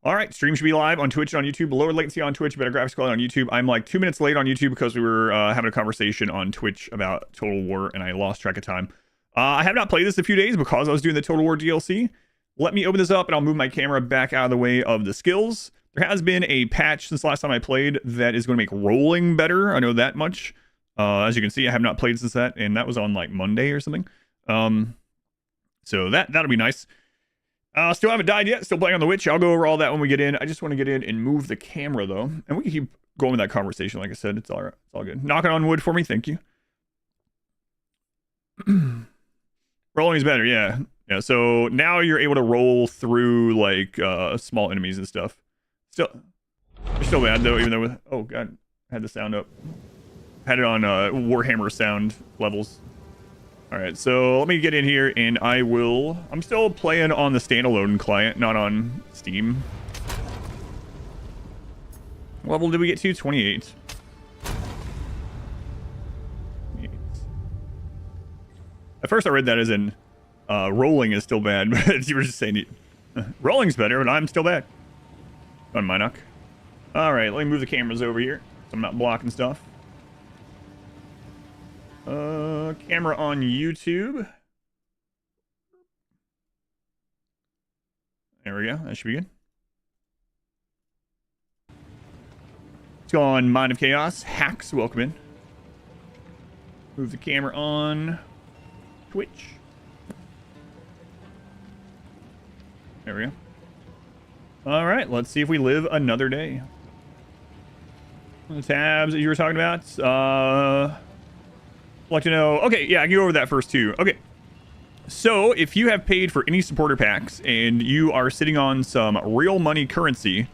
All right, stream should be live on Twitch and on YouTube. Lower latency on Twitch, better graphics quality on YouTube. I'm like 2 minutes late on YouTube because we were having a conversation on Twitch about Total War, and I lost track of time. I have not played this a few days because I was doing the Total War DLC. Let me open this up, and I'll move my camera back out of the way of the skills. There has been a patch since last time I played that is going to make rolling better. I know that much. As you can see, I have not played since that, and that was on like Monday or something. So that'll be nice. Still haven't died yet. Still playing on the Witch. I'll go over all that when we get in. I just want to get in and move the camera, though. And we can keep going with that conversation. Like I said, it's all right. It's all good. Knocking on wood for me. Thank you. Rolling is better. Yeah. Yeah. So now you're able to roll through, like, small enemies and stuff. Still bad, though, even though with... Oh, God. I had the sound up. Had it on Warhammer sound levels. All right, so let me get in here, and I'm still playing on the standalone client, not on Steam. What level did we get to? 28. At first I read that as in rolling is still bad, but you were just saying rolling's better, but I'm still bad. On Minoc. All right, let me move the cameras over here so I'm not blocking stuff. Camera on YouTube. There we go. That should be good. Let's go on Mind of Chaos. Hacks, welcome in. Move the camera on Twitch. There we go. All right, let's see if we live another day. The tabs that you were talking about. Like to know. Okay, yeah, I can go over that first too. Okay, so if you have paid for any supporter packs and you are sitting on some real money currency,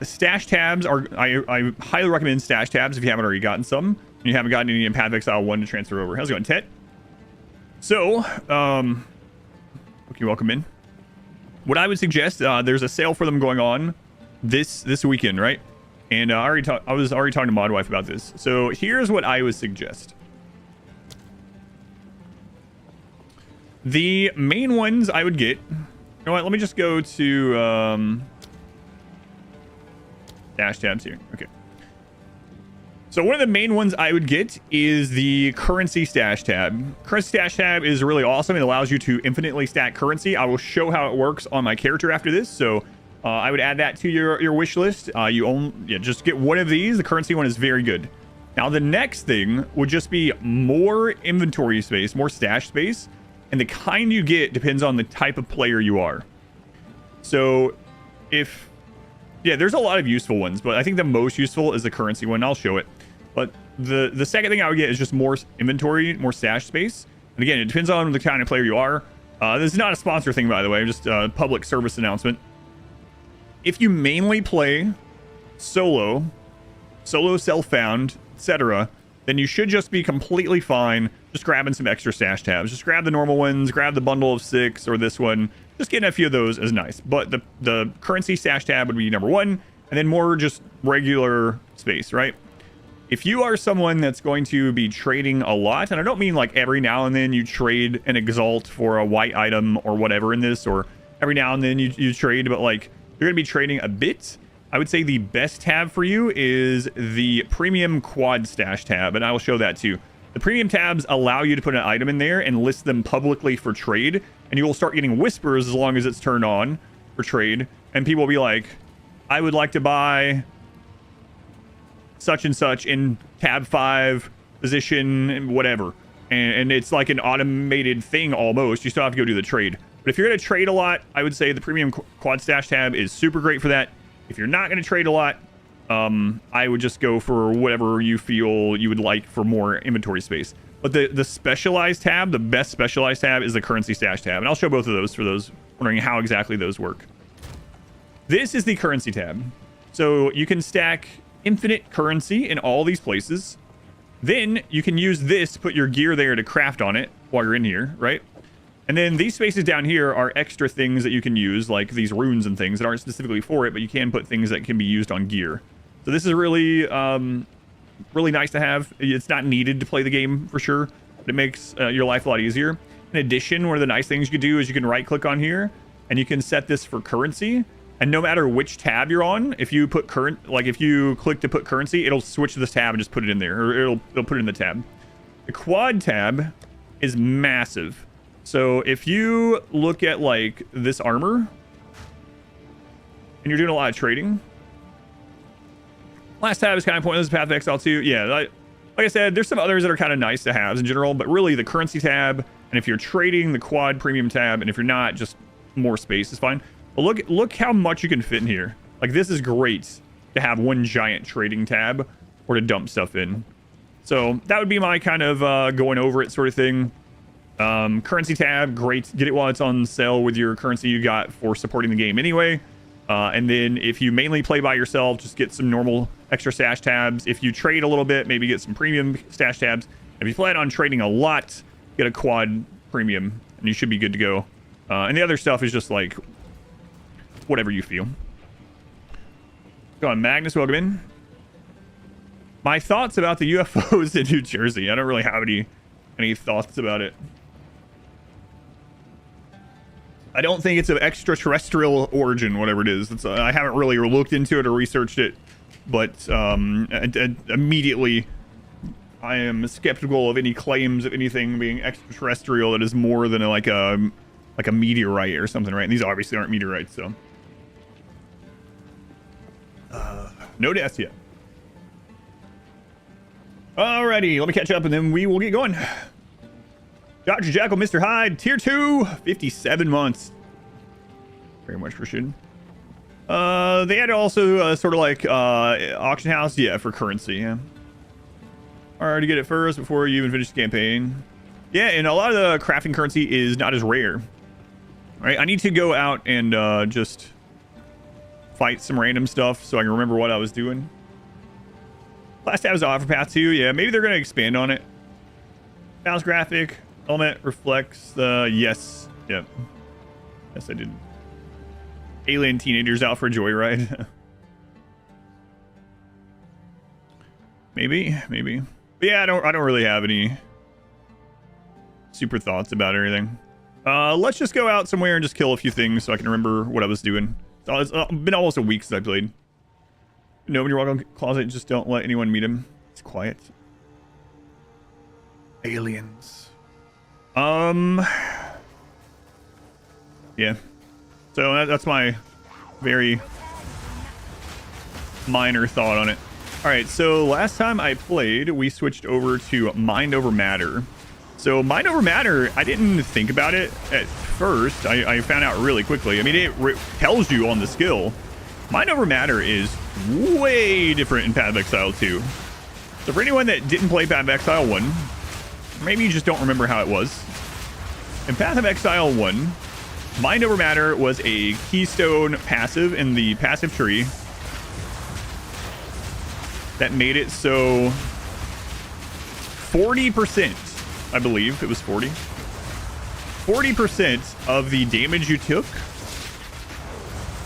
stash tabs are. I highly recommend stash tabs if you haven't already gotten some and you haven't gotten any in Path of Exile 1 to transfer over. How's it going, Tet? So, okay, welcome in. What I would suggest, there's a sale for them going on this weekend, right? And I was already talking to Modwife about this. So here's what I would suggest. The main ones I would get... You know what? Let me just go to... dash tabs here. Okay. So one of the main ones I would get is the currency stash tab. Currency stash tab is really awesome. It allows you to infinitely stack currency. I will show how it works on my character after this. So I would add that to your wish list. Just get one of these. The currency one is very good. Now the next thing would just be more inventory space, more stash space. And the kind you get depends on the type of player you are. So there's a lot of useful ones, but I think the most useful is the currency one. I'll show it. But the second thing I would get is just more inventory, more stash space. And again, it depends on the kind of player you are. This is not a sponsor thing, by the way, just a public service announcement. If you mainly play solo self-found, etc., then you should just be completely fine just grabbing some extra stash tabs. Just grab the normal ones, grab the bundle of 6 or this one. Just getting a few of those is nice. But the currency stash tab would be number 1, and then more just regular space, right? If you are someone that's going to be trading a lot, and I don't mean like every now and then you trade an exalt for a white item or whatever in this, or every now and then you trade, but like you're going to be trading a bit, I would say the best tab for you is the premium quad stash tab, and I will show that too. The premium tabs allow you to put an item in there and list them publicly for trade, and you will start getting whispers as long as it's turned on for trade, and people will be like, I would like to buy such and such in tab 5 position, whatever. And it's like an automated thing almost. You still have to go do the trade. But if you're going to trade a lot, I would say the premium quad stash tab is super great for that. If you're not going to trade a lot, I would just go for whatever you feel you would like for more inventory space. But the specialized tab, the best specialized tab is the currency stash tab. And I'll show both of those for those wondering how exactly those work. This is the currency tab. So you can stack infinite currency in all these places. Then you can use this to put your gear there to craft on it while you're in here, right? And then these spaces down here are extra things that you can use, like these runes and things that aren't specifically for it, but you can put things that can be used on gear. So this is really, really nice to have. It's not needed to play the game for sure, but it makes your life a lot easier. In addition, one of the nice things you can do is you can right click on here and you can set this for currency. And no matter which tab you're on, if you put if you click to put currency, it'll switch to this tab and just put it in there, or it'll put it in the tab. The quad tab is massive. So if you look at like this armor and you're doing a lot of trading, last tab is kind of pointless. Path of Exile 2. Yeah, like I said, there's some others that are kind of nice to have in general, but really the currency tab, and if you're trading, the quad premium tab, and if you're not, just more space is fine. But look how much you can fit in here. Like, this is great to have one giant trading tab or to dump stuff in. So that would be my kind of going over it sort of thing. Currency tab, great. Get it while it's on sale with your currency you got for supporting the game anyway. And then if you mainly play by yourself, just get some normal extra stash tabs. If you trade a little bit, maybe get some premium stash tabs. If you plan on trading a lot, get a quad premium and you should be good to go. And the other stuff is just like whatever you feel. Go on, Magnus, welcome in. My thoughts about the UFOs in New Jersey. I don't really have any thoughts about it. I don't think it's of extraterrestrial origin, whatever it is. I haven't really looked into it or researched it, but immediately I am skeptical of any claims of anything being extraterrestrial that is more than like a meteorite or something, right? And these obviously aren't meteorites, so no deaths yet. Alrighty, let me catch up and then we will get going. Dr. Jackal, Mr. Hyde, tier 2, 57 months. Very much appreciated. They had also sort of like auction house, yeah, for currency, yeah. Alright, to get it first before you even finish the campaign. Yeah, and a lot of the crafting currency is not as rare. Right, I need to go out and just fight some random stuff so I can remember what I was doing. Last tab was off for Path 2. Yeah, maybe they're going to expand on it. Mouse graphic. Element reflects the... Yes. Yep. Yes, I did. Alien teenagers out for a joyride. maybe. But yeah, I don't really have any super thoughts about anything. Let's just go out somewhere and just kill a few things so I can remember what I was doing. It's been almost a week since I played. No, when you're walking closet, just don't let anyone meet him. It's quiet. Aliens. Yeah. So that's my very minor thought on it. All right, so last time I played, we switched over to Mind Over Matter. So Mind Over Matter, I didn't think about it at first. I found out really quickly. I mean, it tells you on the skill. Mind Over Matter is way different in Path of Exile 2. So for anyone that didn't play Path of Exile 1, maybe you just don't remember how it was. In Path of Exile 1, Mind Over Matter was a keystone passive in the passive tree that made it so 40%, I believe it was 40% of the damage you took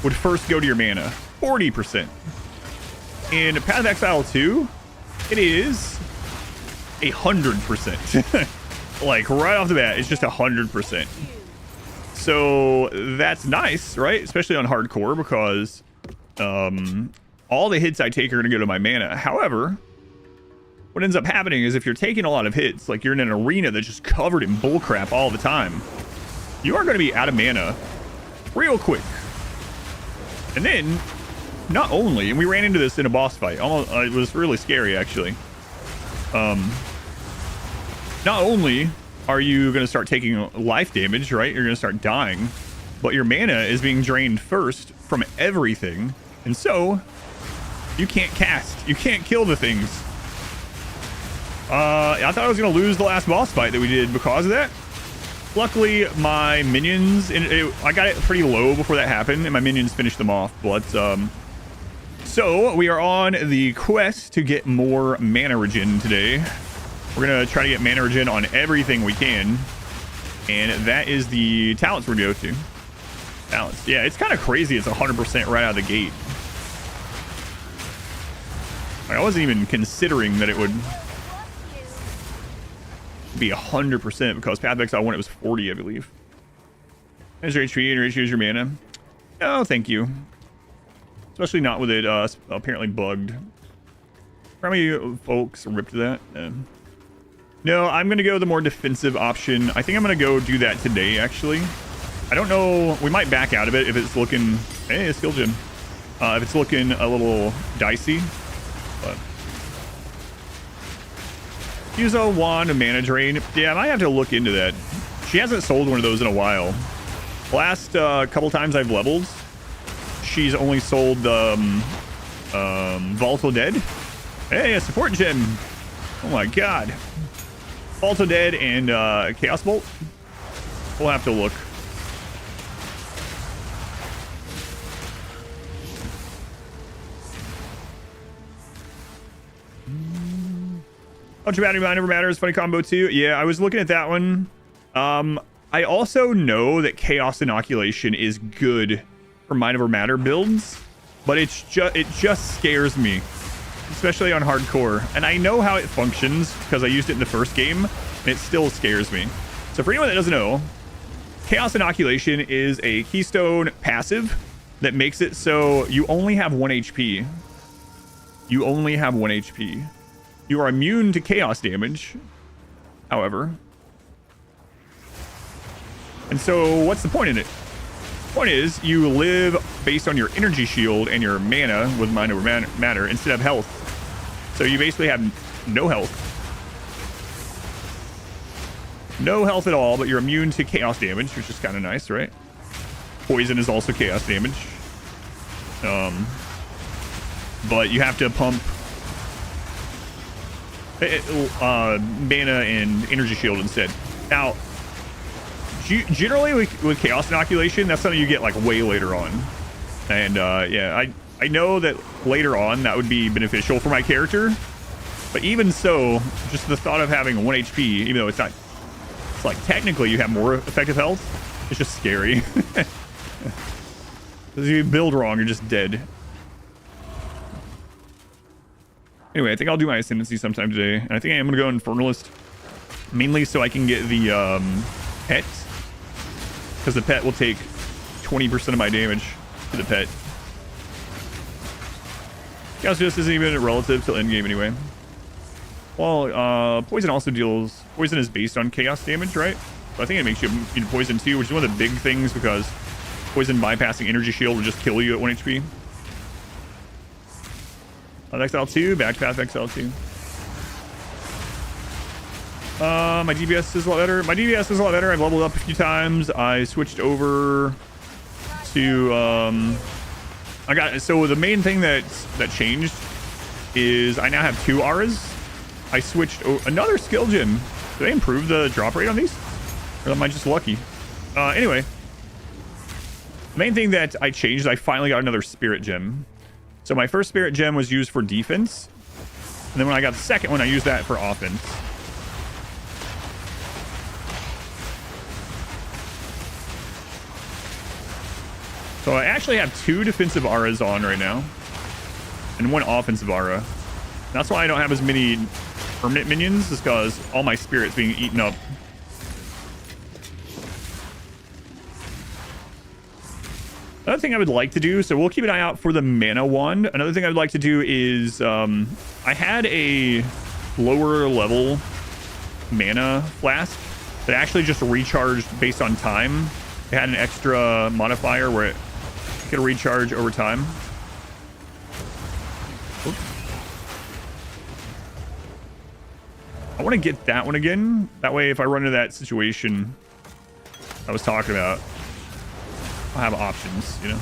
would first go to your mana. 40%. In Path of Exile 2, it is 100%. Like right off the bat, it's just 100%. So that's nice, right? Especially on hardcore, because all the hits I take are going to go to my mana. However, what ends up happening is if you're taking a lot of hits, like you're in an arena that's just covered in bullcrap all the time, you are going to be out of mana real quick. And then, not only, and we ran into this in a boss fight, it was really scary actually. Not only are you going to start taking life damage, right? You're going to start dying, but your mana is being drained first from everything. And so you can't cast, you can't kill the things. I thought I was going to lose the last boss fight that we did because of that. Luckily, my minions, I got it pretty low before that happened, and my minions finished them off. But, so we are on the quest to get more mana regen today. We're going to try to get mana regen on everything we can. And that is the talents we're going to go to. Talents. Yeah, it's kind of crazy. It's 100% right out of the gate. I wasn't even considering that it would be 100% because Path of Exile 1 it was 40, I believe. As your HP and your issue is your mana. Oh, thank you. Especially not with it apparently bugged. How many folks ripped that? No, I'm going to go the more defensive option. I think I'm going to go do that today, actually. I don't know. We might back out of it if it's looking... Hey, a skill gem. If it's looking a little dicey. But... Use a wand of mana drain. Yeah, I might have to look into that. She hasn't sold one of those in a while. Last couple times I've leveled, she's only sold the Volatile Dead. Hey, a support gem. Oh my god. Volatile Dead and Chaos Bolt. We'll have to look. Ultra Battery Mind Never Matters. Funny combo too. Yeah, I was looking at that one. I also know that Chaos Inoculation is good for Mind Over Matter builds, but it just scares me, especially on hardcore. And I know how it functions because I used it in the first game, and it still scares me. So for anyone that doesn't know, Chaos Inoculation is a keystone passive that makes it so you only have 1 HP. You only have 1 HP. You are immune to chaos damage, however. And so what's the point in it? The point is you live based on your energy shield and your mana with Mind Over Matter instead of health. So you basically have no health. No health at all, but you're immune to chaos damage, which is kind of nice, right? Poison is also chaos damage. But you have to pump mana and energy shield instead. Now, generally with Chaos Inoculation, that's something you get like way later on. And yeah, I know that later on that would be beneficial for my character. But even so, just the thought of having 1 HP, even though it's not, it's like technically you have more effective health, it's just scary. Because if you build wrong, you're just dead. Anyway, I think I'll do my Ascendancy sometime today. And I think I am going to go Infernalist. Mainly so I can get the pet. Because the pet will take 20% of my damage to the pet. Chaos just isn't even relative till endgame anyway. Well, Poison also deals... Poison is based on Chaos damage, right? So I think it makes you immune to Poison too, which is one of the big things because Poison bypassing Energy Shield will just kill you at 1 HP. Exile 2, back to Path of Exile 2. My DPS is a lot better. My DPS is a lot better. I've leveled up a few times. I switched over to so the main thing that changed is I now have 2 auras. I switched another skill gem. Did they improve the drop rate on these? Or am I just lucky? Anyway, the main thing that I changed is I finally got another spirit gem. So my first spirit gem was used for defense. And then when I got the second one, I used that for offense. So I actually have 2 defensive auras on right now. And 1 offensive aura. That's why I don't have as many permanent minions, is because all my spirit's being eaten up. Another thing I would like to do, so we'll keep an eye out for the mana wand. Another thing I would like to do is I had a lower level mana flask that actually just recharged based on time. It had an extra modifier where it could recharge over time. Oops. I want to get that one again. That way, if I run into that situation I was talking about, I'll have options, you know.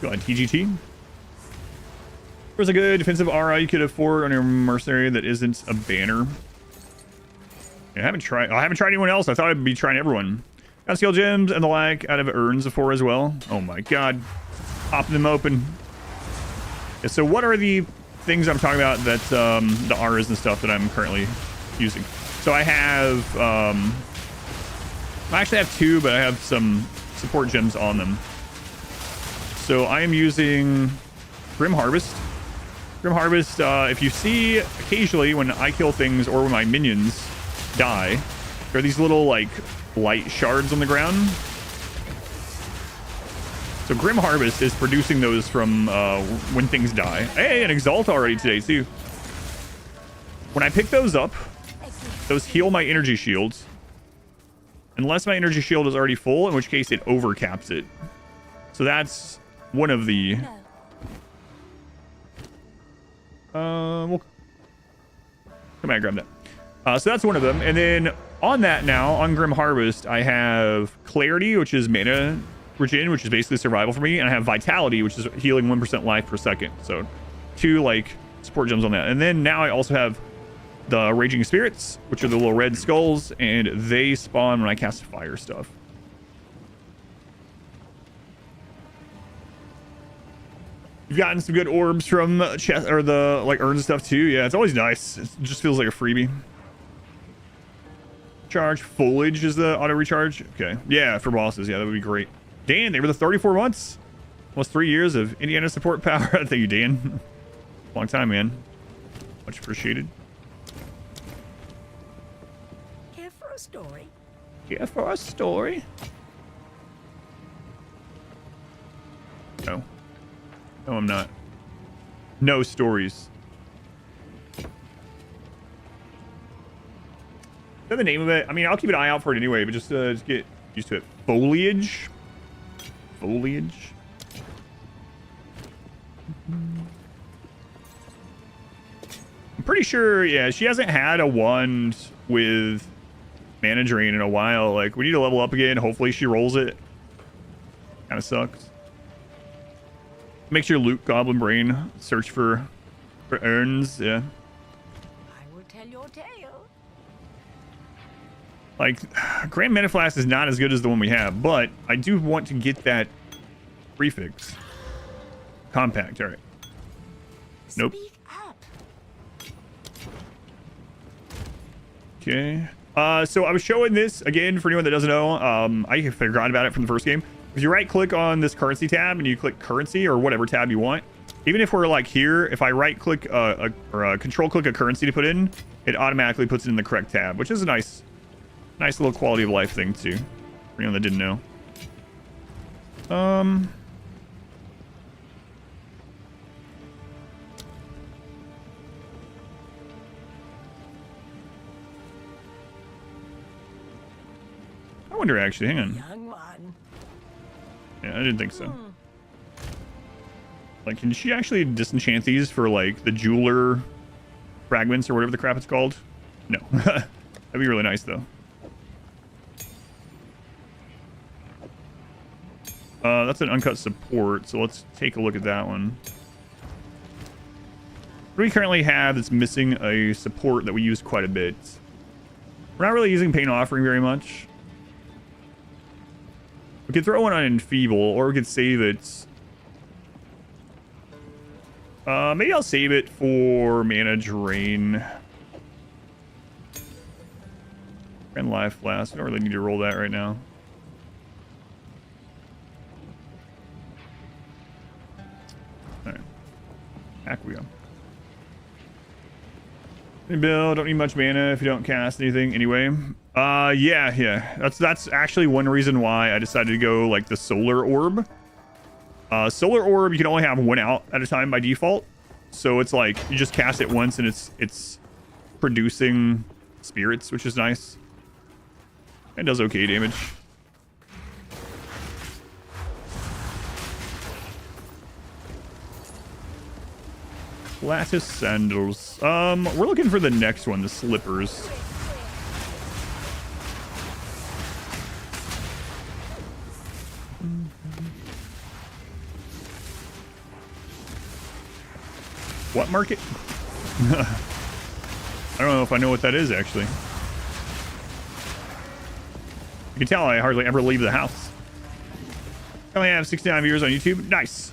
Go ahead, TGT. There's a good defensive aura you could afford on your mercenary that isn't a banner. I haven't tried anyone else. I thought I'd be trying everyone. Got skill gems and the like out of urns before as well. Oh my god. Popping them open. Yeah, so what are the things I'm talking about that the auras and stuff that I'm currently using? So I have I actually have 2, but I have some support gems on them. So I am using Grim Harvest, Grim Harvest, if you see occasionally when I kill things or when my minions die, there are these little like light shards on the ground. So Grim Harvest is producing those from when things die. Hey, an Exalt already today too. When I pick those up, those heal my energy shields. Unless my energy shield is already full, in which case it overcaps it. So that's one of the... we'll come back and grab that. So that's one of them. And then on that now, on Grim Harvest, I have Clarity, which is mana regen, which is basically survival for me. And I have Vitality, which is healing 1% life per second. So 2 like support gems on that. And then now I also have the Raging Spirits, which are the little red skulls, and they spawn when I cast fire stuff. You've gotten some good orbs from chest or the like urn stuff too. Yeah, it's always nice. It just feels like a freebie. Charge Foliage is the auto recharge. Okay, yeah, for bosses. Yeah, that would be great. Dan, they were the 34 months, almost 3 years of Indiana support power. Thank you, Dan. Long time, man. Much appreciated. Story. Here for a story. No. No, I'm not. No stories. Is that the name of it? I mean, I'll keep an eye out for it anyway, but just get used to it. Foliage. Foliage. I'm pretty sure, yeah, she hasn't had a wand with mana drain in a while. Like, we need to level up again. Hopefully she rolls it. Kind of sucks. Makes your loot goblin brain search for urns. Yeah. I will tell your tale. Like, Grand Mana Flask is not as good as the one we have, but I do want to get that prefix. Compact. All right. Nope. Speak up. Okay. So I was showing this again for anyone that doesn't know. I forgot about it from the first game. If you right click on this currency tab and you click currency or whatever tab you want, even if we're like here, if I right click or control click a currency to put in, it automatically puts it in the correct tab, which is a nice little quality of life thing too, for anyone that didn't know. I wonder actually, hang on. Young one. Yeah, I didn't think so. Like, can she actually disenchant these for like the jeweler fragments or whatever the crap it's called? No. That'd be really nice though. That's an uncut support, so let's take a look at that one. What do we currently have that's missing a support that we use quite a bit? We're not really using Pain Offering very much. We could throw one on Enfeeble, or we could save it. Maybe I'll save it for Mana Drain. And Life Flask. I don't really need to roll that right now. Alright. Back we go. Build, don't need much mana if you don't cast anything anyway. Yeah. That's actually one reason why I decided to go like the Solar Orb. Solar Orb, you can only have one out at a time by default. So it's like you just cast it once and it's producing spirits, which is nice. It does okay damage. Lattice sandals. We're looking for the next one, the slippers. What market? I don't know if I know what that is actually. You can tell I hardly ever leave the house. I only have 69 viewers on YouTube. Nice.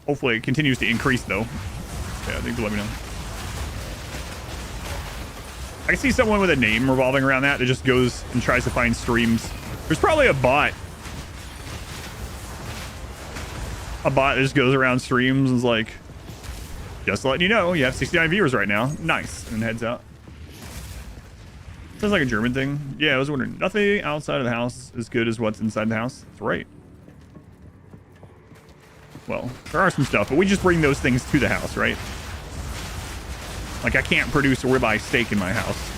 Hopefully it continues to increase though. Yeah, they can let me know. I can see someone with a name revolving around that just goes and tries to find streams. There's probably a bot. A bot that just goes around streams and is like, Just letting you know, you have 69 viewers right now. Nice. And heads out. Sounds like a German thing. Yeah, I was wondering. Nothing outside of the house is as good as what's inside the house. That's right. Well, there are some stuff, but we just bring those things to the house, right? Like, I can't produce a ribeye steak in my house.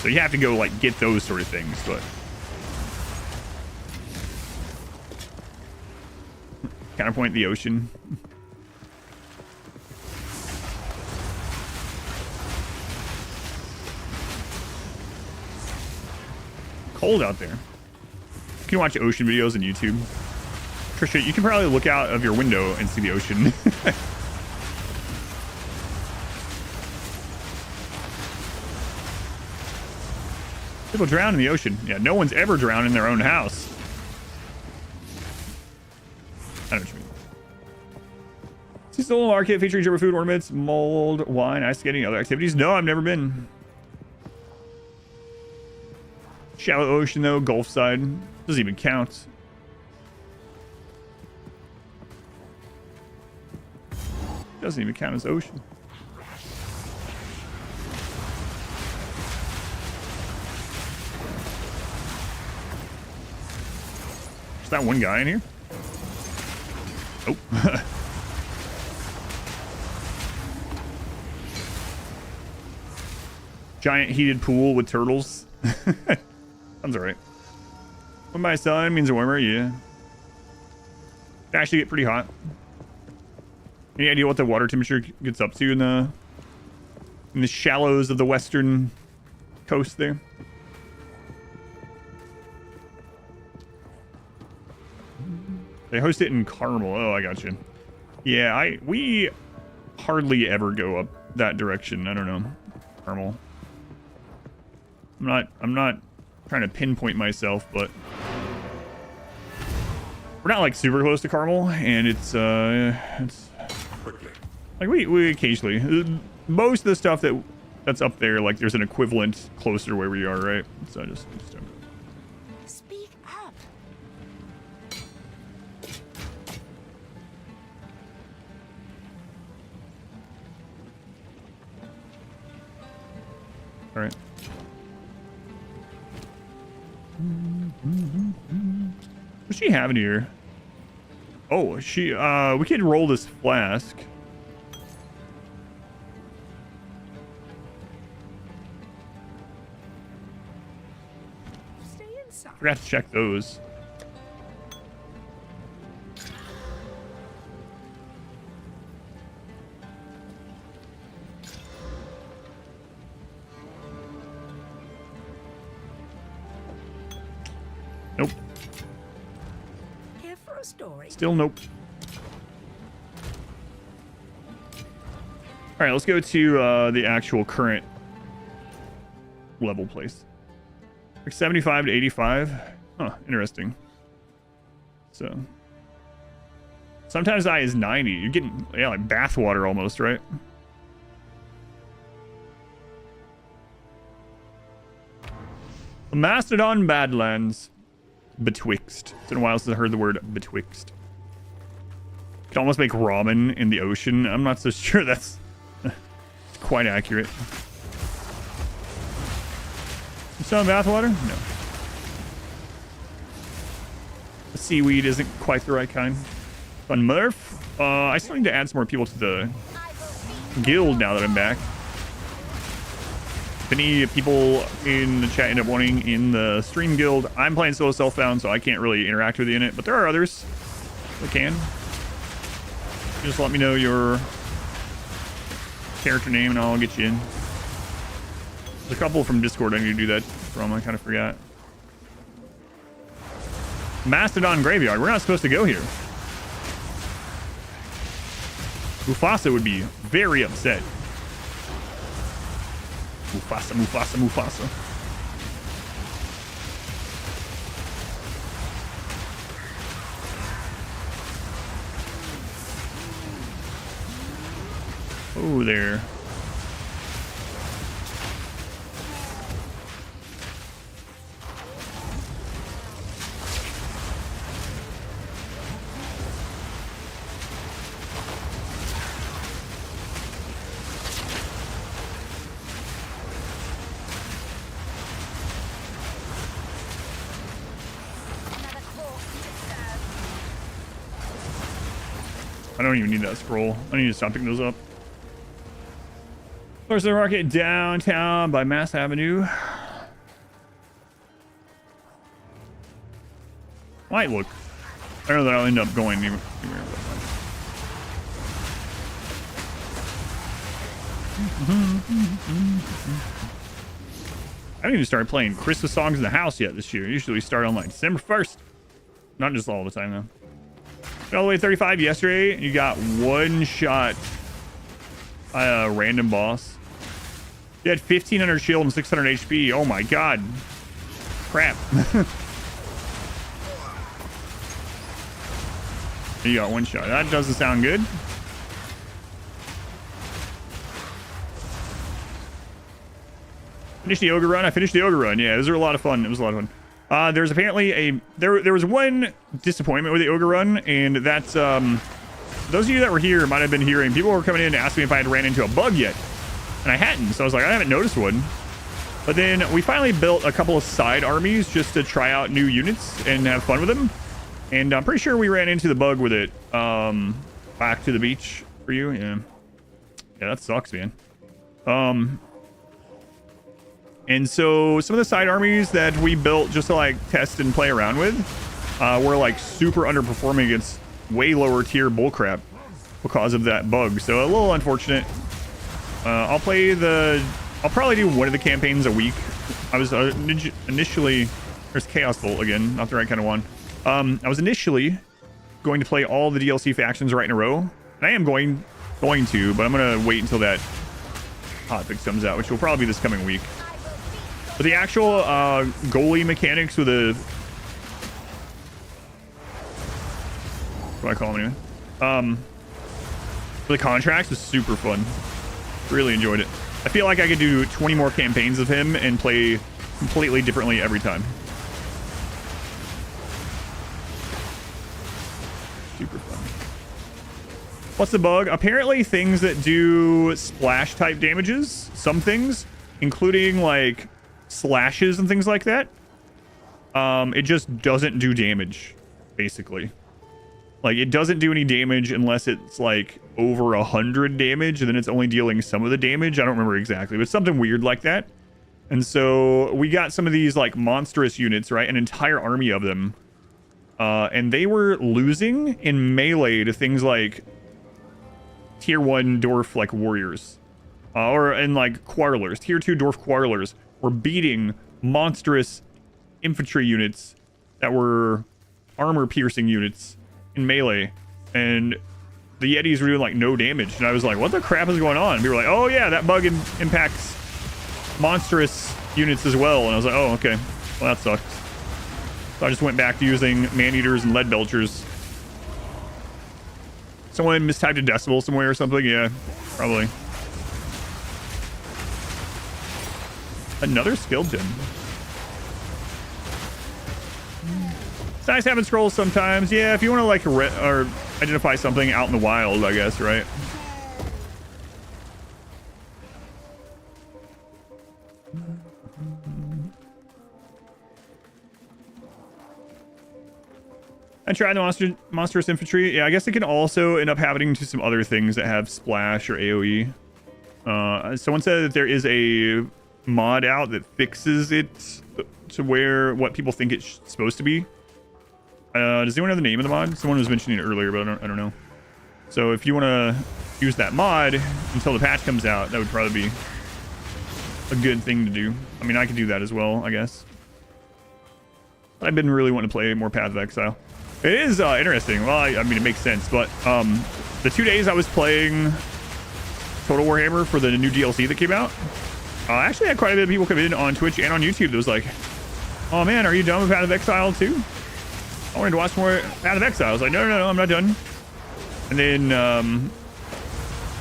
So you have to go, like, get those sort of things, but... Counterpoint the ocean. Cold out there. You can watch ocean videos on YouTube. Trisha, you can probably look out of your window and see the ocean. People drown in the ocean. Yeah, no one's ever drowned in their own house. I know what you mean. Seasonal market featuring German food, ornaments, mold, wine, ice skating, other activities. No, I've never been. Shallow ocean, though. Gulf side. Doesn't even count. Doesn't even count as ocean. Is that one guy in here? Oh. Giant heated pool with turtles. Sounds alright. When by sun means warmer, yeah. It actually get pretty hot. Any idea what the water temperature gets up to in the shallows of the western coast there? They host it in Carmel. Oh, I got you. Yeah, we hardly ever go up that direction. I don't know. Carmel. I'm not trying to pinpoint myself, but we're not like super close to Carmel, and it's like we occasionally, most of the stuff that's up there, like there's an equivalent closer to where we are, right? So I just don't. Speak up. All right. What's she having here? Oh, she we can roll this flask. Stay inside. Forgot to check those. Nope. Here for a story. Still nope. All right, let's go to the actual current level place. Like 75 to 85. Huh, interesting. So sometimes I is 90. You're getting, yeah, like bathwater almost, right? Mastodon Badlands. Betwixt. It's been a while since I heard the word betwixt. You can almost make ramen in the ocean. I'm not so sure that's quite accurate. You selling bathwater? No. The seaweed isn't quite the right kind. Fun Murph. I still need to add some more people to the guild now that I'm back. If any people in the chat end up wanting in the stream guild, I'm playing solo self-bound, so I can't really interact with you in it, but there are others that can. Just let me know your character name and I'll get you in. There's a couple from Discord I need to do that from. I kind of forgot. Mastodon Graveyard. We're not supposed to go here. Mufasa would be very upset. Mufasa, Mufasa, Mufasa. Oh, there. I don't even need that scroll. I need to stop picking those up. There's the market downtown by Mass Avenue. Might look. I don't know that I'll end up going anywhere. I haven't even started playing Christmas songs in the house yet this year. Usually we start on like December 1st. Not just all the time though. Got all the way to 35 yesterday. And you got one shot by a random boss. You had 1500 shield and 600 HP. Oh my god. Crap. You got one shot. That doesn't sound good. Finished the Ogre run. I finished the Ogre run. Yeah, those are a lot of fun. It was a lot of fun. There's apparently there was one disappointment with the Ogre run, and that's those of you that were here might have been hearing people were coming in to ask me if I had ran into a bug yet, and I hadn't. So I was like, I haven't noticed one. But then we finally built a couple of side armies just to try out new units and have fun with them. And I'm pretty sure we ran into the bug with it. Back to the beach for you. Yeah, that sucks, man. And so some of the side armies that we built just to like test and play around with were like super underperforming against way lower tier bullcrap because of that bug. So a little unfortunate. I'll probably do one of the campaigns a week. I was initially, there's Chaos Bolt again, not the right kind of one. I was initially going to play all the DLC factions right in a row. And I am going to, but I'm going to wait until that hotfix comes out, which will probably be this coming week. But the actual goalie mechanics with the... What do I call them anyway? The contracts was super fun. Really enjoyed it. I feel like I could do 20 more campaigns of him and play completely differently every time. Super fun. What's the bug? Apparently things that do splash type damages, some things, including like slashes and things like that, it just doesn't do damage, basically. Like it doesn't do any damage unless it's like over 100 damage, and then it's only dealing some of the damage. I don't remember exactly, but something weird like that. And so we got some of these like monstrous units, right? An entire army of them. And they were losing in melee to things like tier 1 dwarf like warriors, and like quarrelers. Tier 2 dwarf quarrelers were beating monstrous infantry units that were armor piercing units in melee, and the Yetis were doing like no damage. And I was like, what the crap is going on? And people were like, oh yeah, that bug impacts monstrous units as well. And I was like, oh okay, well that sucks. So I just went back to using man-eaters and lead belchers. Someone mistyped a decimal somewhere or something. Yeah, probably. Another skill gem. It's nice having scrolls sometimes. Yeah, if you want to like or identify something out in the wild, I guess, right? I tried the monstrous infantry. Yeah, I guess it can also end up happening to some other things that have splash or AoE. Someone said that there is a mod out that fixes it to where what people think it's supposed to be. Does anyone know the name of the mod? Someone was mentioning it earlier, but I don't know. So if you want to use that mod until the patch comes out, that would probably be a good thing to do. I mean, I could do that as well, I guess. I've been really wanting to play more Path of Exile. It is interesting. Well, I mean, it makes sense, but the 2 days I was playing Total Warhammer for the new DLC that came out, I actually had quite a bit of people come in on Twitch and on YouTube that was like, oh man, are you done with Path of Exile too? I wanted to watch more Path of Exile. I was like, no, I'm not done. And then,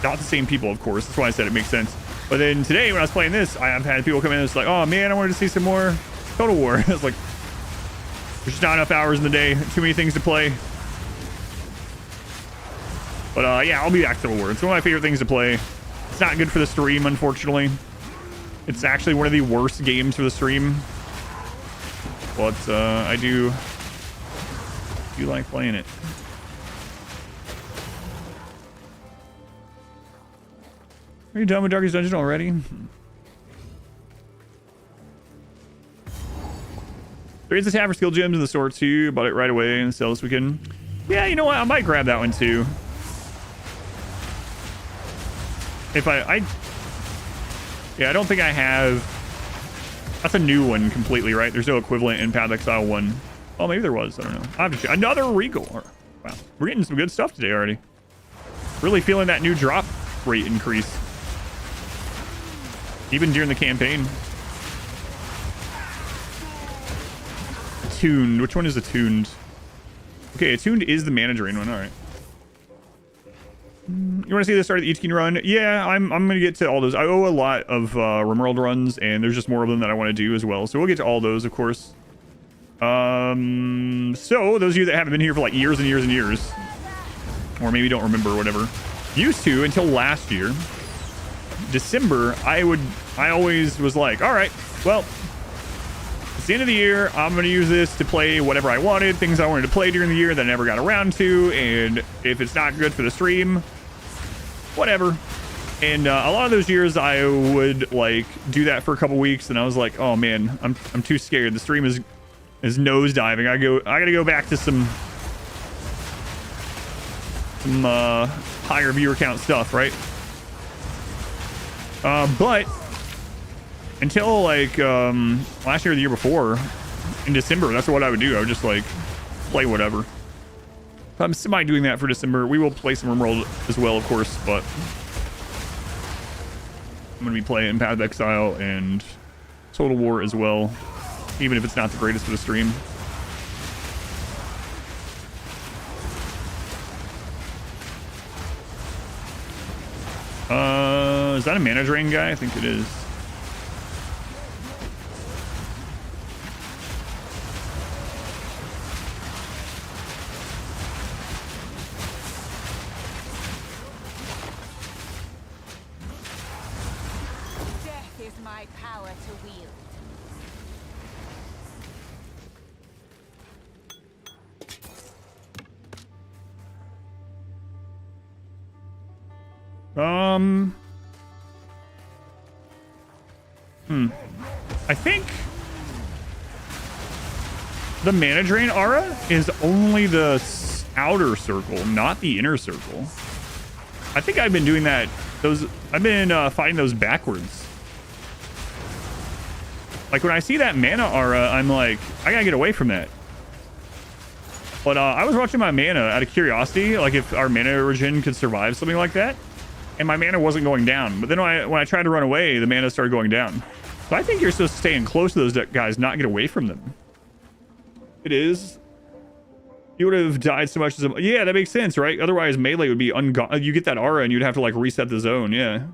not the same people, of course. That's why I said it makes sense. But then today, when I was playing this, I've had people come in and it's like, oh man, I wanted to see some more Total War. I was like, there's just not enough hours in the day. Too many things to play. But yeah, I'll be back to Total War. It's one of my favorite things to play. It's not good for the stream, unfortunately. It's actually one of the worst games for the stream. But I do like playing it. Are you done with Darkest Dungeon already? There is a tab for skill gems in the store too. Bought it right away and sell this weekend. Yeah, you know what? I might grab that one too. If yeah, I don't think I have. That's a new one completely, right? There's no equivalent in Path of Exile 1. Oh, maybe there was. I don't know. I have to check. Another Regal. Wow, we're getting some good stuff today already. Really feeling that new drop rate increase. Even during the campaign. Attuned. Which one is attuned? Okay, attuned is the mana drain one. All right. You want to see the start of the E-Teen run? Yeah, I'm gonna get to all those. I owe a lot of RimWorld runs, and there's just more of them that I want to do as well. So we'll get to all those, of course. So those of you that haven't been here for like years and years and years, or maybe don't remember or whatever, used to until last year, December, I always was like, all right, well, it's the end of the year. I'm going to use this to play whatever I wanted, things I wanted to play during the year that I never got around to. And if it's not good for the stream, whatever. And a lot of those years I would like do that for a couple weeks. And I was like, oh man, I'm too scared. The stream is nosediving. I gotta go back to some higher viewer count stuff, right? But until like last year or the year before, in December, that's what I would do. I would just like play whatever. I'm semi doing that for December. We will play some RimWorld as well, of course, but I'm gonna be playing Path of Exile and Total War as well, even if it's not the greatest for the stream. Is that a mana drain guy? I think it is. Death is my power to wield. I think the mana drain aura is only the outer circle, not the inner circle. I think I've been doing that. I've been fighting those backwards. Like when I see that mana aura, I'm like, I gotta get away from that. But I was watching my mana out of curiosity, like if our mana regen could survive something like that, and my mana wasn't going down. But then when I tried to run away, the mana started going down. So I think you're supposed to stay in close to those guys, not get away from them. It is. You would have died so much as yeah, that makes sense, right? Otherwise, melee would be ungone. You get that aura, and you'd have to like reset the zone. Yeah,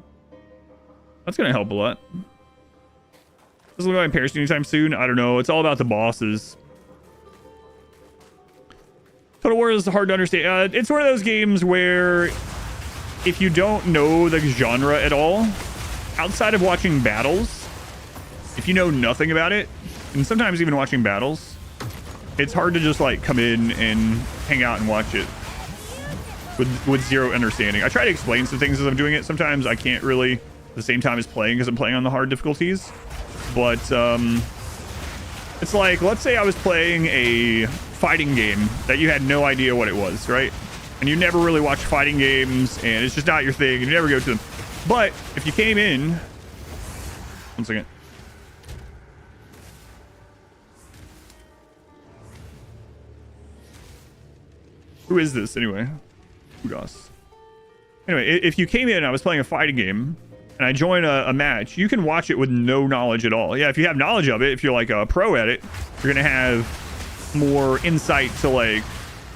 that's gonna help a lot. Doesn't look like I'm perishing anytime soon. I don't know. It's all about the bosses. Total War is hard to understand. It's one of those games where if you don't know the genre at all, outside of watching battles, if you know nothing about it, and sometimes even watching battles, it's hard to just like come in and hang out and watch it with zero understanding. I try to explain some things as I'm doing it. Sometimes I can't really at the same time as playing because I'm playing on the hard difficulties. But it's like, let's say I was playing a fighting game that you had no idea what it was, right? And you never really watch fighting games, and it's just not your thing, and you never go to them. But if you came in... One second. Who is this, anyway? Udas. Anyway, if you came in and I was playing a fighting game, and I join a match, you can watch it with no knowledge at all. Yeah, if you have knowledge of it, if you're like a pro at it, you're going to have more insight to like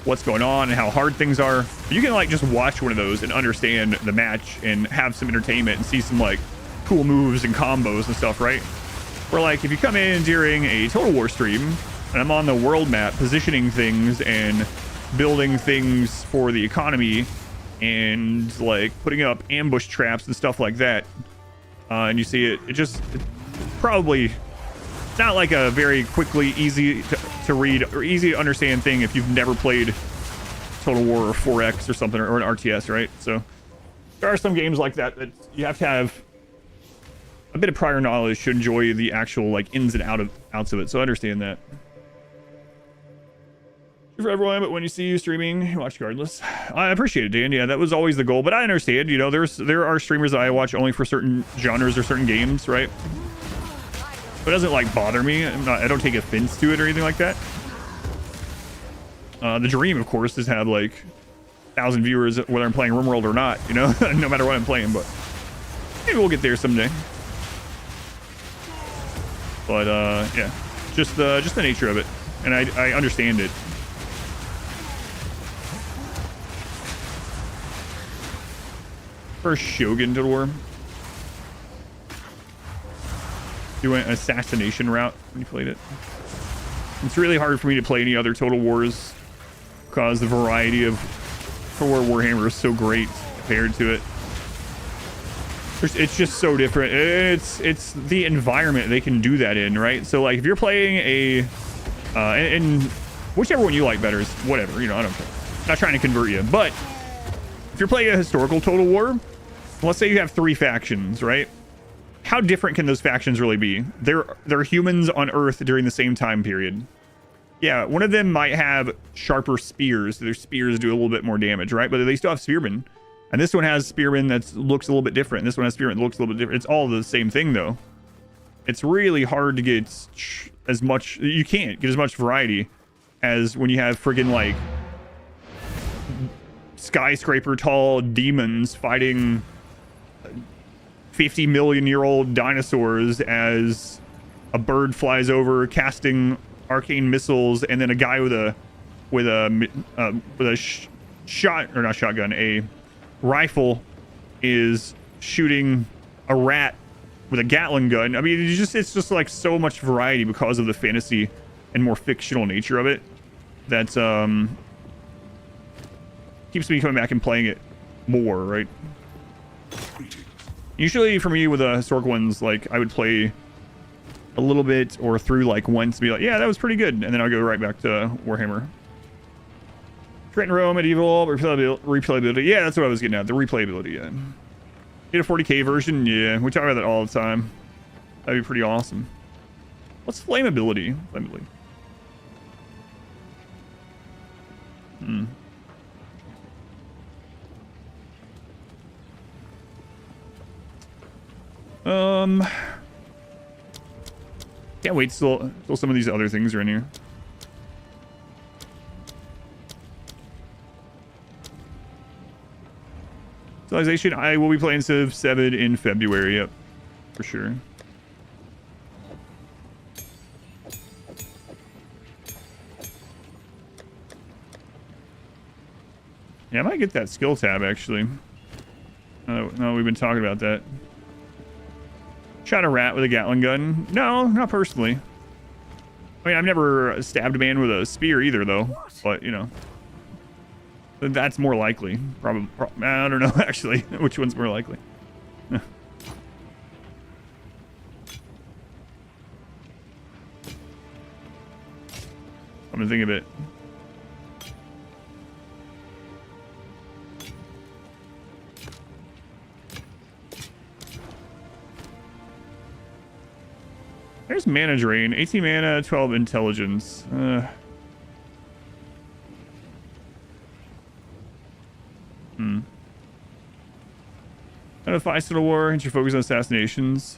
what's going on and how hard things are. But you can like just watch one of those and understand the match and have some entertainment and see some like cool moves and combos and stuff, right? Or like if you come in during a Total War stream and I'm on the world map positioning things and building things for the economy and like putting up ambush traps and stuff like that, and you see it probably, it's not like a very quickly easy to read or easy to understand thing if you've never played Total War or 4X or something, or an RTS, right? So There are some games like that that you have to have a bit of prior knowledge to enjoy the actual like ins and outs of it. So I understand that. For everyone, but when you see you streaming, you watch regardless. I appreciate it, Dan. Yeah, that was always the goal, but I understand, you know, there are streamers that I watch only for certain genres or certain games, right? But it doesn't like bother me. I don't take offense to it or anything like that. The dream, of course, is to have like 1,000 viewers whether I'm playing RimWorld or not, you know, no matter what I'm playing, but maybe we'll get there someday. But yeah, just the nature of it, and I understand it. First Shogun Total War. You went assassination route when you played it. It's really hard for me to play any other Total Wars because the variety of Total War Warhammer is so great compared to it. It's just so different. It's the environment they can do that in, right? So like if you're playing a and whichever one you like better is whatever, you know, I don't care. I'm not trying to convert you, but if you're playing a historical Total War, let's say you have 3 factions, right? How different can those factions really be? They're humans on Earth during the same time period. Yeah, one of them might have sharper spears. Their spears do a little bit more damage, right? But they still have spearmen. And this one has spearmen that looks a little bit different. This one has spearmen that looks a little bit different. It's all the same thing, though. It's really hard to get as much... You can't get as much variety as when you have friggin' like skyscraper tall demons fighting 50 million year old dinosaurs as a bird flies over casting arcane missiles, and then a guy with a rifle is shooting a rat with a Gatling gun. I mean, it's just like so much variety because of the fantasy and more fictional nature of it that keeps me coming back and playing it more, right? Usually for me with the historical ones, like I would play a little bit or through like once, be like, yeah, that was pretty good, and then I'll go right back to Warhammer. Trent Rome, medieval, replayability. Yeah, that's what I was getting at, the replayability. Yeah. Get a 40k version. Yeah, we talk about that all the time. That'd be pretty awesome. What's flammability? Can't wait till some of these other things are in here. Civilization, I will be playing Civ 7 in February, yep, for sure. Yeah, I might get that skill tab, actually. No, we've been talking about that. Shot a rat with a Gatling gun. No, not personally. I mean, I've never stabbed a man with a spear either, though. But, you know. That's more likely. Probably. I don't know, actually. Which one's more likely? I'm gonna think of it. There's mana drain. 18 mana, 12 intelligence. Out of 5 Civil War, hence your focus on assassinations.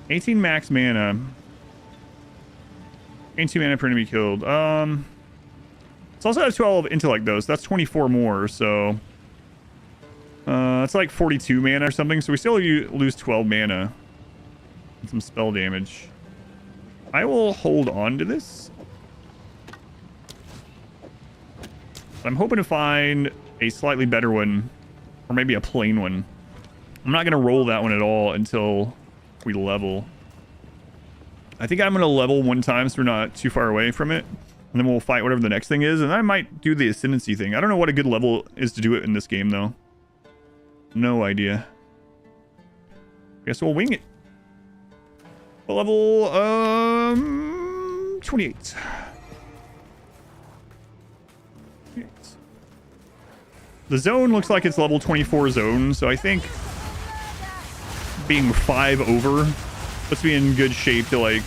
$18 max mana. 18 mana per enemy killed. It's also have 12 intellect though, so that's 24 more, so it's like 42 mana or something, so we still lose 12 mana and some spell damage. I will hold on to this. I'm hoping to find a slightly better one, or maybe a plain one. I'm not going to roll that one at all until we level. I think I'm going to level one time so we're not too far away from it, and then we'll fight whatever the next thing is, and I might do the Ascendancy thing. I don't know what a good level is to do it in this game, though. No idea. Guess we'll wing it. Level 28. The zone looks like it's level 24 zone, so I think being 5 over puts me in good shape to like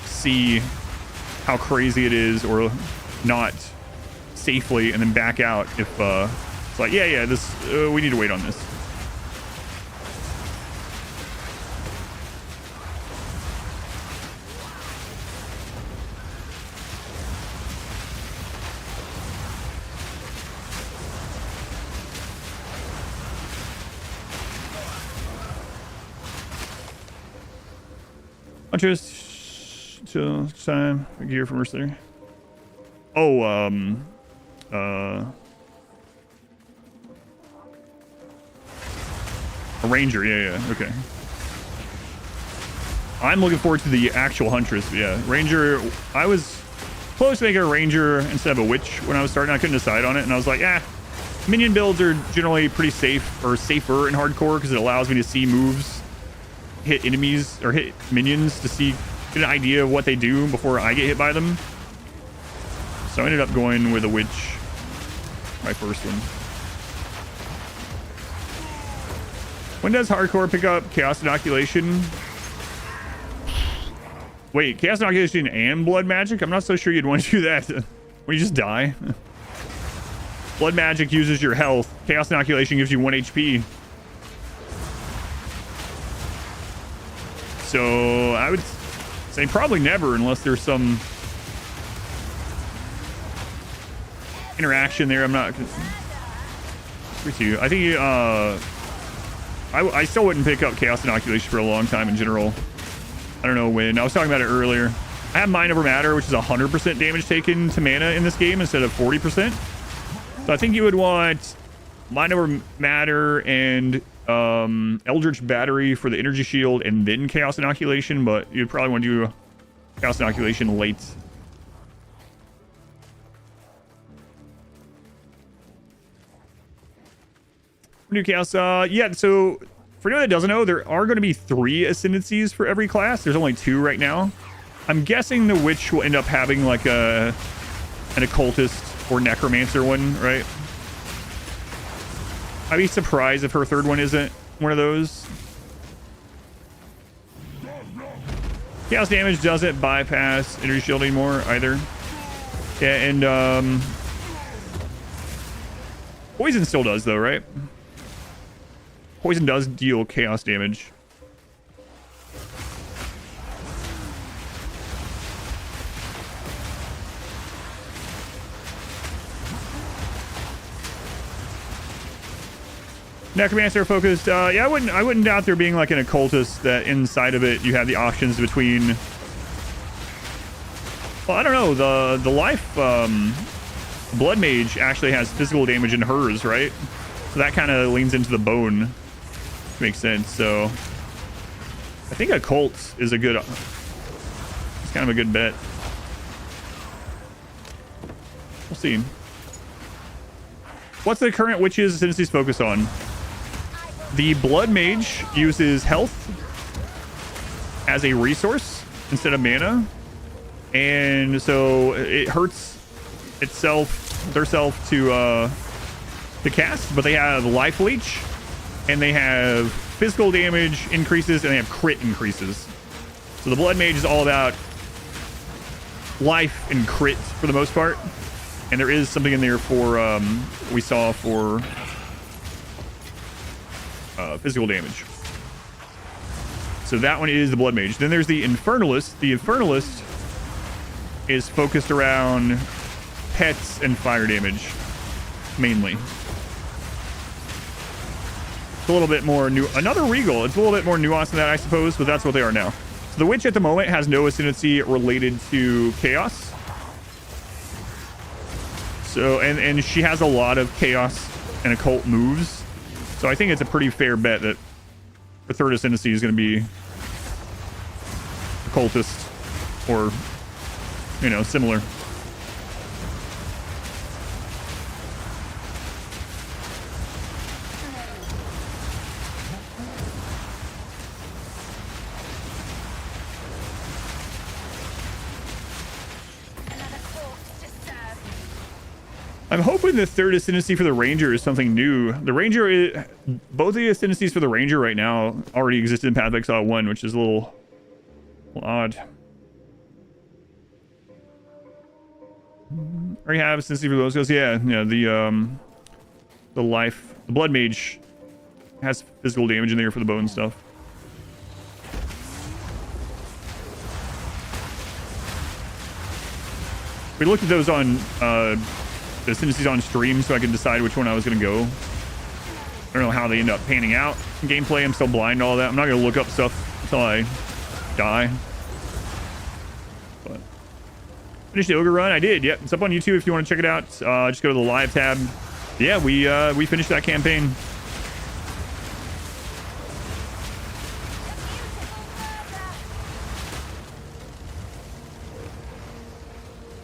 see how crazy it is or not safely and then back out if it's like yeah this we need to wait on this. Just to time gear for mercenary. Oh, a ranger. Yeah, okay. I'm looking forward to the actual huntress. Yeah, ranger. I was close to making a ranger instead of a witch when I was starting. I couldn't decide on it, and I was like, minion builds are generally pretty safe or safer in hardcore because it allows me to see moves, hit enemies or hit minions to get an idea of what they do before I get hit by them. So I ended up going with a witch, my first one. When does hardcore pick up chaos inoculation? Wait, chaos inoculation and blood magic? I'm not so sure you'd want to do that when you just die. Blood magic uses your health. Chaos inoculation gives you 1 HP. So I would say probably never unless there's some interaction there. I'm not with you. I think I still wouldn't pick up chaos inoculation for a long time in general. I don't know when. I was talking about it earlier. I have mind over matter, which is 100% damage taken to mana in this game instead of 40%. So I think you would want mind over matter and Eldritch Battery for the energy shield and then chaos inoculation, but you'd probably want to do chaos inoculation late. New chaos, yeah, so for anyone that doesn't know, there are going to be 3 ascendancies for every class. There's only 2 right now. I'm guessing the witch will end up having like an occultist or necromancer one, right? I'd be surprised if her 3rd one isn't one of those. Chaos damage doesn't bypass energy shield anymore either. Yeah, and poison still does though, right? Poison does deal chaos damage. Necromancer focused. Yeah, I wouldn't doubt there being like an occultist that inside of it you have the options between. Well, I don't know. The life blood mage actually has physical damage in hers, right? So that kind of leans into the bone. Makes sense. So I think occult is a good. It's kind of a good bet. We'll see. What's the current witch's ascendancy's focus on? The blood mage uses health as a resource instead of mana, and so it hurts theirself to cast, but they have life leech and they have physical damage increases and they have crit increases. So the blood mage is all about life and crit for the most part, and there is something in there for we saw for physical damage. So that one is the blood mage. Then there's the infernalist. The infernalist is focused around pets and fire damage mainly. It's a little bit more new. Another regal. It's a little bit more nuanced than that, I suppose, but that's what they are now. So the witch at the moment has no ascendancy related to chaos. So and she has a lot of chaos and occult moves. So I think it's a pretty fair bet that the 3rd ascendancy is going to be occultist or, you know, similar. I'm hoping the third Ascendancy for the Ranger is something new. The Ranger, both the Ascendancies for the Ranger right now already existed in Path of Exile 1, which is a little odd. Already have Ascendancy for those guys. Yeah, the Blood Mage has physical damage in there for the bow and stuff. We looked at those on the Ascendancies on stream so I could decide which one I was going to go. I don't know how they end up panning out in gameplay. I'm still blind to all that. I'm not going to look up stuff until I die. But finished the Ogre run. I did. Yep. It's up on YouTube if you want to check it out. Just go to the live tab. Yeah, we finished that campaign.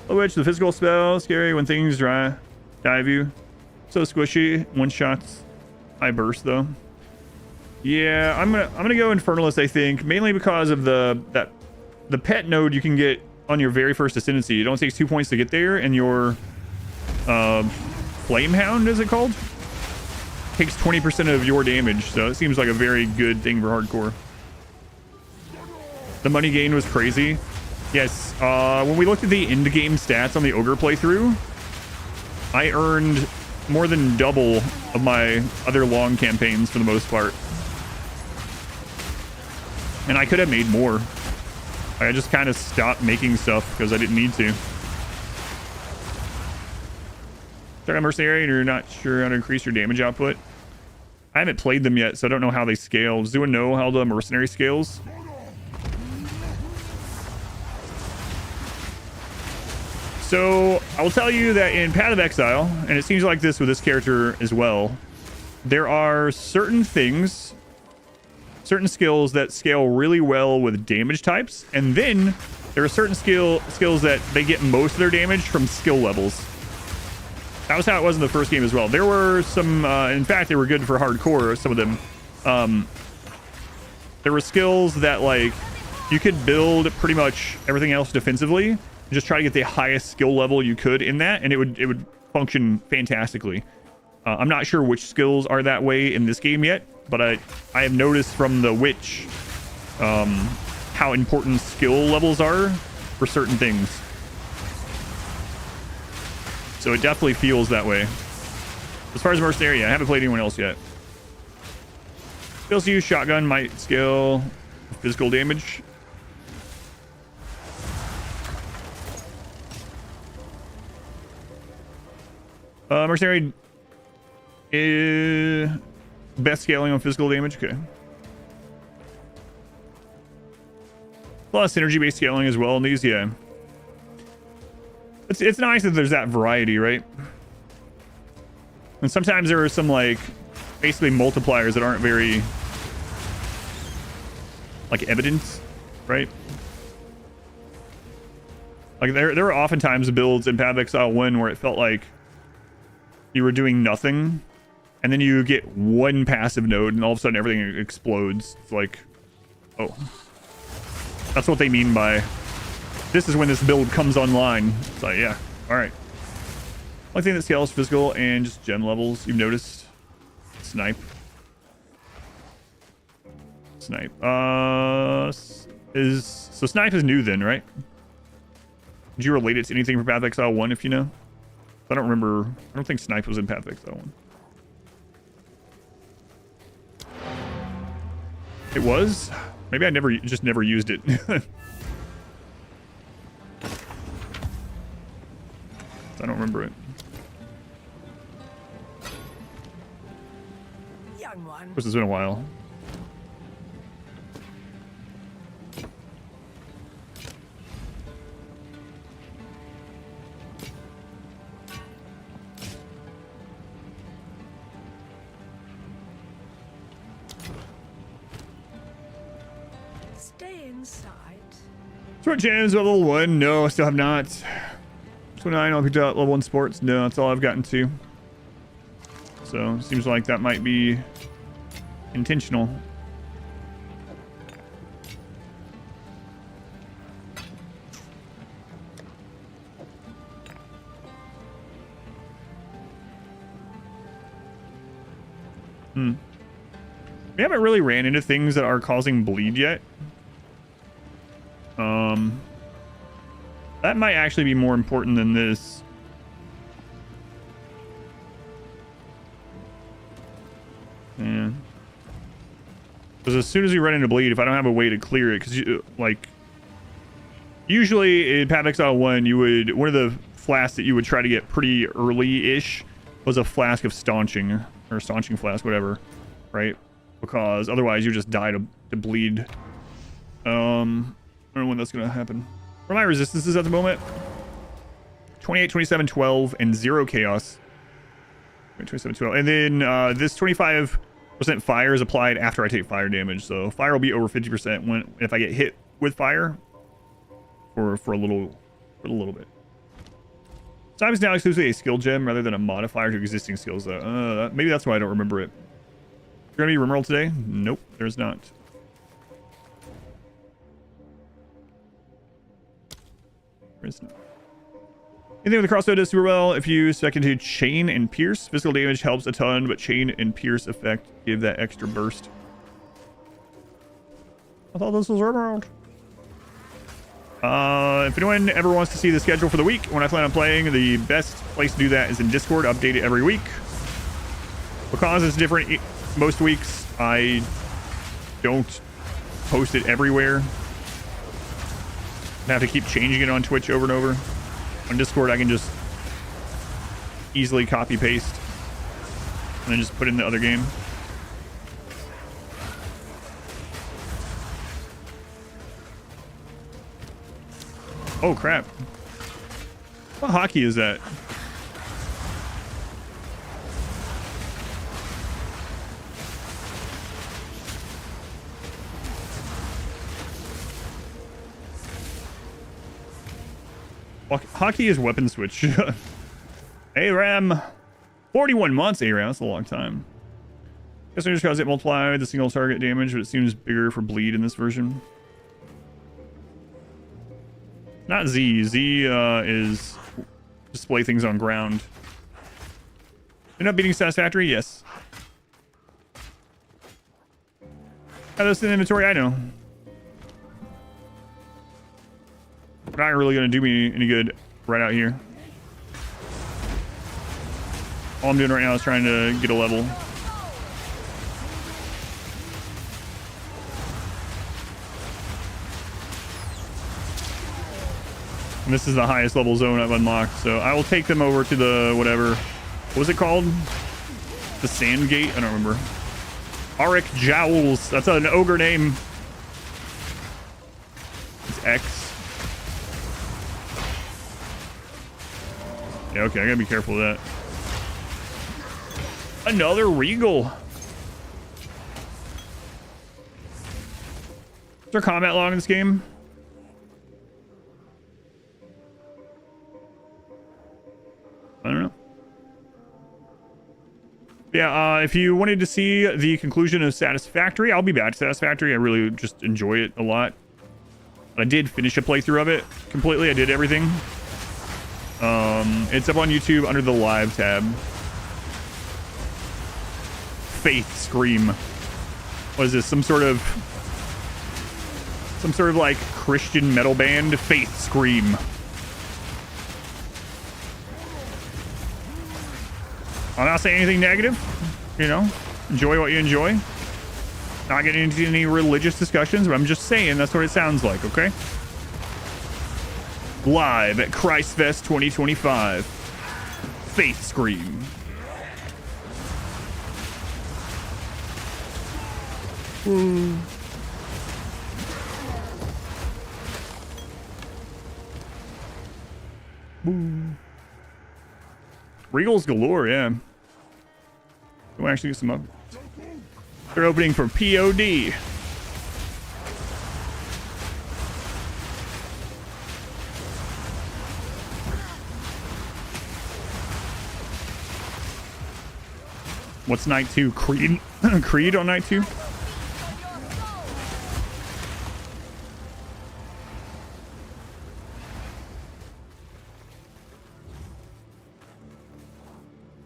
Foliage, the physical spell, scary when things dive you. So squishy. One shots. High burst though. Yeah, I'm gonna go Infernalist, I think, mainly because of the pet node you can get on your very first Ascendancy. It only takes 2 points to get there, and your Flamehound, is it called? Takes 20% of your damage, so it seems like a very good thing for hardcore. The money gain was crazy. Yes, when we looked at the end game stats on the Ogre playthrough, I earned more than double of my other long campaigns for the most part. And I could have made more. I just kind of stopped making stuff because I didn't need to. Check out Mercenary and you're not sure how to increase your damage output. I haven't played them yet, so I don't know how they scale. Does anyone know how the Mercenary scales? So I will tell you that in Path of Exile, and it seems like this with this character as well, there are certain things, certain skills that scale really well with damage types, and then there are certain skills that they get most of their damage from skill levels. That was how it was in the first game as well. There were some, in fact, they were good for hardcore, some of them. There were skills that, like, you could build pretty much everything else defensively, just try to get the highest skill level you could in that, and it would function fantastically. I'm not sure which skills are that way in this game yet, but I have noticed from the Witch how important skill levels are for certain things. So it definitely feels that way. As far as Mercenary, I haven't played anyone else yet. Skills to use shotgun might scale physical damage. Mercenary is best scaling on physical damage. Okay. A lot of synergy-based scaling as well in these, yeah. It's nice that there's that variety, right? And sometimes there are some, like, basically multipliers that aren't very, like, evident, right? Like, there are oftentimes builds in Path of Exile 1 where it felt like you were doing nothing, and then you get one passive node, and all of a sudden everything explodes. It's like, oh. That's what they mean by, this is when this build comes online. It's like, yeah, alright. Only thing that scales physical and just gen levels, you've noticed. Snipe. Snipe. So Snipe is new then, right? Did you relate it to anything from Path of Exile 1, if you know? I don't remember. I don't think Snipe was in Path of Exile 1. It was? Maybe I just never used it. I don't remember it. Young one. Of course, it's been a while. Sword Jams level 1. No, I still have not. 29, I'll pick up level 1 sports. No, that's all I've gotten to. So, seems like that might be intentional. We haven't really ran into things that are causing bleed yet. That might actually be more important than this. Yeah. Because as soon as you run into bleed, if I don't have a way to clear it, because like usually in Path of Exile 1, you would, one of the flasks that you would try to get pretty early-ish was a flask of staunching, or staunching flask, whatever, right? Because otherwise you just die to bleed. I don't know when that's gonna happen. What are my resistances at the moment? 28, 27, 12, and 0 chaos. 27, 12. And then this 25% fire is applied after I take fire damage. So fire will be over 50% if I get hit with fire for a little bit. Time is now exclusively a skill gem rather than a modifier to existing skills. Maybe that's why I don't remember it. Is there gonna be room roll today? Nope, there's not. There is not. Anything with the crossbow does super well. If you second to chain and pierce, physical damage helps a ton, but chain and pierce effect give that extra burst. I thought this was emerald. If anyone ever wants to see the schedule for the week when I plan on playing, the best place to do that is in Discord. Update it every week. Because it's different most weeks, I don't post it everywhere. I have to keep changing it on Twitch over and over. On Discord, I can just easily copy paste and then just put in the other game. Oh crap. What hockey is that? Hockey is weapon switch. ARAM. 41 months, ARAM. That's a long time. Guess I just cause it multiply the single target damage, but it seems bigger for bleed in this version. Not Z. Z is display things on ground. End up beating Satisfactory? Yes. Have those in the inventory? I know. Not really going to do me any good right out here. All I'm doing right now is trying to get a level. And this is the highest level zone I've unlocked, so I will take them over to the whatever. What was it called? The Sand Gate? I don't remember. Auric Jowls. That's an ogre name. It's X. Yeah, okay, I gotta be careful of that. Another Regal. Is there combat log in this game? I don't know. Yeah, if you wanted to see the conclusion of Satisfactory, I'll be back to Satisfactory. I really just enjoy it a lot. I did finish a playthrough of it completely. I did everything. It's up on YouTube under the live tab. Faith Scream. What is this? Some sort of like Christian metal band? Faith Scream. I'm not saying anything negative. You know, enjoy what you enjoy. Not getting into any religious discussions, but I'm just saying that's what it sounds like, okay? Live at Christfest 2025. Faith Scream. Ooh. Ooh. Regals galore, yeah. We'll actually get some up. They're opening for POD. What's night 2? Creed? Creed on night 2?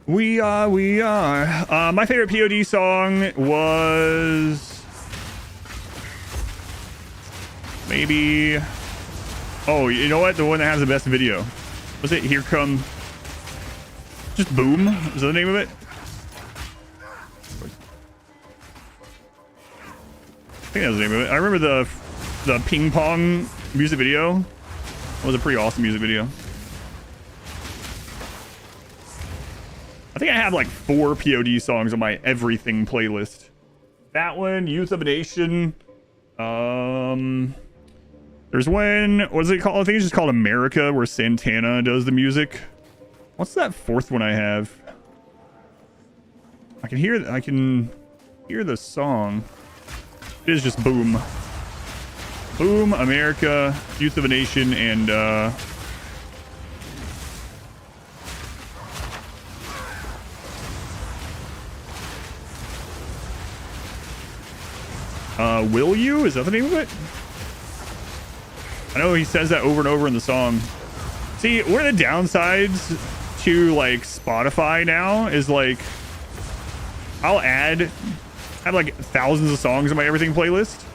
We are. My favorite POD song was maybe. Oh, you know what? The one that has the best video. Was it Here Come? Just Boom? Is that the name of it? I think that was the name of it. I remember the ping pong music video. It was a pretty awesome music video. I think I have like 4 POD songs on my everything playlist. That one, Youth of a Nation. There's one, what is it called? I think it's just called America, where Santana does the music. What's that 4th one I have? I can hear the song. It is just Boom. Boom, America, Youth of a Nation, and Will You? Is that the name of it? I know he says that over and over in the song. See, one of the downsides to like Spotify now is like I have like thousands of songs in my everything playlist,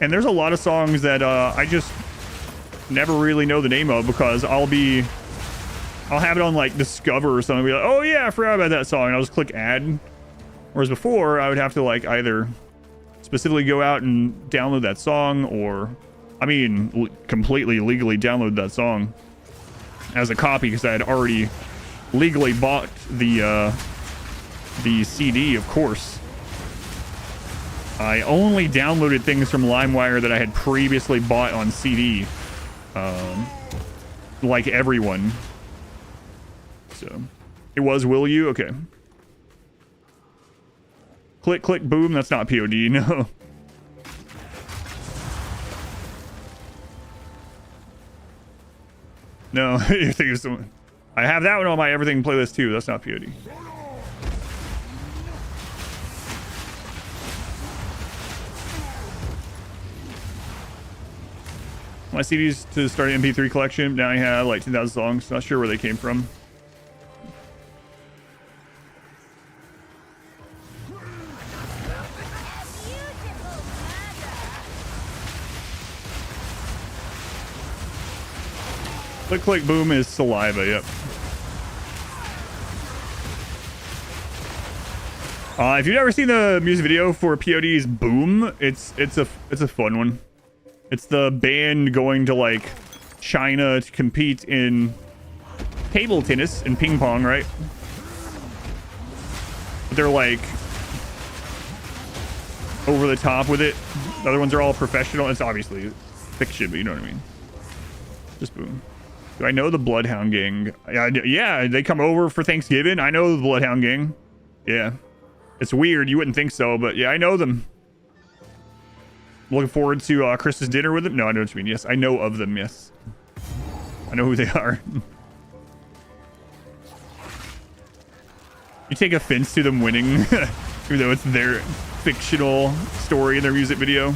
and there's a lot of songs that I just never really know the name of because I'll have it on like Discover or something and be like, oh yeah, I forgot about that song, and I'll just click add. Whereas before I would have to like either specifically go out and download that song, or I mean completely legally download that song as a copy because I had already legally bought the CD, of course. I only downloaded things from LimeWire that I had previously bought on CD, like everyone. So it was Will You? Okay. Click, click, boom. That's not POD, no. No, you think it's someone. I have that one on my everything playlist too. That's not POD. My CDs to start an MP3 collection. Now I have like 2,000 songs. Not sure where they came from. Click, click, boom is Saliva. Yep. If you've ever seen the music video for POD's Boom, it's a fun one. It's the band going to like China to compete in table tennis and ping pong, right? But they're like over the top with it. The other ones are all professional. It's obviously fiction, but you know what I mean. Just Boom. Do I know the Bloodhound Gang? Yeah, they come over for Thanksgiving. I know the Bloodhound Gang. Yeah. It's weird. You wouldn't think so, but yeah, I know them. Looking forward to Christmas dinner with them. No, I know what you mean. Yes, I know of them. Yes. I know who they are. You take offense to them winning, even though it's their fictional story in their music video.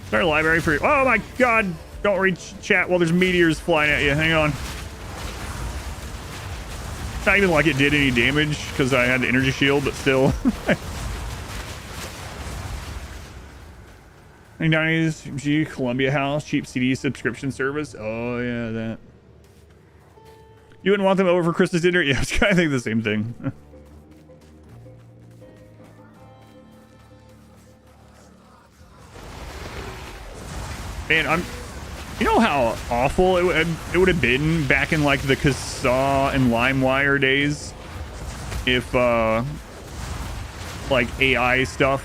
Start a library for you. Oh my god! Don't read chat while there's meteors flying at you. Hang on. It's not even like it did any damage because I had the energy shield, but still. 90s G Columbia House cheap CD subscription service. Oh yeah, that. You wouldn't want them over for Christmas dinner? Yeah, I think the same thing. Man, you know how awful it would have been back in like the Kazaa and LimeWire days if like AI stuff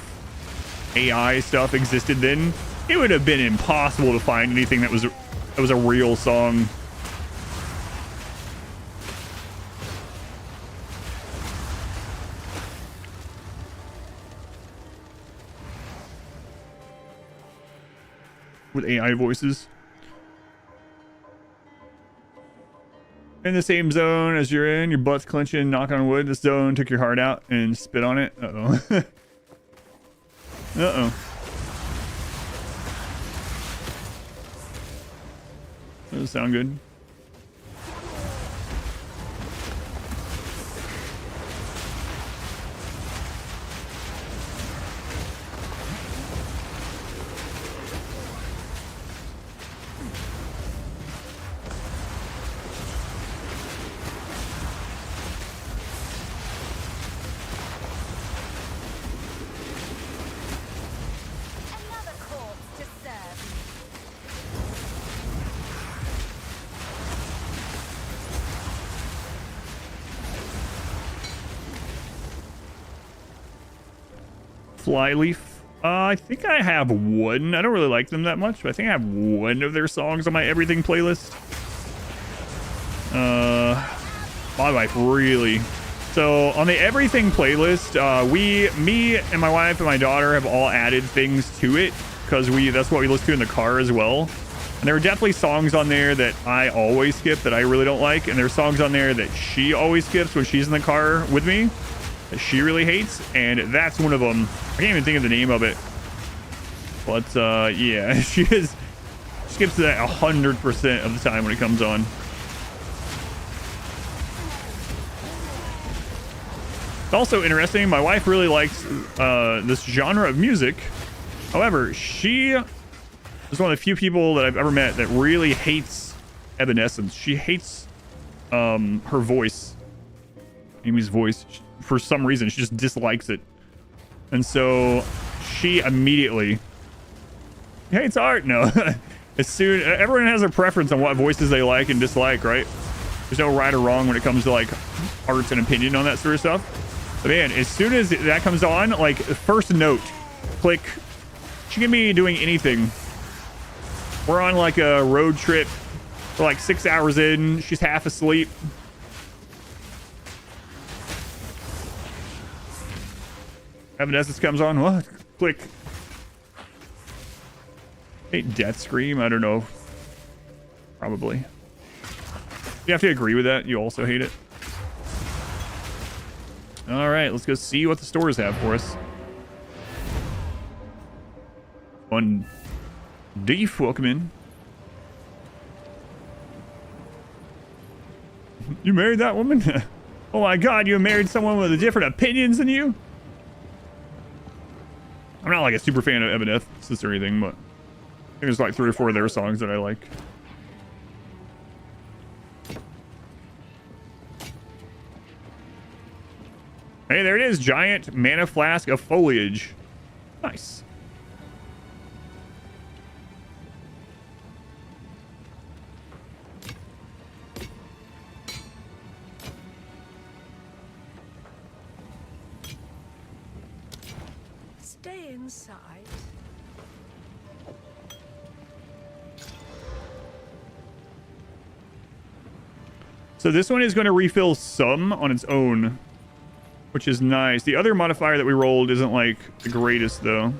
existed then. It would have been impossible to find anything that was a real song. With AI voices. In the same zone as you're in, your butt's clenching, knock on wood. This zone took your heart out and spit on it. Uh-oh. Uh-oh. Doesn't sound good. Another corpse to serve. Flyleaf. I think I have one. I don't really like them that much, but I think I have one of their songs on my everything playlist. My wife really. So on the everything playlist, me and my wife and my daughter have all added things to it because that's what we listen to in the car as well. And there are definitely songs on there that I always skip that I really don't like, and there's songs on there that she always skips when she's in the car with me that she really hates, and that's one of them. I can't even think of the name of it, but yeah, she skips that 100% of the time when it comes on. It's also interesting, my wife really likes this genre of music. However, she is one of the few people that I've ever met that really hates Evanescence. She hates her voice, Amy's voice. For some reason, she just dislikes it. And so she immediately hates art. No. Everyone has a preference on what voices they like and dislike, right? There's no right or wrong when it comes to like art and opinion on that sort of stuff. But man, as soon as that comes on, like first note, click, she can be doing anything. We're on like a road trip. We're like 6 hours in. She's half asleep. Evanescence comes on. What? Click. Hey, Death Scream. I don't know. Probably. You have to agree with that. You also hate it. All right, let's go see what the stores have for us. One Deef, welcome in. You married that woman? Oh my god, you married someone with different opinions than you? I'm not like a super fan of Evanescence or anything, but I think there's like 3 or 4 of their songs that I like. Hey, there it is. Giant mana flask of foliage. Nice. Stay inside. So this one is going to refill some on its own, which is nice. The other modifier that we rolled isn't like the greatest though.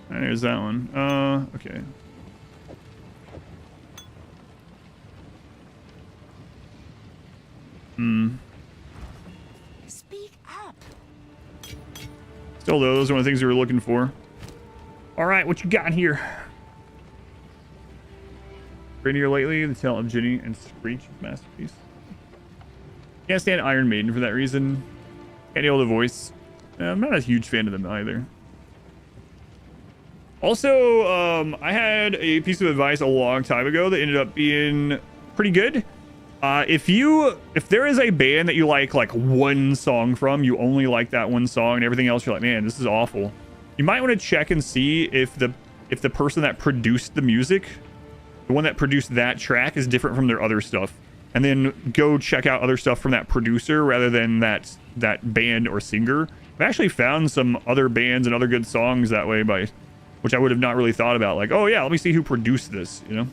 And there's that one. Okay. Speak up. Still though, those are one of the things we were looking for. All right, what you got here? Rainier lately, the talent of Ginny and Screech masterpiece. Can't stand Iron Maiden for that reason. Can't deal with the voice. I'm not a huge fan of them either. Also, I had a piece of advice a long time ago that ended up being pretty good. If there is a band that you like one song from, you only like that one song, and everything else you're like, man, this is awful. You might want to check and see if the person that produced the music, the one that produced that track, is different from their other stuff. And then go check out other stuff from that producer rather than that band or singer. I've actually found some other bands and other good songs that way, which I would have not really thought about. Like, oh yeah, let me see who produced this, you know?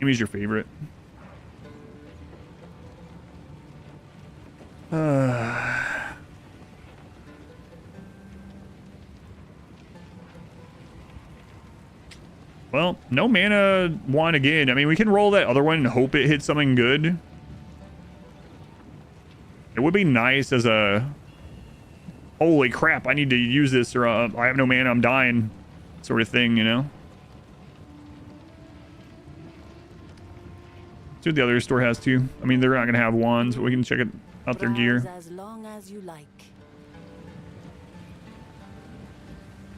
Amy's your favorite. Well, no mana one again. I mean, we can roll that other one and hope it hits something good. It would be nice as a... Holy crap, I need to use this or I have no mana, I'm dying sort of thing, you know? See what the other store has too. I mean, they're not going to have wands, but we can check it out their gear. As long as you like.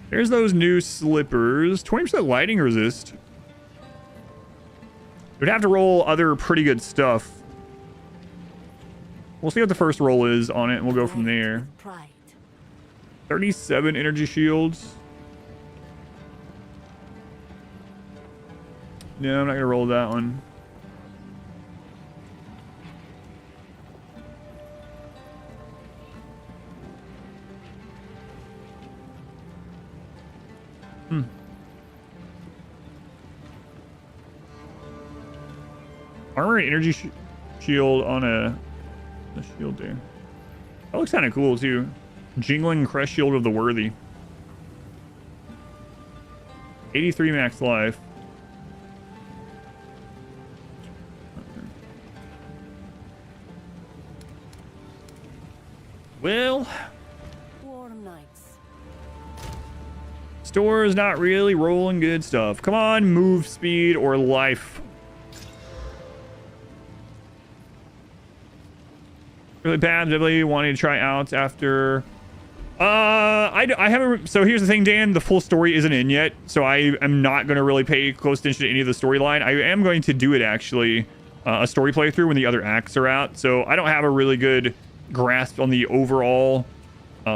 There's those new slippers. 20% lightning resist. We'd have to roll other pretty good stuff. We'll see what the first roll is on it, and we'll go from there. 37 energy shields. No, I'm not going to roll that one. Armor and energy shield on a shield there. That looks kind of cool too. Jingling crest shield of the worthy. 83 max life. Well, Warm nights. store is not really rolling good stuff. Come on, move speed or life. Really bad, definitely wanting to try out after. I haven't. So here's the thing, Dan. The full story isn't in yet, so I am not going to really pay close attention to any of the storyline. I am going to do it actually, a story playthrough when the other acts are out. So I don't have a really good grasp on the overall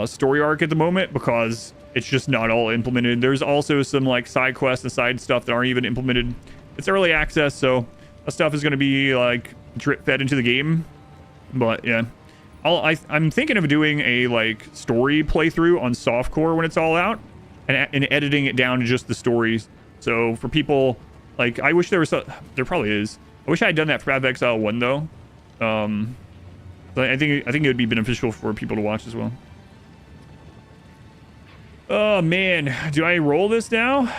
story arc at the moment because it's just not all implemented. There's also some like side quests and side stuff that aren't even implemented. It's early access, so that stuff is going to be like drip fed into the game. But yeah. I'm thinking of doing a like story playthrough on softcore when it's all out and editing it down to just the stories. So for people like, I wish there was there probably is. I wish I had done that for Path of Exile 1 though. But I think it would be beneficial for people to watch as well. Oh man, do I roll this now?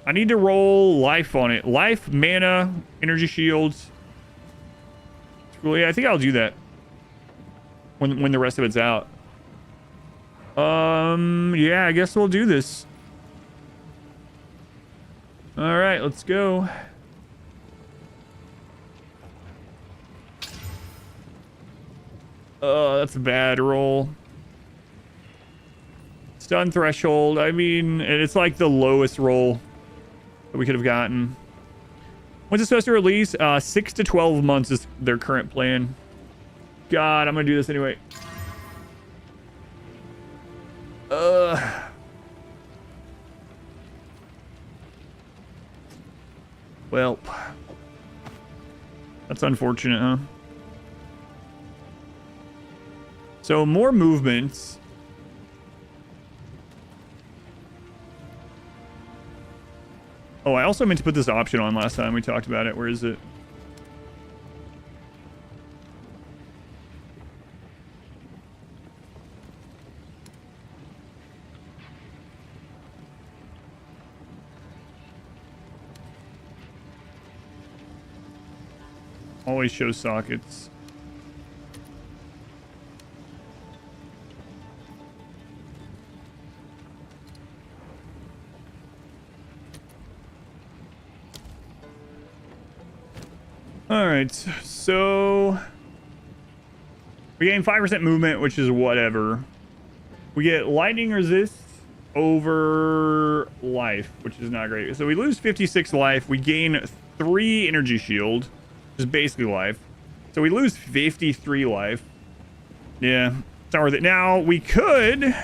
I need to roll life on it. Life, mana, energy shields. Well, yeah, I think I'll do that when the rest of it's out. Yeah, I guess we'll do this. All right, let's go. Oh, that's a bad roll. Stun threshold. I mean, it's like the lowest roll that we could have gotten. When's it supposed to release? 6 to 12 months is their current plan. God, I'm gonna do this anyway. Well, that's unfortunate, huh? So more movements. Oh, I also meant to put this option on last time we talked about it. Where is it? Always show sockets. All right, so we gain 5% movement, which is whatever. We get lightning resist over life, which is not great. So we lose 56 life. We gain 3 energy shield, which is basically life. So we lose 53 life. Yeah, it's not worth it. Now we could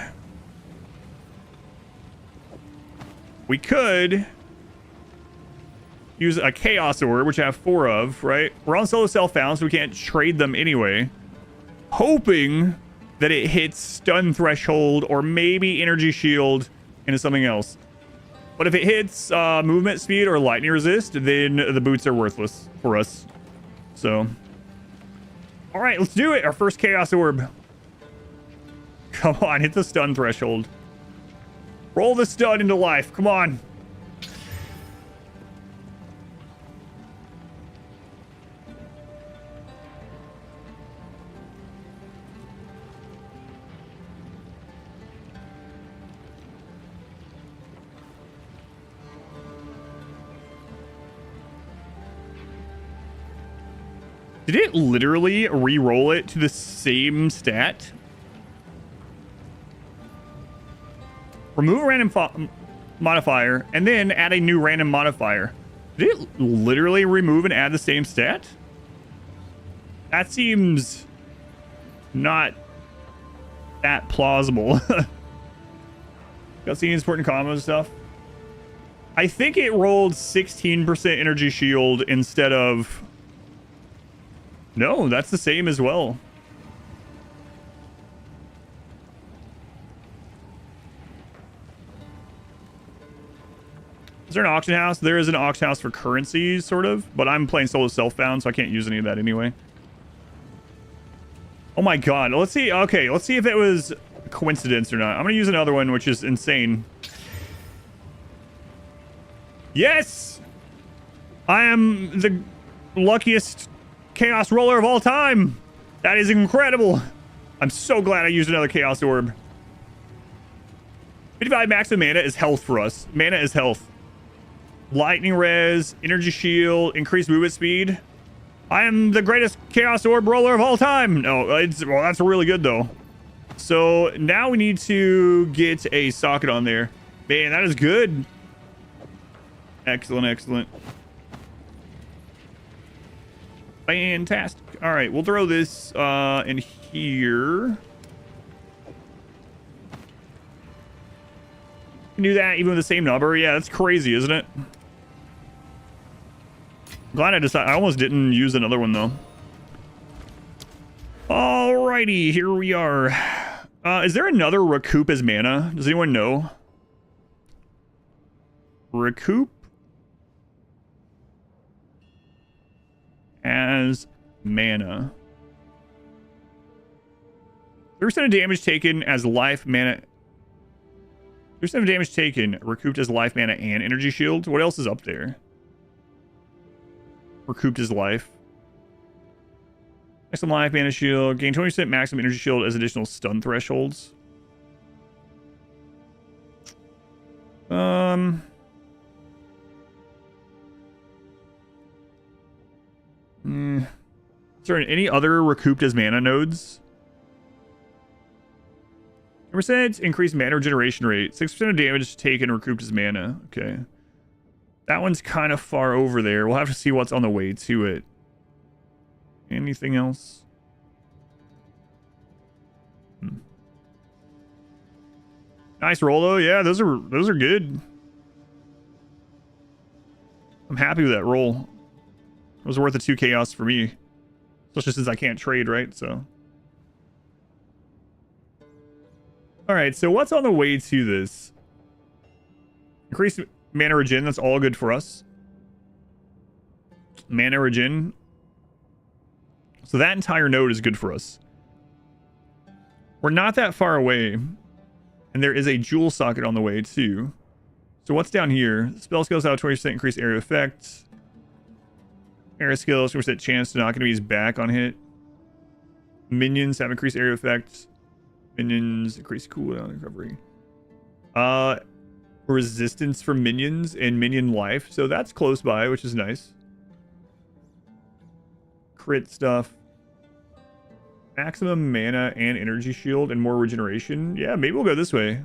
use a Chaos Orb, which I have 4 of, right? We're on solo self-found, so we can't trade them anyway. Hoping that it hits stun threshold or maybe energy shield into something else. But if it hits movement speed or lightning resist, then the boots are worthless for us. So All right, let's do it. Our first Chaos Orb. Come on, hit the stun threshold. Roll the stun into life. Come on. Did it literally re-roll it to the same stat? Remove a random modifier and then add a new random modifier. Did it literally remove and add the same stat? That seems not that plausible. Got seeing important combos stuff. I think it rolled 16% energy shield instead of... No, that's the same as well. Is there an auction house? There is an auction house for currency, sort of, but I'm playing solo self-bound, so I can't use any of that anyway. Oh my god, let's see. Okay, let's see if it was a coincidence or not. I'm gonna use another one, which is insane. Yes! I am the luckiest Chaos Roller of all time. That is incredible. I'm so glad I used another Chaos Orb. 55 maximum mana is health for us. Mana is health. Lightning res, energy shield, increased movement speed. I am the greatest Chaos Orb Roller of all time. No, well, that's really good though. So now we need to get a socket on there. Man, that is good. Excellent, excellent. Fantastic. All right, we'll throw this in here. Can do that even with the same number. Yeah, that's crazy, isn't it? Glad I decided. I almost didn't use another one though. Alrighty, here we are. Is there another recoup as mana? Does anyone know? Recoup as mana. 3% of damage taken as life mana. 3% of damage taken recouped as life mana and energy shield. What else is up there? Recouped as life. Maximum life mana shield. Gain 20% maximum energy shield as additional stun thresholds. Is there any other recouped as mana nodes? 10% increased mana regeneration rate. 6% of damage taken recouped as mana. Okay. That one's kind of far over there. We'll have to see what's on the way to it. Anything else? Nice roll though. Yeah, those are good. I'm happy with that roll. It was worth the 2 chaos for me. Especially since I can't trade, right? So. Alright, so what's on the way to this? Increased mana regen, that's all good for us. Mana regen. So that entire node is good for us. We're not that far away. And there is a jewel socket on the way too. So what's down here? Spell skills have 20% increased area effect. Area skills, 20% chance to knock enemies back on hit. Minions have increased area effect. Minions increase cooldown recovery. Resistance for minions and minion life. So that's close by, which is nice. Crit stuff. Maximum mana and energy shield and more regeneration. Yeah, maybe we'll go this way.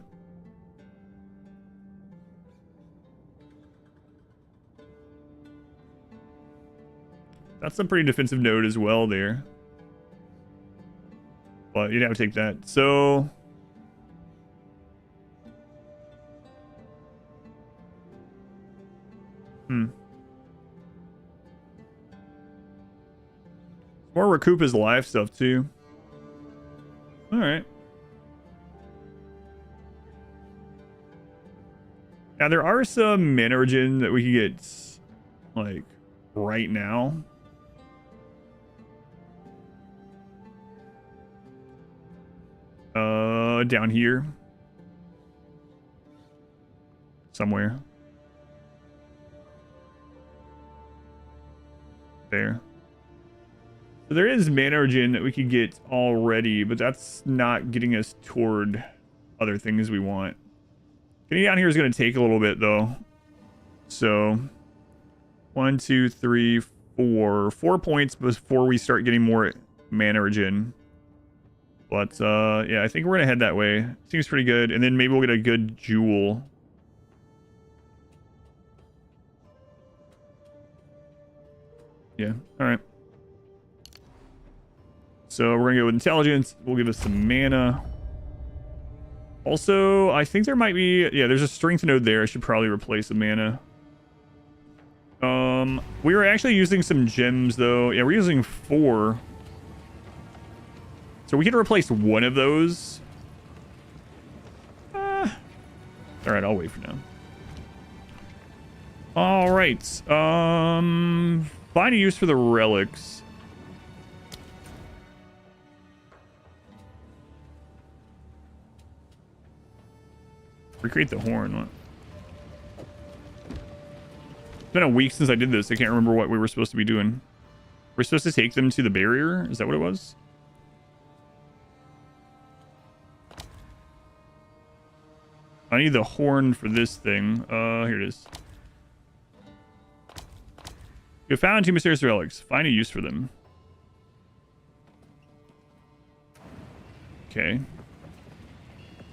That's a pretty defensive node as well there. But you'd have to take that. So more recoup his life stuff too. All right. Now there are some mana regen that we can get like right now. Down here. Somewhere. There. So there is mana regen that we could get already, but that's not getting us toward other things we want. Getting down here is going to take a little bit, though. So, 1, 2, 3, 4. 4 points before we start getting more mana regen. But, yeah, I think we're going to head that way. Seems pretty good. And then maybe we'll get a good jewel. Yeah, alright. So, we're going to go with intelligence. We'll give us some mana. Also, I think there might be... Yeah, there's a strength node there. I should probably replace the mana. We were actually using some gems, though. Yeah, we're using 4. So we could replace one of those. Alright, I'll wait for now. Alright. Find a use for the relics. Recreate the horn. What? It's been a week since I did this. I can't remember what we were supposed to be doing. We're supposed to take them to the barrier? Is that what it was? I need the horn for this thing. Here it is. You found 2 mysterious relics. Find a use for them. Okay.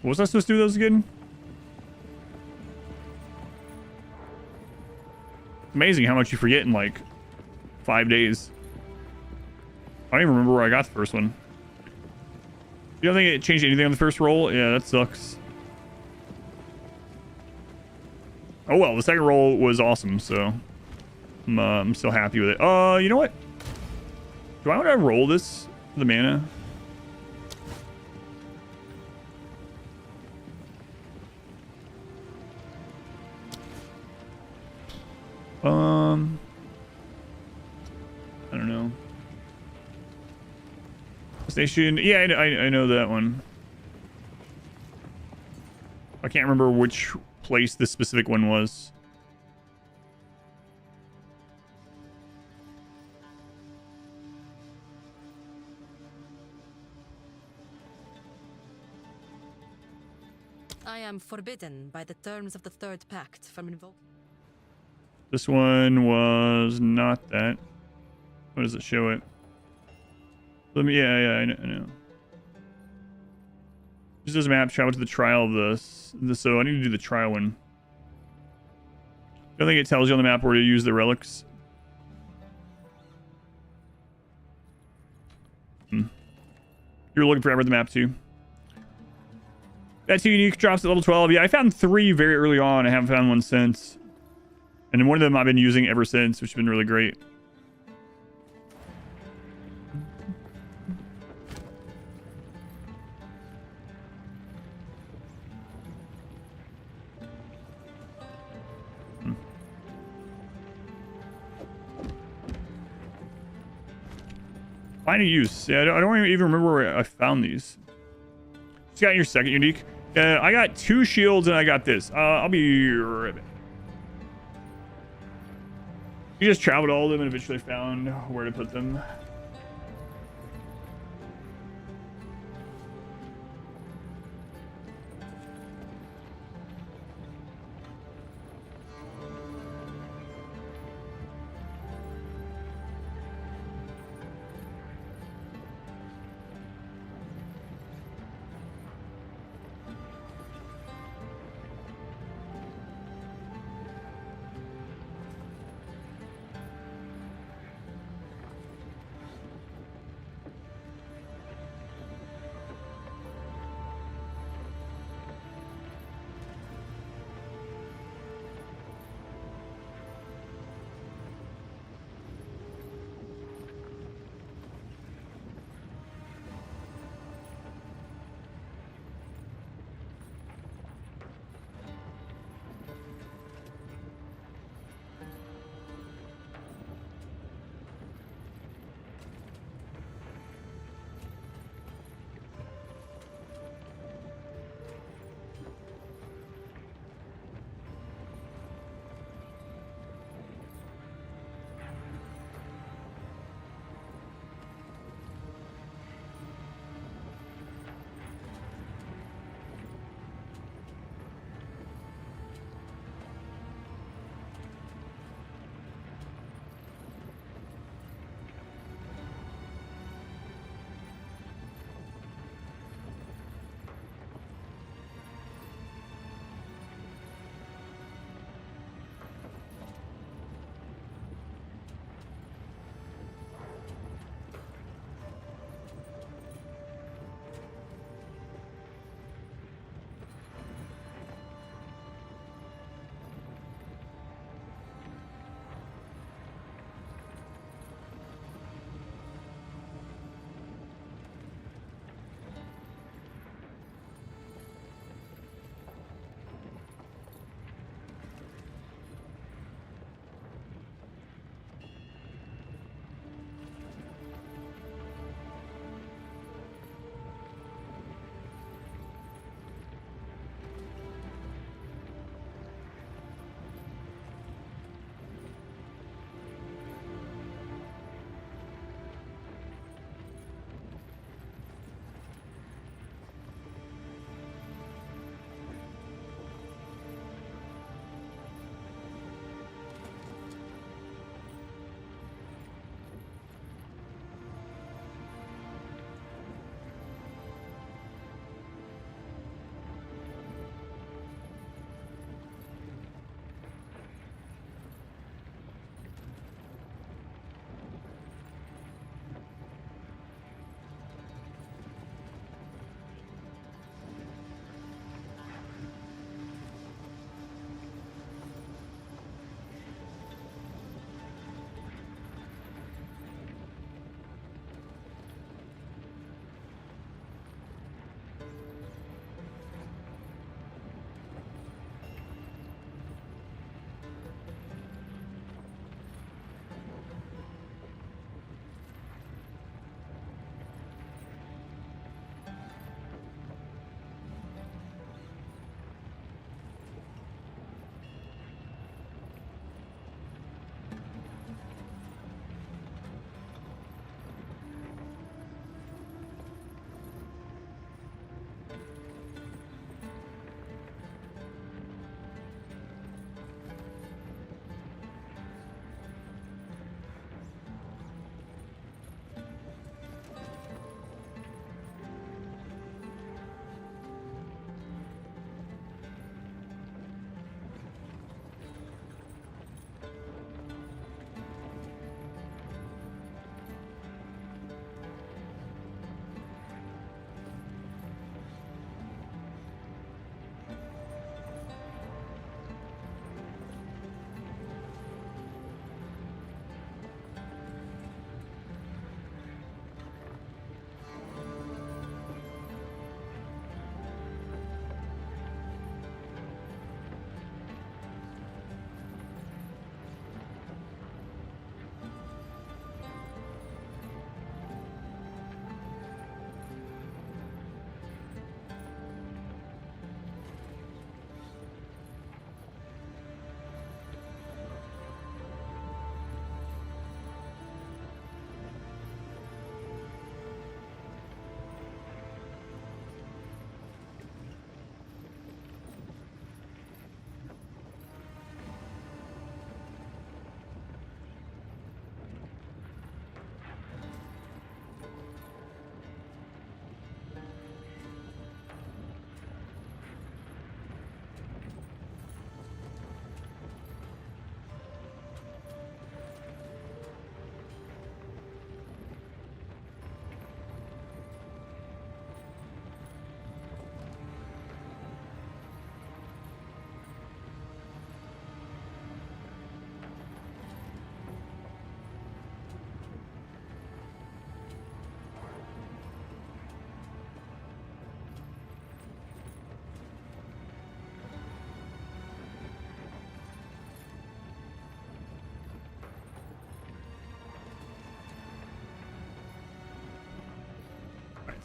What was I supposed to do those again? Amazing how much you forget in like 5 days. I don't even remember where I got the first one. You don't think it changed anything on the first roll? Yeah, that sucks. Oh well, the second roll was awesome, so I'm still happy with it. You know what? Do I want to roll this for the mana? I don't know. Station. Yeah, I know that one. I can't remember which place this specific one was. I am forbidden by the terms of the Third Pact from invoking. This one was not that. What does it show it? Let me. Yeah, I know. Use this map. Travel to the trial of this. So I need to do the trial one. I don't think it tells you on the map where to use the relics. You're looking forever at the map too. That 2 unique drops at level 12. Yeah, I found 3 very early on. I haven't found one since. And then one of them I've been using ever since, which has been really great. Find a use. Yeah, I don't even remember where I found these. Just got your second unique. I got 2 shields and I got this. I'll be right back. You just traveled all of them and eventually found where to put them.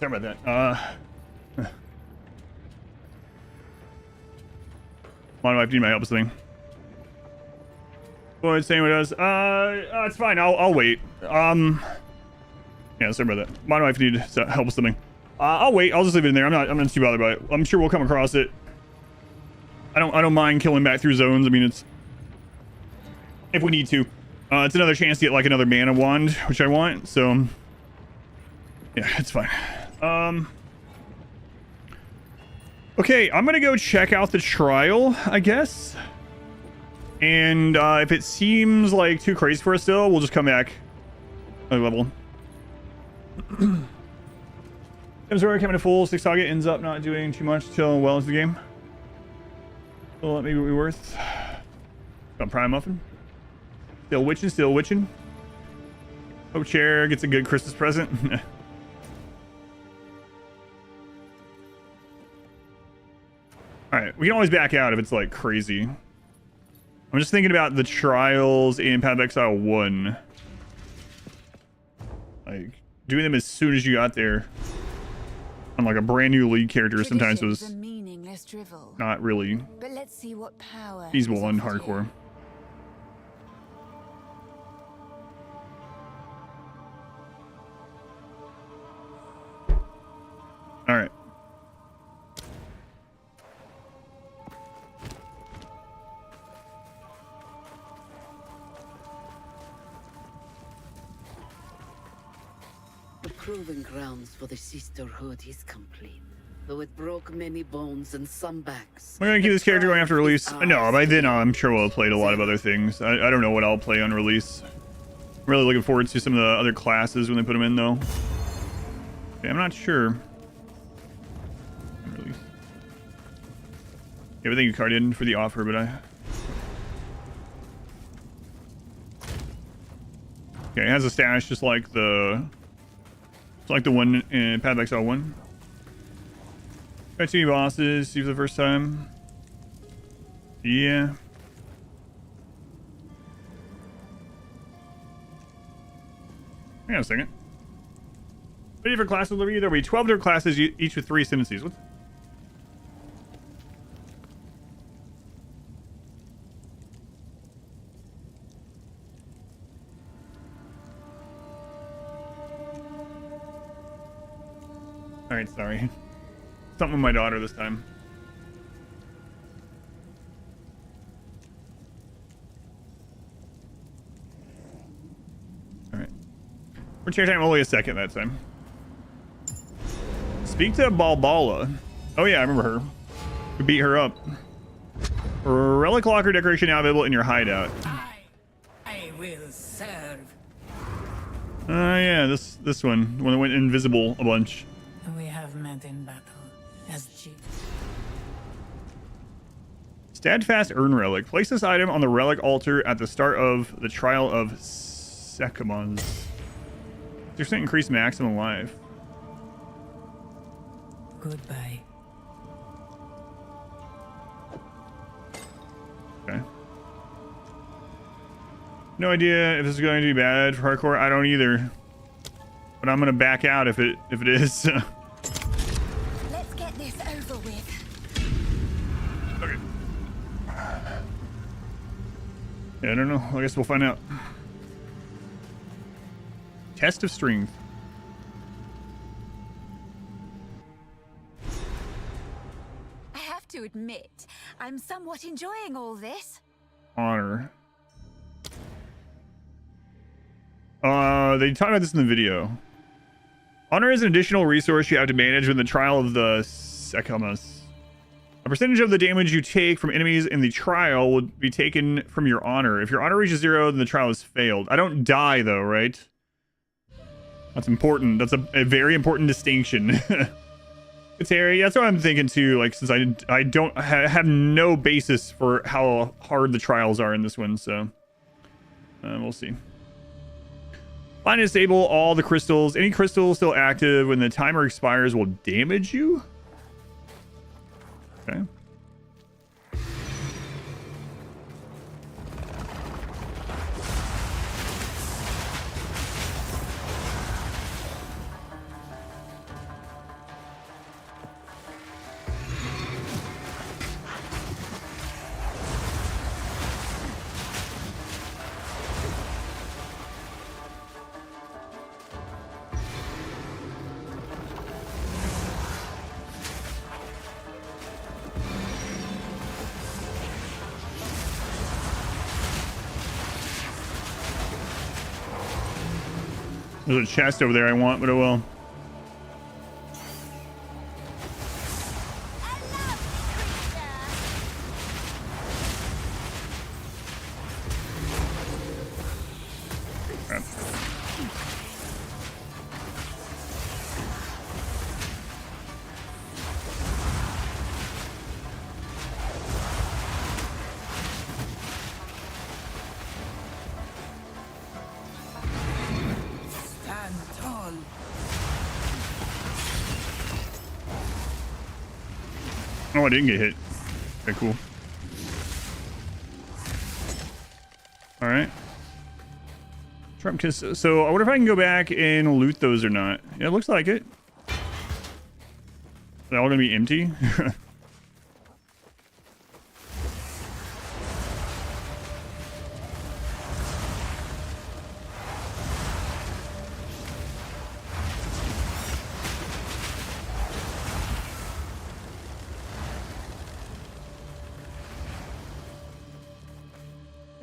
Sorry about that. My wife need my help with something. What saying what it does? It's fine. I'll wait. Yeah, sorry about that. My wife need help with something. I'll wait. I'll just leave it in there. I'm not too bothered by it. I'm sure we'll come across it. I don't mind killing back through zones. I mean, it's if we need to. It's another chance to get like another mana wand, which I want. So yeah, it's fine. Okay, I'm gonna go check out the trial, I guess. And if it seems like too crazy for us still, we'll just come back another level. Times where coming to full 6 target ends up not doing too much till well into the game. Well, that maybe be worth. Got Prime Muffin. Still witching. Hope Chair gets a good Christmas present. Alright, we can always back out if it's like crazy. I'm just thinking about the trials in Path of Exile 1. Like, doing them as soon as you got there on like a brand new league character sometimes was not really feasible on hardcore. All right. The proving grounds for the sisterhood is complete. Though it broke many bones and some backs. We're gonna keep this character going after release. No, by then I'm sure we'll have played a lot of other things. I don't know what I'll play on release. I'm really looking forward to some of the other classes when they put them in, though. Okay, I'm not sure. Release. Yeah, everything you card in for the offer, but okay, it has a stash just like the. It's like the one in Path of Exile 1. Got 2 bosses, see for the first time. Yeah. Hang on a second. 3 different classes will be. There'll be 12 different classes, each with 3 ascendancies. What? Alright, sorry. Something with my daughter this time. Alright. We're chair time only a second that time. Speak to Balbala. Oh yeah, I remember her. We beat her up. Relic locker decoration now available in your hideout. I will serve. Yeah, this one. The one that went invisible a bunch. We have met in battle as chief. Steadfast Urn Relic. Place this item on the relic altar at the start of the trial of Secamons. 6% increased maximum life. Goodbye. Okay. No idea if this is going to be bad for hardcore. I don't either. But I'm gonna back out if it is. Let's get this over with. Okay. Yeah, I don't know. I guess we'll find out. Test of strength. I have to admit, I'm somewhat enjoying all this. Honor. They talked about this in the video. Honor is an additional resource you have to manage when the trial of the Secamons. A percentage of the damage you take from enemies in the trial will be taken from your honor. If your honor reaches 0, then the trial has failed. I don't die though, right? That's important. That's a very important distinction. It's Harry. That's what I'm thinking too. Like, since I don't have no basis for how hard the trials are in this one, so we'll see. Find and disable all the crystals. Any crystal still active when the timer expires will damage you. Okay. There's a chest over there I want, but oh well. Oh, I didn't get hit. Okay, cool. All right. Trump kiss. So I wonder if I can go back and loot those or not. Yeah, it looks like it. They're all gonna be empty.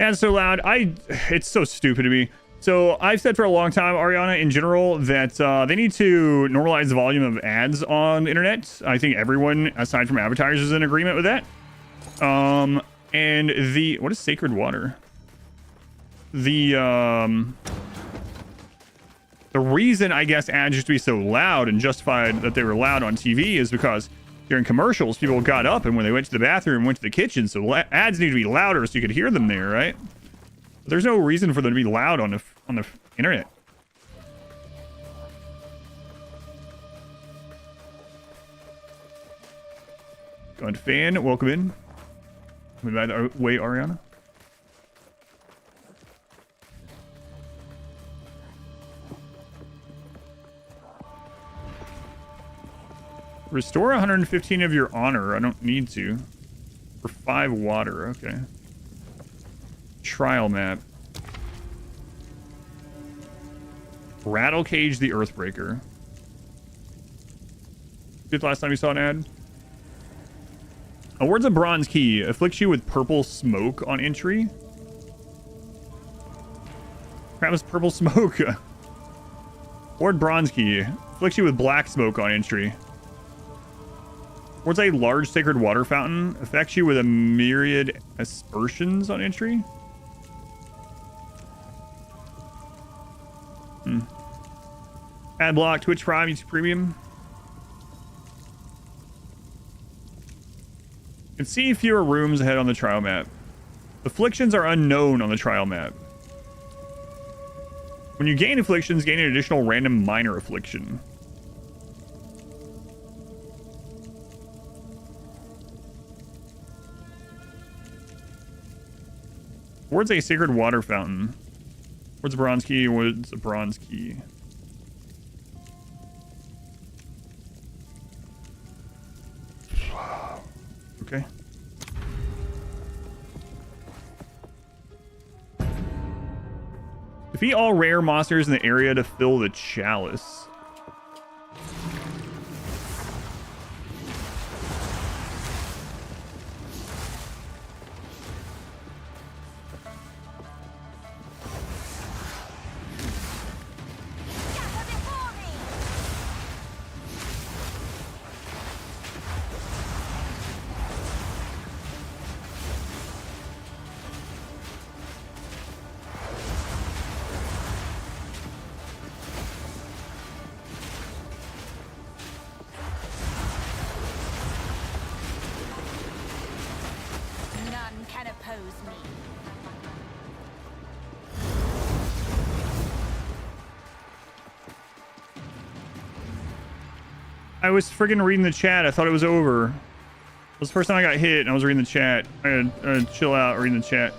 And so loud. It's so stupid to me. So I've said for a long time, Ariana, in general, that they need to normalize the volume of ads on the internet. I think everyone, aside from advertisers, is in agreement with that. And what is sacred water? The reason I guess ads used to be so loud and justified that they were loud on TV is because during commercials, people got up and when they went to the bathroom, went to the kitchen. So ads need to be louder so you could hear them there, right? But there's no reason for them to be loud on the internet. Go ahead, fan. Welcome in. By the way, Ariana. Restore 115 of your honor. I don't need to. For 5 water. Okay. Trial map. Rattle Cage the Earthbreaker. Did last time you saw an ad? Awards a bronze key. Afflicts you with purple smoke on entry. Perhaps purple smoke. Award bronze key. Afflicts you with black smoke on entry. What's a large sacred water fountain? Affects you with a myriad aspersions on entry? Ad block, Twitch Prime, YouTube Premium. You can see fewer rooms ahead on the trial map. Afflictions are unknown on the trial map. When you gain afflictions, gain an additional random minor affliction. Where's a sacred water fountain? Where's a bronze key? Where's a bronze key? Okay. Defeat all rare monsters in the area to fill the chalice. I was friggin' reading the chat. I thought it was over. It was the first time I got hit, and I was reading the chat. I had to chill out reading the chat.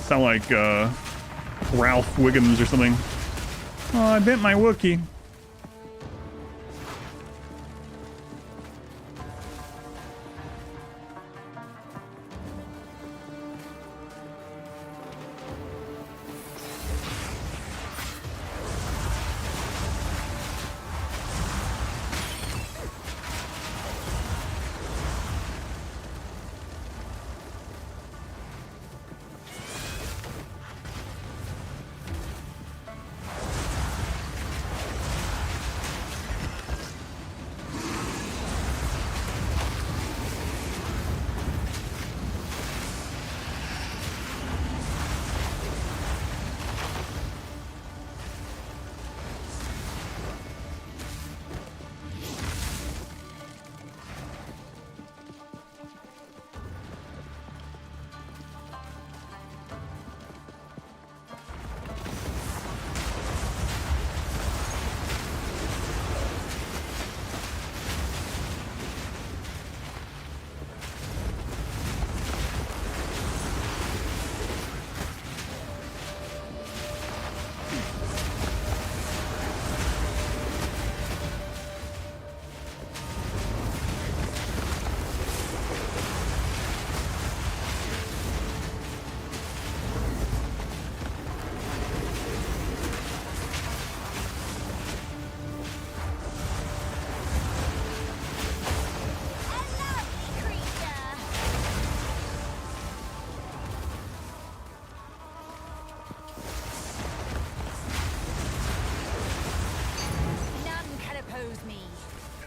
Sound like Ralph Wiggums or something. Oh, I bent my Wookiee.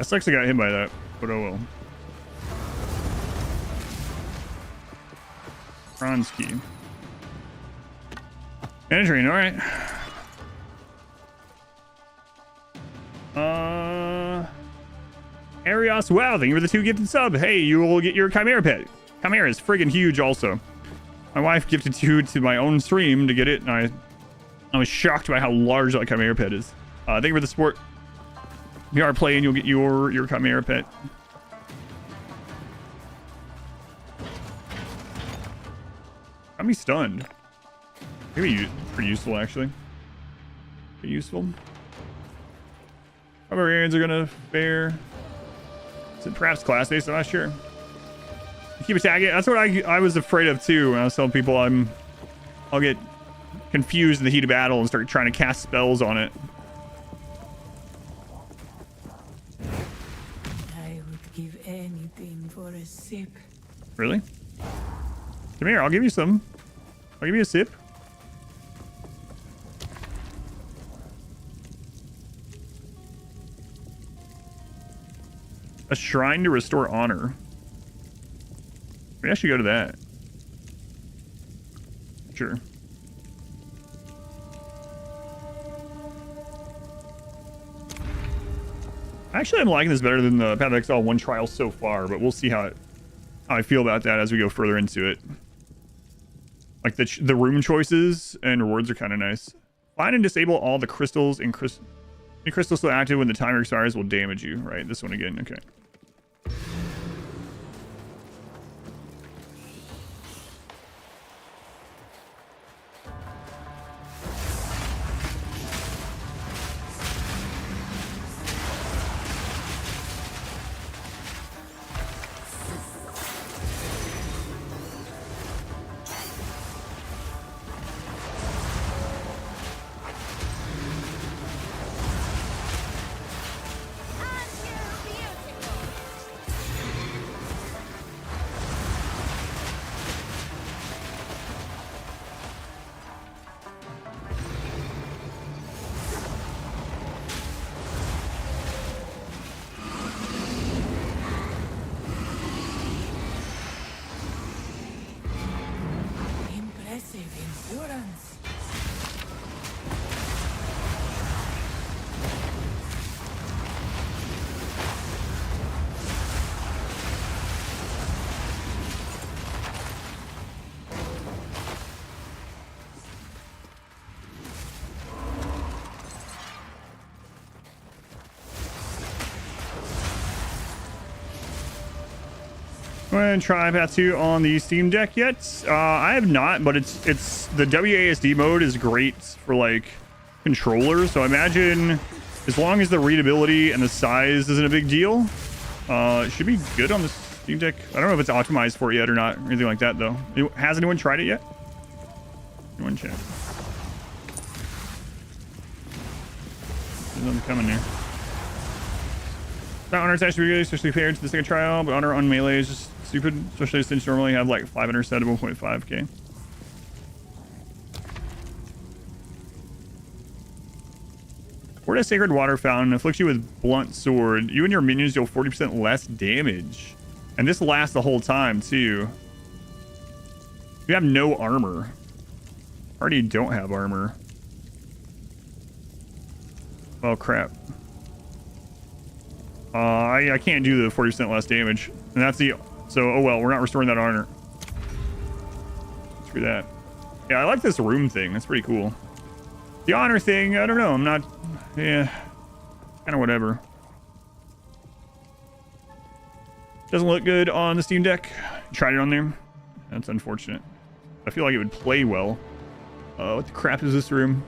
That sucks I got hit by that, but oh well. Bronze key. Entering, alright. Arios, wow, thank you for the 2 gifted sub. Hey, you will get your Chimera pet. Chimera is friggin' huge also. My wife gifted 2 to my own stream to get it, and I was shocked by how large that Chimera pet is. Thank you for the support. If you are playing, you'll get your Chimera pet. Got me stunned. Maybe pretty useful, actually. Pretty useful. Barbarians are gonna fare. Is it perhaps class based? I'm not sure. Keep attacking. That's what I was afraid of too. When I was telling people I'll get confused in the heat of battle and start trying to cast spells on it. I would give anything for a sip. Really? Come here. I'll give you some. I'll give you a sip. A shrine to restore honor. Maybe I should go to that. Sure. Actually, I'm liking this better than the Path of Exile 1 trial so far, but we'll see how I feel about that as we go further into it. Like the room choices and rewards are kind of nice. Find and disable all the crystals and any crystal still active when the timer expires will damage you. Right, this one again. Okay. Go ahead and try Path 2 on the Steam Deck yet. I have not, but it's the WASD mode is great for like controllers. So I imagine as long as the readability and the size isn't a big deal, it should be good on the Steam Deck. I don't know if it's optimized for it yet or not, or anything like that though. Has anyone tried it yet? Anyone check? There's nothing coming there. That honor attached to really, especially compared to the second trial, but honor on melee is just stupid, especially since you normally have like 500 set of 1.5k. Word of Sacred Water Fountain afflicts you with blunt sword. You and your minions deal 40% less damage. And this lasts the whole time too. You have no armor. Already don't have armor. Oh crap. I can't do the 40% less damage. And that's the... So, oh well, we're not restoring that honor. Screw that. Yeah, I like this room thing. That's pretty cool. The honor thing, I don't know. I'm not... Yeah. Kind of whatever. Doesn't look good on the Steam Deck. Tried it on there. That's unfortunate. I feel like it would play well. What the crap is this room?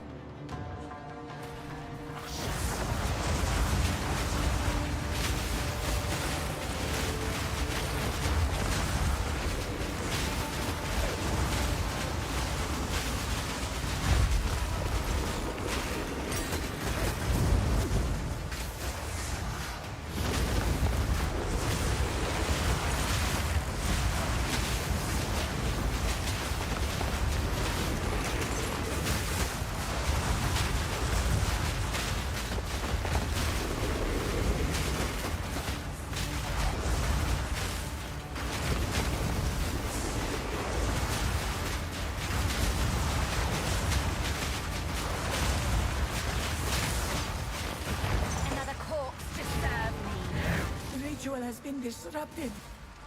been disrupted.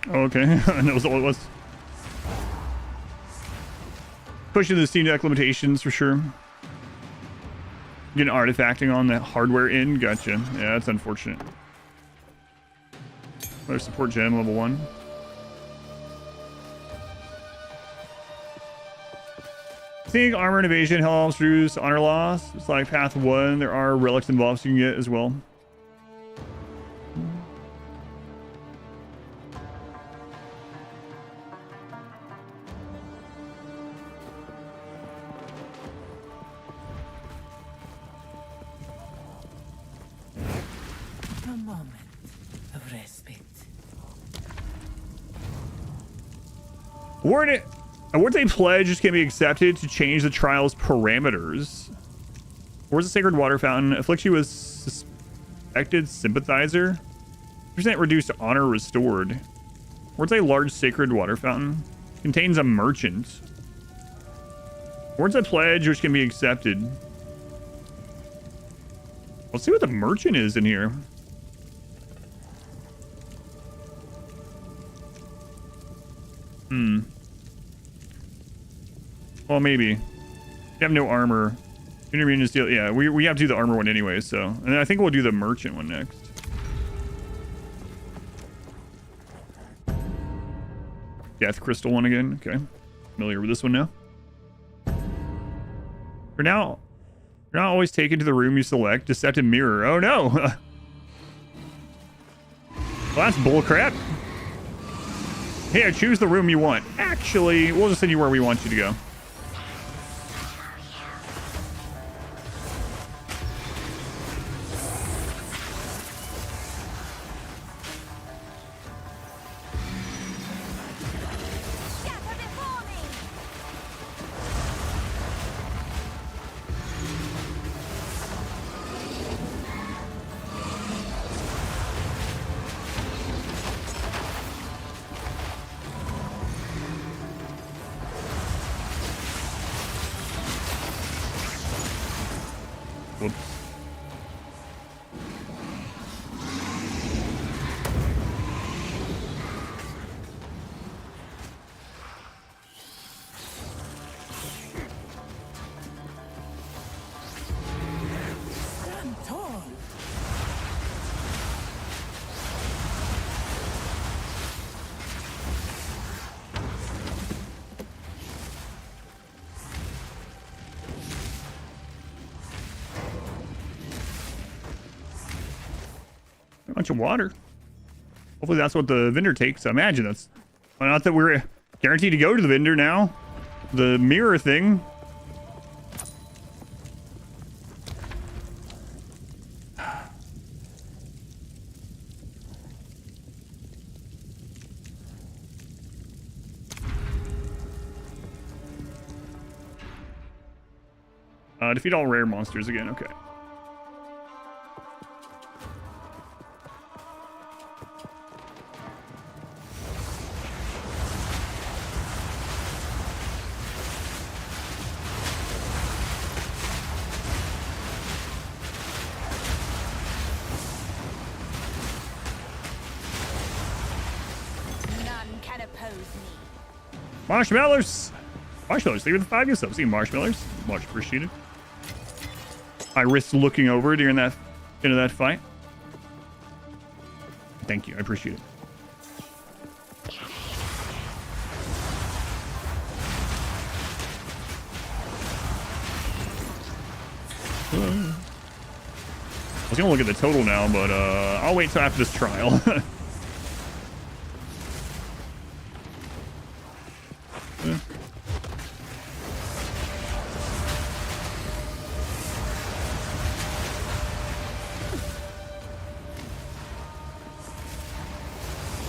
Oh, okay. That was all it was. Pushing the Steam Deck limitations for sure. Getting artifacting on the hardware in. Gotcha. Yeah, that's unfortunate. Another support gem, level 1. Seeing armor and evasion helps reduce honor loss. It's like Path 1. There are relics involved so you can get as well. A moment of respite. Awards a pledge can be accepted to change the trial's parameters. Awards a sacred water fountain. Afflicts you with suspected sympathizer. % reduced honor restored. Awards a large sacred water fountain. Contains a merchant. Awards a pledge which can be accepted. Let's see what the merchant is in here. Well, maybe. You have no armor. Intermission is still... Yeah, we have to do the armor one anyway, so... And I think we'll do the merchant one next. Death crystal one again. Okay. Familiar with this one now. For now... You're not always taken to the room you select. Deceptive mirror. Oh, no! Well, that's bullcrap. Here, choose the room you want. Actually, we'll just send you where we want you to go. Whoops. Stand tall. A bunch of water. Hopefully that's what the vendor takes. I imagine that's... Well, not that we're guaranteed to go to the vendor now. The mirror thing. Defeat all rare monsters again. Okay. None can oppose me. Marshmallows! Marshmallows, leave it the 5 yourself. See marshmallows. Much appreciated. I risked looking over during that into that fight. Thank you, I appreciate it. I was gonna look at the total now, but I'll wait till after this trial.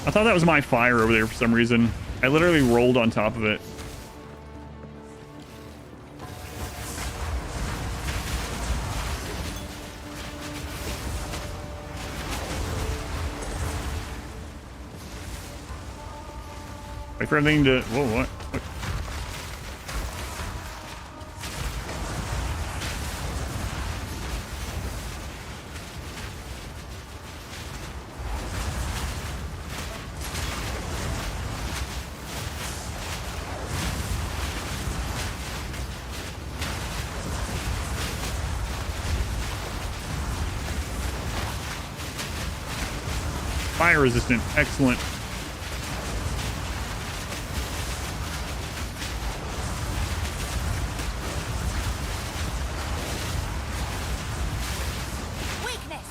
I thought that was my fire over there for some reason. I literally rolled on top of it. Wait for everything to... Whoa, what? Fire resistant. Excellent. Weakness.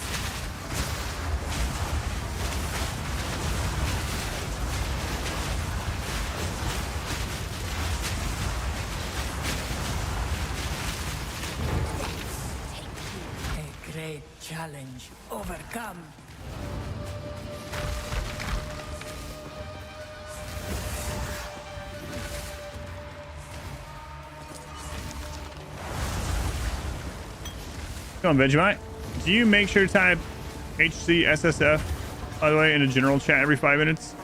A great challenge overcome. Come on, Vegemite. Do you make sure to type HCSSF, by the way, in a general chat every 5 minutes?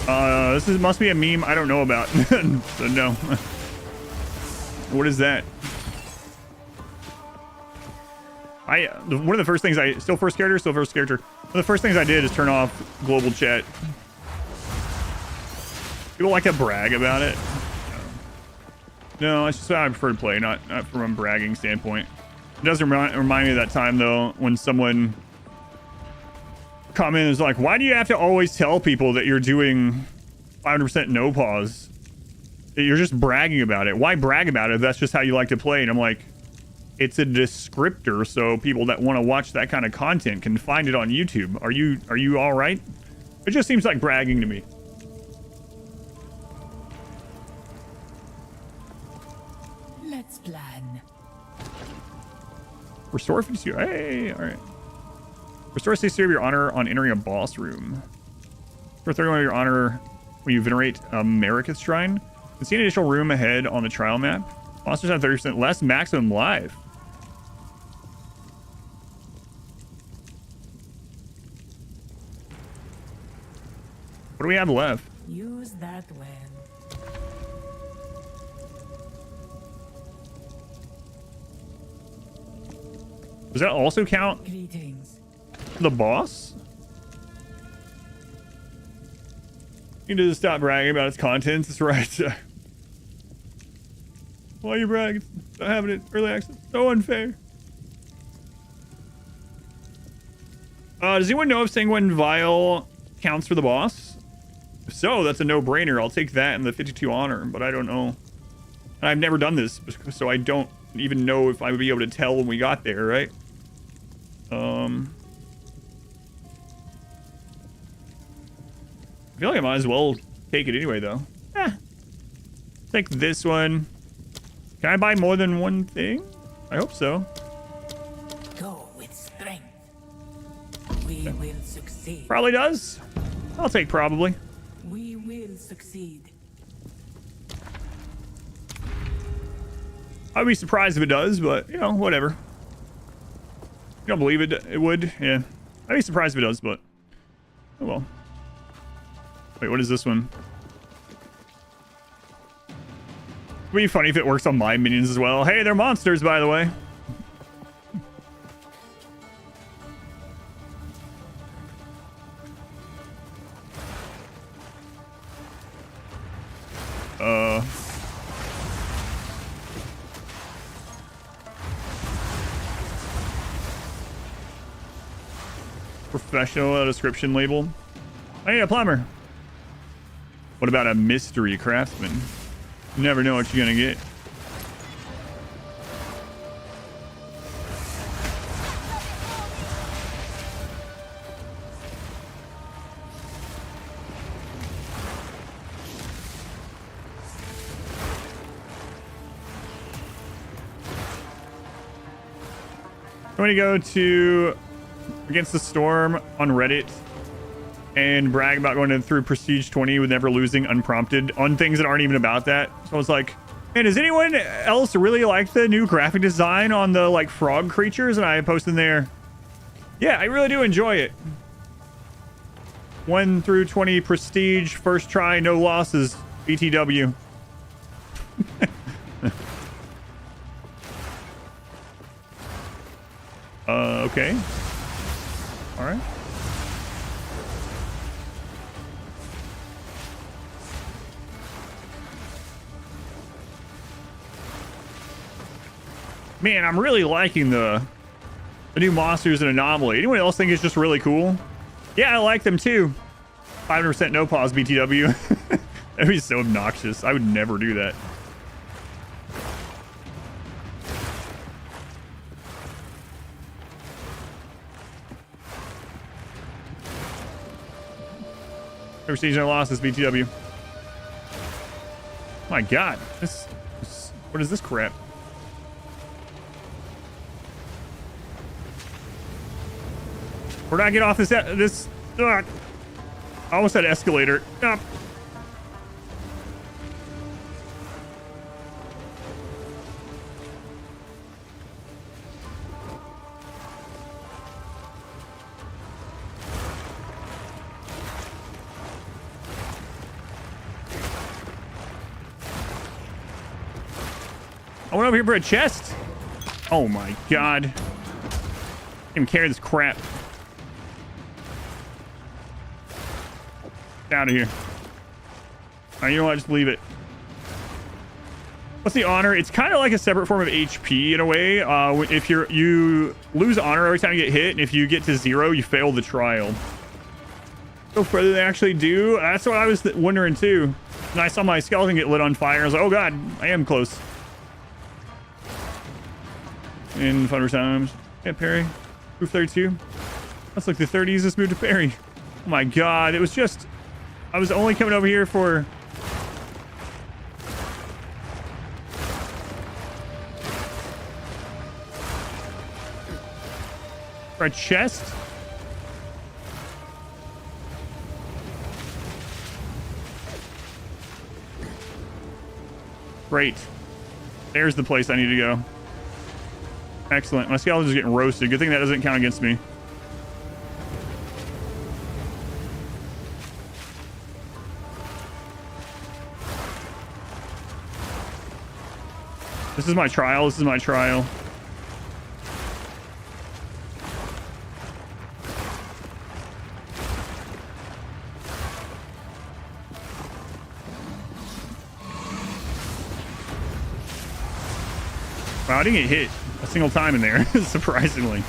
Must be a meme I don't know about. So no. What is that? One of the first things still first character. One of the first things I did is turn off global chat. People like to brag about it. No, it's just how I prefer to play, not from a bragging standpoint. It does remind me of that time, though, when someone commented, was like, why do you have to always tell people that you're doing 500% no pause? You're just bragging about it. Why brag about it if that's just how you like to play? And I'm like, it's a descriptor, so people that want to watch that kind of content can find it on YouTube. Are you all right? It just seems like bragging to me. Let's plan. Restore 52. Hey, all right. Restore 60 of your honor on entering a boss room. Restore 31 of your honor when you venerate Marika's Shrine. You can see an additional room ahead on the trial map. Monsters have 30% less maximum life. What do we have left? Use that well. Does that also count Greetings. the boss? You need to stop bragging about its contents. That's right. Why are you bragging? Not having it early access. So unfair. Does anyone know if Sanguine Vial counts for the boss? If so, that's a no-brainer. I'll take that and the 52 honor, but I don't know. And I've never done this, so I don't even know if I would be able to tell when we got there, right? I feel like I might as well take it anyway, though. Take this one. Can I buy more than one thing? I hope so. Go with strength. We will succeed. Probably does. I'll take probably. We will succeed. I'd be surprised if it does, but, you know, whatever. You don't believe it would? Yeah. I'd be surprised if it does, but... Oh, well. Wait, what is this one? It'd be funny if it works on my minions as well. Hey, they're monsters, by the way. Professional description label. I need a plumber. What about a mystery craftsman? You never know what you're gonna get. I'm going to go to Against the Storm on Reddit and brag about going through Prestige 20 with never losing unprompted on things that aren't even about that. So I was like, man, does anyone else really like the new graphic design on the like frog creatures? And I posted in there, yeah, I really do enjoy it. 1 through 20 Prestige, first try, no losses, BTW. Okay. All right. Man, I'm really liking the new monsters and anomaly. Anyone else think it's just really cool? Yeah, I like them too. 500% no pause BTW. That'd be so obnoxious. I would never do that. Never seen no losses BTW. My God, this what is this crap? Where do I get off this? I almost had escalator. Ah. I went over here for a chest. Oh my God. Can't even carry this crap. Out of here. All right, you know what? Just leave it. What's the honor? It's kind of like a separate form of HP in a way. If you lose honor every time you get hit, and if you get to 0, you fail the trial. Go further than they actually do. That's what I was wondering too. And I saw my skeleton get lit on fire. I was like, oh God, I am close. In 500 times. Yeah, parry. Move 32. That's like the 30s. This move to parry. Oh my God, it was just. I was only coming over here for a chest. Great. There's the place I need to go. Excellent. My skeleton's getting roasted. Good thing that doesn't count against me. This is my trial. This is my trial. Wow, I didn't get hit a single time in there, surprisingly.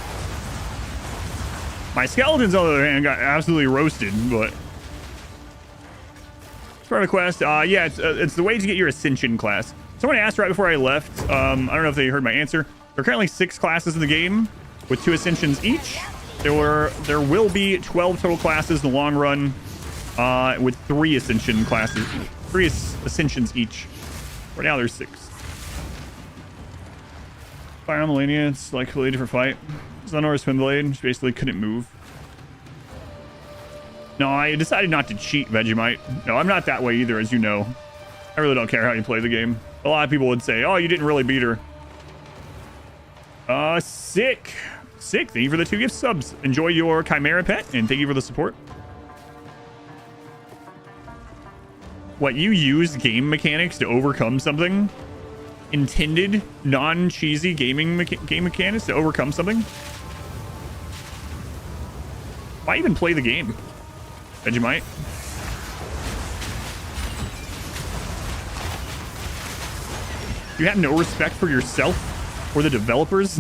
My skeletons, on the other hand, got absolutely roasted, but... It's part of the quest. Yeah, it's the way to get your Ascension class. Someone asked right before I left. I don't know if they heard my answer. There are currently 6 classes in the game with 2 Ascensions each. There will be 12 total classes in the long run with 3 Ascension classes. 3 Ascensions each. Right now there's 6. Fire on Millennia, it's like a completely different fight. Sunor Swim Blade, which basically couldn't move. No, I decided not to cheat Vegemite. No, I'm not that way either, as you know. I really don't care how you play the game. A lot of people would say, oh, you didn't really beat her. Sick. Sick. Thank you for the 2 gift subs. Enjoy your Chimera pet, and thank you for the support. What, you use game mechanics to overcome something? Intended, non-cheesy game mechanics to overcome something? Why even play the game? Vegemite? You have no respect for yourself or the developers?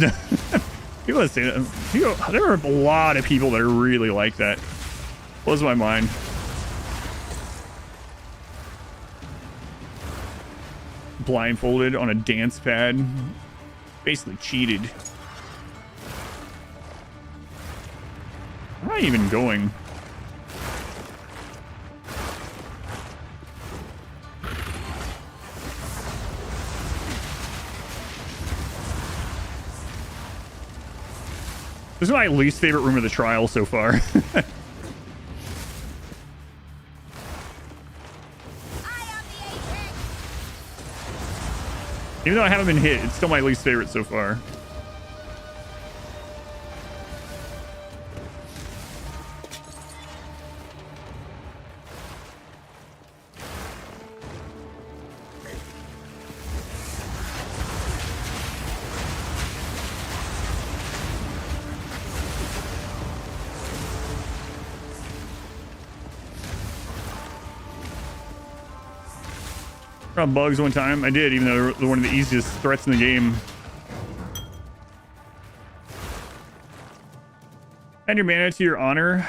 People that say that. There are a lot of people that are really like that. Blows my mind. Blindfolded on a dance pad. Basically cheated. Where am I even going? This is my least favorite room of the trial so far. Even though I haven't been hit, it's still my least favorite so far. Bugs one time. I did, even though they're one of the easiest threats in the game. Add your mana to your honor.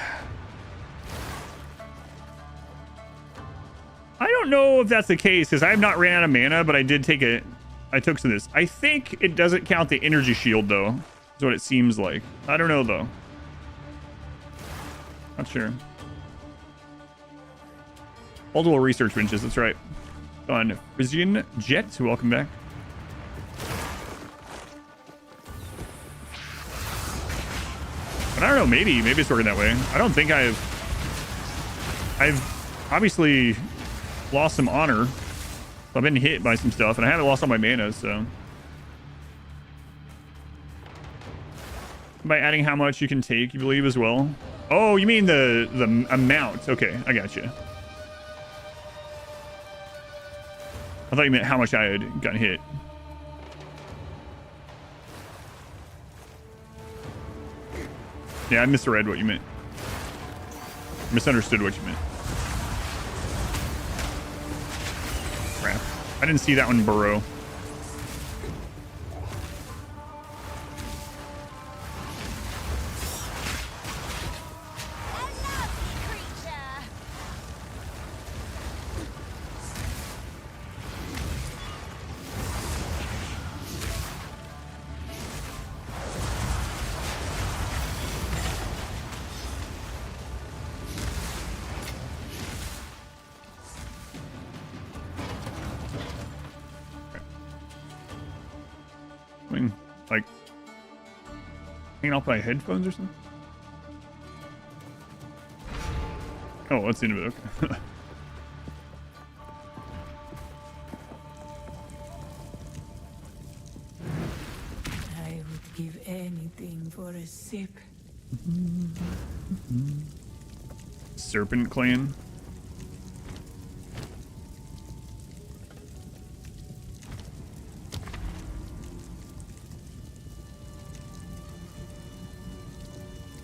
know if that's the case because I have not ran out of mana, but I did take it. I took some of this. I think it doesn't count the energy shield though. Is what it seems like. I don't know though. Not sure. Multiple research benches. That's right. On Frisian Jet. Welcome back. But I don't know. Maybe it's working that way. I don't think I've obviously lost some honor. I've been hit by some stuff, and I haven't lost all my mana, so. By adding how much you can take, you believe, as well? Oh, you mean the amount. Okay, I got you. I thought you meant how much I had gotten hit. Yeah, I misread what you meant. Misunderstood what you meant. Crap. I didn't see that one burrow. Like hanging off my headphones or something. Oh, that's the end of it. Okay. I would give anything for a sip. Serpent Clan.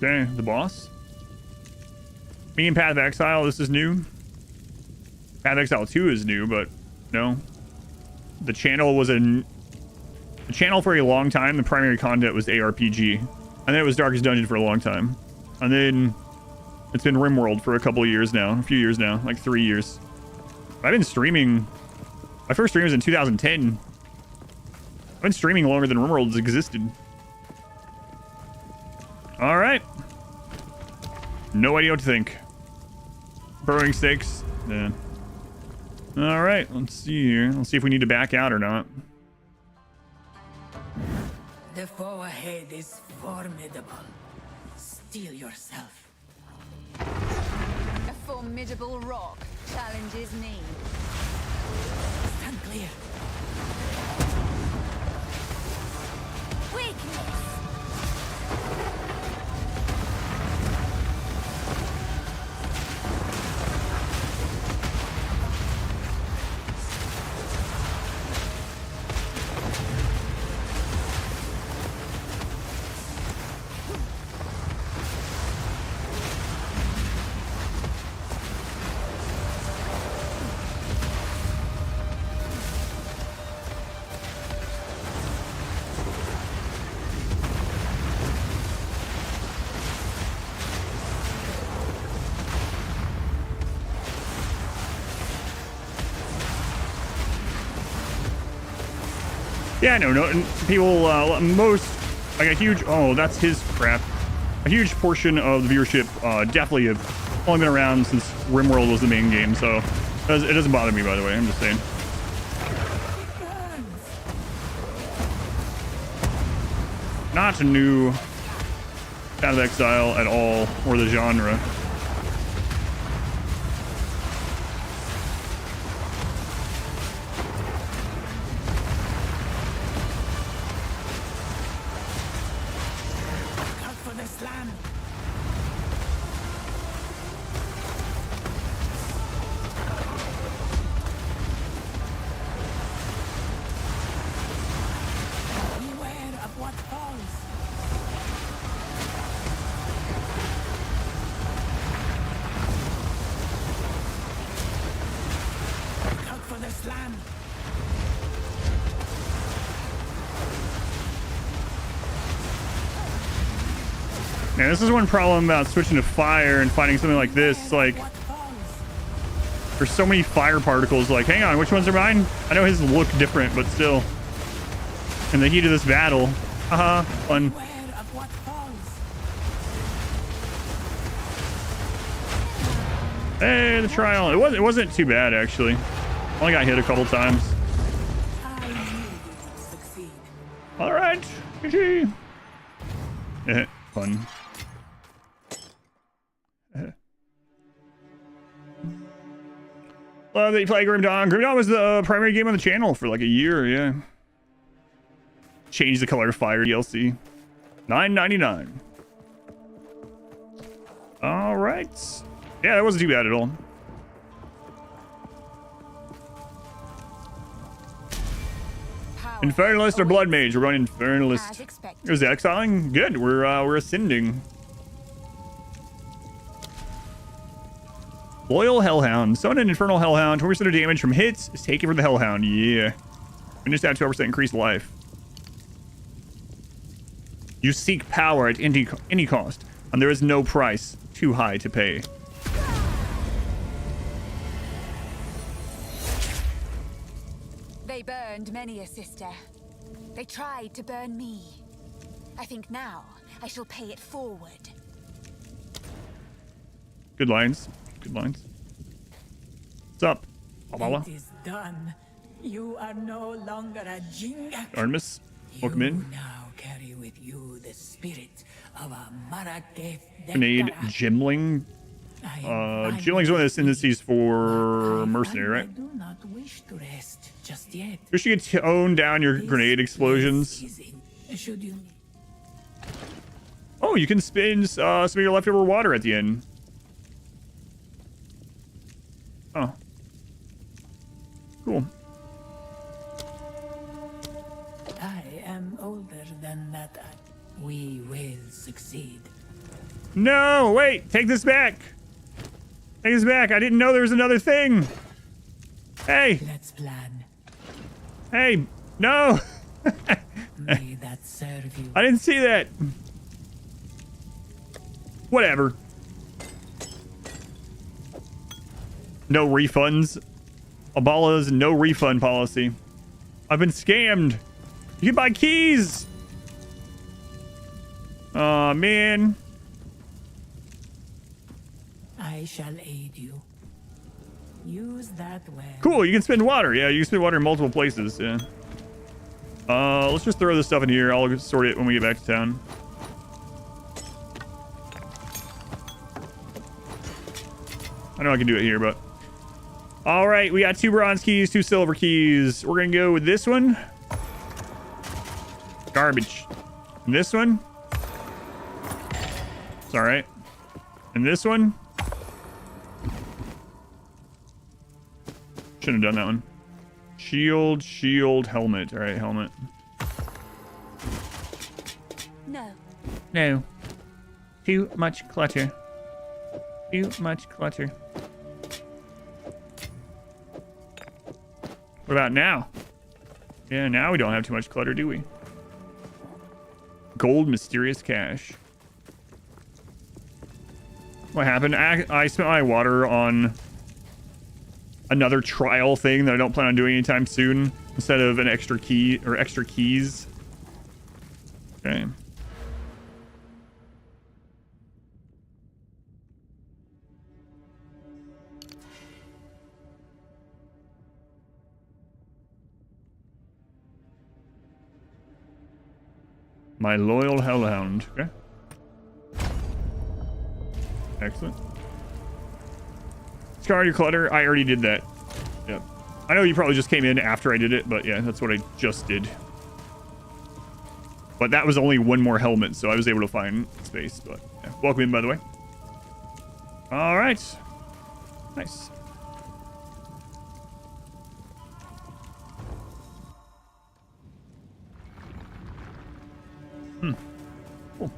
Okay, the boss. Me and Path of Exile, this is new. Path of Exile 2 is new, but no. The channel was the channel for a long time. The primary content was ARPG. And then it was Darkest Dungeon for a long time. And then it's been RimWorld for a couple of years now. A few years now, like 3 years. I've been streaming. My first stream was in 2010. I've been streaming longer than RimWorld's existed. All right. No idea what to think. Burrowing stakes. Yeah. All right. Let's see here. Let's see if we need to back out or not. The foe ahead is formidable. Steel yourself. A formidable rock challenges me. Stand clear. Weakness. Yeah, I know. No, people, most, like a huge, oh, that's his crap. A huge portion of the viewership definitely have only been around since RimWorld was the main game, so it doesn't bother me, by the way. I'm just saying. Not new Path of Exile at all, or the genre. Now, this is one problem about switching to fire and fighting something like this. Like, There's so many fire particles. Like, hang on, which ones are mine? I know his look different, but still. In the heat of this battle. Haha, fun. Beware of what falls. Hey, the trial. It wasn't too bad, actually. Only got hit a couple times. I knew you would succeed. All right. GG. Fun. Love that you play Grim Dawn. Grim Dawn was the primary game on the channel for like a year, yeah. Change the color of fire DLC. $9.99. All right. Yeah, that wasn't too bad at all. Infernalist or Blood Mage? We're going Infernalist. Is it exiling? Good. We're ascending. Loyal Hellhound. Summon an Infernal Hellhound. 20% of damage from hits is taken for the Hellhound. Yeah. We just have 12% increased life. You seek power at any cost, and there is no price too high to pay. They burned many a sister. They tried to burn me. I think now I shall pay it forward. Good lines. Good lines. What's up, Abala? It is done. You are no longer a Jingak. Artemis, welcome in. You now carry with you the spirit of a Maraketh. Grenade Gimling. Gimling's one of the ascendancies for mercenary, right? I do not wish to rest just yet. You should tone down your grenade explosions. Should you? Oh, you can spin some of your leftover water at the end. Oh. Cool. I am older than that. We will succeed. No, wait, take this back. Take this back. I didn't know there was another thing. Hey. Let's plan. Hey, no. May that serve you. I didn't see that. Whatever. No refunds. Abala's no refund policy. I've been scammed. You can buy keys. Aw, man. I shall aid you. Use that well. Cool, you can spend water. Yeah, you can spend water in multiple places. Yeah. Let's just throw this stuff in here. I'll sort it when we get back to town. I know I can do it here, but... All right, we got 2 bronze keys, 2 silver keys. We're going to go with this one. Garbage. And this one. It's all right. And this one. Shouldn't have done that one. Shield, helmet. All right, helmet. No. Too much clutter. Too much clutter. What about now? Yeah, now we don't have too much clutter, do we? Gold mysterious cache. What happened? I spent my water on another trial thing that I don't plan on doing anytime soon instead of an extra key or extra keys. Okay. My loyal hellhound. Okay. Excellent. Scar your clutter. I already did that. Yep. I know you probably just came in after I did it, but yeah, that's what I just did. But that was only one more helmet, so I was able to find space. But yeah. Welcome in, by the way. All right. Nice. Cool.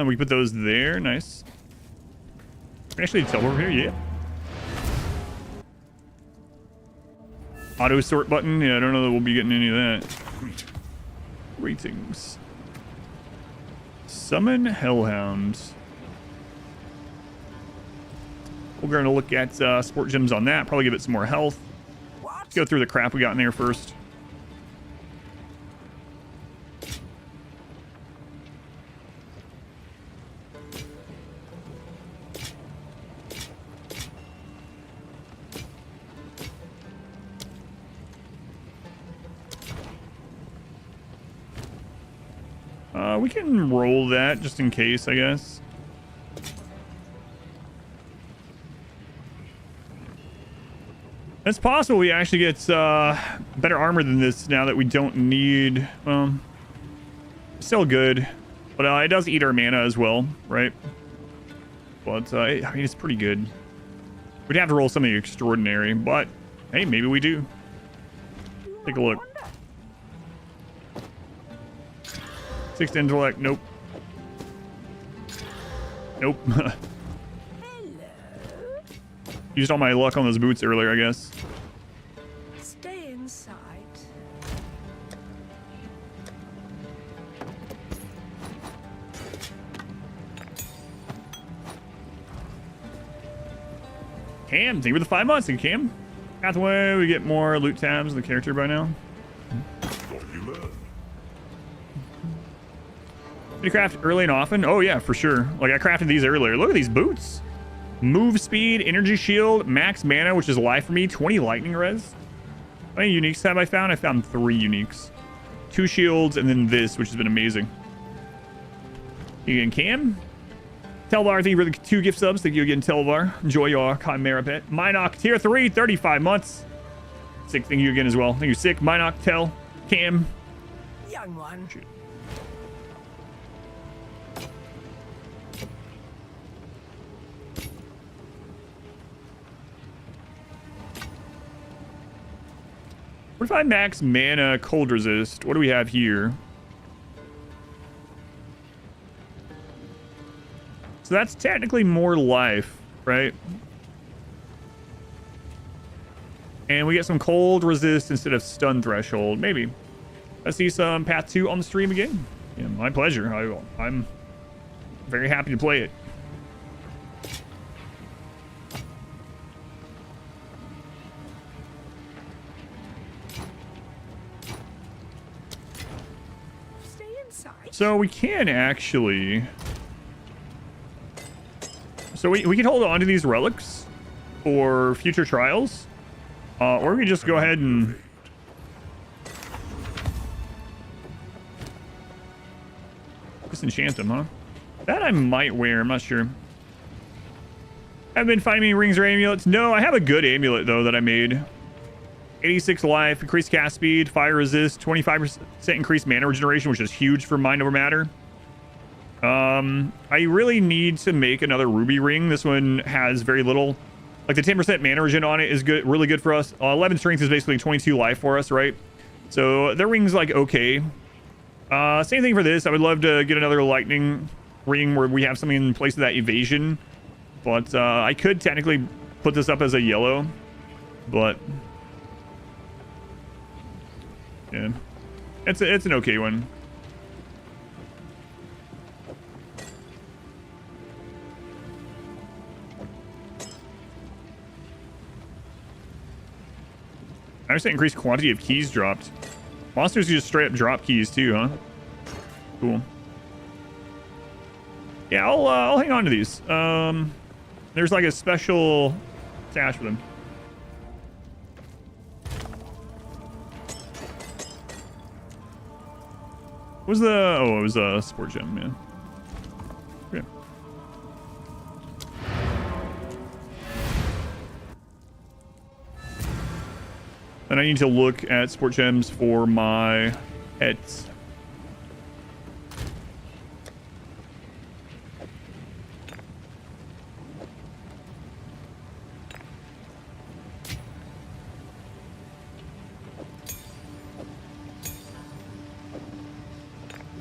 We put those there. Nice. Can I actually tell over here? Yeah. Auto sort button. Yeah, I don't know that we'll be getting any of that. Greetings. Summon Hellhound. We're going to look at sport gems on that. Probably give it some more health. Let's go through the crap we got in there first. We can roll that just in case, I guess. It's possible we actually get better armor than this now that we don't need... Well, still good. But it does eat our mana as well, right? But, I mean, it's pretty good. We'd have to roll something extraordinary, but, hey, maybe we do. Take a look. 6 intellect, nope. Nope. Used all my luck on those boots earlier, I guess. Stay inside. Cam, thank you for the 5 months. And Cam, pathway, we get more loot tabs in the character by now. You craft early and often? Oh yeah, for sure. Like I crafted these earlier. Look at these boots. Move speed, energy shield, max mana, which is life for me, 20 lightning res. How many uniques have I found? I found 3 uniques. 2 shields and then this, which has been amazing. You again, Cam. Telvar, thank you for the 2 gift subs. Thank you again, Telvar. Enjoy your Chimera pet. Minoc, tier 3, 35 months. Sick, thank you again as well. Thank you, Sick. Minoc, Tel, Cam. Young one. Shoot. What if I max mana cold resist? What do we have here? So that's technically more life, right? And we get some cold resist instead of stun threshold. Maybe. Let's see some Path 2 on the stream again. Yeah, my pleasure. I'm very happy to play it. So we can actually... So we can hold on to these relics for future trials. Or we can just go ahead and... disenchant them, huh? That I might wear, I'm not sure. Haven't been finding any rings or amulets. No, I have a good amulet, though, that I made. 86 life, increased cast speed, fire resist, 25% increased mana regeneration, which is huge for mind over matter. I really need to make another ruby ring. This one has very little, like the 10% mana regen on it is good, really good for us. 11 strength is basically 22 life for us, right? So the ring's like okay. Same thing for this. I would love to get another lightning ring where we have something in place of that evasion, but I could technically put this up as a yellow, but yeah, it's an okay one. I understand increased quantity of keys dropped. Monsters just straight up drop keys too, huh? Cool. Yeah, I'll hang on to these. There's like a special stash for them. What was the... Oh, it was a sport gem, man. Okay. And I need to look at sport gems for my pets.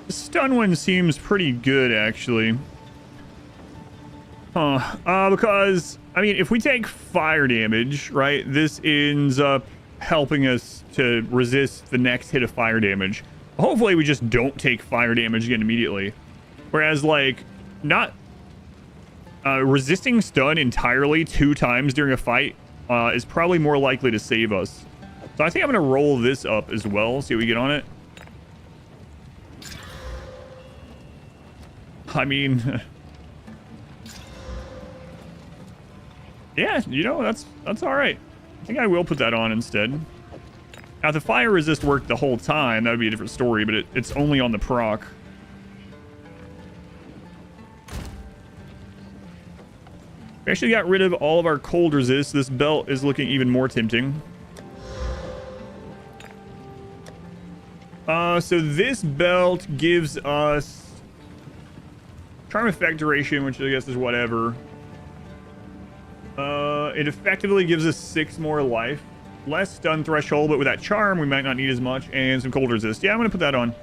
The stun one seems pretty good, actually. Because, I mean, if we take fire damage, right, this ends up helping us to resist the next hit of fire damage. Hopefully we just don't take fire damage again immediately. Whereas, like, not Resisting stun entirely 2 times during a fight is probably more likely to save us. So I think I'm going to roll this up as well, see what we get on it. I mean... yeah, you know, that's all right. I think I will put that on instead. Now, if the fire resist worked the whole time, that would be a different story, but it's only on the proc. We actually got rid of all of our cold resist. This belt is looking even more tempting. So this belt gives us charm effect duration, which I guess is whatever. It effectively gives us 6 more life. Less stun threshold, but with that charm, we might not need as much. And some cold resist. Yeah, I'm going to put that on.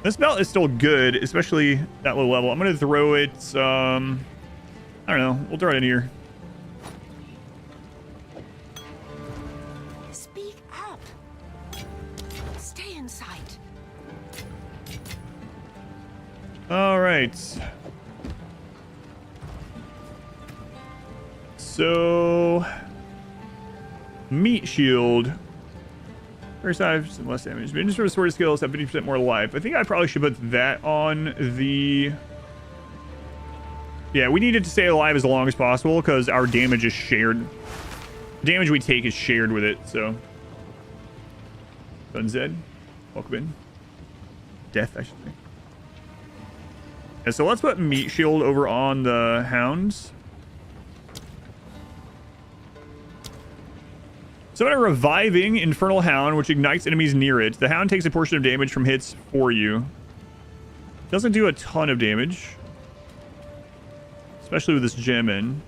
This belt is still good, especially that low level. I'm going to throw it, I don't know. We'll throw it in here. Speak up. Stay in sight. All right. So, meat shield. First I have some less damage. Minions for sword skills have 50% more life. I think I probably should put that on the... yeah, we need it to stay alive as long as possible because our damage is shared. The damage we take is shared with it, so. Unzed, welcome in. Death, I should say. Yeah, so let's put meat shield over on the hounds. So in a reviving Infernal Hound, which ignites enemies near it, the Hound takes a portion of damage from hits for you. Doesn't do a ton of damage. Especially with this gem in.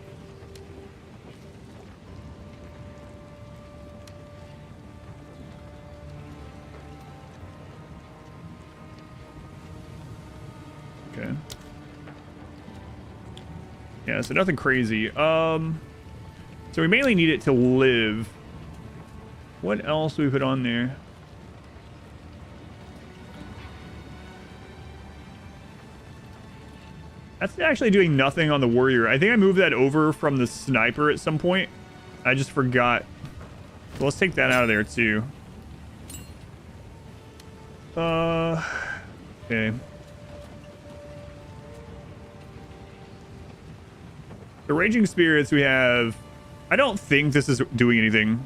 Okay. Yeah, so nothing crazy. So we mainly need it to live. What else do we put on there? That's actually doing nothing on the warrior. I think I moved that over from the sniper at some point. I just forgot. So let's take that out of there too. Okay. The Raging Spirits we have... I don't think this is doing anything.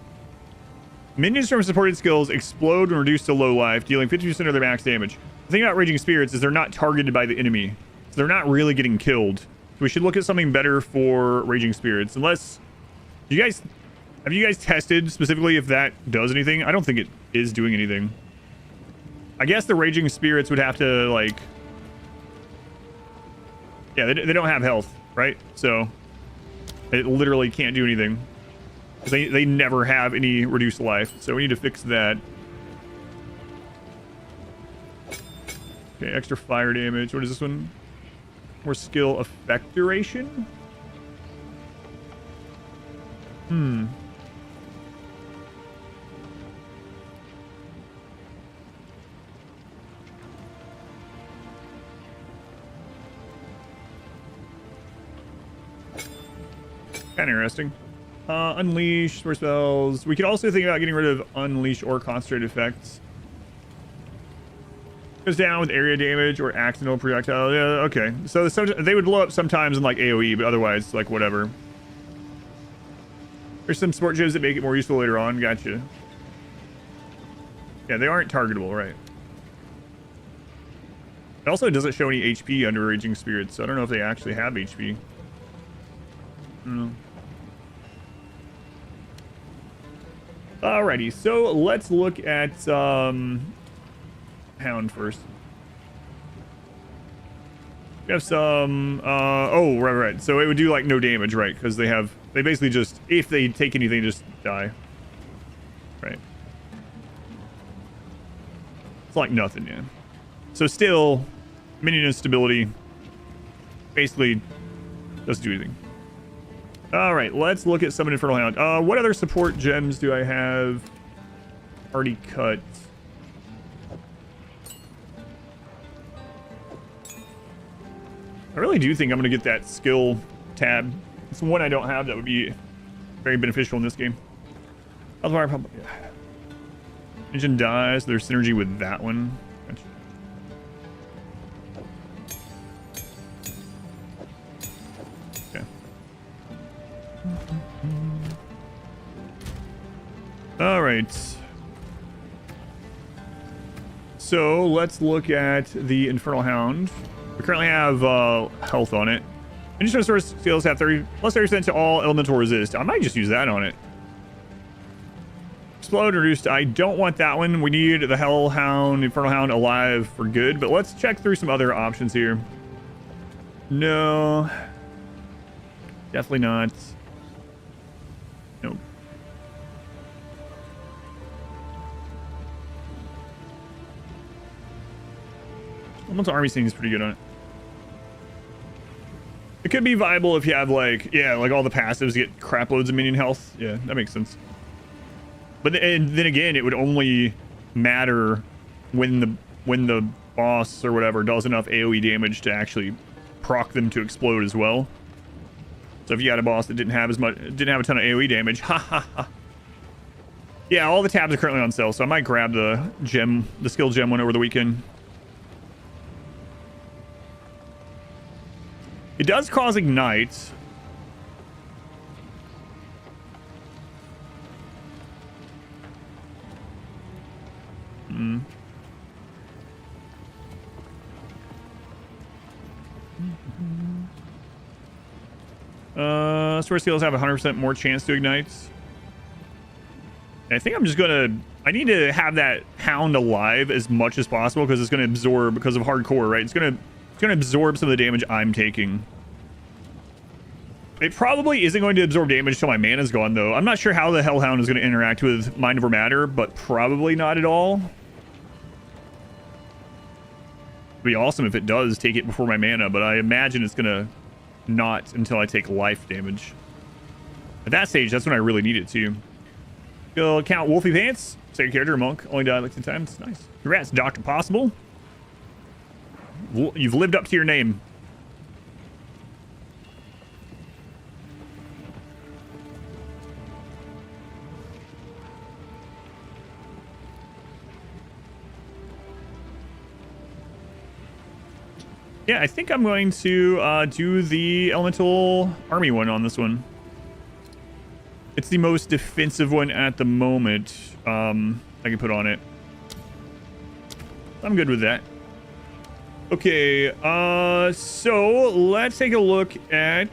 Minions from supported skills explode when reduced to low life, dealing 50% of their max damage. The thing about Raging Spirits is they're not targeted by the enemy. So they're not really getting killed. So we should look at something better for Raging Spirits. Unless... have you guys tested specifically if that does anything? I don't think it is doing anything. I guess the Raging Spirits would have to, like... yeah, they don't have health, right? So... it literally can't do anything. They never have any reduced life, so we need to fix that. Okay, extra fire damage. What is this one? More skill effect duration? Kind of interesting. Unleash, more spells. We could also think about getting rid of unleash or concentrate effects. Goes down with area damage or accidental projectile. Yeah, okay. So they would blow up sometimes in like AoE, but otherwise, like whatever. There's some sport gems that make it more useful later on. Gotcha. Yeah, they aren't targetable, right? It also doesn't show any HP under Raging Spirits, so I don't know if they actually have HP. I don't know. Alrighty, so let's look at Hound first. We have some oh right. So it would do like no damage, right? Because they basically just, if they take anything, just die. Right. It's like nothing, yeah. So still, minion instability basically doesn't do anything. All right, let's look at Summon Infernal Hound. What other support gems do I have already cut? I really do think I'm going to get that skill tab. It's one I don't have that would be very beneficial in this game. Otherwise, probably engine dies. There's synergy with that one. Gotcha. Okay. All right. So let's look at the Infernal Hound. We currently have health on it. Additional source skills have 30% to all elemental resist. I might just use that on it. Explode reduced. I don't want that one. We need the Hellhound, Infernal Hound alive for good. But let's check through some other options here. No. Definitely not. Nope. Elemental Army seems pretty good on it. It could be viable if you have like, yeah, like all the passives get crap loads of minion health. Yeah, that makes sense. But then again, it would only matter when the boss or whatever does enough AoE damage to actually proc them to explode as well. So if you had a boss that didn't have a ton of AoE damage, ha ha ha. Yeah, all the tabs are currently on sale, so I might grab the skill gem one over the weekend. It does cause ignite. Source skills have 100% more chance to ignite. And I think I'm just gonna... I need to have that hound alive as much as possible because it's gonna absorb, because of hardcore, right? It's gonna absorb some of the damage I'm taking. It probably isn't going to absorb damage till my mana's gone, though. I'm not sure how the Hellhound is going to interact with Mind Over Matter, but probably not at all. It'd be awesome if it does take it before my mana, but I imagine it's going to not until I take life damage. At that stage, that's when I really need it to. Skill count Wolfie Pants. Second character, monk. Only died like 10 times. Nice. Congrats, Dr. Possible. You've lived up to your name. Yeah, I think I'm going to do the Elemental Army one on this one. It's the most defensive one at the moment I can put on it. I'm good with that. Okay, so let's take a look at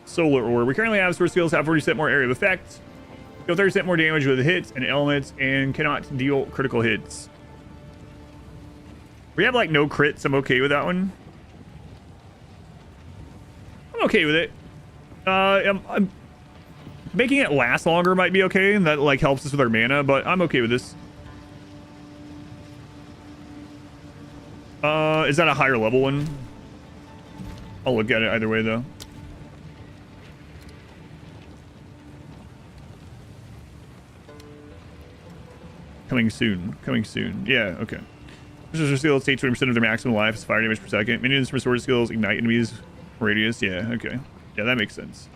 Solar Orb. We currently have source skills have 40% more area of effect, deal 30% more damage with hits and elements, and cannot deal critical hits. We have like no crits. I'm okay with that one. I'm okay with it. I'm making it last longer might be okay, and that like helps us with our mana, but I'm okay with this. Is that a higher level one? I'll look at it either way though. Coming soon. Coming soon. Yeah, okay. Resistance skills take 20% of their maximum life as fire damage per second. Minions from sword skills ignite enemies radius. Yeah, okay. Yeah, that makes sense.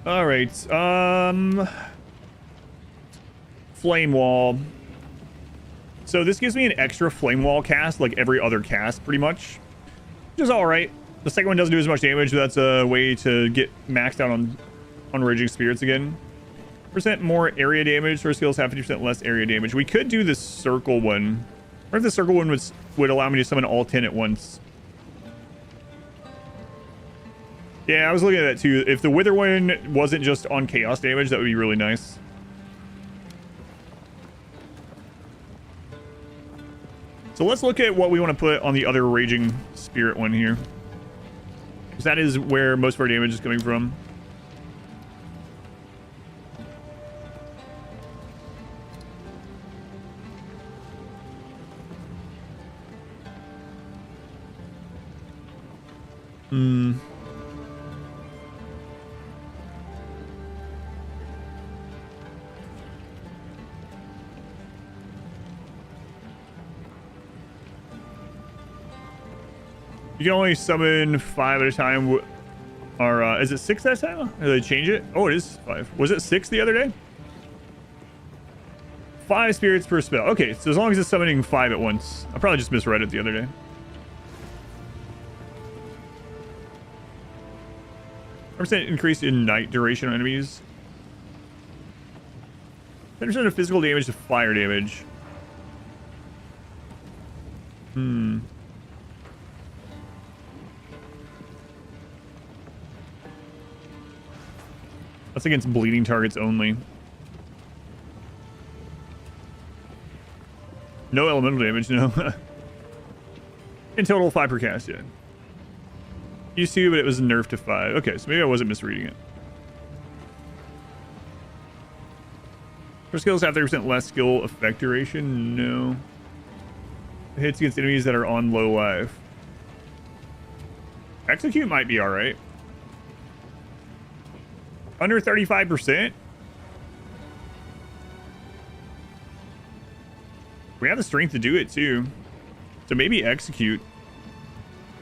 All right. Flame Wall. So this gives me an extra Flame Wall cast like every other cast pretty much, which is all right. The second one doesn't do as much damage, but that's a way to get maxed out on Raging Spirits again. % more area damage. Our skills have 50% less area damage. We could do the circle one. Or if the circle one would allow me to summon all 10 at once. Yeah, I was looking at that too. If the Wither one wasn't just on chaos damage, that would be really nice. So let's look at what we want to put on the other Raging Spirit one here. Because that is where most of our damage is coming from. You can only summon 5 at a time. Or is it 6 that time? Did they change it? Oh, it is 5. Was it 6 the other day? 5 spirits per spell. Okay, so as long as it's summoning 5 at once. I probably just misread it the other day. % increase in night duration on enemies. 10% of physical damage to fire damage. That's against bleeding targets only. No elemental damage, no. In total, 5 per cast, yeah. Used to, but it was nerfed to 5. Okay, so maybe I wasn't misreading it. Her skills have 30% less skill effect duration. No. It hits against enemies that are on low life. Execute might be alright. Under 35%? We have the strength to do it too. So maybe execute.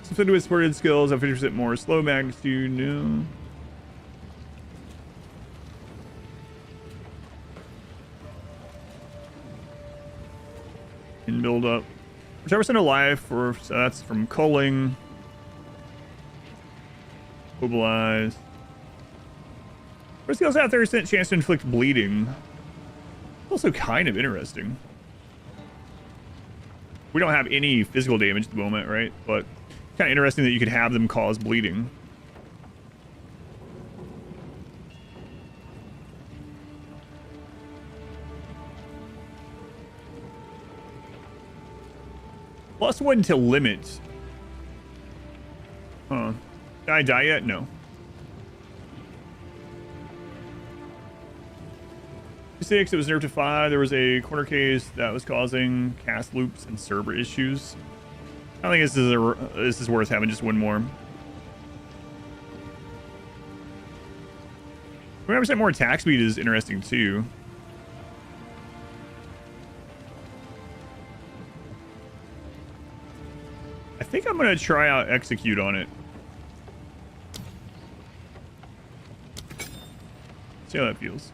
Something with supported skills have 50% more slow magnitude. No. And build up. Whichever percent of life, or so that's from culling. Mobilize. Her skills have 30% chance to inflict bleeding. Also kind of interesting. We don't have any physical damage at the moment, right? But kind of interesting that you could have them cause bleeding. +1 to limit. Huh. Did I die yet? No. 6, it was nerfed to 5. There was a corner case that was causing cast loops and server issues. I think this is worth having just one more. 20% more attack speed is interesting too. I think I'm gonna try out execute on it. See how that feels.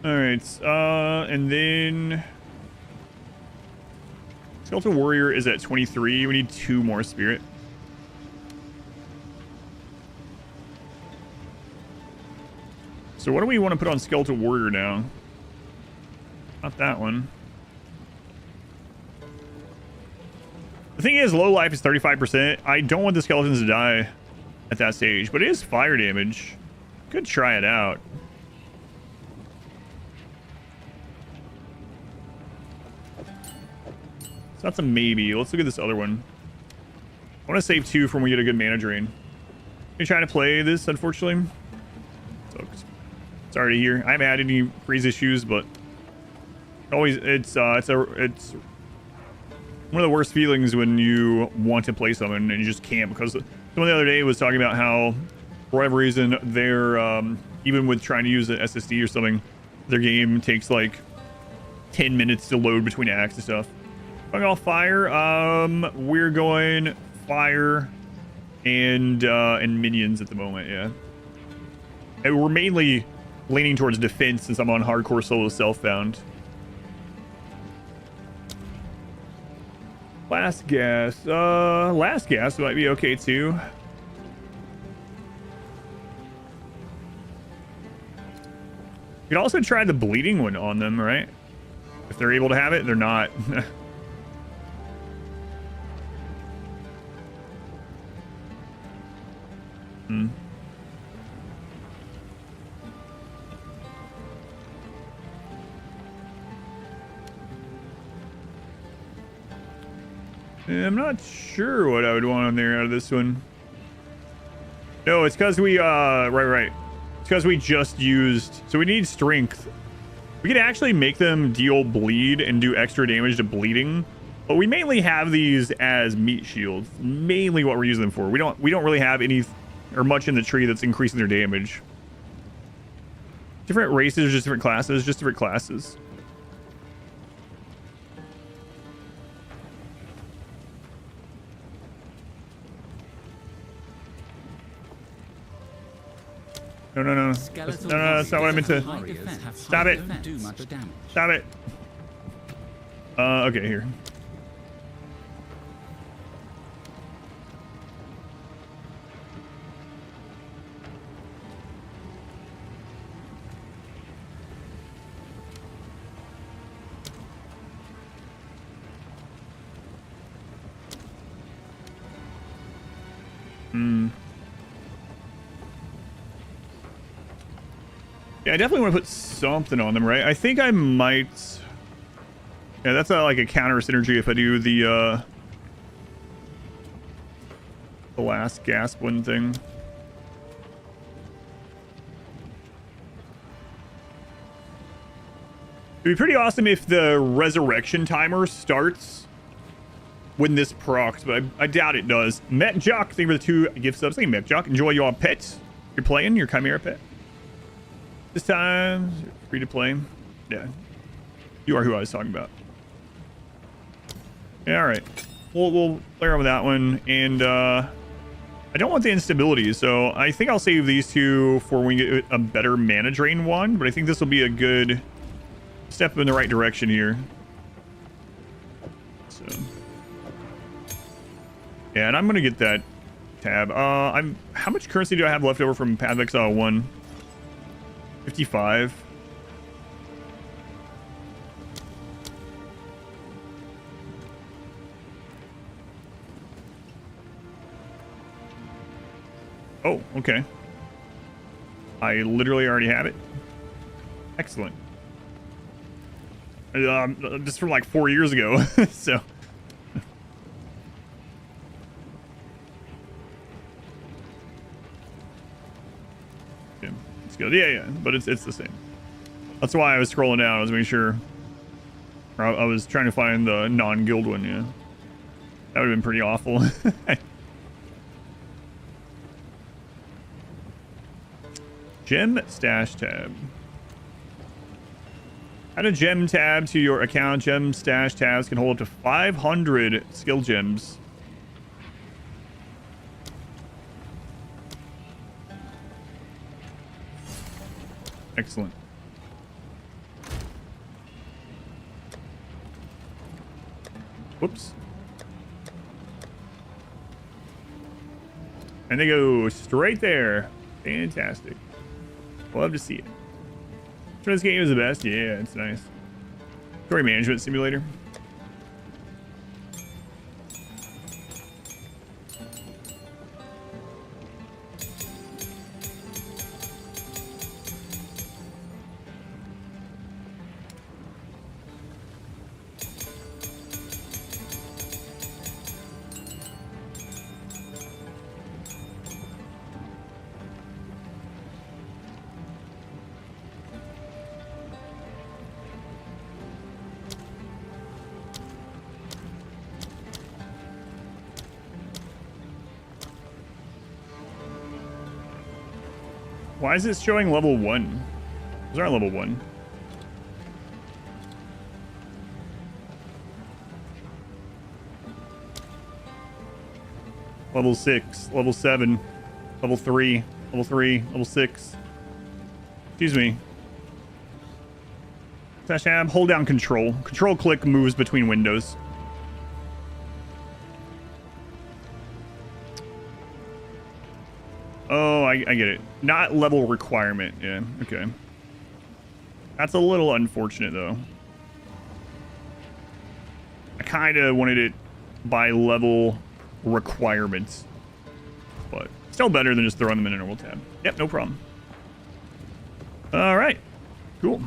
All right, and then Skeleton Warrior is at 23. We need 2 more spirit. So what do we want to put on Skeleton Warrior now? Not that one. The thing is, low life is 35%. I don't want the skeletons to die at that stage, but it is fire damage. Could try it out. So that's a maybe. Let's look at this other one. I want to save 2 from when we get a good mana drain. You're trying to play this, unfortunately. So, sorry to hear. I haven't had any freeze issues, but always it's one of the worst feelings when you want to play someone and you just can't, because someone the other day was talking about how for whatever reason they're even with trying to use an SSD or something, their game takes like 10 minutes to load between acts and stuff. Going all fire. We're going fire and minions at the moment, yeah. And we're mainly leaning towards defense since I'm on hardcore solo self-bound. Last gas. Last gas might be okay too. You could also try the bleeding one on them, right? If they're able to have it, they're not. I'm not sure what I would want on there out of this one. No, it's because we right. It's because we just used, so we need strength. We could actually make them deal bleed and do extra damage to bleeding, but we mainly have these as meat shields. Mainly what we're using them for. We don't really have any or much in the tree that's increasing their damage. Different races, just different classes, just different classes. No, no, no. No, Skeletal no, that's not what I meant to. warriors have Stop high it. defense. Do much damage. Stop it. Okay, here. Yeah, I definitely want to put something on them, right? I think I might... Yeah, that's like a counter synergy if I do the last gasp one thing. It'd be pretty awesome if the resurrection timer starts when this procs, but I doubt it does. Met Jock, thank you for the 2 gift subs. Thank you, Met Jock. Enjoy your pets. You're playing your Chimera pet. This time, free to play. Yeah. You are who I was talking about. Yeah, all right. We'll play around with that one. And I don't want the instability, so I think I'll save these 2 for when we get a better mana drain one, but I think this will be a good step in the right direction here. So yeah, and I'm gonna get that tab. How much currency do I have left over from Path of Exile 1? 55. Oh, okay. I literally already have it. Excellent. Just from like 4 years ago, so. Yeah, it's good. Yeah, but it's the same. That's why I was scrolling down. I was making sure. I was trying to find the non-guild one. Yeah, that would have been pretty awful. Gem stash tab. Add a gem tab to your account. Gem stash tabs can hold up to 500 skill gems. Excellent. Whoops. And they go straight there. Fantastic. Love to see it. This game is the best. Yeah, it's nice. Story management simulator. Why is it showing level 1? Those aren't level 1. Level 6, level 7, level 3, level 3, level 6. Excuse me. Slash tab, hold down control. Control click moves between windows. Oh, I get it. Not level requirement. Yeah, okay. That's a little unfortunate, though. I kind of wanted it by level requirements. But still better than just throwing them in a normal tab. Yep, no problem. All right. Cool.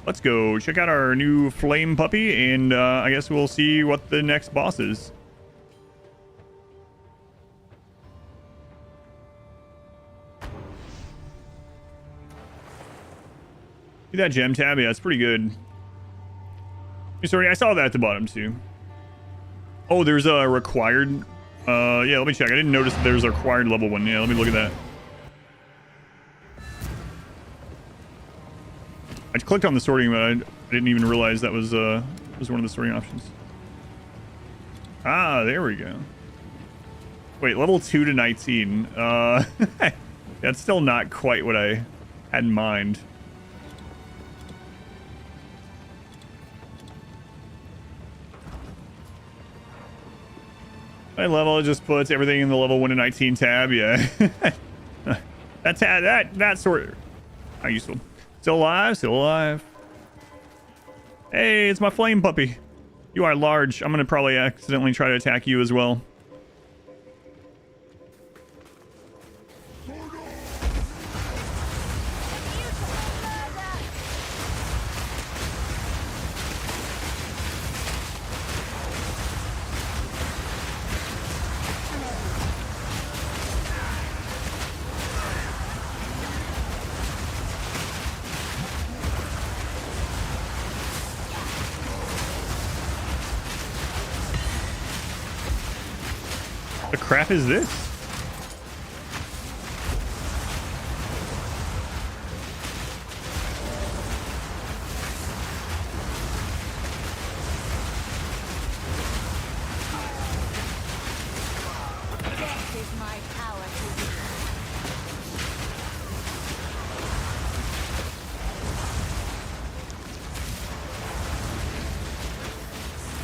Let's go check out our new flame puppy, and I guess we'll see what the next boss is. See that gem tab? Yeah, it's pretty good. Sorry, I saw that at the bottom too. Oh, there's a required. Yeah, let me check. I didn't notice that there's a required level one. Yeah, let me look at that. I clicked on the sorting, but I didn't even realize that was one of the sorting options. Ah, there we go. Wait, level 2 to 19. That's still not quite what I had in mind. My level just puts everything in the level 1 to 19 tab. Yeah. that sort. How useful. Still alive. Still alive. Hey, it's my flame puppy. You are large. I'm gonna probably accidentally try to attack you as well. The crap is this? Death is my power to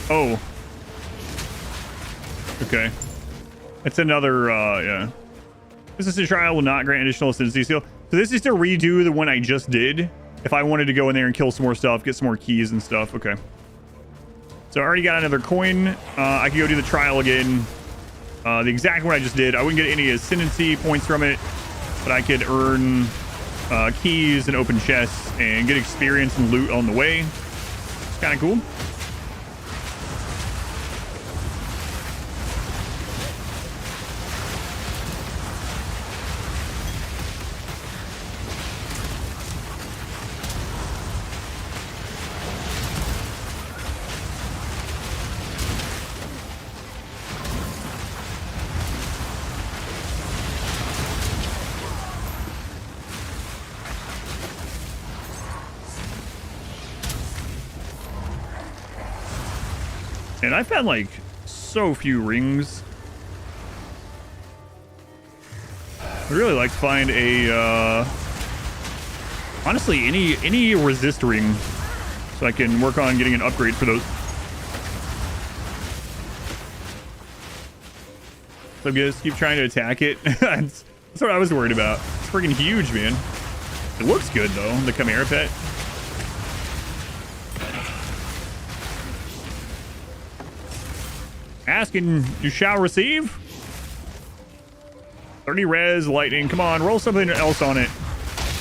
wield. Oh. Okay. It's another, yeah. Resistance trial will not grant additional ascendancy seal. So this is to redo the one I just did. If I wanted to go in there and kill some more stuff, get some more keys and stuff. Okay. So I already got another coin. I can go do the trial again. The exact one I just did. I wouldn't get any ascendancy points from it, but I could earn keys and open chests and get experience and loot on the way. It's kind of cool. And I found like so few rings. I'd really like to find a honestly any resist ring so I can work on getting an upgrade for those. So just keep trying to attack it. That's what I was worried about. It's freaking huge, man. It looks good though, the Chimera pet. Ask and you shall receive. 30 res, lightning. Come on, roll something else on it.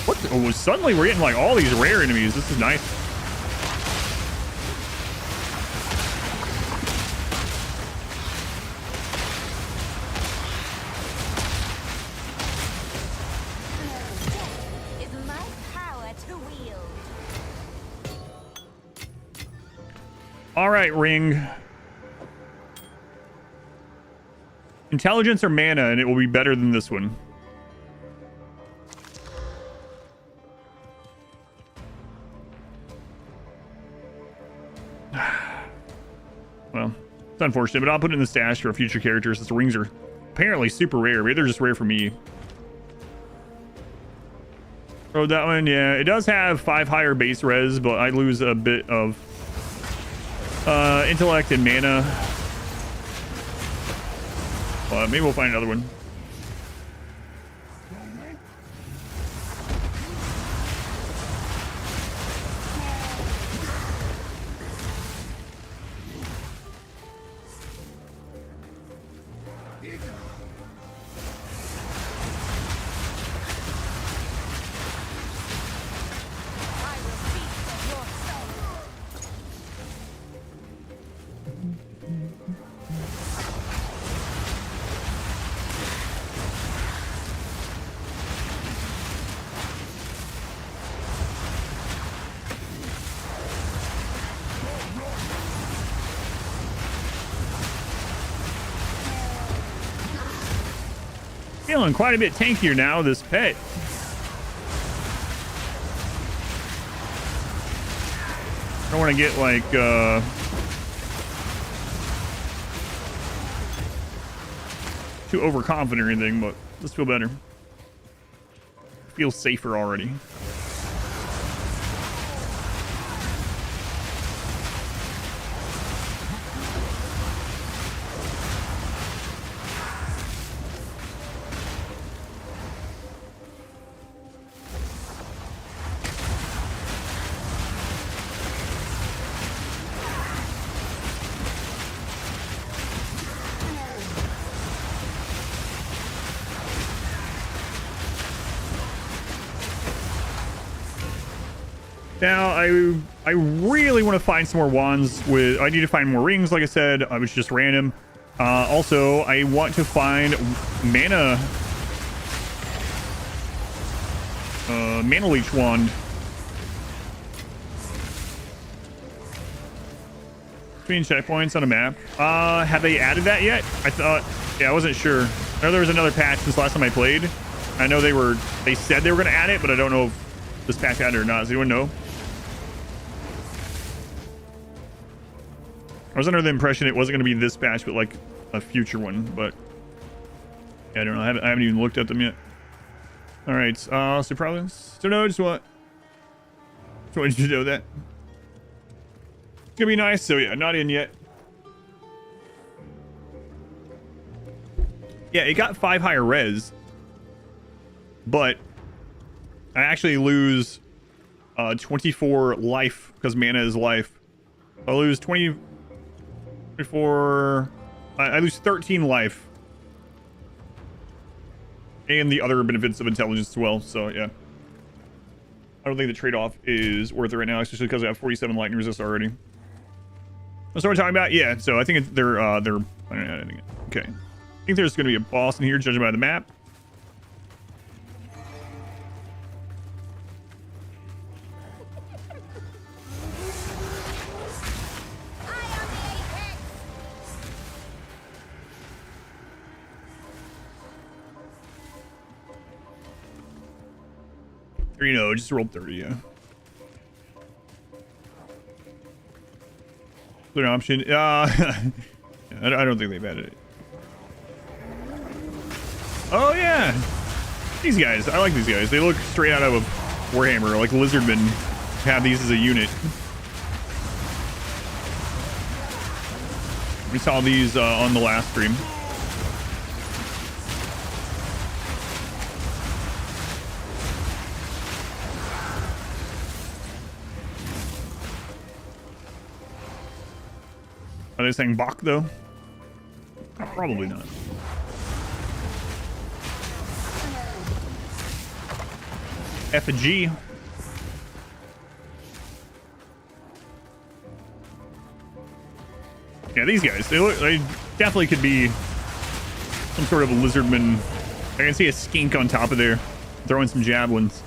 What? Oh, suddenly we're getting like all these rare enemies. This is nice. Is my power to wield. All right, ring. Intelligence or mana, and it will be better than this one. Well, it's unfortunate, but I'll put it in the stash for future characters. Since the rings are apparently super rare. Maybe they're just rare for me. Oh, that one, yeah. It does have 5 higher base res, but I lose a bit of intellect and mana. Maybe we'll find another one. I will feast on your soul. Feeling quite a bit tankier now, this pet. I don't want to get like too overconfident or anything, but let's feel better. feels safer already. Now, I really want to find some more wands with... I need to find more rings, like I said. I was just random. Also, I want to find mana... mana leech wand. Between checkpoints on a map. Have they added that yet? I thought... Yeah, I wasn't sure. I know there was another patch since last time I played. I know they said they were going to add it, but I don't know if this patch added it or not. Does anyone know? I was under the impression it wasn't going to be this patch, but like a future one. But yeah, I don't know. I haven't even looked at them yet. All right. So probably. So no, just wanted you to know that. It's gonna be nice. So yeah, not in yet. Yeah, it got 5 higher res, but I actually lose 24 life because mana is life. I lose 24. I lose 13 life, and the other benefits of intelligence as well. So yeah, I don't think the trade-off is worth it right now, especially because I have 47 lightning resist already. That's what we're talking about. Yeah, so I think they're I don't know anything. Okay, I think there's going to be a boss in here, judging by the map. Or, you know, just rolled 30, yeah. Is there an option? I don't think they've added it. Oh, yeah. These guys. I like these guys. They look straight out of a Warhammer. Like Lizardmen have these as a unit. We saw these on the last stream. Are they saying Bach, though? Probably not. Effigy. Yeah, these guys. They definitely could be some sort of a lizardman. I can see a skink on top of there, throwing some javelins.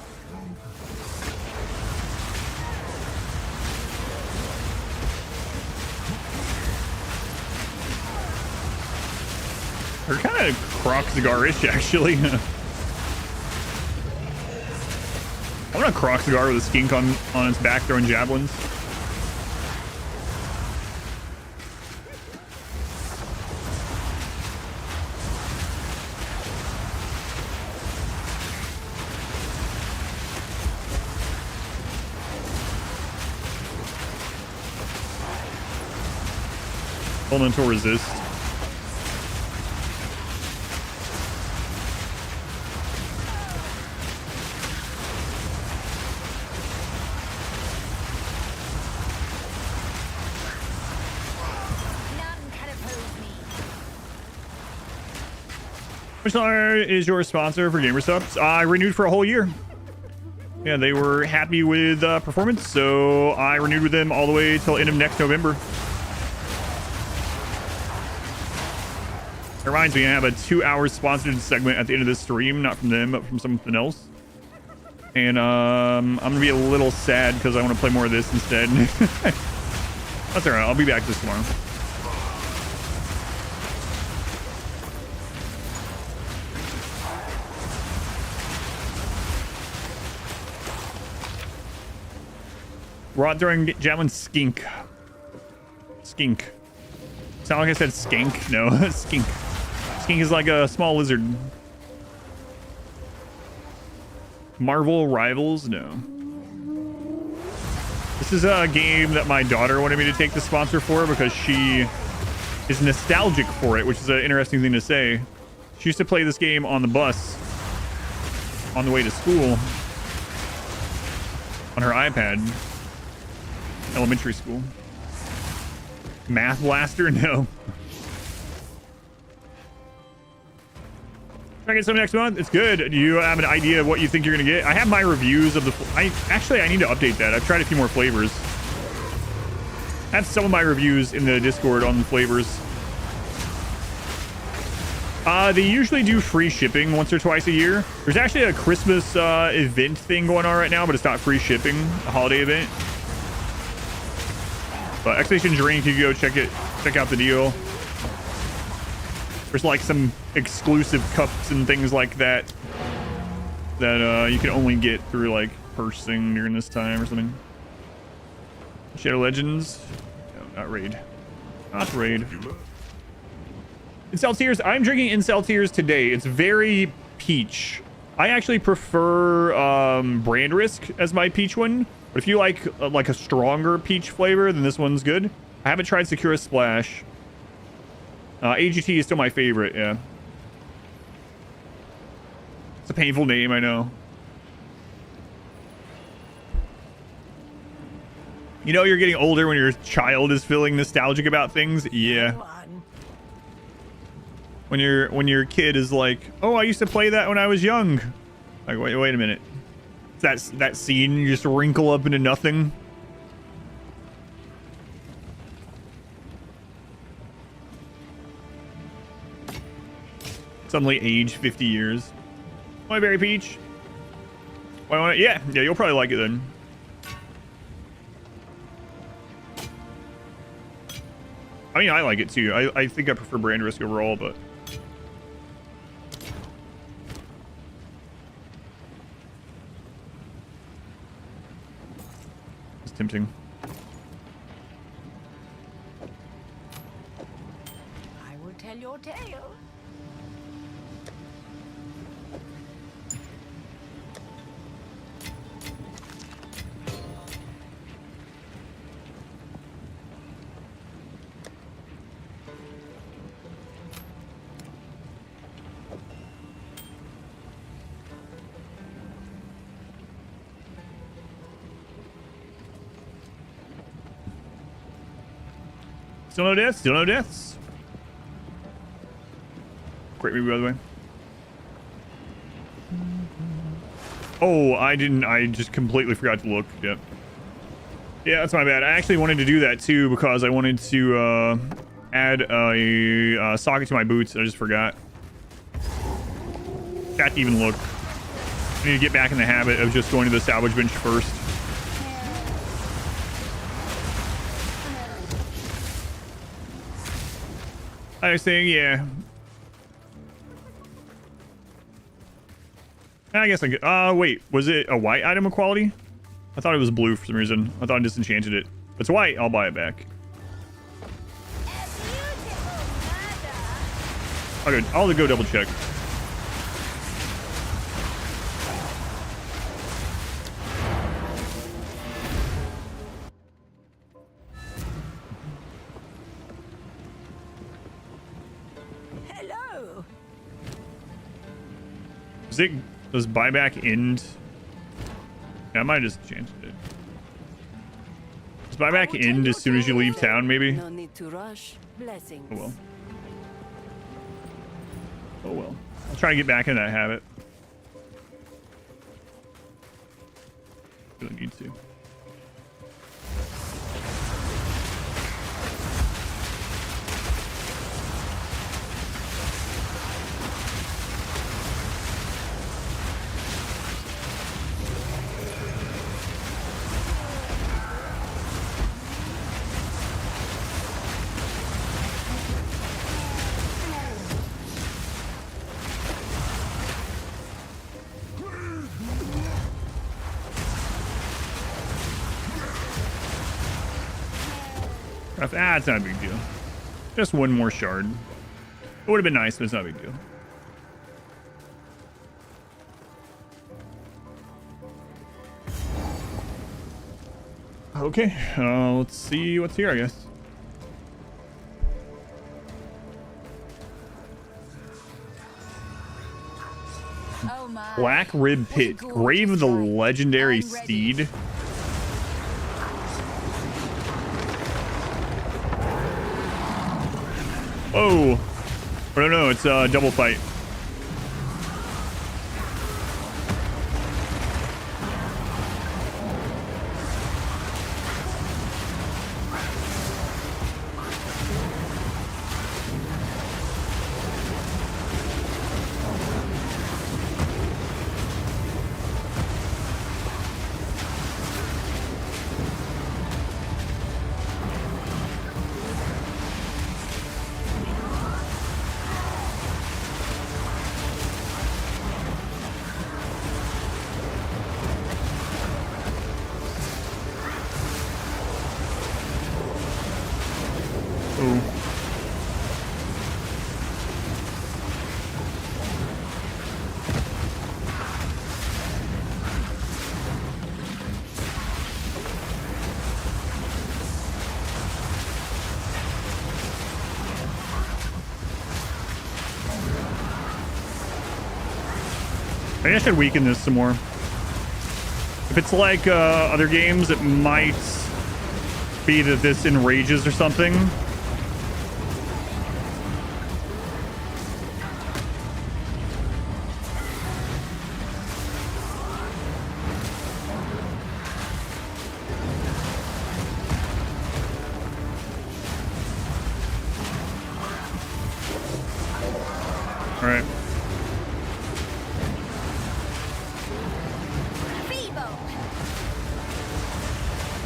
They're kind of Croc-Cigar-ish, actually. I want a Croc-Cigar with a skink on its back throwing javelins. Elemental resist. Which is your sponsor for GamerSupps? I renewed for a whole year. Yeah, they were happy with performance, so I renewed with them all the way till end of next November. It reminds me, I have a 2-hour sponsored segment at the end of this stream, not from them, but from something else. And I'm gonna be a little sad because I want to play more of this instead. That's alright, I'll be back this tomorrow. Rot during javelin skink. Skink. Sound like I said skank? No, skink. Skink is like a small lizard. Marvel Rivals? No. This is a game that my daughter wanted me to take the sponsor for because she is nostalgic for it, which is an interesting thing to say. She used to play this game on the bus on the way to school on her iPad. Elementary school. Math Blaster? No. Try to get some next month. It's good. Do you have an idea of what you think you're gonna get? I have my reviews of the. I need to update that. I've tried a few more flavors. I have some of my reviews in the Discord on the flavors. They usually do free shipping once or twice a year. There's actually a Christmas event thing going on right now, but it's not free shipping. A holiday event. But Expedition Drink, you can go check out the deal. There's like some exclusive cups and things like that that you can only get through like purchasing during this time or something. Shadow Legends. No, not Raid. Not Raid. Incel Tears. I'm drinking Incel Tears today. It's very peach. I actually prefer Brand Risk as my peach one. But if you like a stronger peach flavor, then this one's good. I haven't tried Sakura Splash. AGT is still my favorite, yeah. It's a painful name, I know. You know you're getting older when your child is feeling nostalgic about things? Yeah. When your kid is like, oh, I used to play that when I was young. Like, wait a minute. That scene you just wrinkle up into nothing. Suddenly age 50 years. My berry peach. Why want it? Yeah, you'll probably like it then. I mean, I like it too. I think I prefer Brand Risk overall, but it's tempting. I will tell your tale. Still no deaths? Still no deaths. Great movie, by the way. Oh, I just completely forgot to look. Yep. Yeah, that's my bad. I actually wanted to do that too because I wanted to add a socket to my boots. I just forgot. Got to even look. I need to get back in the habit of just going to the salvage bench first. I was saying, yeah. I guess I could. Wait, was it a white item equality? I thought it was blue for some reason. I thought I disenchanted it. If it's white, I'll buy it back. Okay, I'll go double check. Hello. Does buyback end? Yeah, I might have just changed it. Does buyback end as soon as you leave town, maybe? No need to rush. Blessings. Oh well. Oh well. I'll try to get back in that habit. Really need to. Ah, it's not a big deal. Just one more shard. It would have been nice, but it's not a big deal. Okay, let's see what's here, I guess. Oh my. Black Rib What a Pit, gorgeous Grave of the sight. Legendary I'm ready. Steed. Oh, no, it's a double fight. Oh. Maybe I should weaken this some more. If it's like other games, it might be that this enrages or something. All right.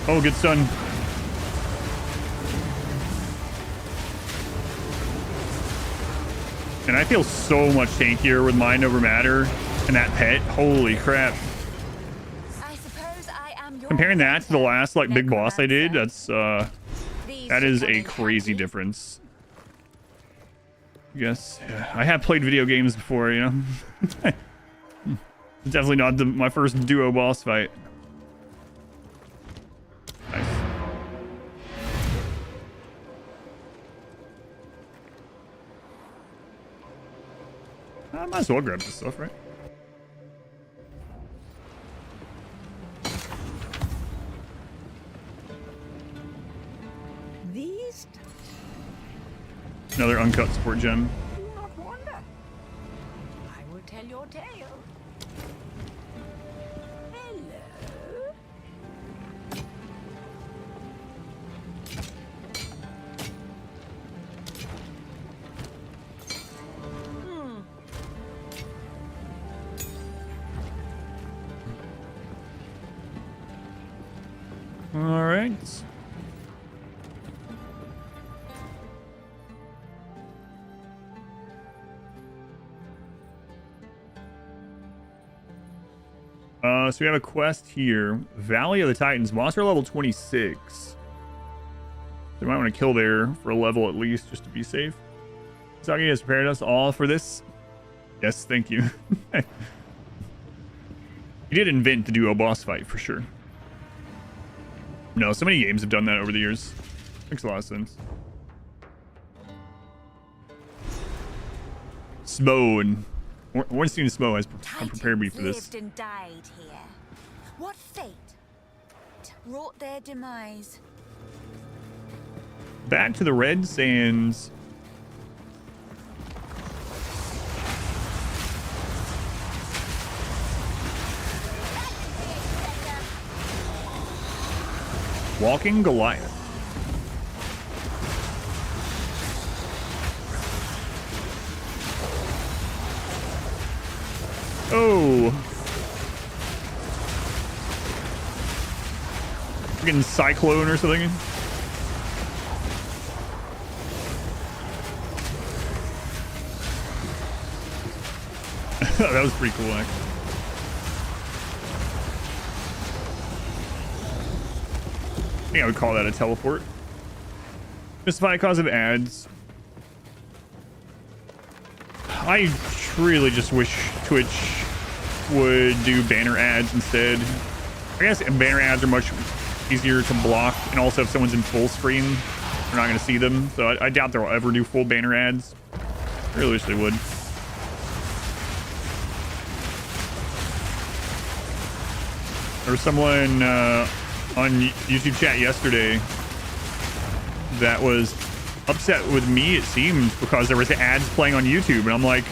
Oh, good stun. And I feel so much tankier with Mind Over Matter and that pet. Holy crap. I suppose I am your Comparing that to the last like big boss I did, necromancer. that's These that should is come a in crazy handy. difference. Yes, I have played video games before, you know. Definitely not my first duo boss fight. Nice. I might as well grab this stuff, right? These Another uncut support gem. do not wander. I will tell your tale. Hello. All right. So we have a quest here. Valley of the Titans. Monster level 26. So we might want to kill there for a level at least, just to be safe. Saki has prepared us all for this. Yes, thank you. He did invent the duo boss fight for sure. No, so many games have done that over the years. Makes a lot of sense. Smo and Ornstein Smo has prepared me for this. Lived and died here. What fate wrought their demise? Back to the Red Sands. Walking Goliath. Oh. Freaking Cyclone or something. That was pretty cool, actually. I think I would call that a teleport. Justify cause of ads. I really just wish Twitch would do banner ads instead. I guess banner ads are much easier to block. And also if someone's in full screen, we're not going to see them. So I doubt they'll ever do full banner ads. I really wish they would. There was someone on YouTube chat yesterday that was upset with me, it seemed, because there was ads playing on YouTube. And I'm like,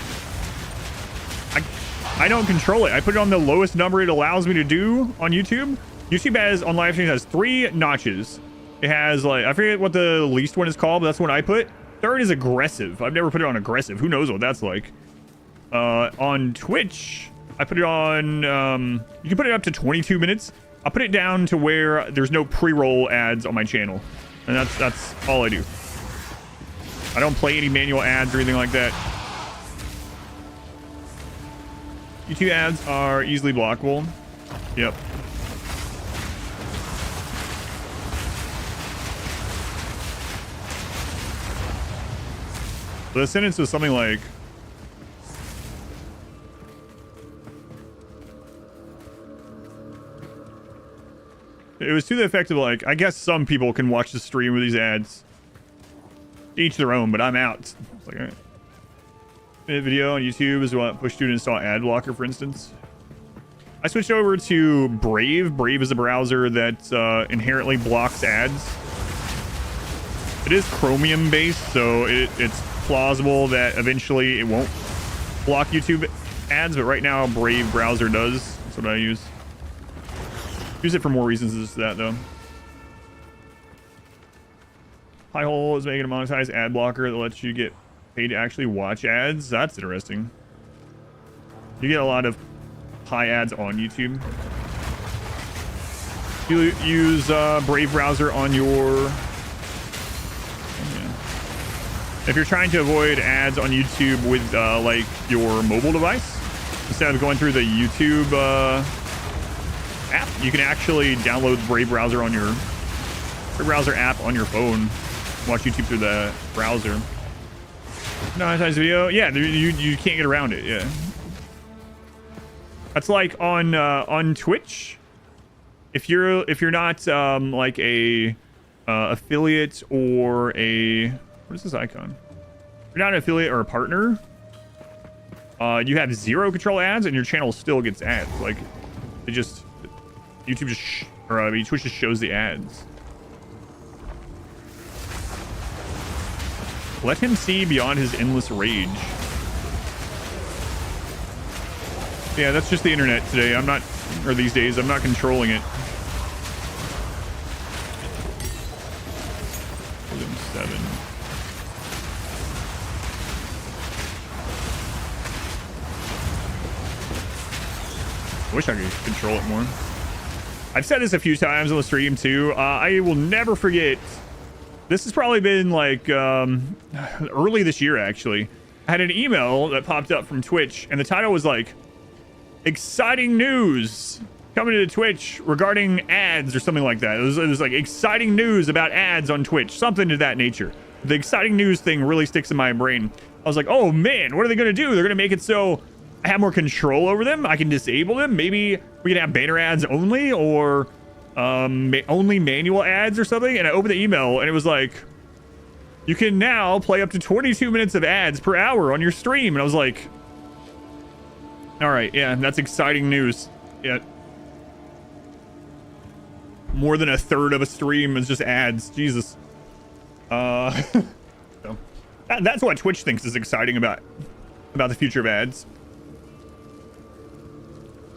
I don't control it. I put it on the lowest number it allows me to do on YouTube. YouTube has, on live streams, has 3 notches. It has, like, I forget what the least one is called, but that's what I put. Third is aggressive. I've never put it on aggressive. Who knows what that's like? On Twitch, I put it on, you can put it up to 22 minutes. I'll put it down to where there's no pre-roll ads on my channel. And that's all I do. I don't play any manual ads or anything like that. YouTube ads are easily blockable. Yep. The sentence was something like, it was to the effect of like, I guess some people can watch the stream with these ads. Each their own, but I'm out. It's like, all right. Video on YouTube is what pushed you to install ad blocker, for instance. I switched over to Brave. Brave is a browser that inherently blocks ads. It is Chromium based, so it's plausible that eventually it won't block YouTube ads, but right now Brave browser does. That's what I use. Use it for more reasons than just that, though. Highhole is making a monetized ad blocker that lets you get paid to actually watch ads. That's interesting. You get a lot of high ads on YouTube. You use Brave browser on your... If you're trying to avoid ads on YouTube with like your mobile device, instead of going through the YouTube app, you can actually download Brave browser on your Brave browser app on your phone. Watch YouTube through the browser. Monetized video, yeah, you can't get around it. Yeah, that's like on Twitch. If you're not like a affiliate or a, what is this icon? If you're not an affiliate or a partner, you have 0 control ads and your channel still gets ads. Like, it just, YouTube just Twitch just shows the ads. Let him see beyond his endless rage. Yeah, that's just the internet today. I'm not, or these days, I'm not controlling it. 7. I wish I could control it more. I've said this a few times on the stream too. I will never forget. This has probably been like early this year, actually. I had an email that popped up from Twitch, and the title was like, exciting news coming to Twitch regarding ads or something like that. It was like exciting news about ads on Twitch, something to that nature. The exciting news thing really sticks in my brain. I was like, oh man, what are they going to do? They're going to make it so I have more control over them. I can disable them. Maybe we can have banner ads only, or only manual ads or something. And I opened the email and it was like, you can now play up to 22 minutes of ads per hour on your stream. And I was like, all right, yeah, that's exciting news. Yeah, more than a third of a stream is just ads. Jesus. So that's what Twitch thinks is exciting about the future of ads.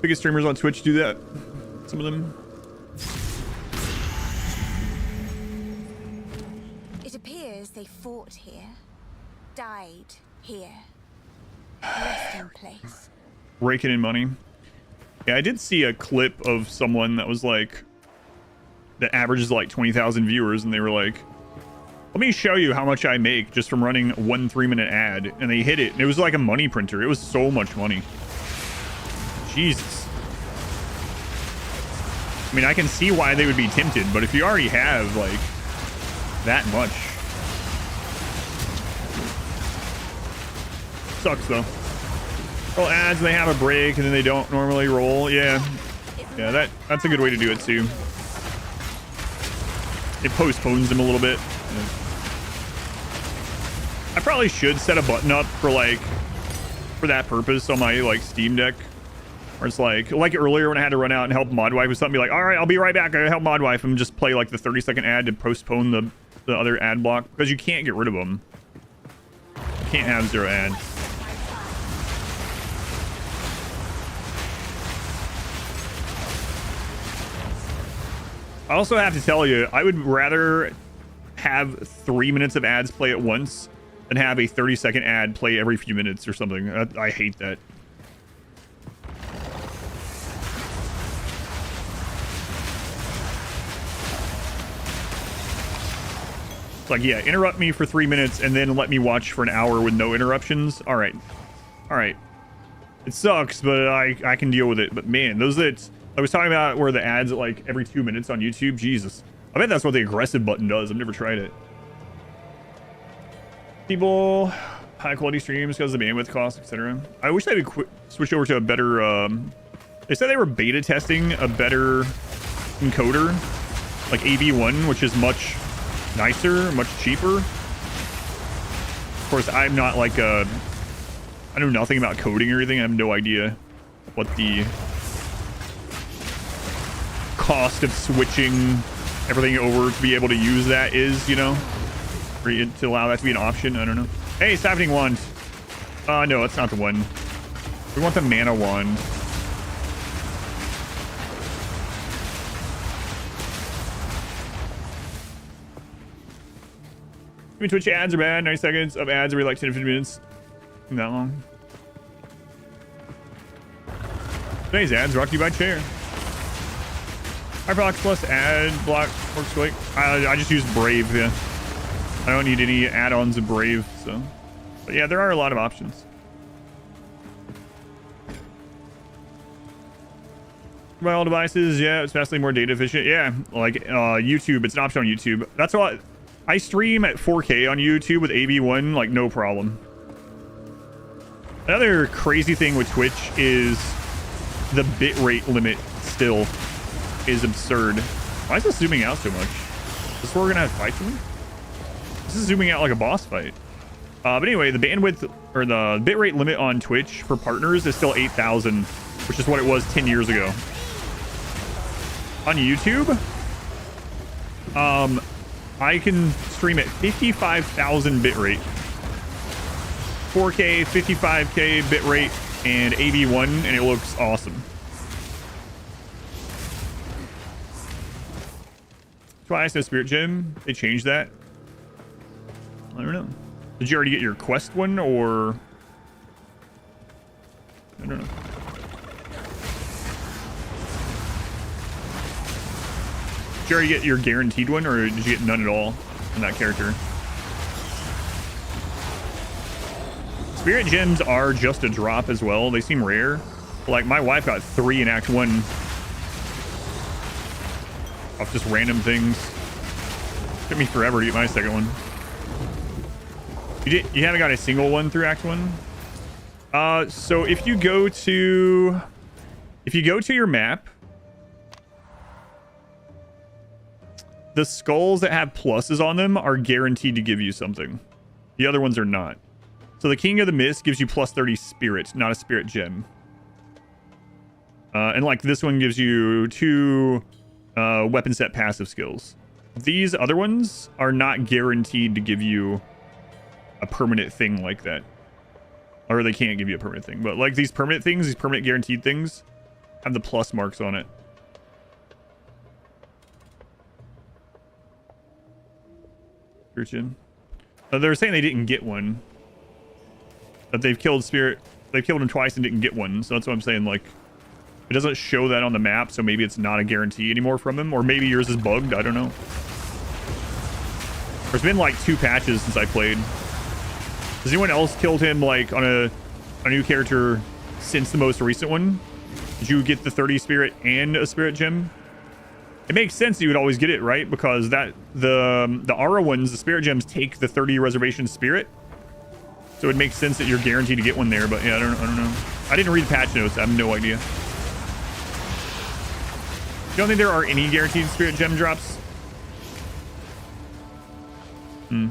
Biggest streamers on Twitch do that. Some of them. It appears they fought here, died here, resting place. Raking in money. Yeah, I did see a clip of someone that was like, that averages like 20,000 viewers, and they were like, let me show you how much I make just from running one 3-minute ad. And they hit it, and it was like a money printer. It was so much money. Jesus. I mean, I can see why they would be tempted, but if you already have like that much, sucks though. Well, ads, and they have a break and then they don't normally roll. Yeah, that's a good way to do it too. it postpones them a little bit. Yeah. I probably should set a button up for like for that purpose on my like Steam Deck, where it's like earlier when I had to run out and help Modwife with something, be like, all right, I'll be right back, I gotta help Modwife, and just play like the 30-second ad to postpone the other ad block, because you can't get rid of them. You can't have 0 ads. I also have to tell you, I would rather have 3 minutes of ads play at once than have a 30-second ad play every few minutes or something. I hate that. It's like, yeah, interrupt me for 3 minutes and then let me watch for an hour with no interruptions. All right. All right. It sucks, but I can deal with it. But man, those that I was talking about where the ads at like every 2 minutes on YouTube, Jesus. I bet that's what the aggressive button does. I've never tried it. People, high quality streams because of the bandwidth cost, etc. I wish they would switch over to a better, they said they were beta testing a better encoder, like AV1, which is much nicer, much cheaper. Of course, I'm not like I know nothing about coding or anything. I have no idea what the cost of switching everything over to be able to use that is, you know, or to allow that to be an option. I don't know. Hey, it's happening wand. No, that's not the one. We want the mana wand. I mean, Twitch ads are bad. 90 seconds of ads every like 10 to 15 minutes. Not that long. Today's ads brought to you by Chair. Hyperbox plus ad block works great. I just use Brave, yeah. I don't need any add-ons of Brave, so. But yeah, there are a lot of options. Mobile devices, yeah, it's vastly more data efficient. Yeah, like YouTube, it's an option on YouTube. That's why I stream at 4K on YouTube with AV1, like no problem. Another crazy thing with Twitch is the bitrate limit still is absurd. Why is this zooming out so much? Is this where we're gonna have fights with me? This is zooming out like a boss fight. But anyway, the bandwidth or the bitrate limit on Twitch for partners is still 8,000, which is what it was 10 years ago. On YouTube, I can stream at 55,000 bitrate, 4K, 55K bitrate, and AV1, and it looks awesome. Twice no Spirit Gem. They changed that. I don't know. Did you already get your quest one, or I don't know. Did you already get your guaranteed one, or did you get none at all in that character? Spirit Gems are just a drop as well. They seem rare. Like, my wife got 3 in Act 1 off just random things. Took me forever to get my second one. You haven't got a single one through Act 1? So if you go to your map, the skulls that have pluses on them are guaranteed to give you something. The other ones are not. So the King of the Mist gives you plus 30 spirit, not a spirit gem. And like this one gives you 2 weapon set passive skills. These other ones are not guaranteed to give you a permanent thing like that. Or they can't give you a permanent thing. But like these permanent things, these permanent guaranteed things, have the plus marks on it. They're saying they didn't get one. That they've killed Spirit. They've killed him twice and didn't get one. So that's what I'm saying. Like, it doesn't show that on the map. So maybe it's not a guarantee anymore from him. Or maybe yours is bugged. I don't know. There's been like 2 patches since I played. Has anyone else killed him like on a new character since the most recent one? Did you get the 30 spirit and a spirit gem? It makes sense that you would always get it, right? Because that the Aura ones, the spirit gems, take the 30 reservation spirit. So it makes sense that you're guaranteed to get one there. But yeah, I don't know. I didn't read the patch notes. I have no idea. You don't think there are any guaranteed spirit gem drops? You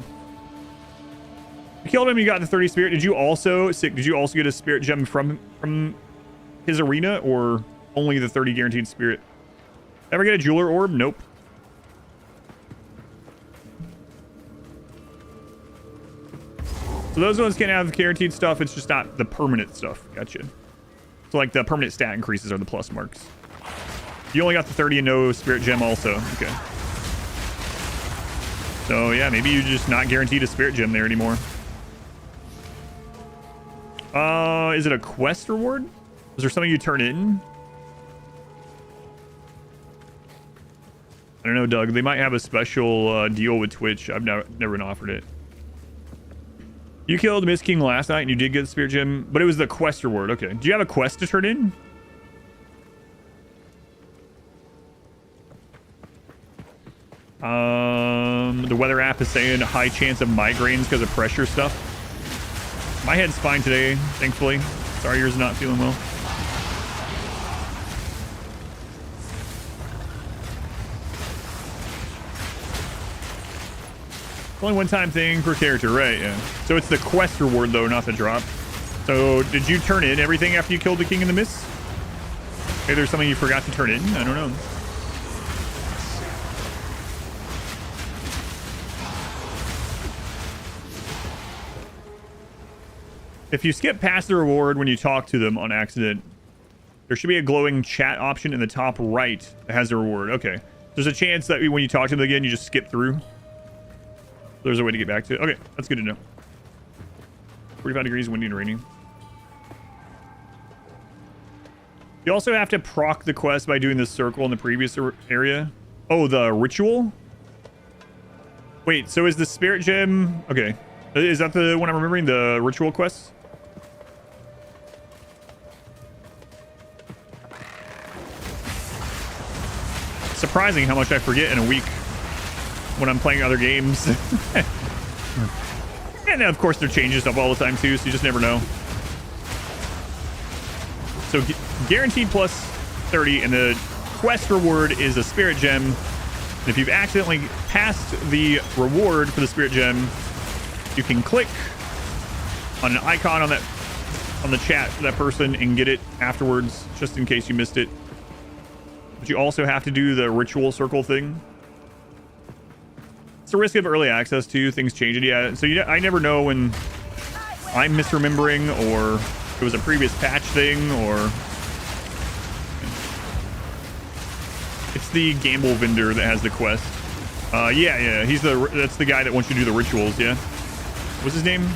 killed him, you got the 30 spirit. Did you also get a spirit gem from his arena, or only the 30 guaranteed spirit? Ever get a jeweler orb? Nope. So those ones can't have guaranteed stuff. It's just not the permanent stuff. Gotcha. So like the permanent stat increases are the plus marks. You only got the 30 and no spirit gem also. Okay. So yeah, maybe you're just not guaranteed a spirit gem there anymore. Is it a quest reward? Is there something you turn in? I don't know, Doug. They might have a special deal with Twitch. I've never been offered it. You killed Miss King last night and you did get the spirit gem, but it was the quest reward. Okay. Do you have a quest to turn in? The weather app is saying a high chance of migraines because of pressure stuff. My head's fine today, thankfully. Sorry yours is not feeling well. Only one-time thing per character, right? Yeah. So it's the quest reward, though, not the drop. So did you turn in everything after you killed the King in the Mist? Maybe there's something you forgot to turn in? I don't know. If you skip past the reward when you talk to them on accident, there should be a glowing chat option in the top right that has a reward. Okay. There's a chance that when you talk to them again, you just skip through. There's a way to get back to it. Okay, that's good to know. 45 degrees, windy and rainy. You also have to proc the quest by doing this circle in the previous area. Oh, the ritual? Wait, so is the spirit gem... Okay. Is that the one I'm remembering? The ritual quest? Surprising how much I forget in a week when I'm playing other games. And of course they're changing stuff all the time too, so you just never know. So guaranteed plus 30, and the quest reward is a spirit gem. And if you've accidentally passed the reward for the spirit gem, you can click on an icon on the chat for that person and get it afterwards, just in case you missed it. But you also have to do the ritual circle thing. It's a risk of early access too. Things change it. Yeah. So I never know when I'm misremembering or it was a previous patch thing, or it's the gamble vendor that has the quest. Yeah. That's the guy that wants you to do the rituals. Yeah. What's his name?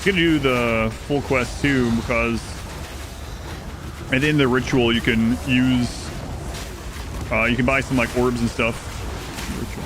Gonna do the full quest too, because at the end of the ritual you can use you can buy some like orbs and stuff. Ritual.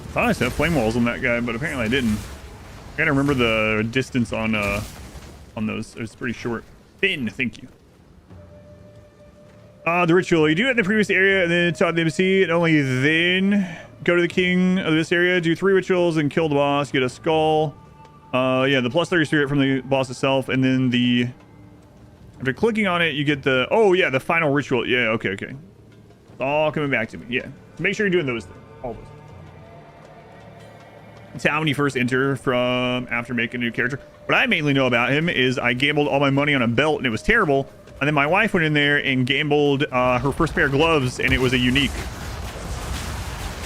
I thought I set flame walls on that guy, but apparently I didn't. I gotta remember the distance on those. It's pretty short. Finn, thank you. The ritual. You do it in the previous area and then talk to the MC, and only then go to the king of this area, do 3 rituals and kill the boss, get a skull. Yeah, the plus 30 spirit from the boss itself, and then after clicking on it, you get the final ritual. Yeah, okay. It's all coming back to me. Yeah. Make sure you're doing those things. Always. It's how when you first enter from after making a new character. What I mainly know about him is I gambled all my money on a belt and it was terrible. And then my wife went in there and gambled her first pair of gloves and it was a unique.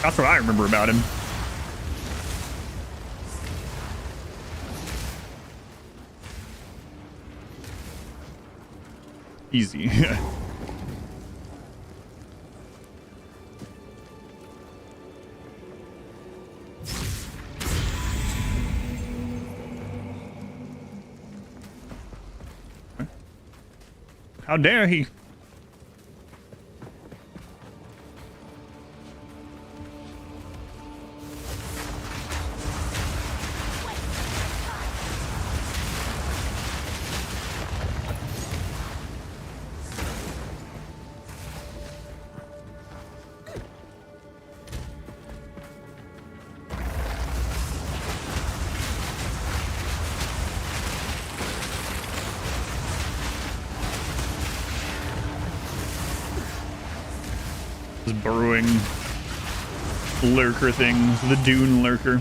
That's what I remember about him. Easy. How dare he? Burrowing lurker things, the dune lurker.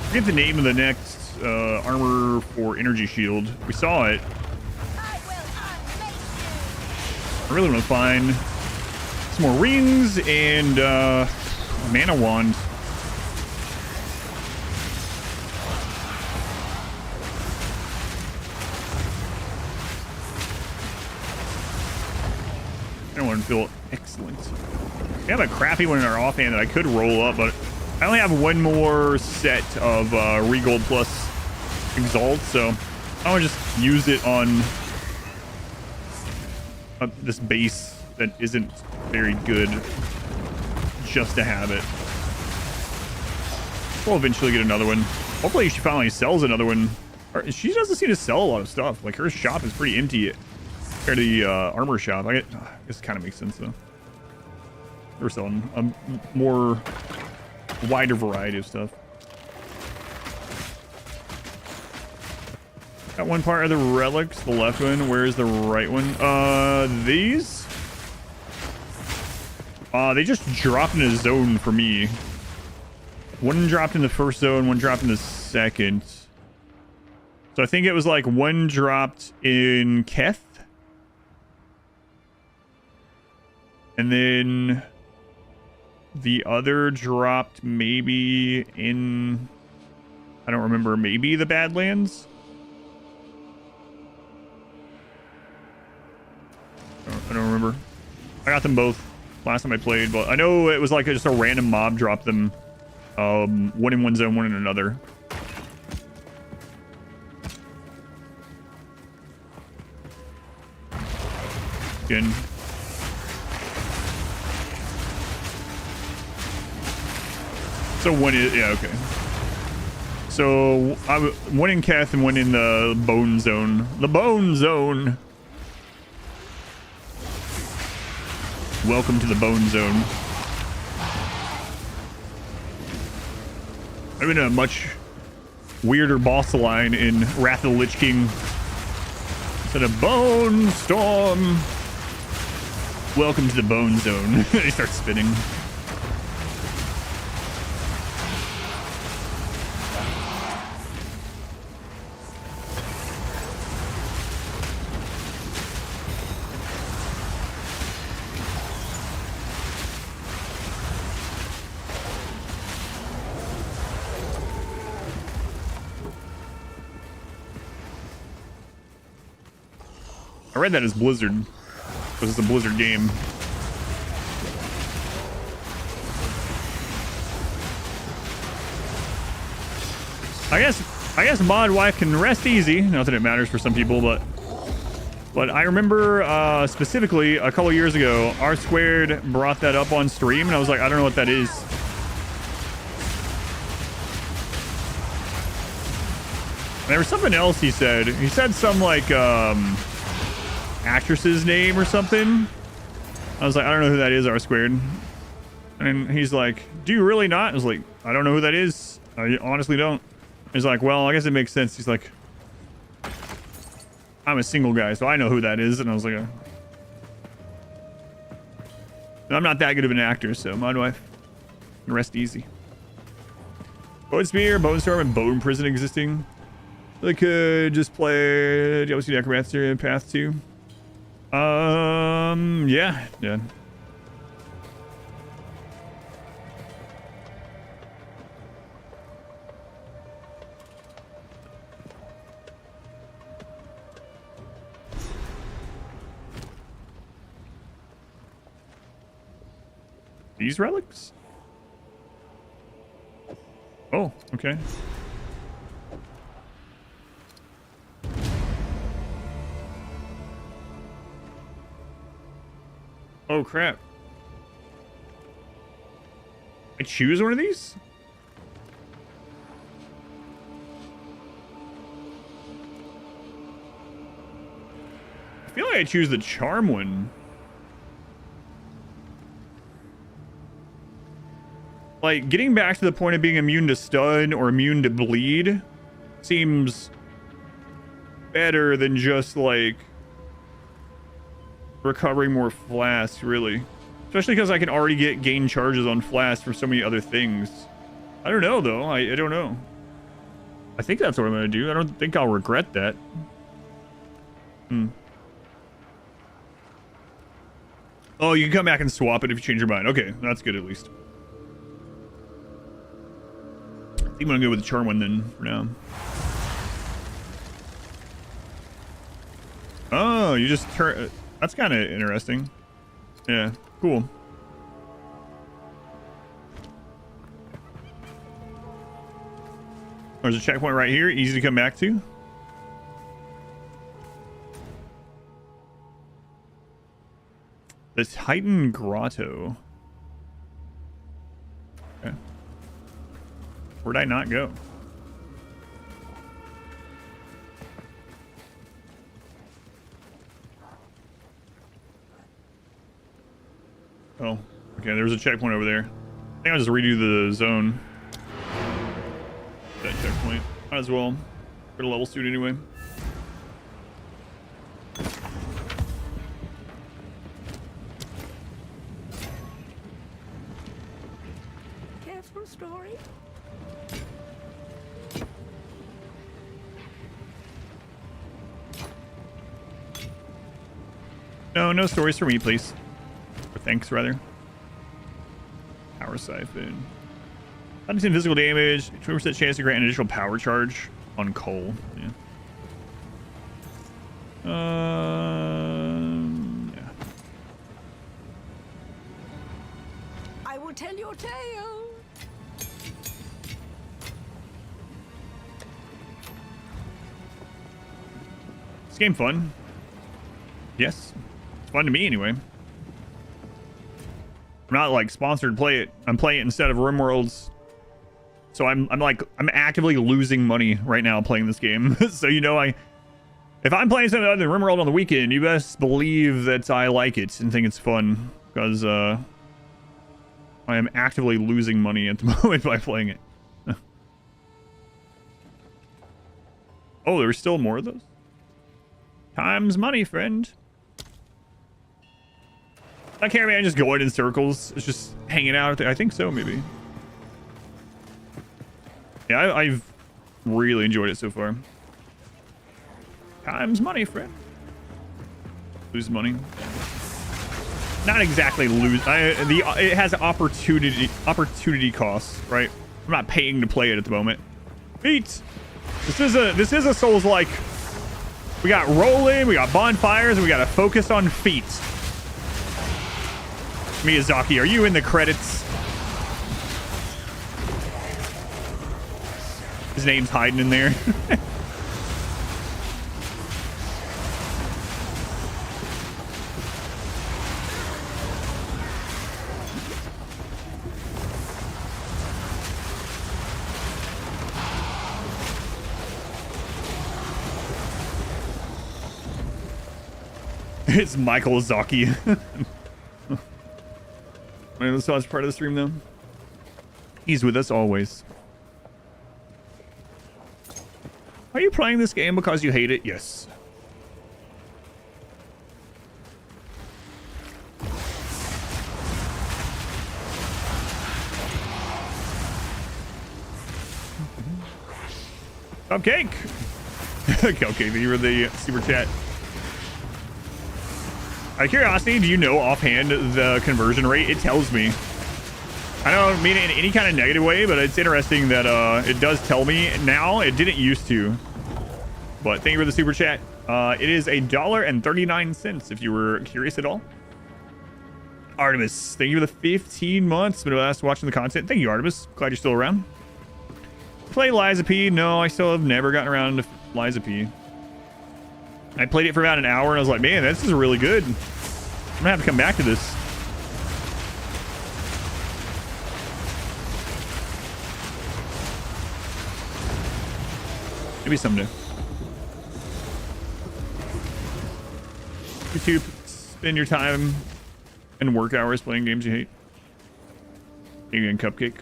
I forget the name of the next armor for energy shield. We saw it. I really want to find some more rings and mana wand. I want to feel excellent. We have a crappy one in our offhand that I could roll up, but I only have one more set of Regold plus Exalt, so I want to just use it on this base that isn't very good just to have it. We'll eventually get another one. Hopefully she finally sells another one. She doesn't seem to sell a lot of stuff. Like her shop is pretty empty compared to the armor shop. I guess it kind of makes sense though. We're selling a more wider variety of stuff. Got one part of the relics, the left one. Where's the right one? These? They just dropped in a zone for me. One dropped in the first zone, one dropped in the second. So I think it was like one dropped in Keth. And then the other dropped maybe in, I don't remember, maybe the Badlands? I don't remember. I got them both last time I played, but I know it was like just a random mob dropped them. One in one zone, one in another. Again. So one is, yeah, okay. So one in Keth and one in the bone zone. The bone zone. Welcome to the bone zone. I've been a much weirder boss line in Wrath of the Lich King. Instead of Bone Storm. Welcome to the bone zone. They start spinning. I read that as Blizzard. This is a Blizzard game. I guess mod wife can rest easy. Not that it matters for some people, but I remember specifically a couple years ago, R Squared brought that up on stream, and I was like, I don't know what that is. And there was something else he said. He said some like actress's name or something. I was like, I don't know who that is, R Squared. And he's like, do you really not? I was like, I don't know who that is. I honestly don't. He's like, well, I guess it makes sense. He's like, I'm a single guy, so I know who that is. And I was like, I'm not that good of an actor, so mod wife, rest easy. Bone Spear, Bone Storm, and Bone Prison existing. I could just play DLC Necromancer and Path 2. Yeah. These relics? Oh, okay. Oh, crap. I choose one of these? I feel like I choose the charm one. Like, getting back to the point of being immune to stun or immune to bleed seems better than just, like, recovering more flasks, really. Especially because I can already gain charges on flasks for so many other things. I don't know, though. I don't know. I think that's what I'm going to do. I don't think I'll regret that. Oh, you can come back and swap it if you change your mind. Okay, that's good at least. I think I'm gonna go with the charm one then for now. Oh, you just turn. That's kind of interesting. Yeah, cool. There's a checkpoint right here, easy to come back to. The Titan Grotto. Okay. Where'd I not go? Oh, okay, there was a checkpoint over there. I think I'll just redo the zone. That checkpoint. Might as well. Get a level suit anyway. Careful, story. No stories for me, please. Or thanks, rather. Power siphon. 100% physical damage. 20% chance to grant an additional power charge on coal. Yeah. Yeah. I will tell your tale. This game fun? Yes. It's fun to me anyway. I'm not like sponsored to play it. I'm playing it instead of RimWorlds. So I'm actively losing money right now playing this game. So you know, if I'm playing something other than RimWorld on the weekend, you best believe that I like it and think it's fun, because I am actively losing money at the moment by playing it. Oh, there's still more of those? Time's money, friend. I can't man just going in circles. It's just hanging out there. I think so, maybe. Yeah, I've really enjoyed it so far. Time's money, friend. Lose money. Not exactly lose. It has opportunity costs, right? I'm not paying to play it at the moment. Beats. This is a Souls-like. We got rolling, we got bonfires, and we got to focus on feet. Miyazaki, are you in the credits? His name's hiding in there. It's Michael Zaki. Let's watch part of the stream though. He's with us always. Are you playing this game because you hate it? Yes. Cupcake. Cupcake, you were the super chat. Out of curiosity, do you know offhand the conversion rate? It tells me. I don't mean it in any kind of negative way, but it's interesting that it does tell me now. It didn't used to. But thank you for the super chat. It is $1.39 if you were curious at all. Artemis, thank you for the 15 months. Been last watching the content. Thank you, Artemis. Glad you're still around. Play Liza P. No, I still have never gotten around to Liza P. I played it for about an hour and I was like, man, this is really good. I'm gonna have to come back to this. Maybe someday. YouTube, spend your time and work hours playing games you hate. Again, Cupcake.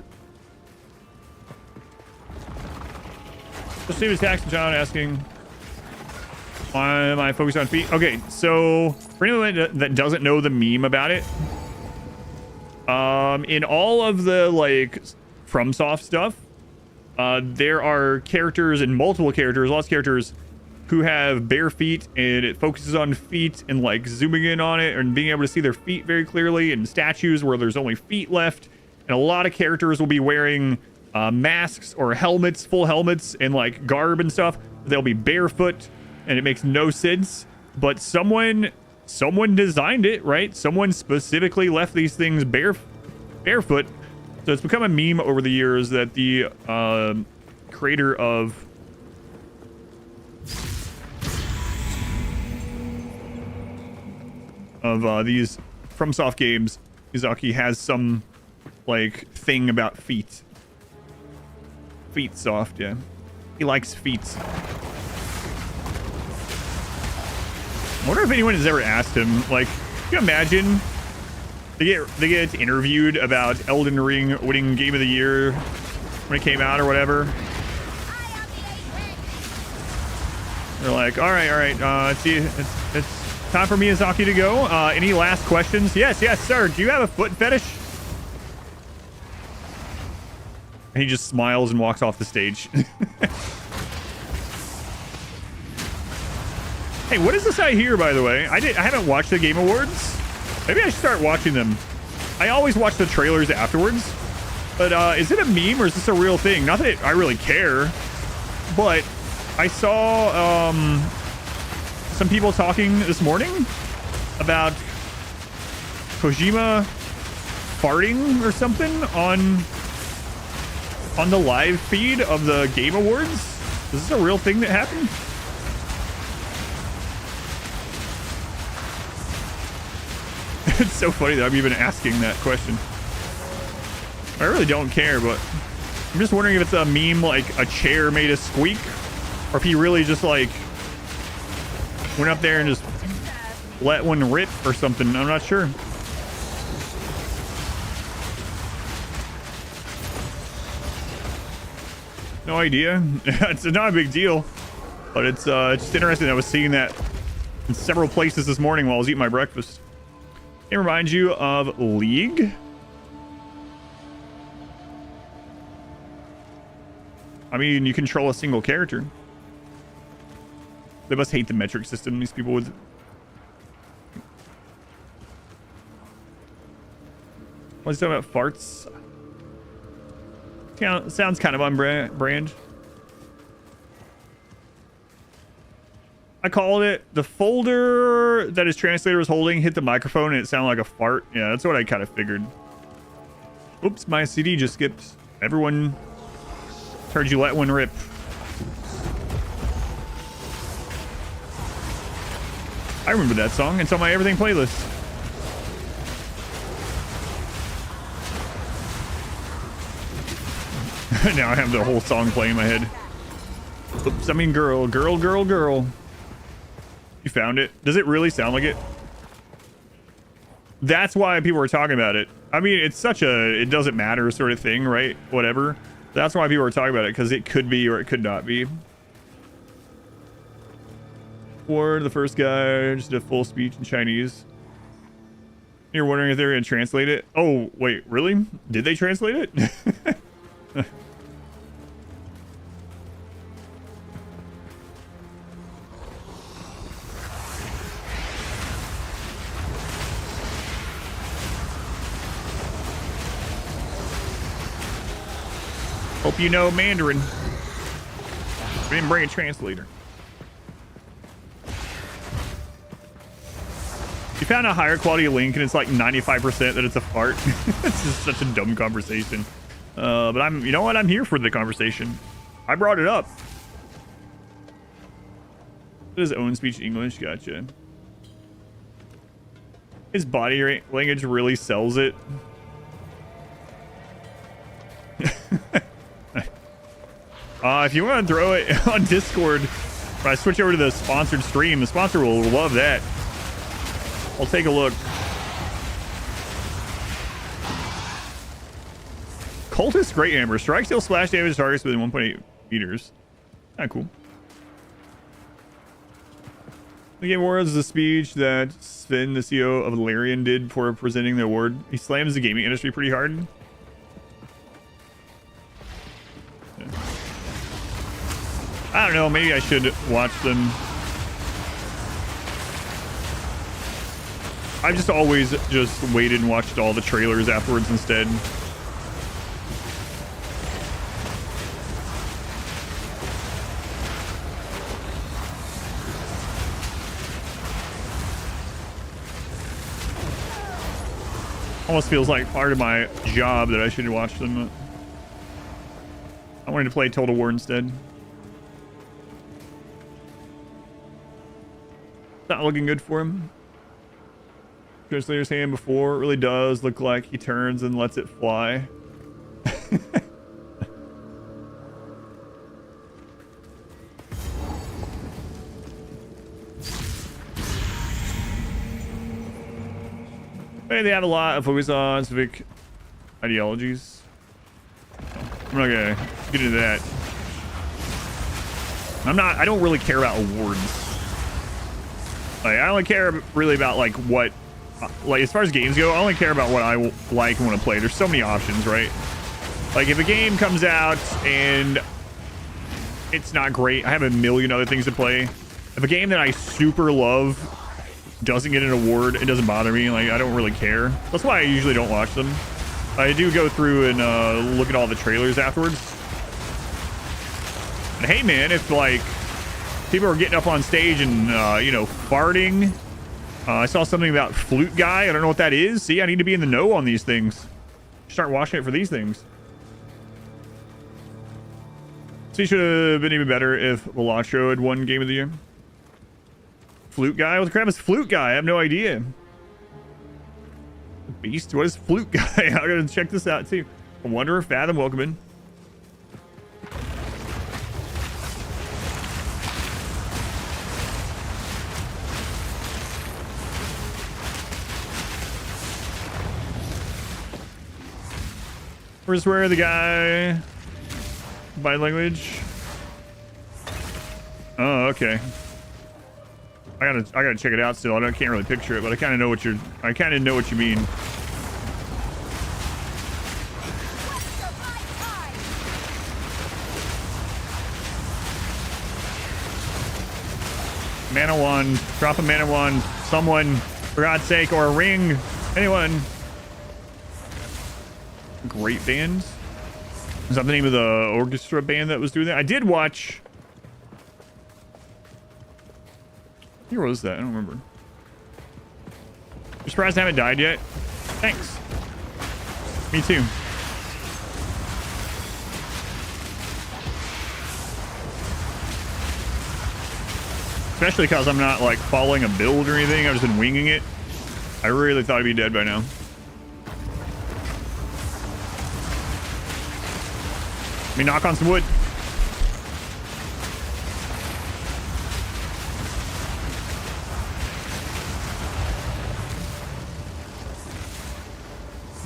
So Steve is Tax and John asking, why am I focused on feet? Okay, so for anyone that doesn't know the meme about it, in all of the like FromSoft stuff, there are characters and multiple characters, lots of characters who have bare feet, and it focuses on feet and like zooming in on it and being able to see their feet very clearly, and statues where there's only feet left. And a lot of characters will be wearing masks or helmets, full helmets, and like garb and stuff. They'll be barefoot. And it makes no sense, but someone designed it, right? Someone specifically left these things barefoot. So it's become a meme over the years that the creator of these FromSoft games, Izaki, has some like thing about feet. Feet soft, yeah. He likes feet. I wonder if anyone has ever asked him, like, can you imagine they get interviewed about Elden Ring winning Game of the Year when it came out or whatever. They're like, all right, it's time for Miyazaki to go. Any last questions? Yes, sir. Do you have a foot fetish? And he just smiles and walks off the stage. Hey, what is this I hear, by the way? I haven't watched the Game Awards. Maybe I should start watching them. I always watch the trailers afterwards. But is it a meme or is this a real thing? Not that I really care, but I saw some people talking this morning about Kojima farting or something on the live feed of the Game Awards. Is this a real thing that happened? It's so funny that I'm even asking that question. I really don't care, but I'm just wondering if it's a meme like a chair made a squeak, or if he really just like went up there and just let one rip or something. I'm not sure. No idea. It's not a big deal, but it's just interesting. I was seeing that in several places this morning while I was eating my breakfast. It reminds you of League. I mean, you control a single character. They must hate the metric system. These people would. What's talking about farts? Sounds kind of on brand. I called it. The folder that his translator was holding hit the microphone and it sounded like a fart. Yeah, that's what I kind of figured. Oops, my CD just skipped. Everyone heard you let one rip. I remember that song. It's on my everything playlist. Now I have the whole song playing in my head. Oops, I mean girl. You found it. Does it really sound like it? That's why people are talking about it. I mean, it's such a it doesn't matter sort of thing, right? Whatever. That's why people are talking about it, because it could be or it could not be. Or the first guy just did a full speech in Chinese. You're wondering if they're going to translate it? Oh, wait, really? Did they translate it? Hope you know Mandarin. We didn't bring a translator. You found a higher quality link and it's like 95% that it's a fart. It's just such a dumb conversation. But you know what? I'm here for the conversation. I brought it up. His own speech English, gotcha. His body language really sells it. If you want to throw it on Discord, if I switch over to the sponsored stream, the sponsor will love that. I'll take a look. Cultist Great Hammer. Strikes deal splash damage to targets within 1.8 meters. Kinda cool. The game awards is a speech that Sven, the CEO of Larian, did for presenting the award. He slams the gaming industry pretty hard. Yeah. I don't know, maybe I should watch them. I've just always just waited and watched all the trailers afterwards instead. Almost feels like part of my job that I should watch them. I wanted to play Total War instead. Not looking good for him. Translator's hand before, it really does look like he turns and lets it fly. Hey, they have a lot of focus on civic ideologies. I'm not gonna get into that. I don't really care about awards. Like, I only care really about like what, like as far as games go, I only care about what I like and want to play. There's so many options, right? Like if a game comes out and it's not great, I have a million other things to play. If a game that I super love doesn't get an award, it doesn't bother me. Like I don't really care. That's why I usually don't watch them. I do go through and look at all the trailers afterwards. And hey man, if like people are getting up on stage and you know, farting. I saw something about Flute Guy. I don't know what that is. See, I need to be in the know on these things. Start watching it for these things. So, should have been even better if Velatro had won Game of the Year. Flute Guy? What the crap is Flute Guy? I have no idea. Beast? What is Flute Guy? I gotta check this out too. Wanderer, Fathom, welcome in. Where's where the guy by language? Oh, okay. I gotta check it out still. I can't really picture it, but I kind of know what you mean. Mana wand, drop a mana wand, someone, for God's sake, or a ring, anyone. Great band. Is that the name of the orchestra band that was doing that? I did watch Where was that? I don't remember. You're surprised I haven't died yet? Thanks. Me too. Especially because I'm not like following a build or anything. I've just been winging it. I really thought I'd be dead by now. Let me knock on some wood.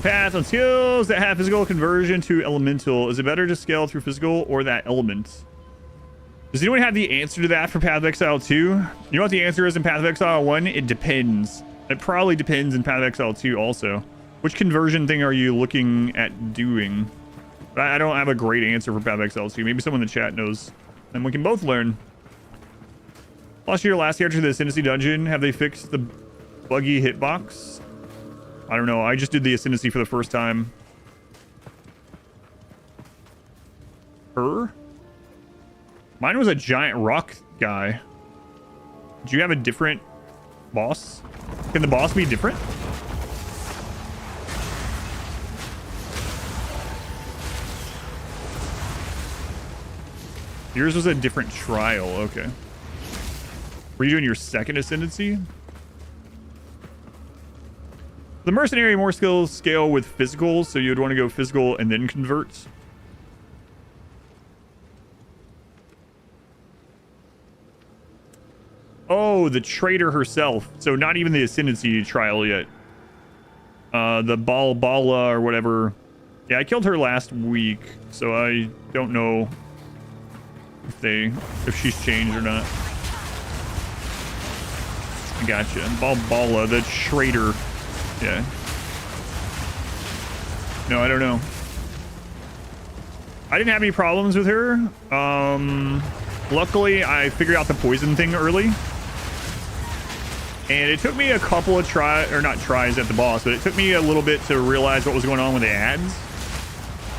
Path on skills that have physical conversion to elemental. Is it better to scale through physical or that element? Does anyone have the answer to that for Path of Exile 2? You know what the answer is in Path of Exile 1? It depends. It probably depends in Path of Exile 2 also. Which conversion thing are you looking at doing? I don't have a great answer for Path of Exile 2. Maybe someone in the chat knows. And we can both learn. Last year to the Ascendancy dungeon. Have they fixed the buggy hitbox? I don't know. I just did the Ascendancy for the first time. Her? Mine was a giant rock guy. Do you have a different boss? Can the boss be different? Yours was a different trial. Okay. Were you doing your second Ascendancy? The mercenary more skills scale with physical, so you'd want to go physical and then convert. Oh, the traitor herself. So not even the Ascendancy trial yet. The Bala or whatever. Yeah, I killed her last week, so I don't know if she's changed or not. I gotcha. Bala, the traitor. Yeah. No, I don't know. I didn't have any problems with her. Luckily, I figured out the poison thing early. And it took me a couple of not tries at the boss, but it took me a little bit to realize what was going on with the ads.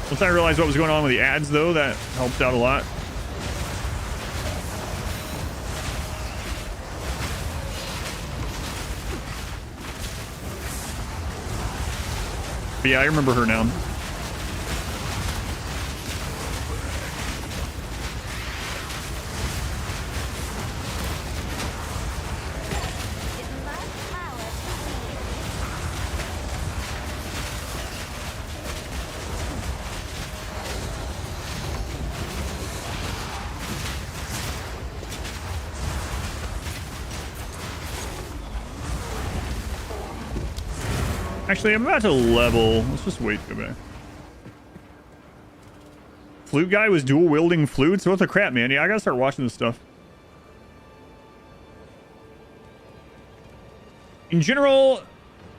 Once I realized what was going on with the ads, though, that helped out a lot. But yeah, I remember her now. Actually, I'm about to level. Let's just wait to go back. Flute guy was dual wielding flutes? What the crap, man? Yeah, I gotta start watching this stuff. In general,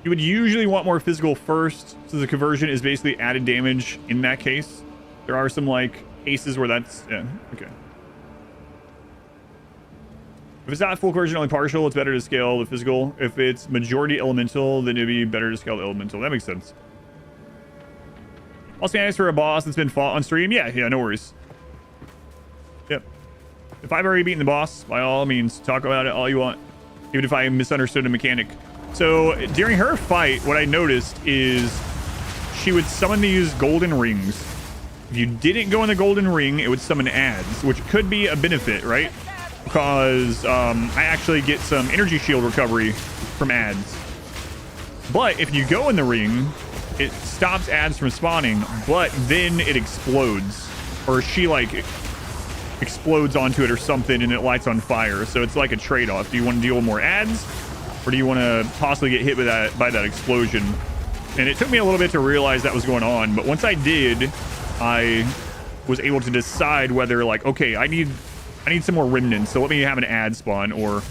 you would usually want more physical first, so the conversion is basically added damage in that case. There are some, like, cases where that's... Yeah, okay. If it's not full conversion, only partial, it's better to scale the physical. If it's majority elemental, then it'd be better to scale the elemental. That makes sense. Also, nice for a boss that's been fought on stream. Yeah, no worries. Yep. If I've already beaten the boss, by all means, talk about it all you want. Even if I misunderstood a mechanic. So, during her fight, what I noticed is she would summon these golden rings. If you didn't go in the golden ring, it would summon ads, which could be a benefit, right? Because I actually get some energy shield recovery from ads. But if you go in the ring, it stops ads from spawning, but then it explodes. Or she, like, explodes onto it or something and it lights on fire. So it's like a trade-off. Do you want to deal with more ads? Or do you want to possibly get hit with by that explosion? And it took me a little bit to realize that was going on. But once I did, I was able to decide whether, like, okay, I need some more remnants, so let me have an ad spawn. Or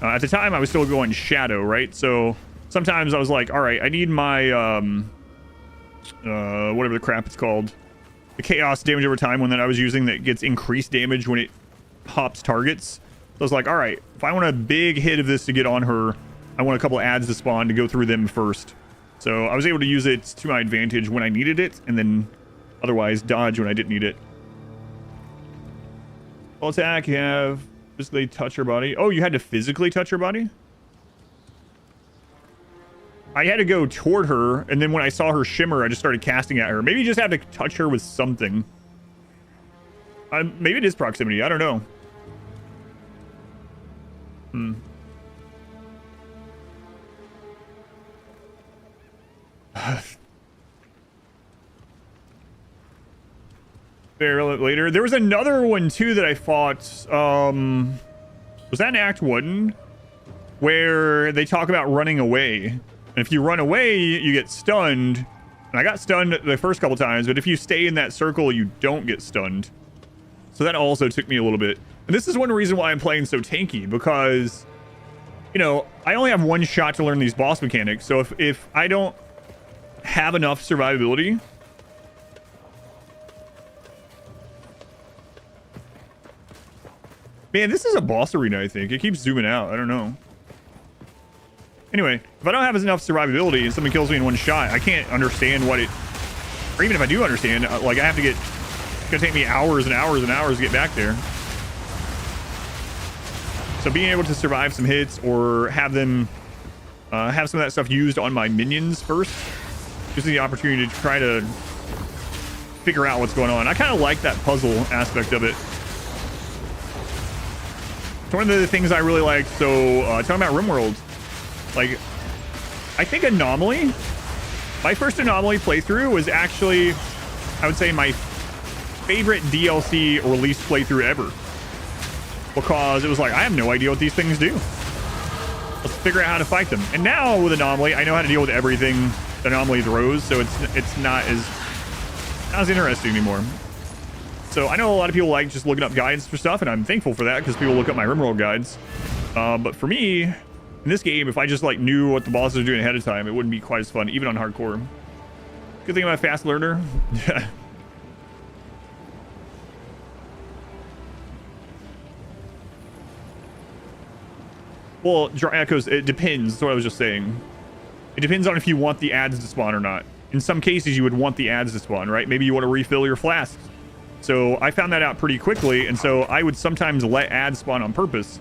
at the time I was still going shadow, right? So sometimes I was like, all right, I need my whatever the crap it's called, the chaos damage over time one that I was using that gets increased damage when it hops targets. So I was like, all right, if I want a big hit of this to get on her, I want a couple ads to spawn to go through them first. So I was able to use it to my advantage when I needed it, and then otherwise dodge when I didn't need it. Full attack, you have Physically touch her body. Oh, you had to physically touch her body? I had to go toward her, and then when I saw her shimmer, I just started casting at her. Maybe you just have to touch her with something. Maybe it is proximity. I don't know. Fair later. There was another one too that I fought. Was that in Act 1? Where they talk about running away. And if you run away, you get stunned. And I got stunned the first couple times, but if you stay in that circle, you don't get stunned. So that also took me a little bit. And this is one reason why I'm playing so tanky, because, you know, I only have one shot to learn these boss mechanics. So if I don't have enough survivability, man, this is a boss arena, I think. It keeps zooming out. I don't know. Anyway, if I don't have enough survivability and something kills me in one shot, I can't understand what it... Or even if I do understand, like, I have to get... It's gonna take me hours and hours and hours to get back there. So being able to survive some hits or have them... have some of that stuff used on my minions first gives me the opportunity to try to figure out what's going on. I kind of like that puzzle aspect of it. It's one of the things I really like. So talking about RimWorld, like, I think Anomaly, my first Anomaly playthrough was actually, I would say, my favorite DLC release playthrough ever, because it was like, I have no idea what these things do. Let's figure out how to fight them. And now with Anomaly, I know how to deal with everything that Anomaly throws, so it's not as interesting anymore. So I know a lot of people like just looking up guides for stuff, and I'm thankful for that because people look up my RimWorld guides. But for me, in this game, if I just like knew what the bosses are doing ahead of time, it wouldn't be quite as fun, even on hardcore. Good thing about fast learner. Well, Draw Echoes, it depends. That's what I was just saying. It depends on if you want the ads to spawn or not. In some cases, you would want the ads to spawn, right? Maybe you want to refill your flasks. So I found that out pretty quickly, and so I would sometimes let ads spawn on purpose.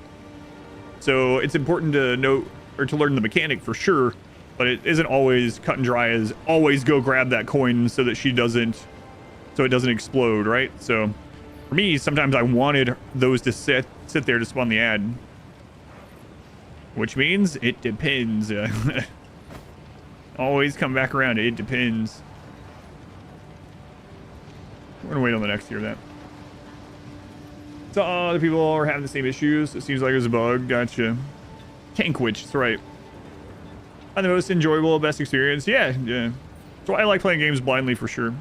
So it's important to know, or to learn the mechanic for sure, but it isn't always cut and dry as always go grab that coin so that it doesn't explode, right? So for me, sometimes I wanted those to sit there to spawn the ad, which means it depends. Always come back around. It depends. We're gonna wait on the next tier of that. So other people are having the same issues. It seems like there's a bug. Gotcha. Tankwitch, that's right. And the most enjoyable, best experience. Yeah. So I like playing games blindly for sure.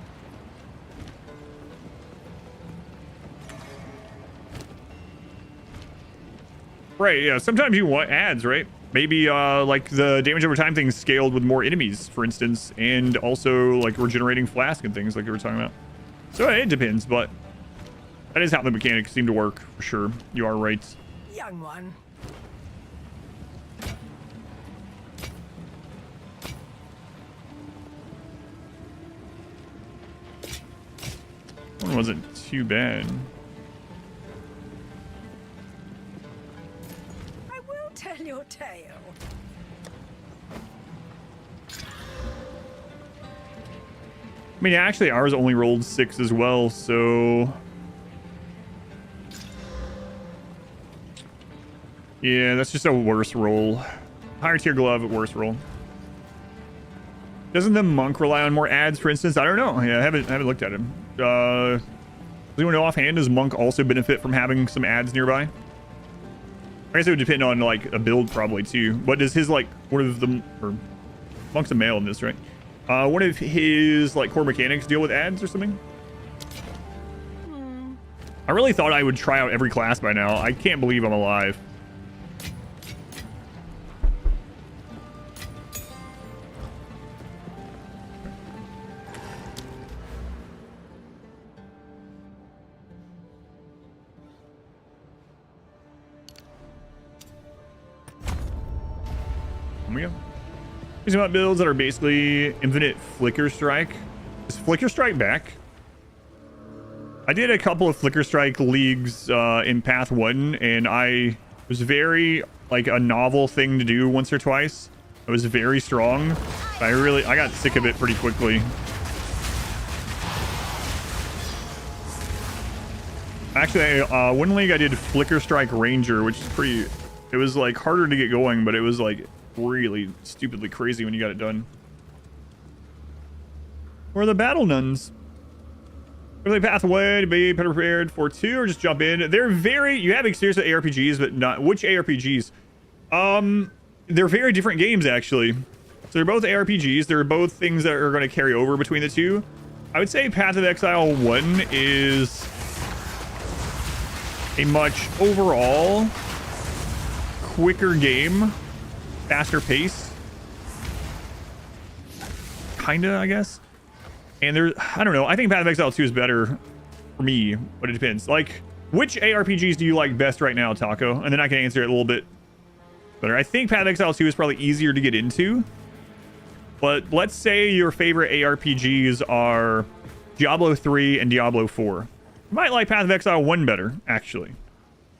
Right, yeah. Sometimes you want ads, right? Maybe like the damage over time thing scaled with more enemies, for instance, and also like regenerating flask and things like we were talking about. So it depends, but that is how the mechanics seem to work for sure. You are right. Young one. One wasn't too bad. I will tell your tale. I mean, actually, ours only rolled 6 as well, so... Yeah, that's just a worse roll. Higher tier glove, worse roll. Doesn't the monk rely on more ads, for instance? I don't know. Yeah, I haven't looked at him. Does anyone know offhand, does monk also benefit from having some ads nearby? I guess it would depend on, like, a build probably, too. But does his, like, one of the... Or, monk's a male in this, right? One of his like core mechanics deal with ads or something? I really thought I would try out every class by now. I can't believe I'm alive. Here we go. These are builds that are basically infinite Flicker Strike. Is Flicker Strike back? I did a couple of Flicker Strike leagues in Path 1, and it was very, like, a novel thing to do once or twice. It was very strong. I got sick of it pretty quickly. Actually, one league I did Flicker Strike Ranger, which is pretty... It was, like, harder to get going, but it was, like, really stupidly crazy when you got it done. Or the Battle Nuns. Really pathway to be better prepared for 2, or just jump in. They're very... You have experience with ARPGs, but not... Which ARPGs? They're very different games, actually. So they're both ARPGs. They're both things that are going to carry over between the two. I would say Path of Exile 1 is a much overall quicker game. Faster pace. Kinda, I guess. And there's, I don't know, I think Path of Exile 2 is better for me, but it depends. Like, which ARPGs do you like best right now, Taco? And then I can answer it a little bit better. I think Path of Exile 2 is probably easier to get into. But let's say your favorite ARPGs are Diablo 3 and Diablo 4. You might like Path of Exile 1 better, actually.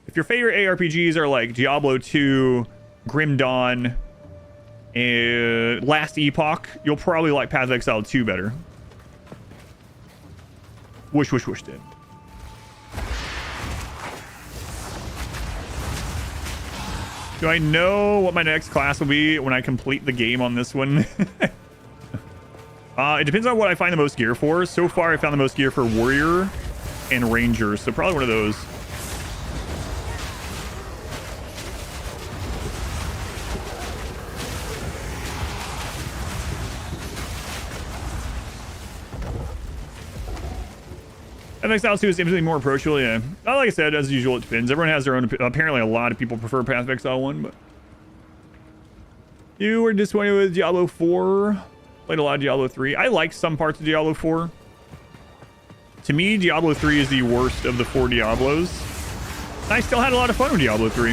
If your favorite ARPGs are like Diablo 2, Grim Dawn, and Last Epoch, you'll probably like Path of Exile 2 better. Whoosh, whoosh, whoosh, did. Do I know what my next class will be when I complete the game on this one? It depends on what I find the most gear for. So far, I found the most gear for Warrior and Ranger, so probably one of those. FXL 2 is infinitely more approachable, yeah. Like I said, as usual, it depends. Everyone has their own... Apparently, a lot of people prefer Path of Exile 1, but... You were disappointed with Diablo 4. Played a lot of Diablo 3. I like some parts of Diablo 4. To me, Diablo 3 is the worst of the 4 Diablos. I still had a lot of fun with Diablo 3.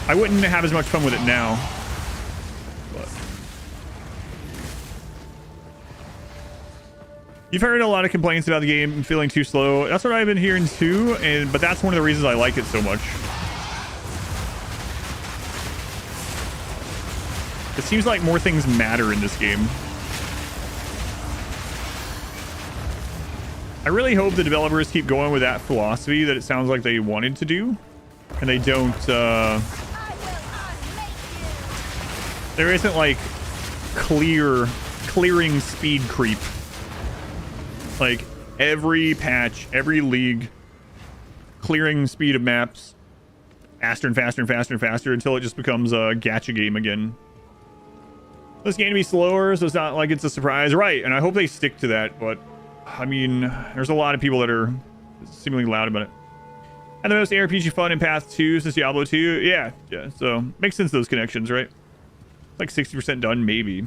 I wouldn't have as much fun with it now. But... You've heard a lot of complaints about the game feeling too slow. That's what I've been hearing too, but that's one of the reasons I like it so much. It seems like more things matter in this game. I really hope the developers keep going with that philosophy that it sounds like they wanted to do, and they don't, there isn't like clearing speed creep. Like every patch, every league, clearing speed of maps faster and faster and faster and faster until it just becomes a gacha game again. This game to be slower, so it's not like it's a surprise, right? And I hope they stick to that. But I mean, there's a lot of people that are seemingly loud about it. And the most ARPG fun in Path 2 since Diablo 2, yeah. So makes sense those connections, right? Like 60% done, maybe.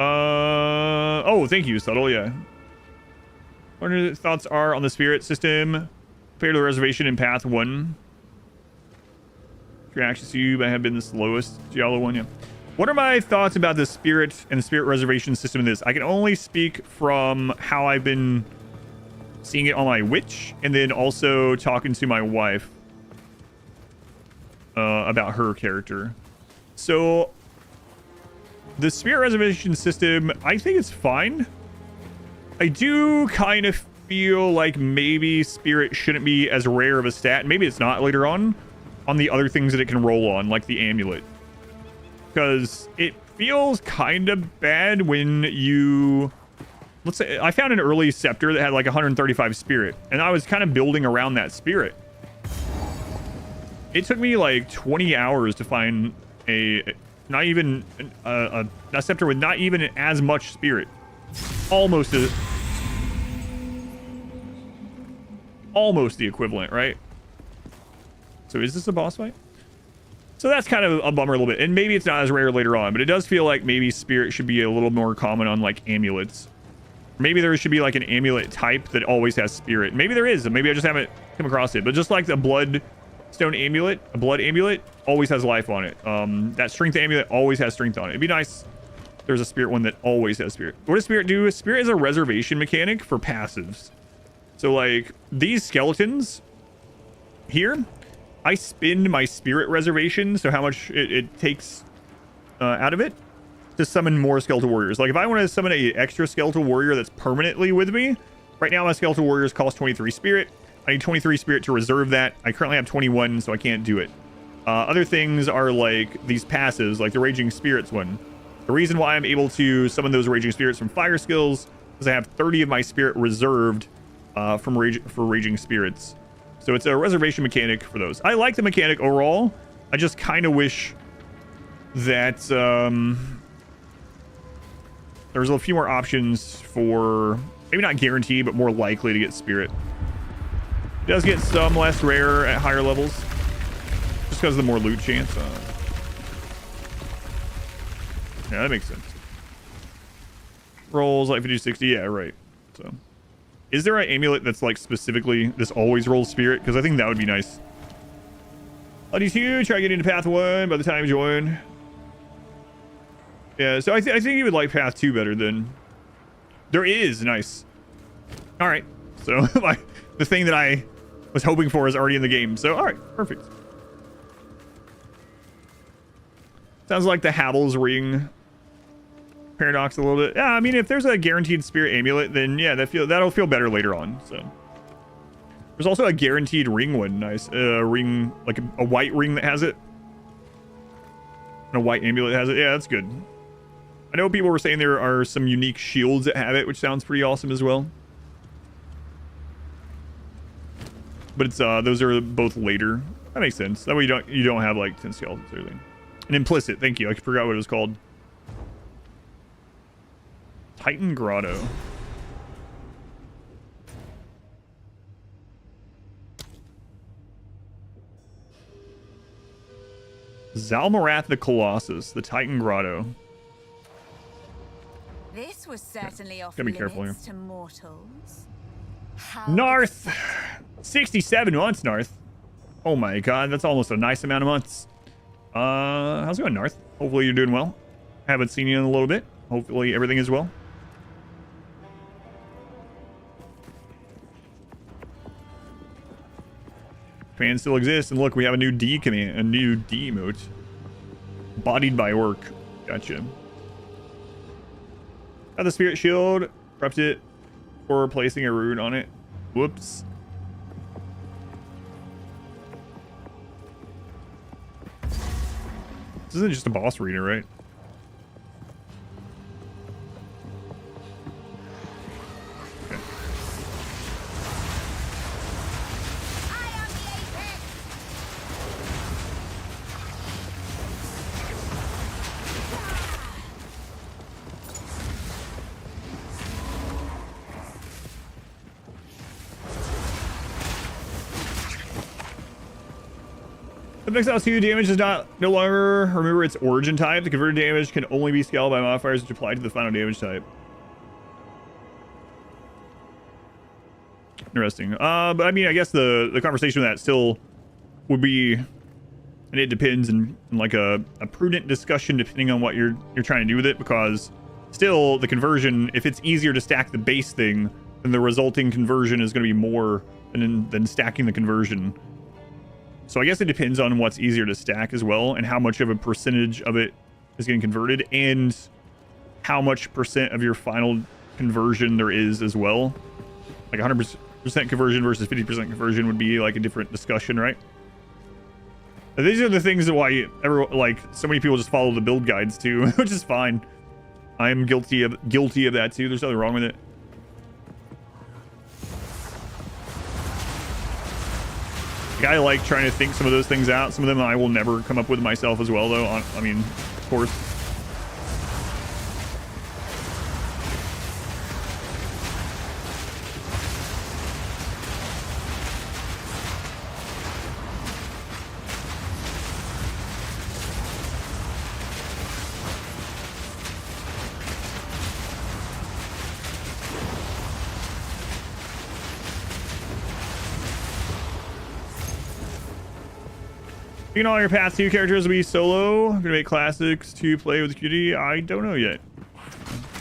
Oh, thank you, Subtle, yeah. What are your thoughts are on the spirit system compared to the reservation in Path 1? Reactions to you have been the slowest. Diablo 1, yeah. What are my thoughts about the spirit and the spirit reservation system in this? I can only speak from how I've been seeing it on my Witch, and then also talking to my wife about her character. So the spirit reservation system, I think it's fine. I do kind of feel like maybe spirit shouldn't be as rare of a stat. Maybe it's not later on the other things that it can roll on, like the amulet. Because it feels kind of bad when you... Let's say, I found an early scepter that had like 135 spirit, and I was kind of building around that spirit. It took me like 20 hours to find a scepter with not even as much spirit. Almost the equivalent, right? So is this a boss fight? So that's kind of a bummer a little bit. And maybe it's not as rare later on, but it does feel like maybe spirit should be a little more common on like amulets. Maybe there should be like an amulet type that always has spirit. Maybe there is, and maybe I just haven't come across it. But just like the bloodstone amulet, a blood amulet always has life on it. That strength amulet always has strength on it. It'd be nice There's a spirit one that always has spirit. What does spirit do? Spirit is a reservation mechanic for passives. So like these skeletons here, I spend my spirit reservation, so how much it takes out of it, to summon more skeletal warriors. Like if I want to summon a extra skeletal warrior that's permanently with me, right now my skeletal warriors cost 23 spirit. I need 23 spirit to reserve that. I currently have 21, so I can't do it. Other things are like these passives, like the Raging Spirits one. The reason why I'm able to summon those Raging Spirits from fire skills is I have 30 of my spirit reserved for Raging Spirits. So it's a reservation mechanic for those. I like the mechanic overall. I just kind of wish that there's a few more options for, maybe not guaranteed, but more likely to get spirit. It does get some less rare at higher levels, just because of the more loot chance. Yeah, that makes sense. Rolls like 50-60, yeah, right. So, is there an amulet that's like specifically this always rolls spirit? Because I think that would be nice. LD2, try getting into Path 1 by the time you join. Yeah, so I think you would like Path 2 better than... There is, nice. Alright, so the thing that I was hoping for is already in the game. So, alright, perfect. Sounds like the Havel's Ring paradox a little bit. Yeah, I mean, if there's a guaranteed spirit amulet, then yeah, that'll feel better later on. So there's also a guaranteed ring one. Nice. Ring, like a white ring that has it. And a white amulet that has it. Yeah, that's good. I know people were saying there are some unique shields that have it, which sounds pretty awesome as well. But it's those are both later. That makes sense. That way you don't have like 10 skeletons or anything. An implicit, thank you. I forgot what it was called. Titan Grotto. Zalmarath the Colossus, the Titan Grotto. This was certainly off Gotta be careful limits to mortals. Narth! 67 months, Narth. Oh my god, that's almost a nice amount of months. How's it going, Narth? Hopefully you're doing well. Haven't seen you in a little bit. Hopefully everything is well. Command still exists, and look, we have a new D command, a new D emote. Bodied by orc. Gotcha. Got the spirit shield. Prepped it for placing a rune on it. Whoops. This isn't just a boss arena, right? Okay. The Exile 2 damage does no longer remember its origin type. The converted damage can only be scaled by modifiers which apply to the final damage type. Interesting. But I mean, I guess the conversation with that still would be, and it depends, and like a prudent discussion depending on what you're trying to do with it, because still the conversion, if it's easier to stack the base thing, then the resulting conversion is going to be more than stacking the conversion. So I guess it depends on what's easier to stack as well, and how much of a percentage of it is getting converted, and how much percent of your final conversion there is as well. Like 100% conversion versus 50% conversion would be like a different discussion, right? And these are the things that why like so many people just follow the build guides too, which is fine. I'm guilty of that too. There's nothing wrong with it. I like trying to think some of those things out. Some of them I will never come up with myself as well, though. I mean, of course. You know, all your Path 2 characters will be solo. I'm gonna make classics to play with the community. I don't know yet.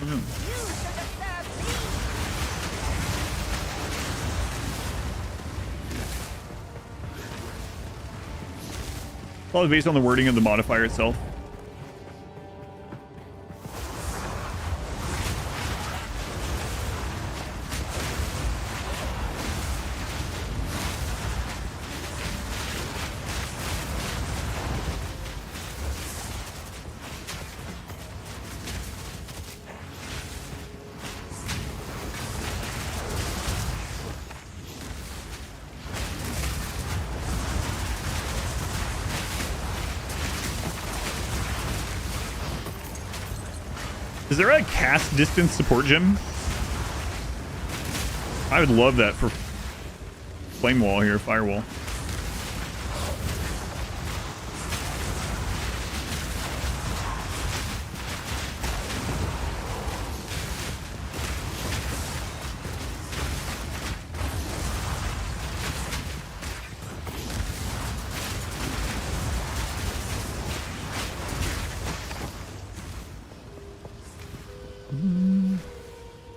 don't know. Probably based on the wording of the modifier itself. Is there a cast distance support gem? I would love that for flame wall here, firewall.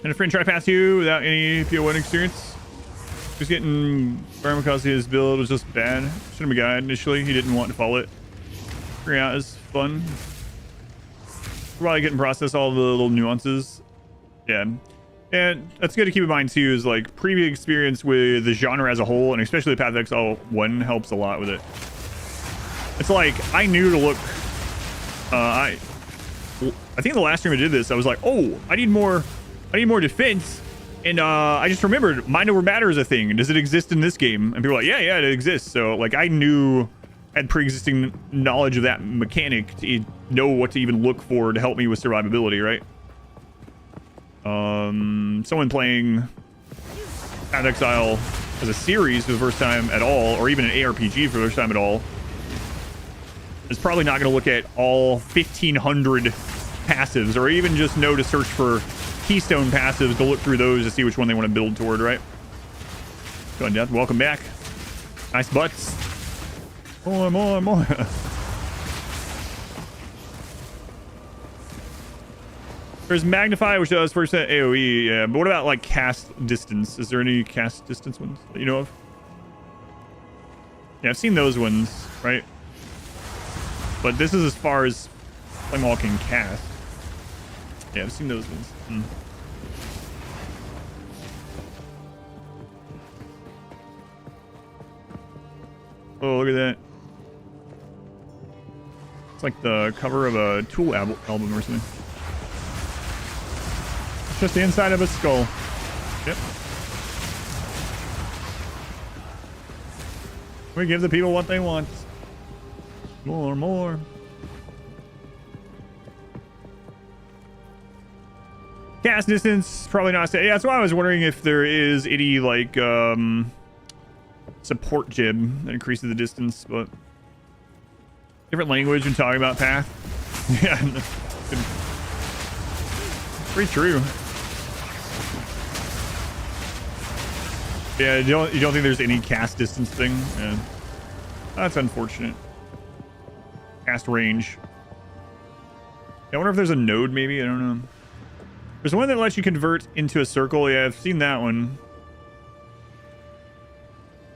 And a friend try past you without any PO1 experience. Just getting Barman because his build was just bad. Shouldn't have been guided initially. He didn't want to follow it. Figuring out is fun. Probably getting processed all the little nuances. Yeah. And that's good to keep in mind too, is like previous experience with the genre as a whole, and especially Path of Exile 1 helps a lot with it. It's like I knew to look I think the last time I did this, I was like, oh, I need more defense. And I just remembered mind over matter is a thing. Does it exist in this game? And people were like, yeah, it exists. So like I had pre-existing knowledge of that mechanic to know what to even look for to help me with survivability, right? Someone playing Path of Exile as a series for the first time at all, or even an ARPG for the first time at all, is probably not going to look at all 1,500 passives, or even just know to search for keystone passives to look through those to see which one they want to build toward, right? Go on, Death. Welcome back. Nice butts. More. There's Magnify, which does 1% AoE, yeah. But what about like cast distance? Is there any cast distance ones that you know of? Yeah, I've seen those ones, right? But this is as far as Flamewall can cast. Yeah, I've seen those ones. Oh, look at that. It's like the cover of a Tool album or something. It's just the inside of a skull. Yep. We give the people what they want. More. Cast distance, probably not. Yeah, that's why I was wondering if there is any like support gem that increases the distance, but different language when talking about path. Yeah, pretty true. Yeah, you don't think there's any cast distance thing? Yeah, that's unfortunate. Cast range. Yeah, I wonder if there's a node, maybe. I don't know. There's one that lets you convert into a circle. Yeah, I've seen that one.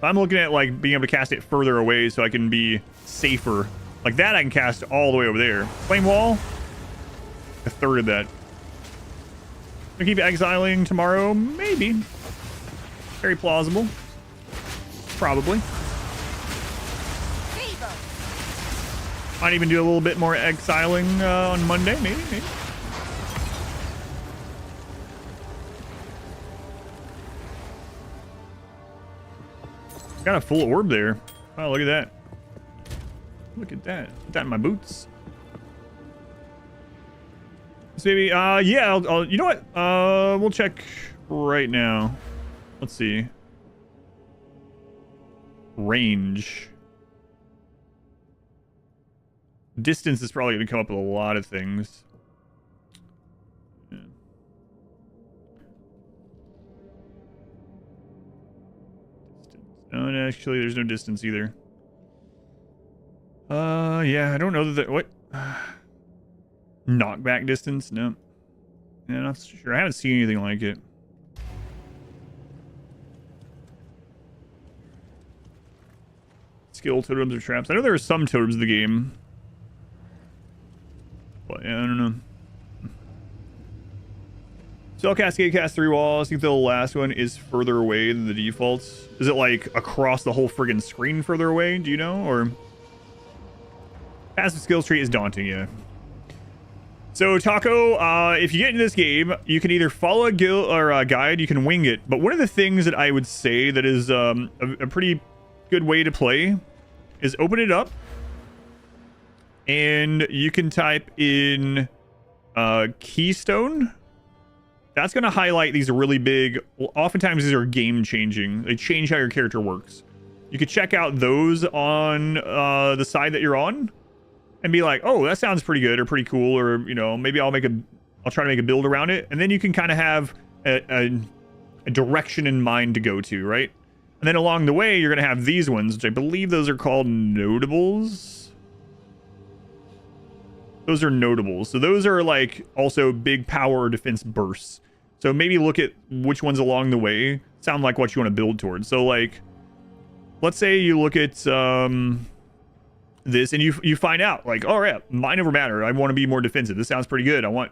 I'm looking at like being able to cast it further away so I can be safer. Like that I can cast all the way over there. Flame wall, a third of that. I'll keep exiling tomorrow, maybe. Very plausible. Probably. Might even do a little bit more exiling on Monday, maybe. Got a full orb there. Wow, look at that. Look at that. Put that in my boots. So maybe, yeah, I'll, you know what? We'll check right now. Let's see. Range. Distance is probably going to come up with a lot of things. Yeah. No, actually, there's no distance either. Yeah, I don't know that. What? Knockback distance? No. Yeah, not sure. I haven't seen anything like it. Skill totems or traps. I know there are some totems in the game. But yeah, I don't know. Spell Cascade cast 3 walls. I think the last one is further away than the defaults. Is it like across the whole friggin' screen further away? Do you know? Or passive skills tree is daunting, yeah. So Taco, if you get into this game, you can either follow a guild or a guide, you can wing it. But one of the things that I would say that is a pretty good way to play is open it up, and you can type in Keystone. That's going to highlight these really big, oftentimes these are game changing. They change how your character works. You could check out those on the side that you're on and be like, oh, that sounds pretty good or pretty cool, or, you know, maybe I'll try to make a build around it. And then you can kind of have a direction in mind to go to, right? And then along the way, you're going to have these ones, which I believe those are called notables. Those are notables. So those are like also big power or defense bursts. So maybe look at which ones along the way sound like what you want to build towards. So like, let's say you look at this and you find out like, all right, mind over matter. I want to be more defensive. This sounds pretty good. I'm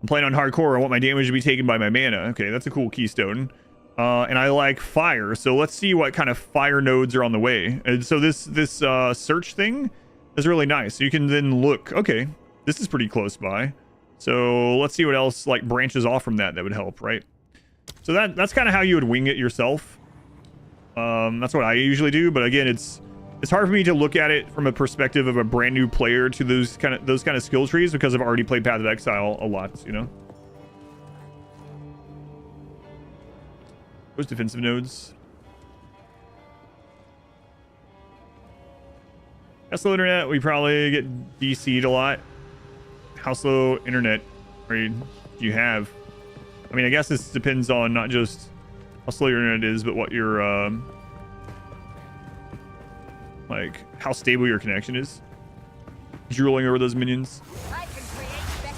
playing on hardcore. I want my damage to be taken by my mana. Okay, that's a cool keystone. And I like fire. So let's see what kind of fire nodes are on the way. And so this search thing is really nice. So you can then look, okay, this is pretty close by. So let's see what else like branches off from that would help, right? So that's kind of how you would wing it yourself. That's what I usually do. But again, it's hard for me to look at it from a perspective of a brand new player to those kind of skill trees, because I've already played Path of Exile a lot, you know? Those defensive nodes. How slow internet? We probably get DC'd a lot. How slow internet do you have? I mean, I guess this depends on not just how slow your internet is, but what your like how stable your connection is. Drooling over those minions. I can create better.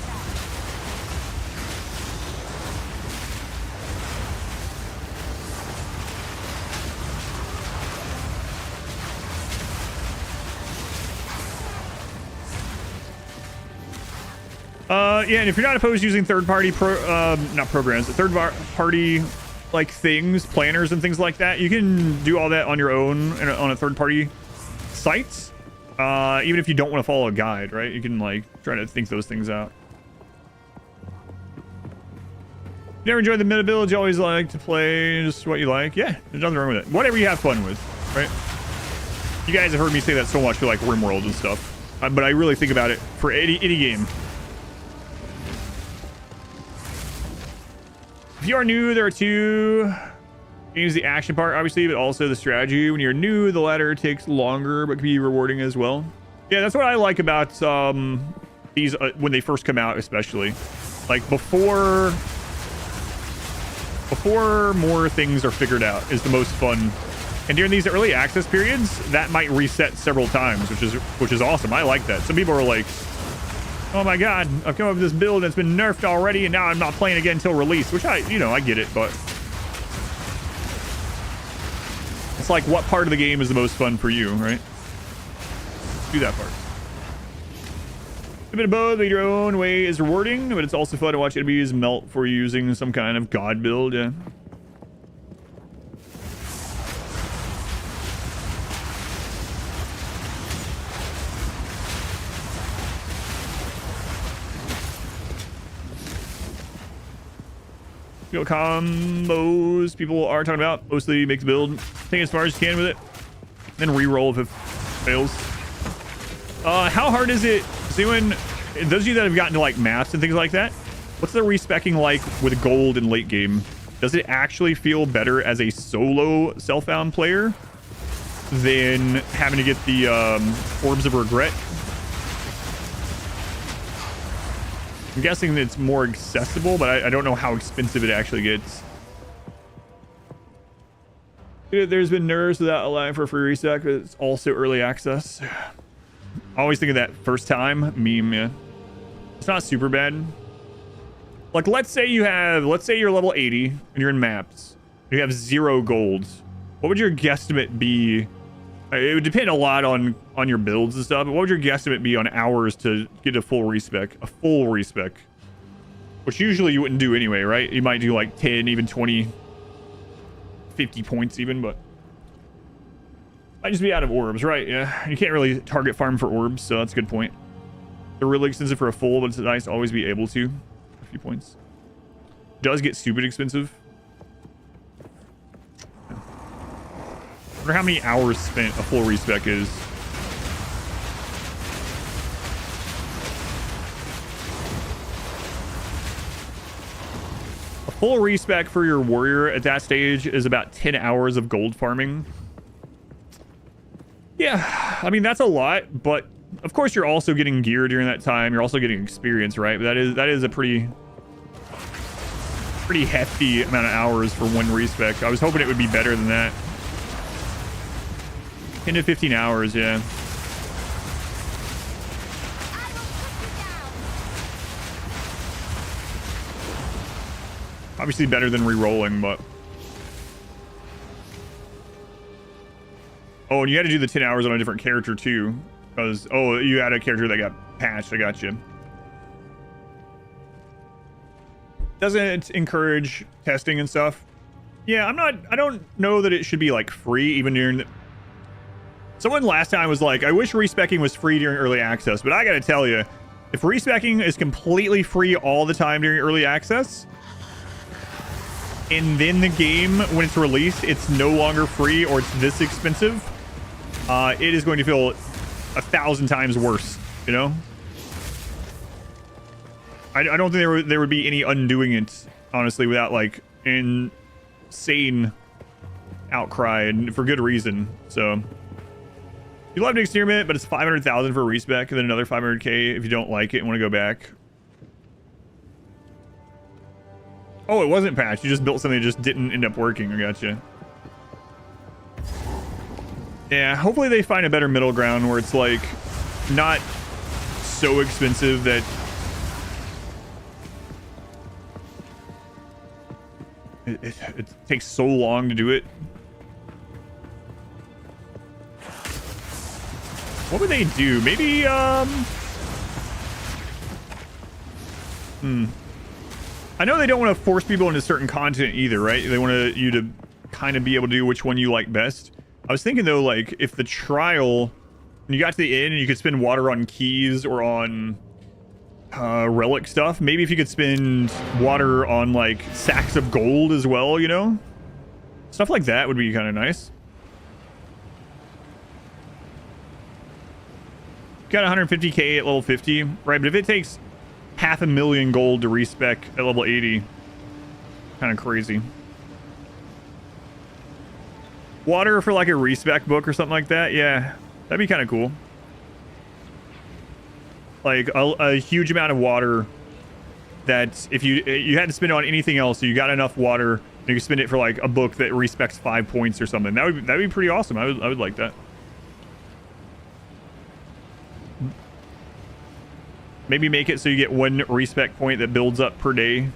Yeah, and if you're not opposed to using third-party third-party like things, planners and things like that, you can do all that on your own on a third-party site. Even if you don't want to follow a guide, right? You can like try to think those things out. You never enjoyed the meta build? You always like to play just what you like? Yeah, there's nothing wrong with it. Whatever you have fun with, right? You guys have heard me say that so much for like RimWorld and stuff, but I really think about it for any game. If you are new, there are two games: the action part, obviously, but also the strategy. When you're new, the latter takes longer, but can be rewarding as well. Yeah, that's what I like about these when they first come out, especially. Like before more things are figured out is the most fun. And during these early access periods, that might reset several times, which is awesome. I like that. Some people are like, oh my god, I've come up with this build and it's been nerfed already, and now I'm not playing again until release, which I get it, but it's like, what part of the game is the most fun for you, right? Do that part. A bit of both, your own way is rewarding, but it's also fun to watch enemies melt for using some kind of god build, yeah. You know, combos people are talking about, mostly make the build, take it as far as you can with it, then re-roll if it fails. How hard is it? So when those of you that have gotten to like maps and things like that, what's the respecking like with gold in late game? Does it actually feel better as a solo self-found player than having to get the Orbs of Regret? I'm guessing that it's more accessible, but I don't know how expensive it actually gets. There's been nerfs without allowing for a free reset, but it's also early access. I always think of that first time meme, yeah. It's not super bad. Like, let's say you're level 80 and you're in maps. You have 0 gold. What would your guesstimate be? It would depend a lot on your builds and stuff, but what would your guesstimate be on hours to get a full respec? A full respec. Which usually you wouldn't do anyway, right? You might do like 10, even 20, 50 points even, but... Might just be out of orbs, right? Yeah, you can't really target farm for orbs, so that's a good point. They're really expensive for a full, but it's nice to always be able to. A few points. Does get stupid expensive. I wonder how many hours spent a full respec is. A full respec for your warrior at that stage is about 10 hours of gold farming. Yeah, I mean, that's a lot, but of course you're also getting gear during that time. You're also getting experience, right? But that is a pretty hefty amount of hours for one respec. I was hoping it would be better than that. 10 to 15 hours, yeah. Obviously better than re-rolling, but... Oh, and you had to do the 10 hours on a different character too. Because, oh, you had a character that got patched. I got you. Doesn't encourage testing and stuff. Yeah, I don't know that it should be like free even during the... Someone last time was like, I wish respecking was free during early access, but I gotta tell you, if respecking is completely free all the time during early access, and then the game, when it's released, it's no longer free or it's this expensive, it is going to feel 1,000 times worse, you know? I don't think there would be any undoing it, honestly, without like insane outcry, and for good reason. So you love to experiment, but it's 500,000 for a respec and then another 500k if you don't like it and want to go back. Oh, it wasn't patched. You just built something that just didn't end up working. I gotcha. Yeah, hopefully they find a better middle ground where it's like not so expensive that it takes so long to do it. What would they do? Maybe I know they don't want to force people into certain content either, right? They want you to kind of be able to do which one you like best. I was thinking though, like if the trial, when you got to the end and you could spend water on keys or on relic stuff, maybe if you could spend water on like sacks of gold as well, you know? Stuff like that would be kind of nice. Got 150k at level 50, right? But if it takes 500,000 gold to respec at level 80, kind of crazy. Water for like a respec book or something like that, yeah, that'd be kind of cool. Like a huge amount of water that if you had to spend it on anything else, so you got enough water, you can spend it for like a book that respecs 5 points or something. That'd be pretty awesome. I would like that. Maybe make it so you get 1 respec point that builds up per day.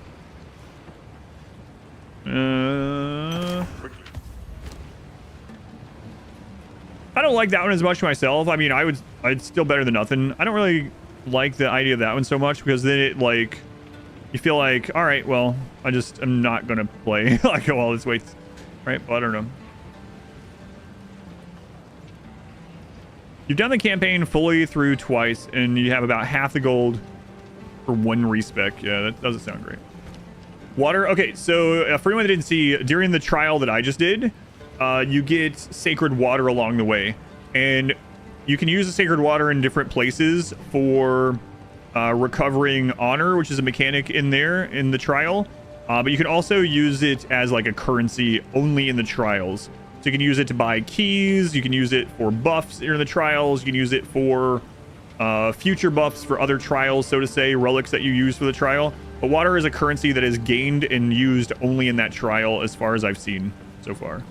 I don't like that one as much myself. I mean, I'd still better than nothing. I don't really like the idea of that one so much because then it like you feel like, all right, well, I'm not gonna play like all this waits, right? But I don't know. You've done the campaign fully through twice, and you have about half the gold for 1 respec. Yeah, that doesn't sound great. Water. Okay, so for anyone that didn't see, during the trial that I just did, you get sacred water along the way, and you can use the sacred water in different places for recovering honor, which is a mechanic in there in the trial. But you can also use it as like a currency only in the trials. So you can use it to buy keys, you can use it for buffs during the trials, you can use it for future buffs for other trials, so to say, relics that you use for the trial. But water is a currency that is gained and used only in that trial as far as I've seen so far.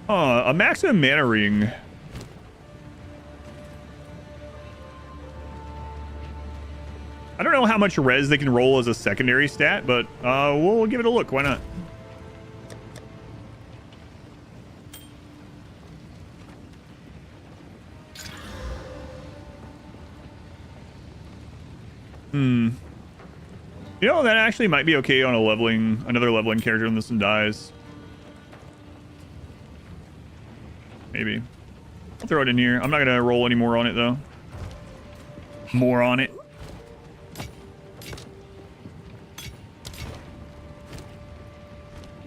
A maximum mana ring. I don't know how much res they can roll as a secondary stat, but we'll give it a look. Why not? You know, that actually might be okay on another leveling character when this one dies. Maybe. I'll throw it in here. I'm not gonna roll any more on it though. More on it.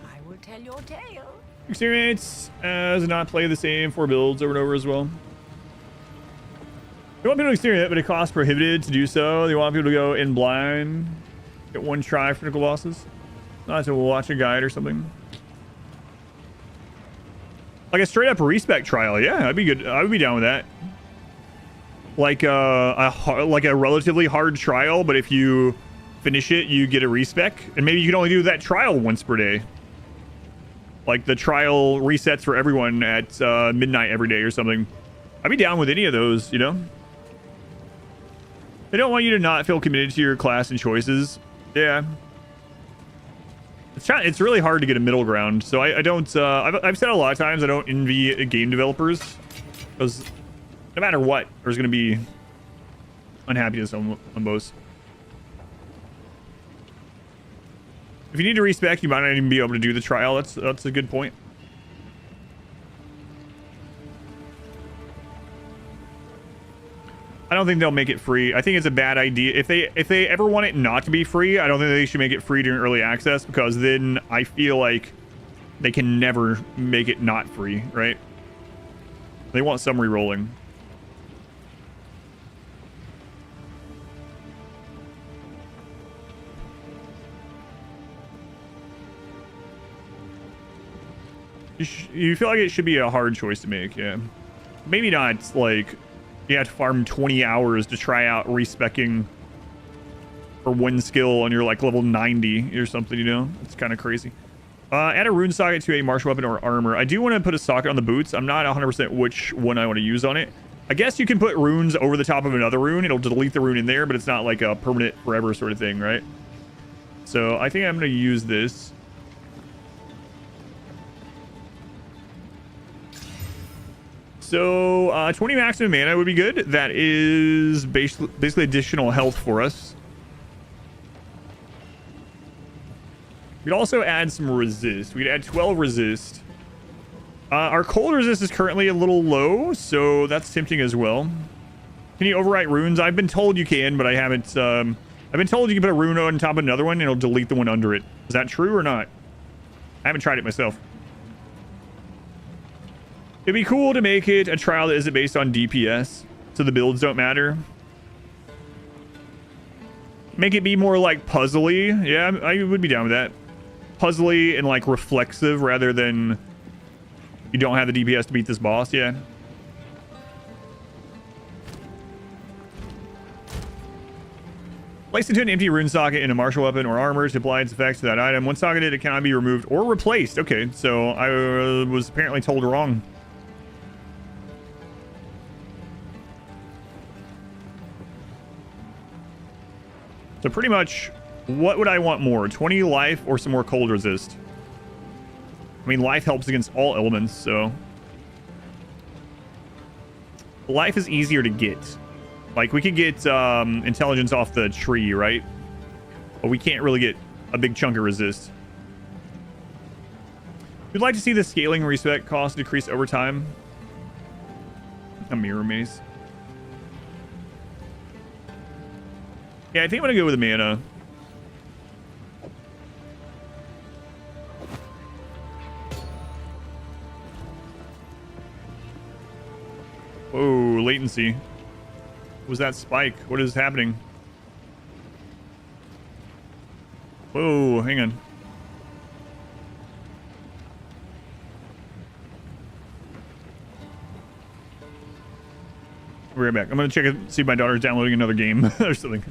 I will tell your tale. Experience as not play the same 4 builds over and over as well. They want people to experience it, but it costs prohibited to do so. They want people to go in blind. Get 1 try for nickel bosses. Not to watch a guide or something. Like a straight up respec trial. Yeah, that'd be good. I would be down with that. Like a relatively hard trial, but if you finish it, you get a respec. And maybe you can only do that trial once per day. Like the trial resets for everyone at midnight every day or something. I'd be down with any of those, you know? They don't want you to not feel committed to your class and choices. Yeah. It's really hard to get a middle ground. So I don't, I've said a lot of times I don't envy game developers. Because no matter what, there's going to be unhappiness on both. If you need to respec, you might not even be able to do the trial. That's a good point. I don't think they'll make it free. I think it's a bad idea. If they ever want it not to be free, I don't think they should make it free during early access, because then I feel like they can never make it not free, right? They want some re-rolling. You feel like it should be a hard choice to make, yeah. Maybe not like you have to farm 20 hours to try out respecking for 1 skill and you're like level 90 or something, you know? It's kind of crazy. Add a rune socket to a martial weapon or armor. I do want to put a socket on the boots. I'm not 100% which one I want to use on it. I guess you can put runes over the top of another rune. It'll delete the rune in there, but it's not like a permanent forever sort of thing, right? So I think I'm going to use this. So 20 maximum mana would be good. That is basically additional health for us. We'd also add some resist. We'd add 12 resist. Our cold resist is currently a little low, so that's tempting as well. Can you overwrite runes? I've been told you can, but I haven't. I've been told you can put a rune on top of another one and it'll delete the one under it. Is that true or not? I haven't tried it myself. It'd be cool to make it a trial that isn't based on DPS, so the builds don't matter. Make it be more like puzzly. Yeah, I would be down with that. Puzzly and like reflexive rather than you don't have the DPS to beat this boss. Yeah. Place into an empty rune socket in a martial weapon or armor to apply its effects to that item. Once socketed, it cannot be removed or replaced. Okay, so I was apparently told wrong. So pretty much, what would I want more? 20 life or some more cold resist? I mean, life helps against all elements, so... Life is easier to get. Like, we could get intelligence off the tree, right? But we can't really get a big chunk of resist. We'd like to see the scaling respec cost decrease over time. A mirror maze. Yeah, I think I'm gonna go with the mana. Whoa, latency. What was that spike? What is happening? Whoa, hang on. We're right back. I'm gonna check it, see if my daughter's downloading another game or something.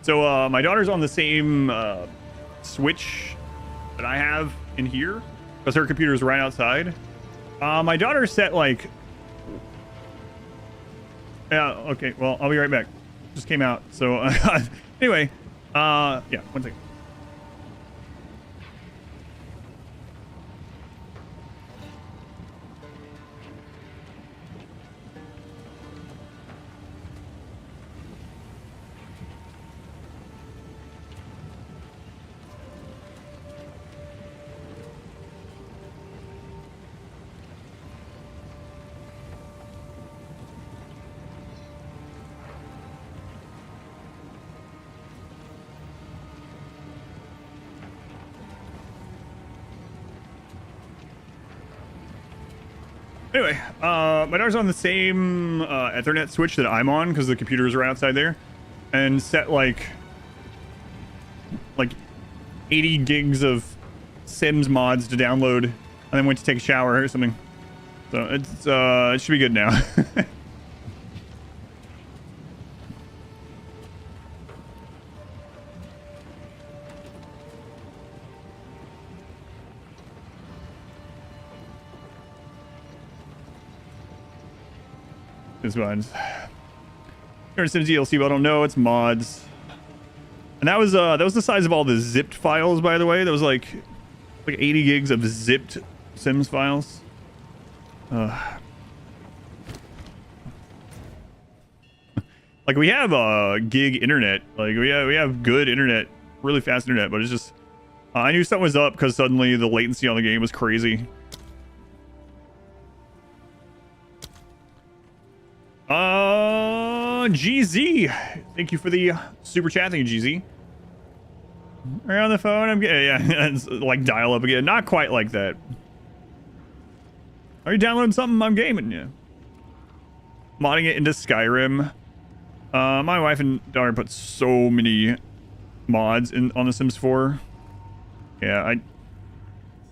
So my daughter's on the same switch that I have in here because her computer is right outside. My daughter set like... Yeah, okay, well, I'll be right back. Just came out. So anyway, yeah, 1 second. Anyway, my daughter's on the same Ethernet switch that I'm on because the computer is right outside there, and set like 80 gigs of Sims mods to download, and then went to take a shower or something. So it's it should be good now. This one's Sims DLC, but I don't know. It's mods, and that was the size of all the zipped files. By the way, that was like 80 gigs of zipped Sims files. Like we have gig internet, like we have good internet, really fast internet, but it's just I knew something was up because suddenly the latency on the game was crazy. GZ, thank you for the super chat. Thank you, GZ. Right on the phone, I'm getting, yeah, it's like dial up again. Not quite like that. Are you downloading something? I'm gaming, yeah. Modding it into Skyrim. My wife and daughter put so many mods on The Sims 4. Yeah,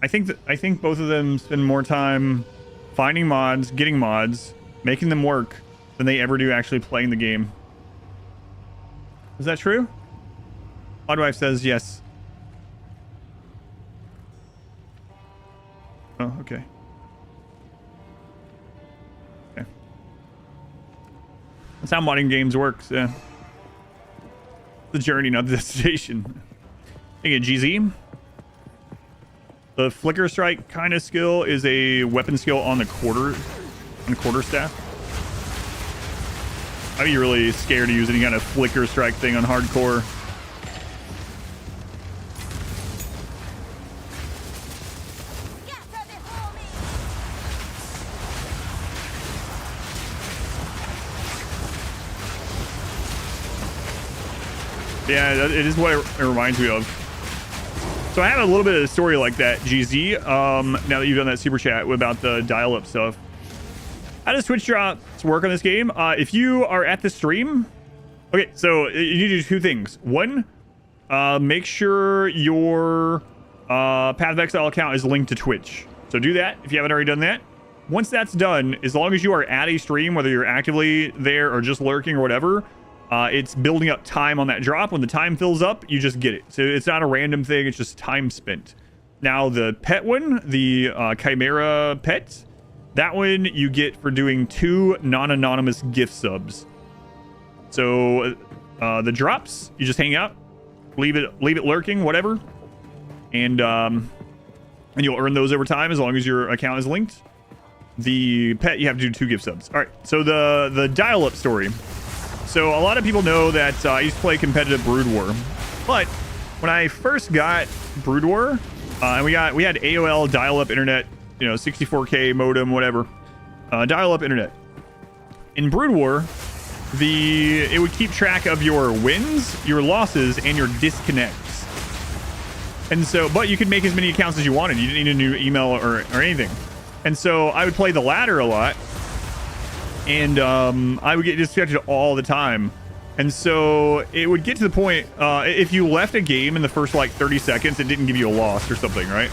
I think both of them spend more time finding mods, getting mods, making them work than they ever do actually playing the game. Is that true? My wife says yes. Oh, okay. Okay. That's how modding games works. Yeah. The journey, not the destination. Thank you, GZ. The flicker strike kind of skill is a weapon skill on the quarter staff. I'd be really scared to use any kind of flicker strike thing on hardcore. Yeah, it is what it reminds me of. So I had a little bit of a story like that, GZ. Now that you've done that super chat about the dial-up stuff. How does Twitch drops work on this game? If you are at the stream, okay, so you need to do two things. One, make sure your Path of Exile account is linked to Twitch. So do that if you haven't already done that. Once that's done, as long as you are at a stream, whether you're actively there or just lurking or whatever, it's building up time on that drop. When the time fills up, you just get it. So it's not a random thing, it's just time spent. Now the pet one, the Chimera pet, that one you get for doing 2 non-anonymous gift subs. So the drops, you just hang out, leave it lurking, whatever, and you'll earn those over time as long as your account is linked. The pet, you have to do 2 gift subs. All right, so the dial-up story. So a lot of people know that I used to play competitive Brood War, but when I first got Brood War, and we had AOL dial-up internet, you know, 64K modem, whatever, dial-up internet. In Brood War, it would keep track of your wins, your losses, and your disconnects. And so, but you could make as many accounts as you wanted. You didn't need a new email or anything. And so I would play the ladder a lot, and I would get disconnected all the time. And so it would get to the point, if you left a game in the first like 30 seconds, it didn't give you a loss or something, right?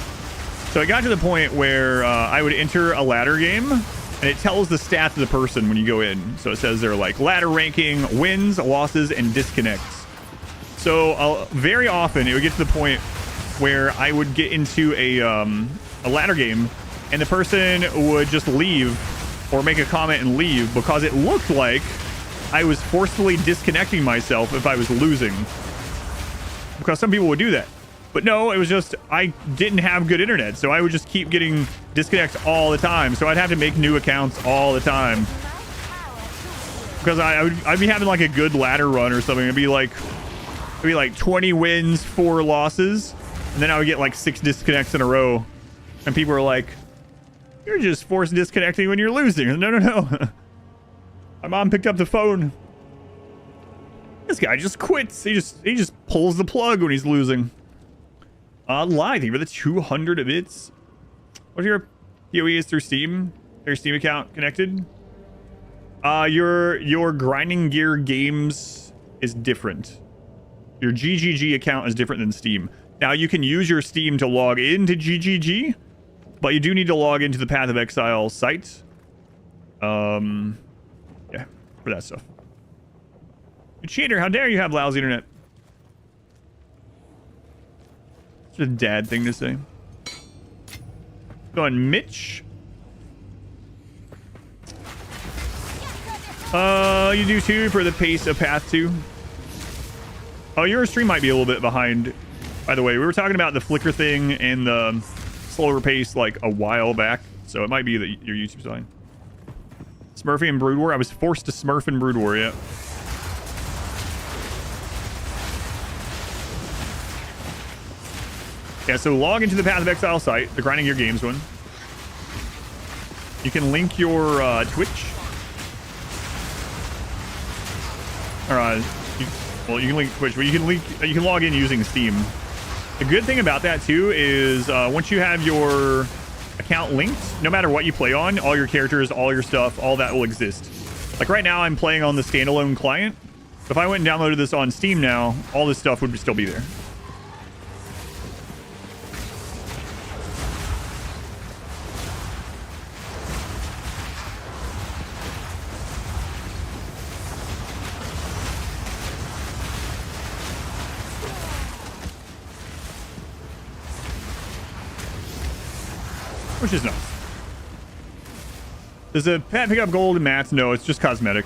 So it got to the point where I would enter a ladder game, and it tells the stats of the person when you go in. So it says they're like ladder ranking, wins, losses, and disconnects. So very often it would get to the point where I would get into a ladder game and the person would just leave or make a comment and leave because it looked like I was forcefully disconnecting myself if I was losing. Because some people would do that. But no, it was just I didn't have good internet, so I would just keep getting disconnects all the time. So I'd have to make new accounts all the time. Because I'd be having like a good ladder run or something. It'd be like 20 wins, 4 losses. And then I would get like 6 disconnects in a row. And people were like, you're just forced disconnecting when you're losing. No. My mom picked up the phone. This guy just quits. He just pulls the plug when he's losing. Live, thank you for the 200 bits. What's your PoE is through Steam? Your Steam account connected? Your Grinding Gear Games is different. Your GGG account is different than Steam. Now you can use your Steam to log into GGG, but you do need to log into the Path of Exile site. Yeah, for that stuff. You cheater, how dare you have lousy internet? It's a dad thing to say. Going Mitch. You do too for the pace of Path 2. Oh, your stream might be a little bit behind. By the way, we were talking about the flicker thing and the slower pace like a while back, so it might be that your YouTube's behind. Smurfy and Brood War. I was forced to Smurf and Brood War, yeah. Yeah, so log into the Path of Exile site, the Grinding Gear Games one. You can link your Twitch. Or, well, you can link Twitch, but you can log in using Steam. The good thing about that too is once you have your account linked, no matter what you play on, all your characters, all your stuff, all that will exist. Like right now, I'm playing on the standalone client. If I went and downloaded this on Steam now, all this stuff would still be there. Which is nice. Does the pet pick up gold and mats? No, it's just cosmetic.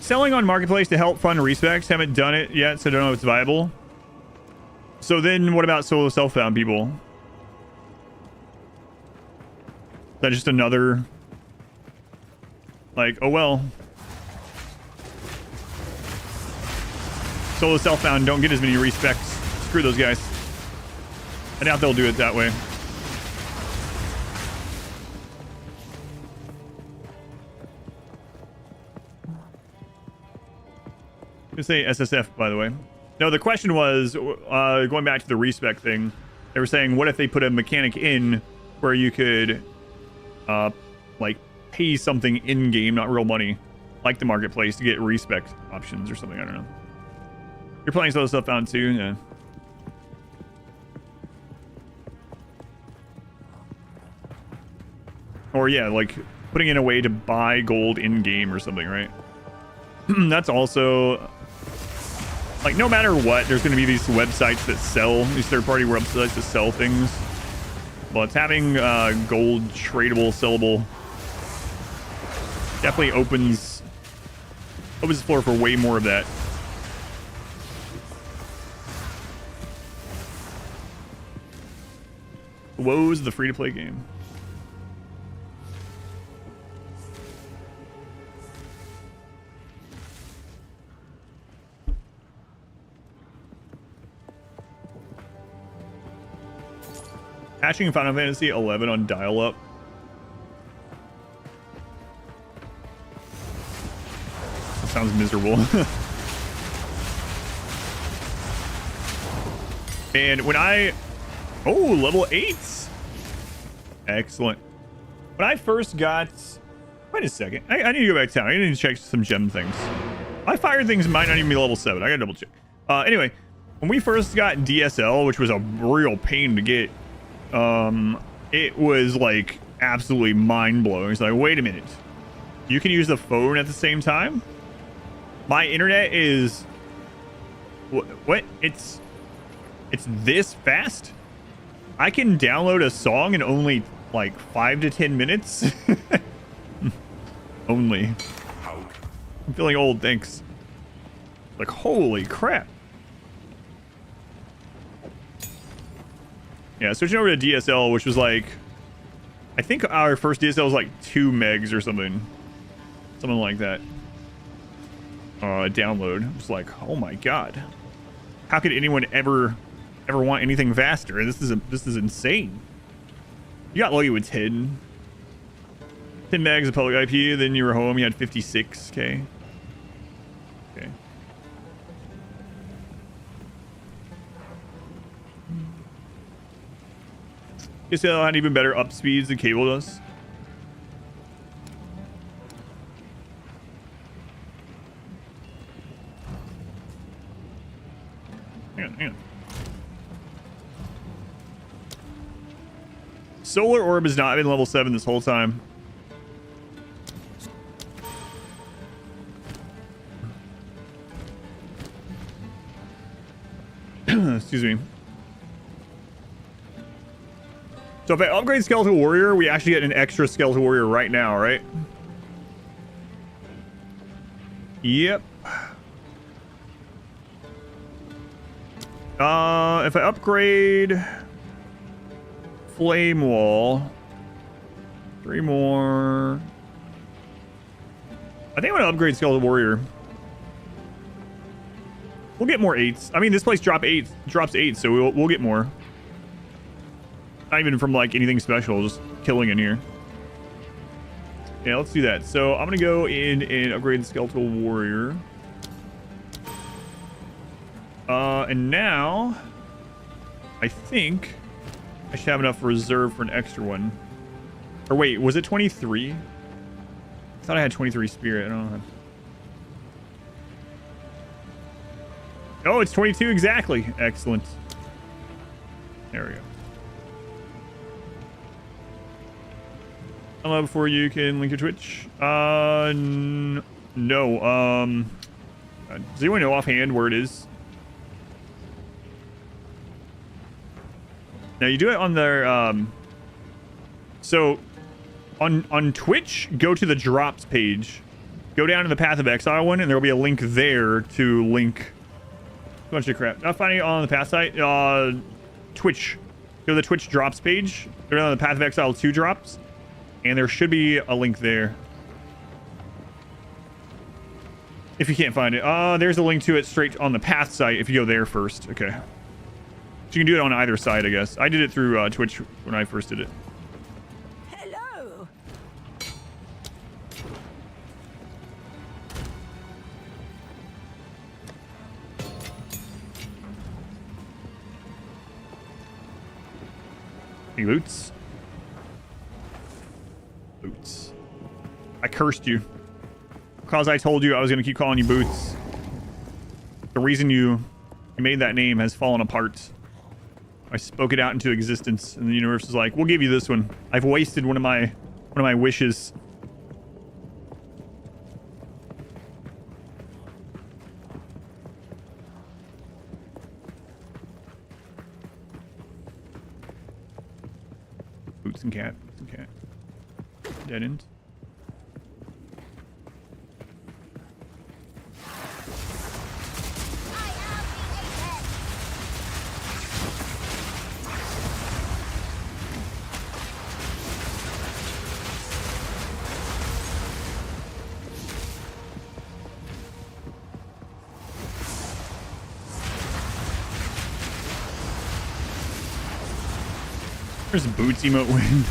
Selling on Marketplace to help fund respects. Haven't done it yet, so don't know if it's viable. So then what about solo self-found people? Is that just another... like, oh well. Solo self-found don't get as many respects. Screw those guys. I doubt they'll do it that way. Say SSF, by the way. No, the question was going back to the respec thing. They were saying, what if they put a mechanic in where you could like pay something in game, not real money, like the marketplace, to get respec options or something. I don't know. You're playing solo stuff out too, yeah. Or yeah, like putting in a way to buy gold in game or something, right? That's also. Like, no matter what, there's going to be these websites that sell, these third-party websites that sell things. Well, it's having gold, tradable, sellable. Definitely opens the floor for way more of that. The woes of the free-to-play game. Patching Final Fantasy 11 on dial-up. That sounds miserable. And when I... oh, level 8. Excellent. When I first got... wait a second. I need to go back to town. I need to check some gem things. My fire things might not even be level 7. I gotta double check. Anyway, when we first got DSL, which was a real pain to get, it was like absolutely mind-blowing. It's like, wait a minute, you can use the phone at the same time? My internet is What? It's this fast? I can download a song in only like 5 to 10 minutes. Only. I'm feeling old, thanks. Like, holy crap. Yeah, switching over to DSL, which was like, I think our first DSL was like 2 megs or something. Something like that. Download. It's like, oh my god. How could anyone ever want anything faster? This is insane. You got lucky with 10 megs of public IP, then you were home, you had 56k. Okay. DSL had even better up speeds than cable does. Hang on. Solar Orb has not been level 7 this whole time. Excuse me. So if I upgrade Skeletal Warrior, we actually get an extra Skeletal Warrior right now, right? Yep. If I upgrade Flame Wall, 3 more. I think I'm gonna upgrade Skeletal Warrior. We'll get more 8s. I mean, this place drops 8, so we'll get more. Not even from like anything special, just killing in here. Yeah, let's do that. So I'm gonna go in and upgrade the Skeletal Warrior. And now I think I should have enough reserve for an extra one. Or wait, was it 23? I thought I had 23 spirit. I don't know. Oh, it's 22 exactly. Excellent. There we go. Hello, before you can link your Twitch. No. Does anyone know offhand where it is? Now you do it on their so on Twitch, go to the drops page. Go down to the Path of Exile one, and there'll be a link there to link a bunch of crap. Not finding it on the Path site. Twitch. Go to the Twitch drops page. Go down to the Path of Exile 2 drops. And there should be a link there. If you can't find it. There's a link to it straight on the Path site if you go there first. Okay. So you can do it on either side, I guess. I did it through Twitch when I first did it. Hello. Hey, Boots. Boots. I cursed you. Because I told you I was going to keep calling you Boots. The reason you made that name has fallen apart. I spoke it out into existence, and the universe is like, we'll give you this one. I've wasted one of my wishes. Boots and cat. Dead end. There's a Boots emote win.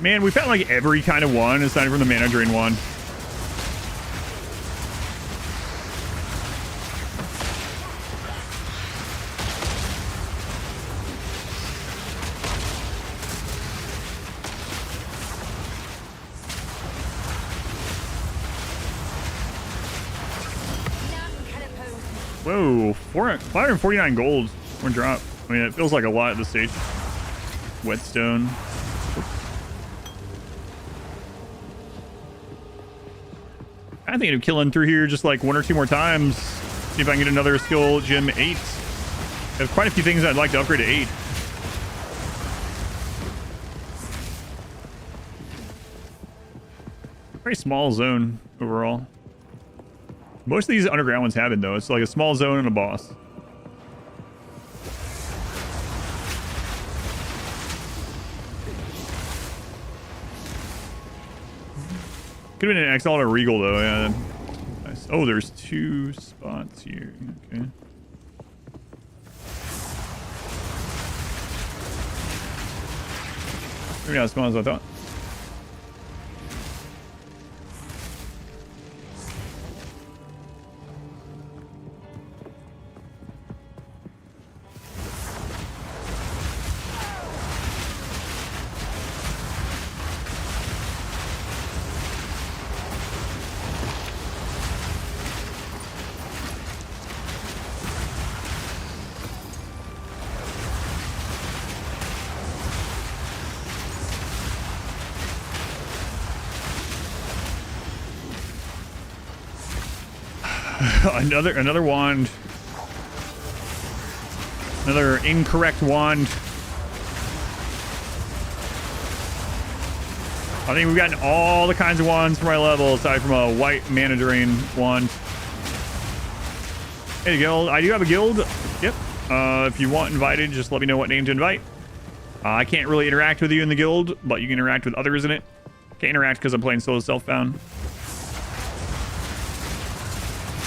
Man, we found like every kind of one aside from the mana drain one. Whoa, 549 gold. One drop. I mean, it feels like a lot at this stage. Whetstone. I'm thinking of killing through here just like 1 or 2 more times. See if I can get another skill gem 8. I have quite a few things I'd like to upgrade to 8. Very small zone overall. Most of these underground ones have it though. It's like a small zone and a boss. Could have been an Exile or a Regal though, yeah. Nice. Oh, there's 2 spots here. Okay. Maybe not as small as I thought. Another wand. Another incorrect wand. I think we've gotten all the kinds of wands for my level aside from a white mana drain wand. Hey, guild. I do have a guild. Yep. If you want invited, just let me know what name to invite. I can't really interact with you in the guild, but you can interact with others in it. Can't interact because I'm playing solo self-bound.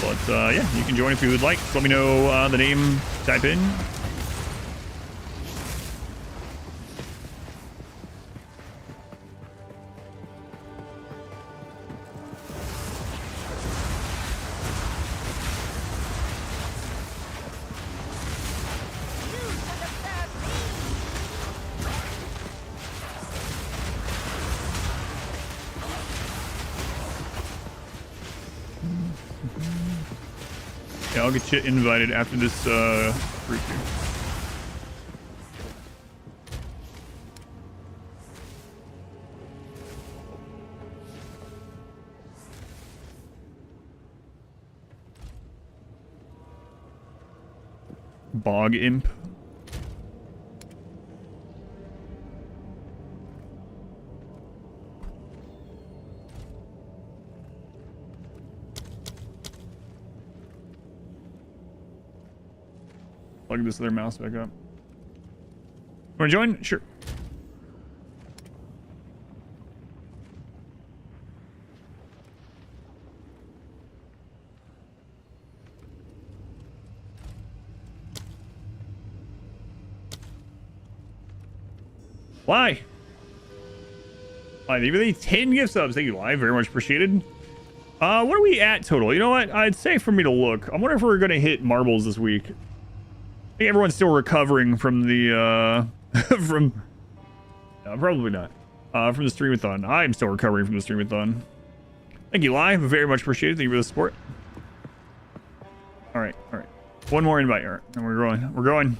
But yeah, you can join if you would like. Just let me know the name, type in. Yeah, I'll get you invited after this group here. Bog Imp. Plug this other mouse back up. Want to join? Sure. Why? Thank you for the 10 gift subs. Thank you, Live. Very much appreciated. What are we at total? You know what? I'd say for me to look. I wonder if we're going to hit marbles this week. I think everyone's still recovering from the, from... No, probably not. From the streamathon. I'm still recovering from the streamathon. Thank you, Live. Very much appreciated. Thank you for the support. All right. One more invite, all right, and we're going. We're going.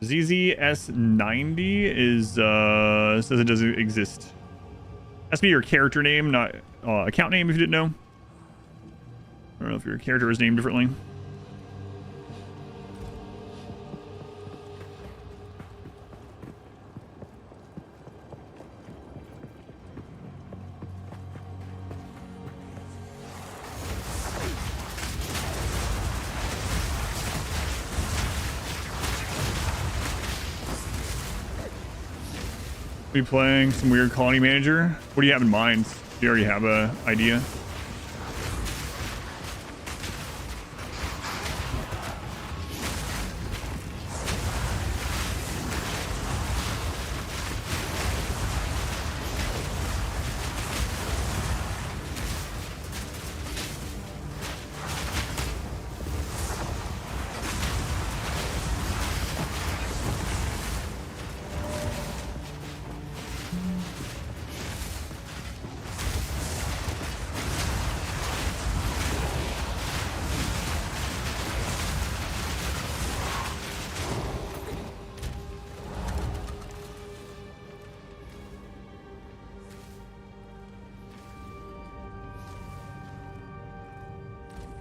ZZS90 is says it doesn't exist. Has to be your character name, not account name if you didn't know. I don't know if your character is named differently. Be playing some weird colony manager. What do you have in mind? Do you already have a idea?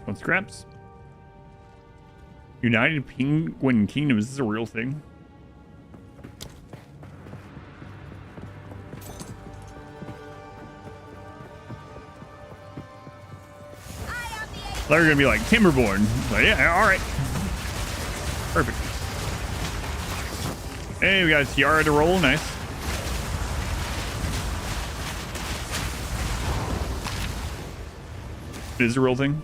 On scraps. United Penguin Kingdom. Is this a real thing? They're gonna be like Timberborn. But yeah, all right. Perfect. Hey, we got a tiara to roll. Nice. It is a real thing.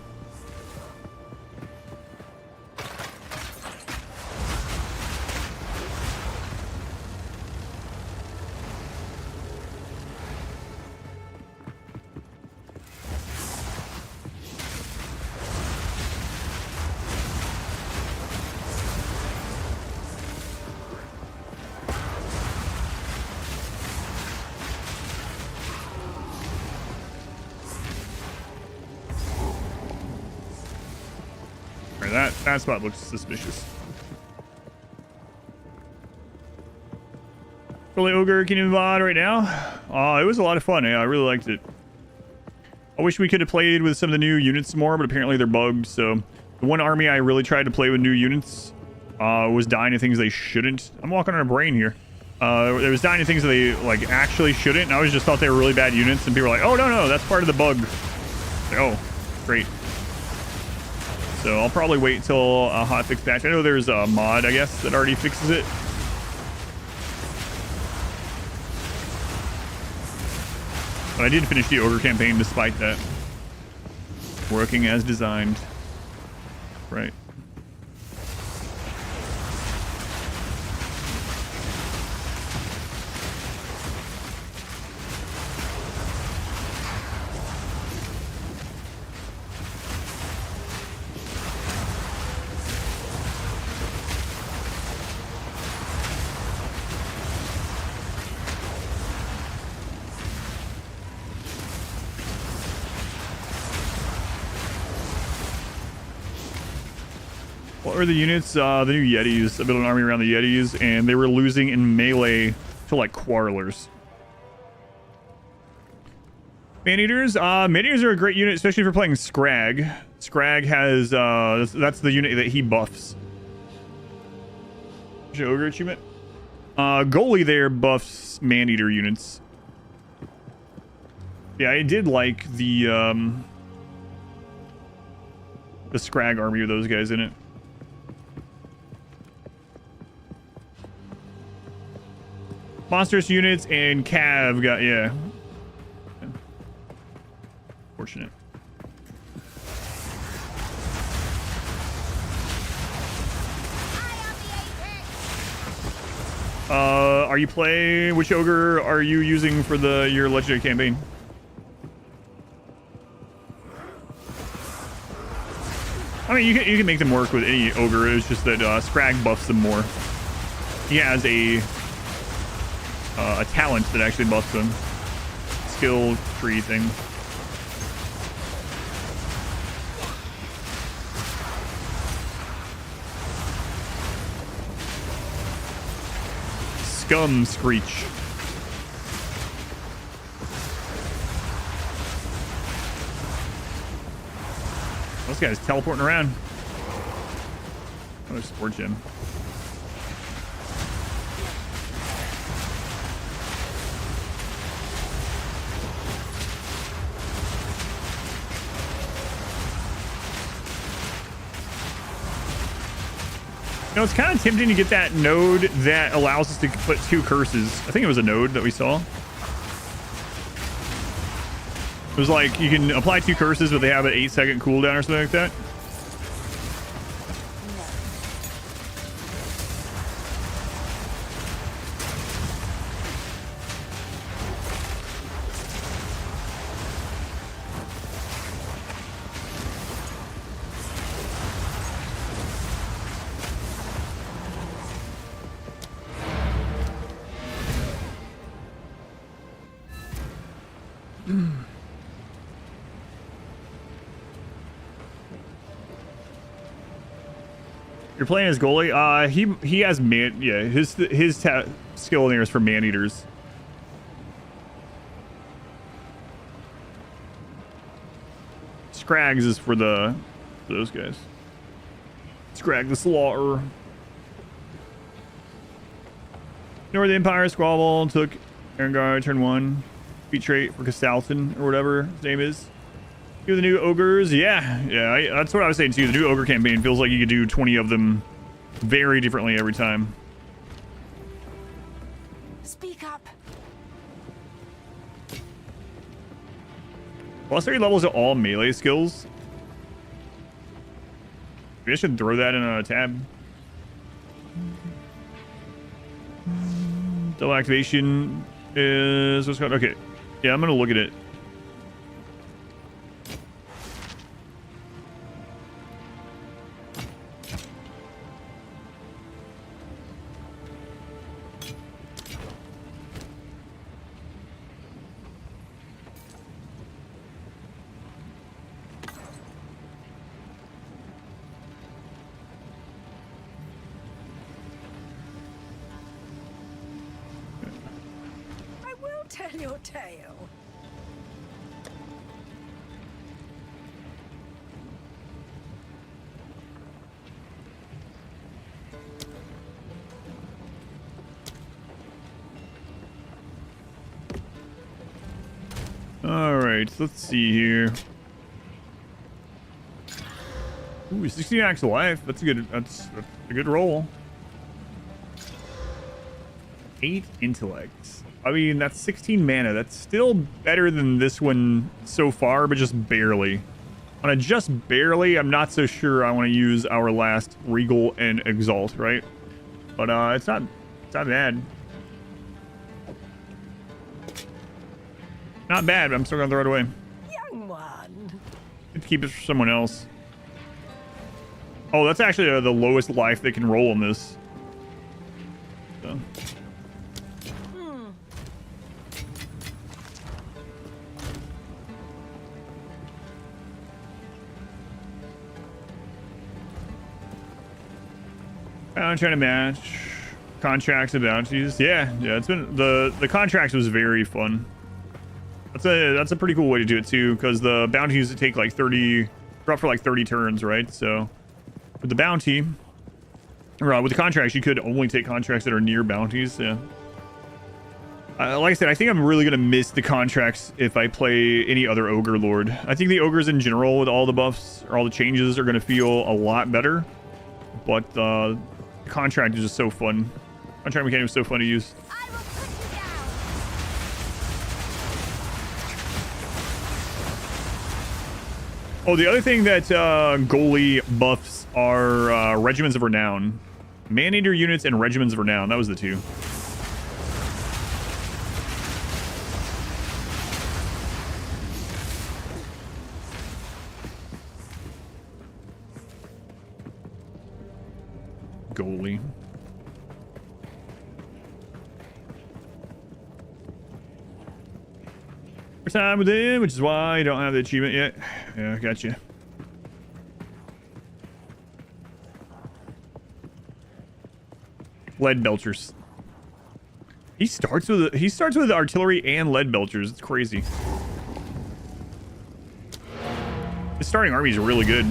That spot looks suspicious. Really Ogre Kingdom VOD right now. It was a lot of fun. Yeah, I really liked it. I wish we could have played with some of the new units more, but apparently they're bugged. So the one army I really tried to play with new units was dying to things they shouldn't. I'm walking on a brain here. It was dying to things that they like actually shouldn't. And I always just thought they were really bad units, and people were like, "Oh no, that's part of the bug." Like, oh, great. So I'll probably wait till a hotfix patch. I know there's a mod, I guess, that already fixes it. But I did finish the Ogre campaign despite that. Working as designed. Right. What were the units? The new Yetis. I built an army around the Yetis, and they were losing in melee to like Quarrelers. Man-Eaters. Man-Eaters are a great unit, especially if you're playing Scrag. Scrag has, that's the unit that he buffs. Ogre achievement. Goalie there buffs Man-Eater units. Yeah, I did like the Scrag army with those guys in it. Monstrous units and Cav got, yeah. Fortunate. Are you playing, which Ogre are you using for your legendary campaign? I mean, you can make them work with any Ogre. It's just that Scrag buffs them more. He has a talent that actually buffs them. Skill tree thing. Scum Screech. This guy's teleporting around. Another sport gym. You know, it's kind of tempting to get that node that allows us to put 2 curses. I think it was a node that we saw. It was like you can apply 2 curses, but they have an 8-second cooldown or something like that. You're playing as goalie. He has man. Yeah, his skill in there is for Man-Eaters. Scrags is for the those guys. Scrag the Slaughter. North Empire Squabble took Erengard turn 1. Feat trait for Castalton or whatever his name is. Do the new ogres. Yeah, that's what I was saying too. The new ogre campaign feels like you could do 20 of them very differently every time. Speak up. Plus 30 levels are all melee skills. Maybe I should throw that in a tab. Double activation is what's called. Okay, yeah, I'm gonna look at it. Tell your tale. All right, let's see here. Ooh, 60 max life. That's a good roll. 8 intellects. I mean, that's 16 mana. That's still better than this one so far, but just barely. On a just barely, I'm not so sure I want to use our last Regal and Exalt, right? But it's not bad. Not bad, but I'm still gonna throw it away. Young one. Keep it for someone else. Oh, that's actually the lowest life they can roll on this. So. I'm trying to match contracts and bounties. Yeah, it's been the contracts was very fun. That's a pretty cool way to do it too, because the bounties take like 30, drop for like 30 turns, right? So with the bounty, or with the contracts, you could only take contracts that are near bounties. Yeah. Like I said, I think I'm really gonna miss the contracts if I play any other Ogre Lord. I think the ogres in general, with all the buffs or all the changes, are gonna feel a lot better. But the contract is just so fun. Contract mechanic is so fun to use. I will put you down. Oh, the other thing that goalie buffs are Regiments of Renown. Man-Eater units and Regiments of Renown. That was the two. Goalie. First time with him, which is why I don't have the achievement yet. Yeah, gotcha. Lead belchers. He starts with artillery and lead belchers. It's crazy. His starting army is really good.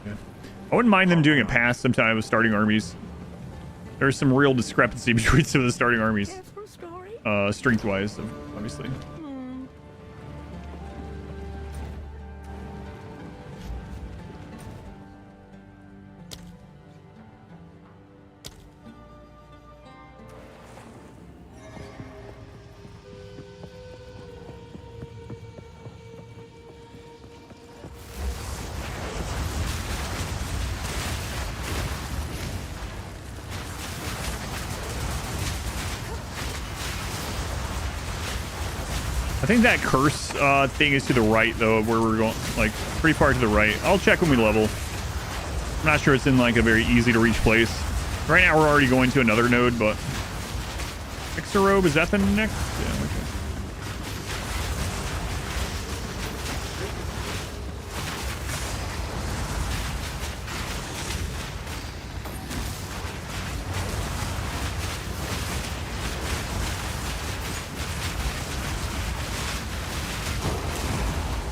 Yeah. I wouldn't mind them doing a pass sometime with starting armies. There's some real discrepancy between some of the starting armies. Strength-wise, obviously. I think that curse thing is to the right, though, where we're going, like, pretty far to the right. I'll check when we level. I'm not sure it's in, like, a very easy-to-reach place. Right now, we're already going to another node, but... Exorobe, is that the next? Yeah, okay.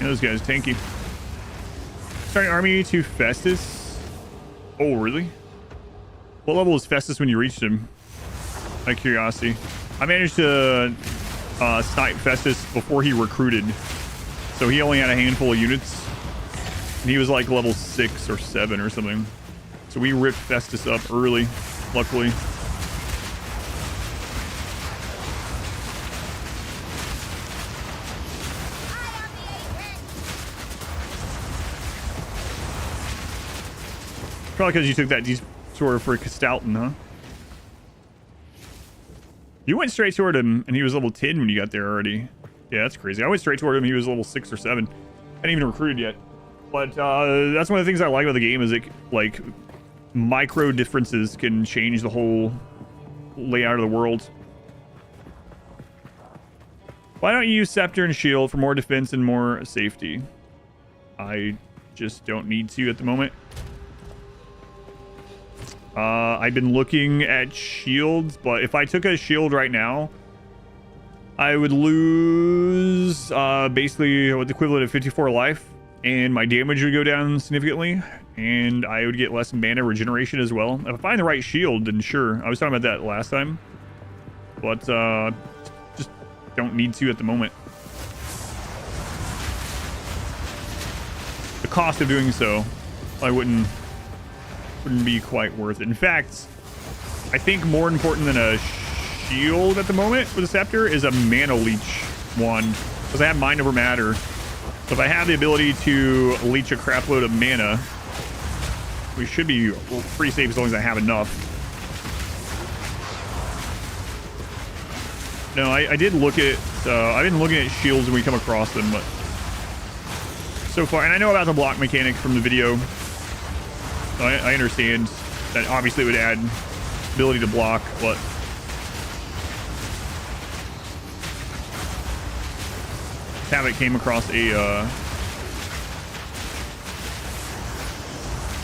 Yeah, those guys tanky. Starting army to Festus. Oh, really? What level was Festus when you reached him? Out of curiosity. I managed to snipe Festus before he recruited. So he only had a handful of units. And he was like level 6 or 7 or something. So we ripped Festus up early, luckily. Probably because you took that sword for Castalton, huh? You went straight toward him, and he was level 10 when you got there already. Yeah, that's crazy. I went straight toward him. He was level 6 or 7. I hadn't even recruited yet. But that's one of the things I like about the game is it, like, micro differences can change the whole layout of the world. Why don't you use Scepter and Shield for more defense and more safety? I just don't need to at the moment. I've been looking at shields, but if I took a shield right now, I would lose basically the equivalent of 54 life, and my damage would go down significantly, and I would get less mana regeneration as well. If I find the right shield, then sure. I was talking about that last time, but just don't need to at the moment. The cost of doing so, I wouldn't be quite worth it. In fact, I think more important than a shield at the moment with a scepter is a mana leech wand, because I have mind over matter. So if I have the ability to leech a crap load of mana, we should be pretty safe as long as I have enough. No, I did look at I've been looking at shields when we come across them, but so far, and I know about the block mechanic from the video. I understand that obviously it would add ability to block, but Havoc came across a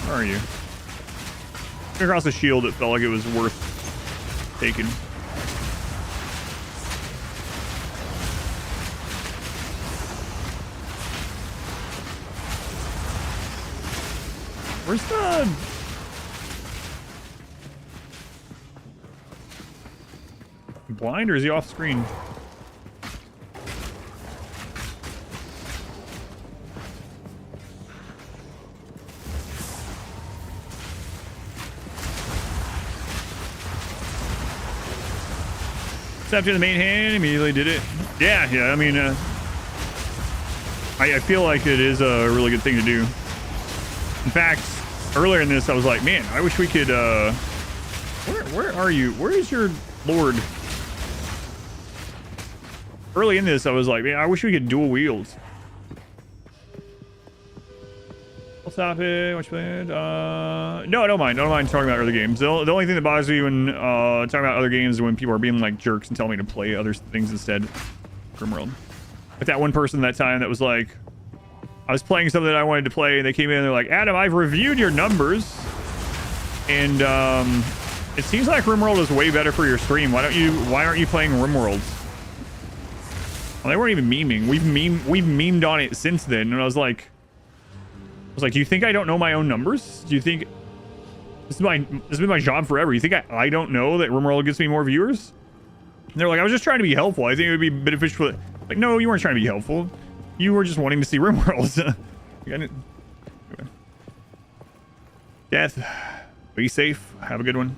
where are you? Came across a shield that felt like it was worth taking. Where's the... blind, or is he off screen? Stepped in the main hand, immediately did it. Yeah, I mean, I feel like it is a really good thing to do. In fact, earlier in this, I was like, man, I wish we could, where are you? Where is your lord? Early in this, I was like, man, I wish we could dual wield. I'll stop it. What's planned? No, I don't mind. I don't mind talking about other games. The only thing that bothers me when talking about other games is when people are being like jerks and telling me to play other things instead. Grimworld. Like that one person that time that was like, I was playing something that I wanted to play, and they came in and they're like, Adam, I've reviewed your numbers, and it seems like RimWorld is way better for your stream. Why aren't you playing RimWorld? Well, they weren't even memeing. We've memed on it since then, and I was like, do you think I don't know my own numbers? Do you think this has been my job forever? You think I don't know that RimWorld gets me more viewers? And they're like, I was just trying to be helpful. I think it would be beneficial. Like, no, you weren't trying to be helpful. You were just wanting to see RimWorld. Death. Be safe. Have a good one.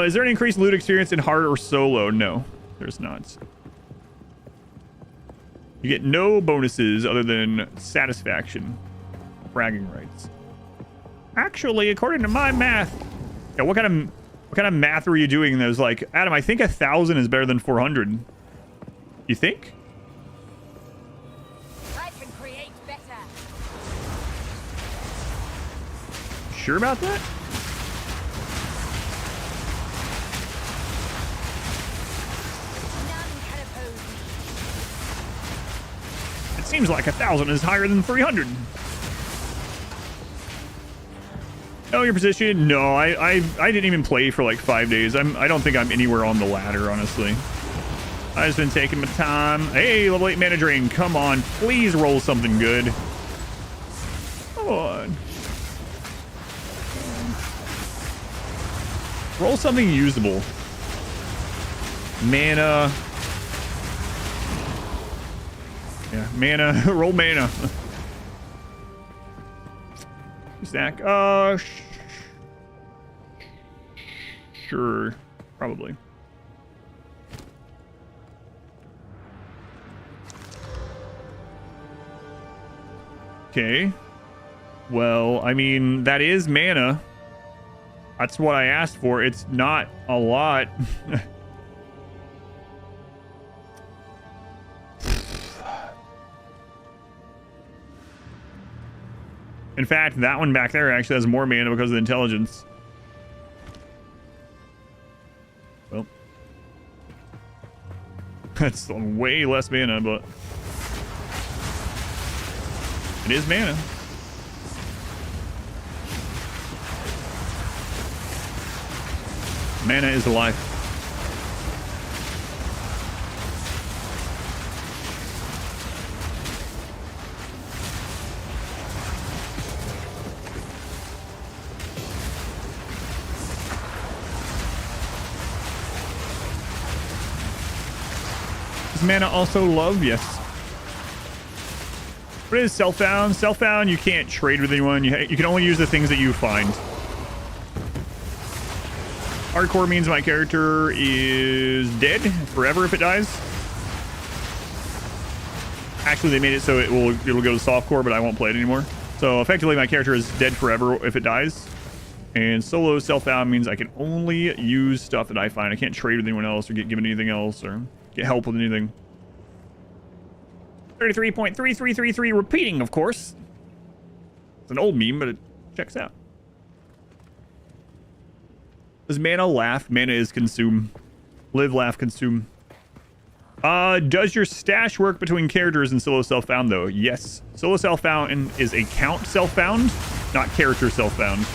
Is there an increased loot experience in hard or solo? No, there's not. You get no bonuses other than satisfaction. Bragging rights. Actually, according to my math. Yeah, what kind of math were you doing that was like, Adam, I think 1,000 is better than 400. You think? I can create better. Sure about that? None can oppose me. It seems like 1,000 is higher than 300. Oh, your position? No, I didn't even play for like 5 days. I don't think I'm anywhere on the ladder, honestly. I've just been taking my time. Hey, level 8 mana drain. Come on. Please roll something good. Come on. Roll something usable. Mana. Yeah, mana. Roll mana. Stack. Sure. Probably. Okay. Well, I mean, that is mana. That's what I asked for. It's not a lot. In fact, that one back there actually has more mana because of the intelligence. Well, that's way less mana, but it is mana. Mana is life. Is mana also love? Yes. What is self-found? Self-found, you can't trade with anyone. You can only use the things that you find. Hardcore means my character is dead forever if it dies. Actually, they made it so it'll go to softcore, but I won't play it anymore. So effectively, my character is dead forever if it dies. And solo self-found means I can only use stuff that I find. I can't trade with anyone else or get given anything else or get help with anything. 33.3333 repeating, of course. It's an old meme, but it checks out. Does mana laugh? Mana is consume. Live, laugh, consume. Does your stash work between characters in solo self-found, though? Yes. Solo self-found is a count self-found, not character self-found.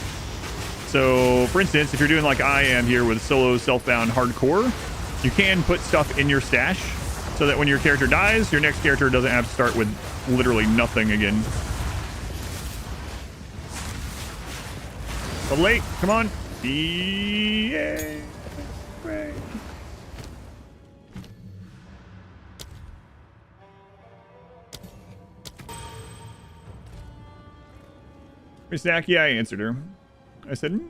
So, for instance, if you're doing like I am here with solo self-found hardcore, you can put stuff in your stash so that when your character dies, your next character doesn't have to start with literally nothing again. But late, come on. Yay. Great. Miss Zach, yeah, I answered her. I said,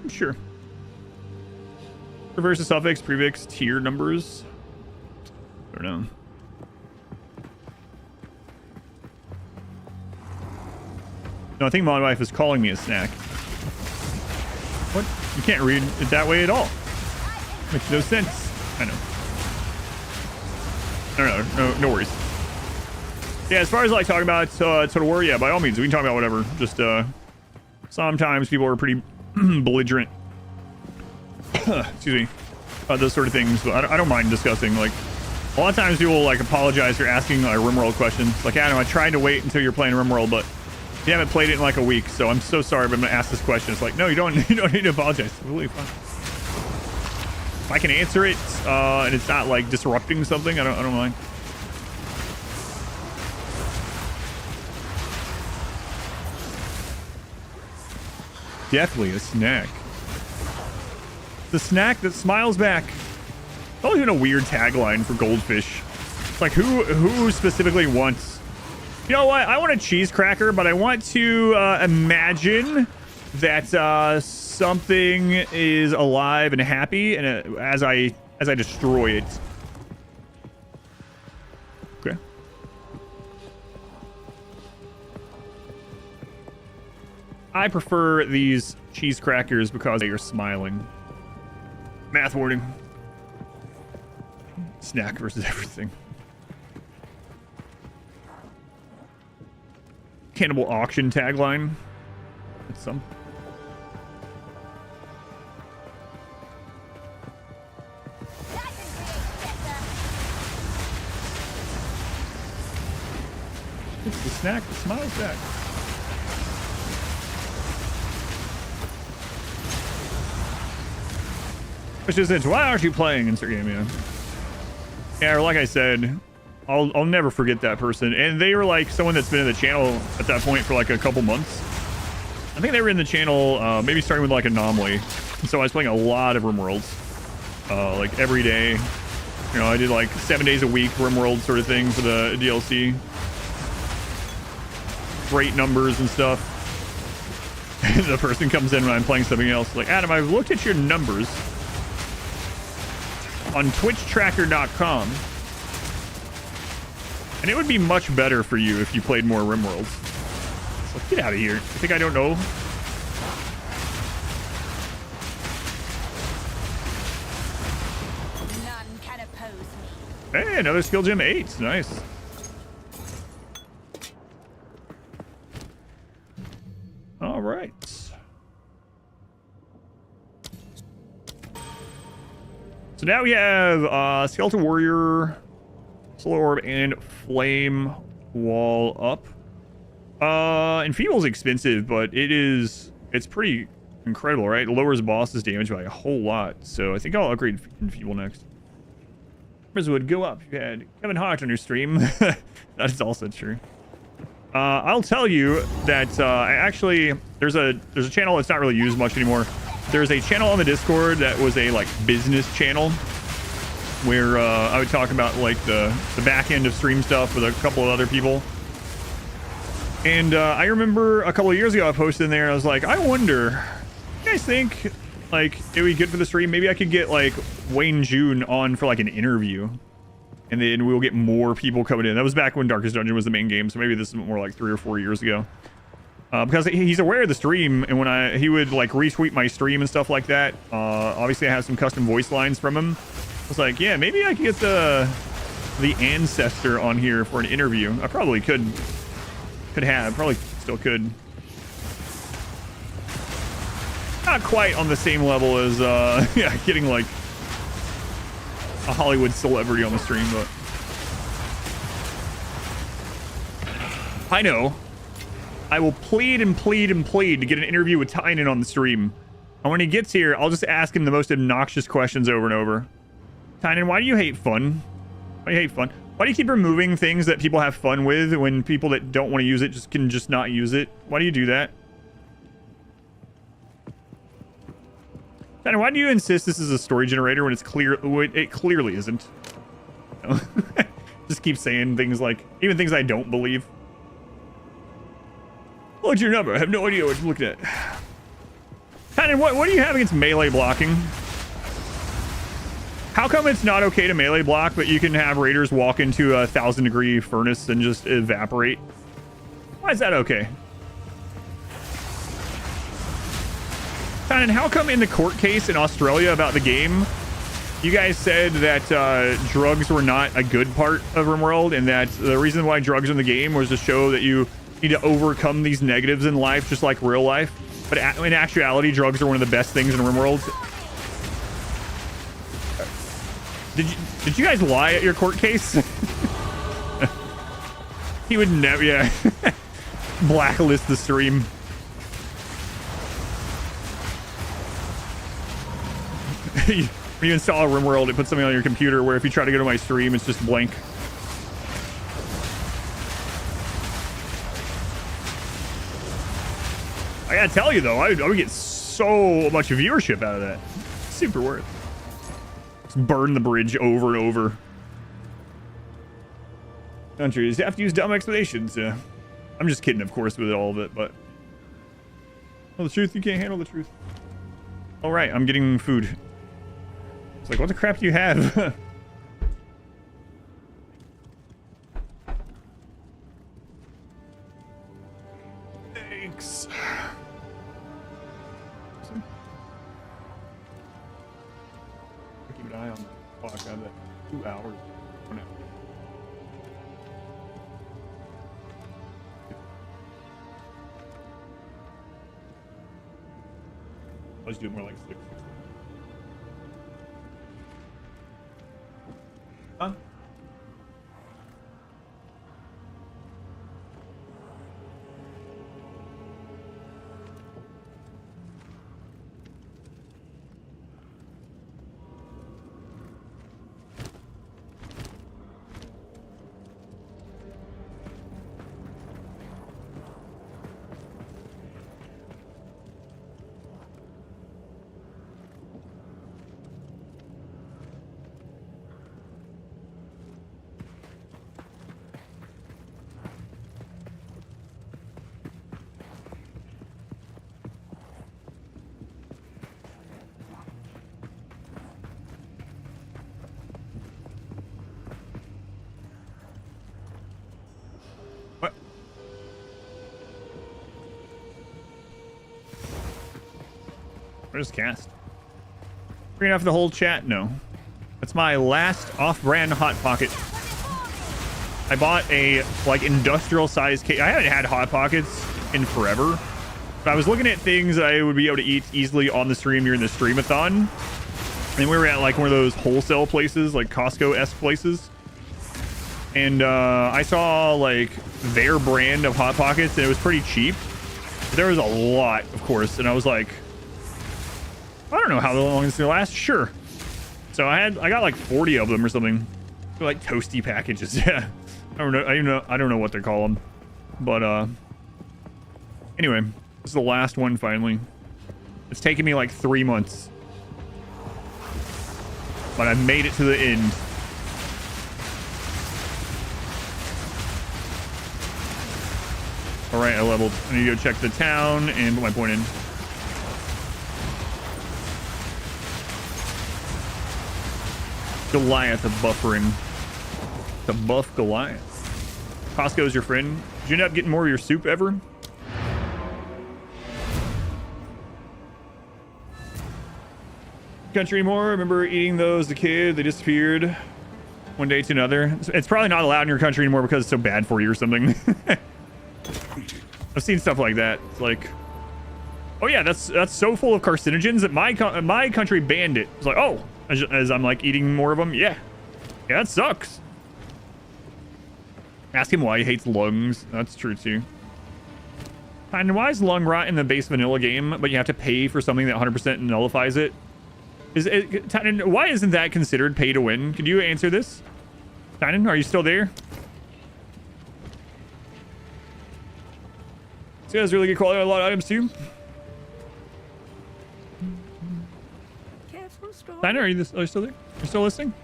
sure. Reverse the suffix, prefix, tier numbers. I don't know. No, I think my wife is calling me a snack. What? You can't read it that way at all. Makes no sense. I know. No worries. Yeah, as far as like talking about Total War, yeah, by all means, we can talk about whatever. Just sometimes people are pretty belligerent. Excuse me. About those sort of things, but I don't mind discussing. Like, a lot of times people like apologize for asking RimWorld questions. Like, Adam, I tried to wait until you're playing RimWorld, but you haven't played it in like a week, so I'm so sorry, but I'm gonna ask this question. It's like, no, you don't need to apologize. It's really fun. If I can answer it, and it's not like disrupting something, I don't mind. Definitely a snack. The snack that smiles back. It's always been a weird tagline for Goldfish. It's like, who specifically wants... You know what? I want a cheese cracker, but I want to imagine that something is alive and happy, and as I destroy it. Okay. I prefer these cheese crackers because they are smiling. Math warning. Snack versus everything. Cannibal auction tagline. It's some. It's the snack that smiles back. Which is it? Why aren't you playing insert game? Yeah. Yeah, or like I said, I'll never forget that person. And they were like someone that's been in the channel at that point for like a couple months. I think they were in the channel maybe starting with like Anomaly. And so I was playing a lot of RimWorlds. Like every day. You know, I did like 7 days a week RimWorld sort of thing for the DLC. Great numbers and stuff. The person comes in when I'm playing something else. Like, Adam, I've looked at your numbers on twitchtracker.com. And it would be much better for you if you played more RimWorlds. So get out of here. You think I don't know? None can oppose me. Hey, another skill gem 8. Nice. All right. So now we have Skeleton Warrior, Solar Orb, and Flame Wall up. Enfeeble's expensive, but it's pretty incredible, right? It lowers boss's damage by a whole lot. So I think I'll upgrade Enfeeble next. Numbers would go up if you had Kevin Hart on your stream. That is also true. I'll tell you that I actually there's a channel that's not really used much anymore. There's a channel on the Discord that was a like business channel where I would talk about like the back end of stream stuff with a couple of other people. And I remember a couple of years ago I posted in there. I was like, I wonder, you guys think like it would be good for the stream? Maybe I could get like Wayne June on for like an interview. And then we'll get more people coming in. That was back when Darkest Dungeon was the main game, so maybe this is more like 3 or 4 years ago. Because he's aware of the stream, and when he would like retweet my stream and stuff like that. Obviously, I have some custom voice lines from him. I was like, yeah, maybe I could get the ancestor on here for an interview. I probably probably still could. Not quite on the same level as yeah, getting like a Hollywood celebrity on the stream, but I know. I will plead and plead and plead to get an interview with Tynan on the stream. And when he gets here, I'll just ask him the most obnoxious questions over and over. Tynan, why do you hate fun? Why do you hate fun? Why do you keep removing things that people have fun with when people that don't want to use it can just not use it? Why do you do that? Tynan, why do you insist this is a story generator when it clearly isn't? Just keep saying things like, even things I don't believe. What's your number? I have no idea what you're looking at. Tynan, what do you have against melee blocking? How come it's not okay to melee block, but you can have raiders walk into a 1,000-degree furnace and just evaporate? Why is that okay? Tynan, how come in the court case in Australia about the game, you guys said that drugs were not a good part of RimWorld, and that the reason why drugs are in the game was to show that you need to overcome these negatives in life, just like real life. But in actuality, drugs are one of the best things in RimWorld. Did you guys lie at your court case? He would never, yeah. Blacklist the stream. When you install RimWorld, it puts something on your computer where if you try to go to my stream, it's just blank. I gotta tell you though, I would get so much viewership out of that. Super worth. Just burn the bridge over and over. Countries, you have to use dumb explanations. Yeah. I'm just kidding, of course, with all of it, but... Well, the truth, you can't handle the truth. All right, I'm getting food. It's like, what the crap do you have? Thanks. Keep an eye on the clock. I have that 2 hours. Oh, no. Let's do it more like 6. Huh? I just cast. Bring off the whole chat? No. That's my last off-brand Hot Pocket. I bought a, like, industrial-sized cake. I haven't had Hot Pockets in forever. But I was looking at things I would be able to eat easily on the stream during the streamathon. And we were at, like, one of those wholesale places, like Costco-esque places. And I saw, like, their brand of Hot Pockets, and it was pretty cheap. But there was a lot, of course. And I was like, I don't know how long it's gonna last. Sure. So I got like 40 of them or something. They're like toasty packages. Yeah. I don't know what they call them. But anyway, this is the last one finally. It's taken me like 3 months. But I made it to the end. All right, I leveled. I need to go check the town and put my point in. Goliath of buffering. The buff Goliath. Costco's your friend. Did you end up getting more of your soup ever? Country anymore? Remember eating those as a kid? They disappeared one day to another. It's probably not allowed in your country anymore because it's so bad for you or something. I've seen stuff like that. It's like, oh yeah, that's so full of carcinogens that my country banned it. It's like, oh, as I'm like eating more of them. Yeah, that sucks. Ask him why he hates lungs. That's true too. And why is lung rot in the base vanilla game, but you have to pay for something that 100% nullifies it? Why isn't that considered pay to win? Could you answer this? Tynan, are you still there? This guy's really good quality on a lot of items too. Tynan, are you still there? You're still listening?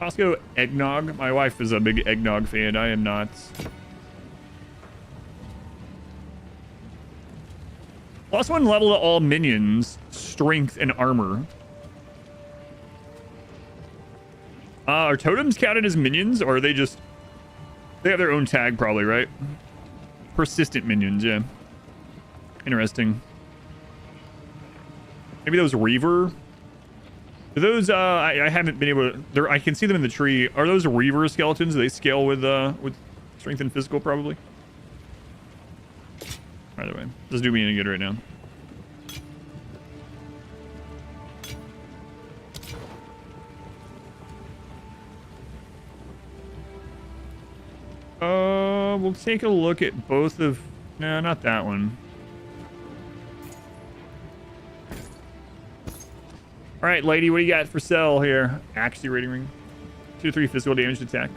Costco eggnog. My wife is a big eggnog fan. I am not. +1 level to all minions, strength and armor. Are totems counted as minions, or are they just... They have their own tag probably, right? Persistent minions, yeah. Interesting. Maybe those Reaver... Those, I haven't been able to... I can see them in the tree. Are those Reaver skeletons? Do they scale with strength and physical, probably? Either way. Doesn't do me any good right now. We'll take a look at both of... No, not that one. All right, lady, what do you got for sale here? Accuracy rating ring. 2 to 3 physical damage attacks.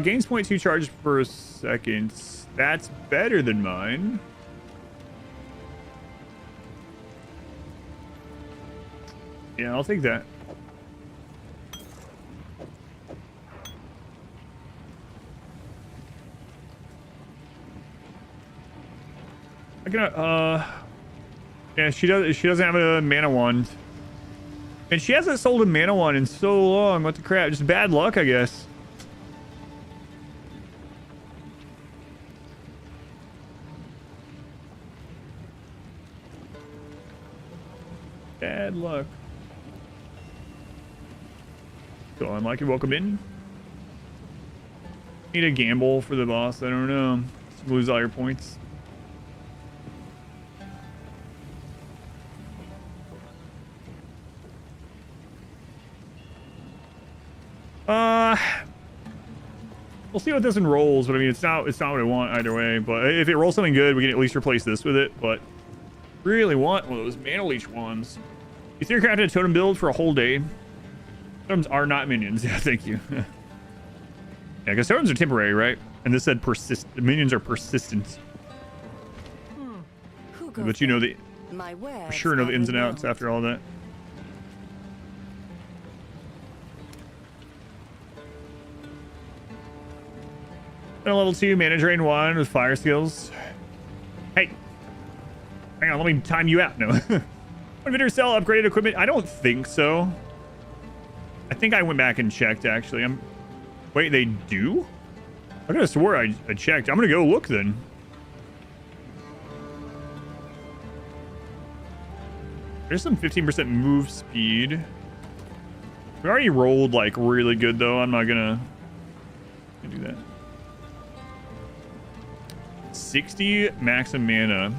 Gains 0.2 charge per second. That's better than mine. Yeah, I'll take that. Yeah, she doesn't have a mana wand. And she hasn't sold a mana wand in so long. What the crap? Just bad luck, I guess. Bad luck. So unlucky, welcome in. Need a gamble for the boss, I don't know. Lose all your points. We'll see what this one rolls, but I mean, it's not what I want either way. But if it rolls something good, we can at least replace this with it. But really want one of those mana leech wands. You think you're crafting a totem build for a whole day? Totems are not minions. Yeah, thank you. Yeah, because totems are temporary, right? And this said minions are persistent. But you know the... My for sure know the ins and outs after all that. And a level 2 mana drain 1 with fire skills. Hey, hang on, let me time you out. No. Would vendor sell upgraded equipment? I don't think so. I think I went back and checked actually. Wait, they do? I could have swore I checked. I'm gonna go look then. There's some 15% move speed. We already rolled like really good though. I'm not gonna do that. 60 max of mana.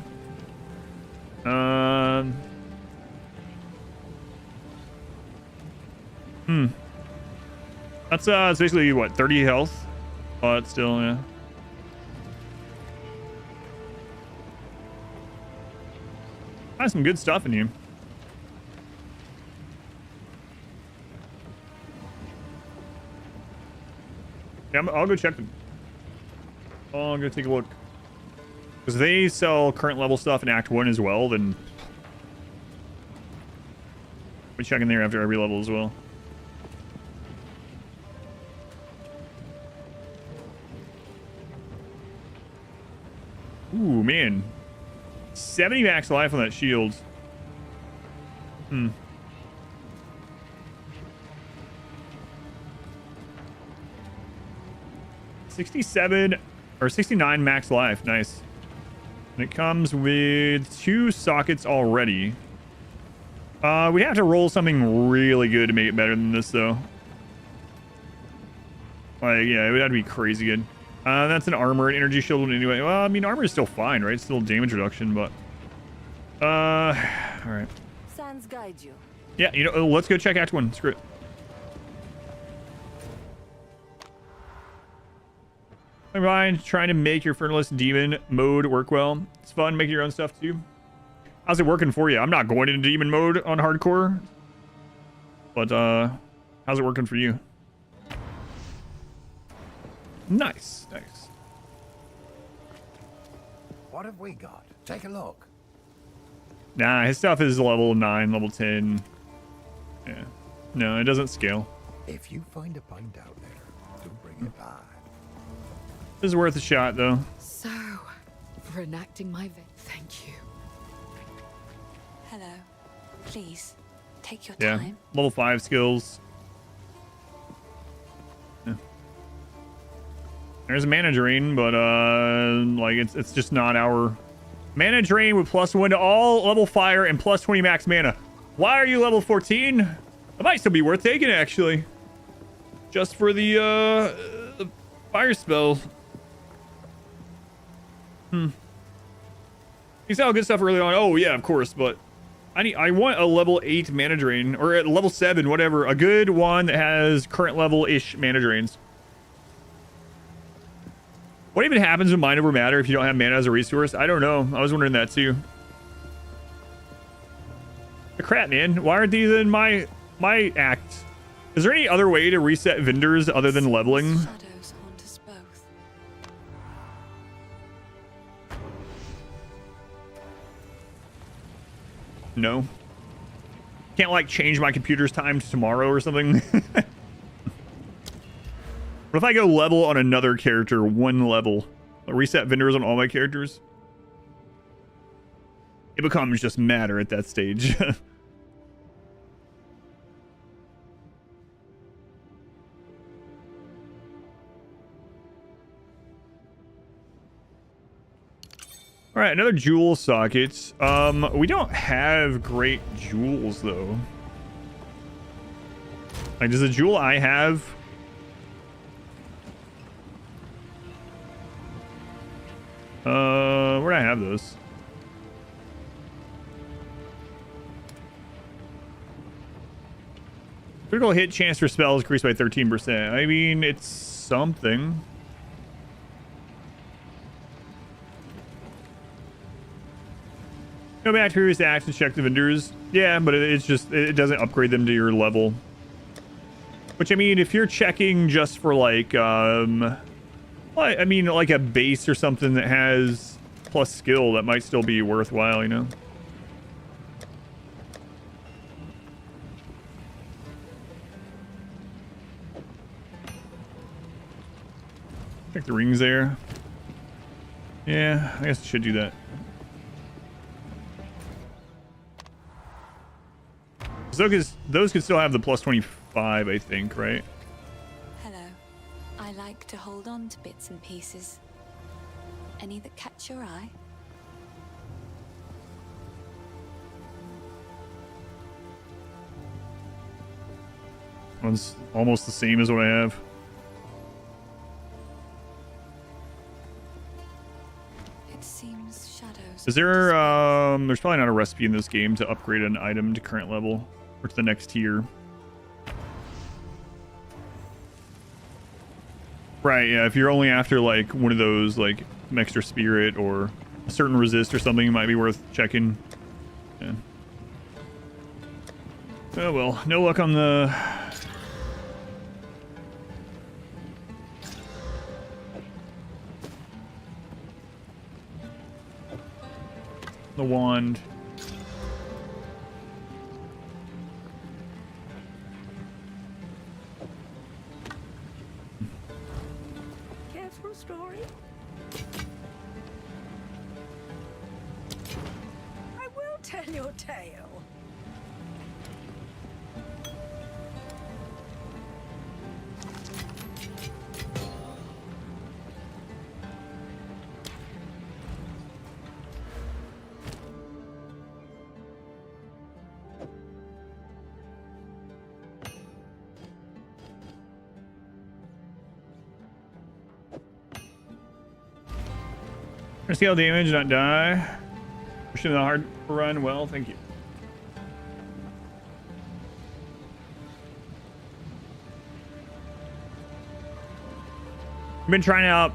That's it's basically what, 30 health, but still, yeah. Has some good stuff in you. Yeah, I'll go check them. I'll go take a look. Because they sell current level stuff in Act 1 as well, then we check in there after every level as well. Ooh, man. 70 max life on that shield. 67 or 69 max life. Nice. And it comes with 2 sockets already. We have to roll something really good to make it better than this, though. Like, yeah, it would have to be crazy good. That's an armor and energy shield anyway. Well, I mean, armor is still fine, right? It's still damage reduction, but... all right. Sands guide you. Yeah, you know, let's go check Act 1. Screw it. Ryan, trying to make your Fernless Demon mode work well. It's fun making your own stuff too. How's it working for you? I'm not going into Demon mode on hardcore. But, how's it working for you? Nice, nice. What have we got? Take a look. Nah, his stuff is level 9, level 10. Yeah. No, it doesn't scale. If you find a pint out there, do bring it by. This is worth a shot, though. So, for enacting my thank you. Hello. Please, take your Yeah. time. Level 5 skills. Yeah. There's a mana drain, but like it's just not our mana drain with +1 to all level fire and +20 max mana. Why are you level 14? It might still be worth taking actually. Just for the fire spell. You saw good stuff early on. Oh yeah, of course, but I want a level 8 mana drain, or at level 7, whatever. A good one that has current level-ish mana drains. What even happens with Mind Over Matter if you don't have mana as a resource? I don't know. I was wondering that too. Crap, man. Why aren't these in my act? Is there any other way to reset vendors other than leveling? Shadows haunt us both. No. Can't like change my computer's time to tomorrow or something. What if I go level on another character, 1 level? I'll reset vendors on all my characters. It becomes just matter at that stage. All right, another jewel socket. We don't have great jewels though. Like, does the jewel I have? Where do I have those? Critical hit chance for spells increased by 13%. I mean, it's something. Go back to previous acts and check the vendors. Yeah, but it's just, it doesn't upgrade them to your level. Which, I mean, if you're checking just for like, I mean, like a base or something that has plus skill, that might still be worthwhile, you know? Check the rings there. Yeah, I guess I should do that. Those could still have the plus 25, I think, right? Hello. I like to hold on to bits and pieces. Any that catch your eye? One's almost the same as what I have. It seems shadows. Is there, there's probably not a recipe in this game to upgrade an item to current level or to the next tier. Right, yeah, if you're only after like one of those, like some extra spirit or a certain resist or something, it might be worth checking. Yeah. Oh well, no luck on the... the wand. Careful story. I will tell your tale. Scale damage, not die. Pushing the hard run. Well, thank you. I've been trying out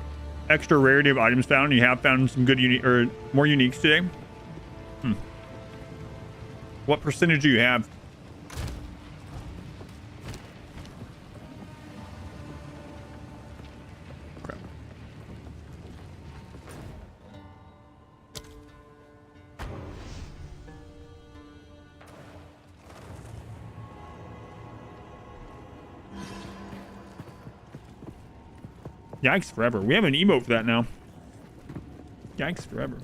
extra rarity of items found. You have found some good unique or more uniques today. What percentage do you have? Crap. Yikes forever. We have an emote for that now. Yikes forever.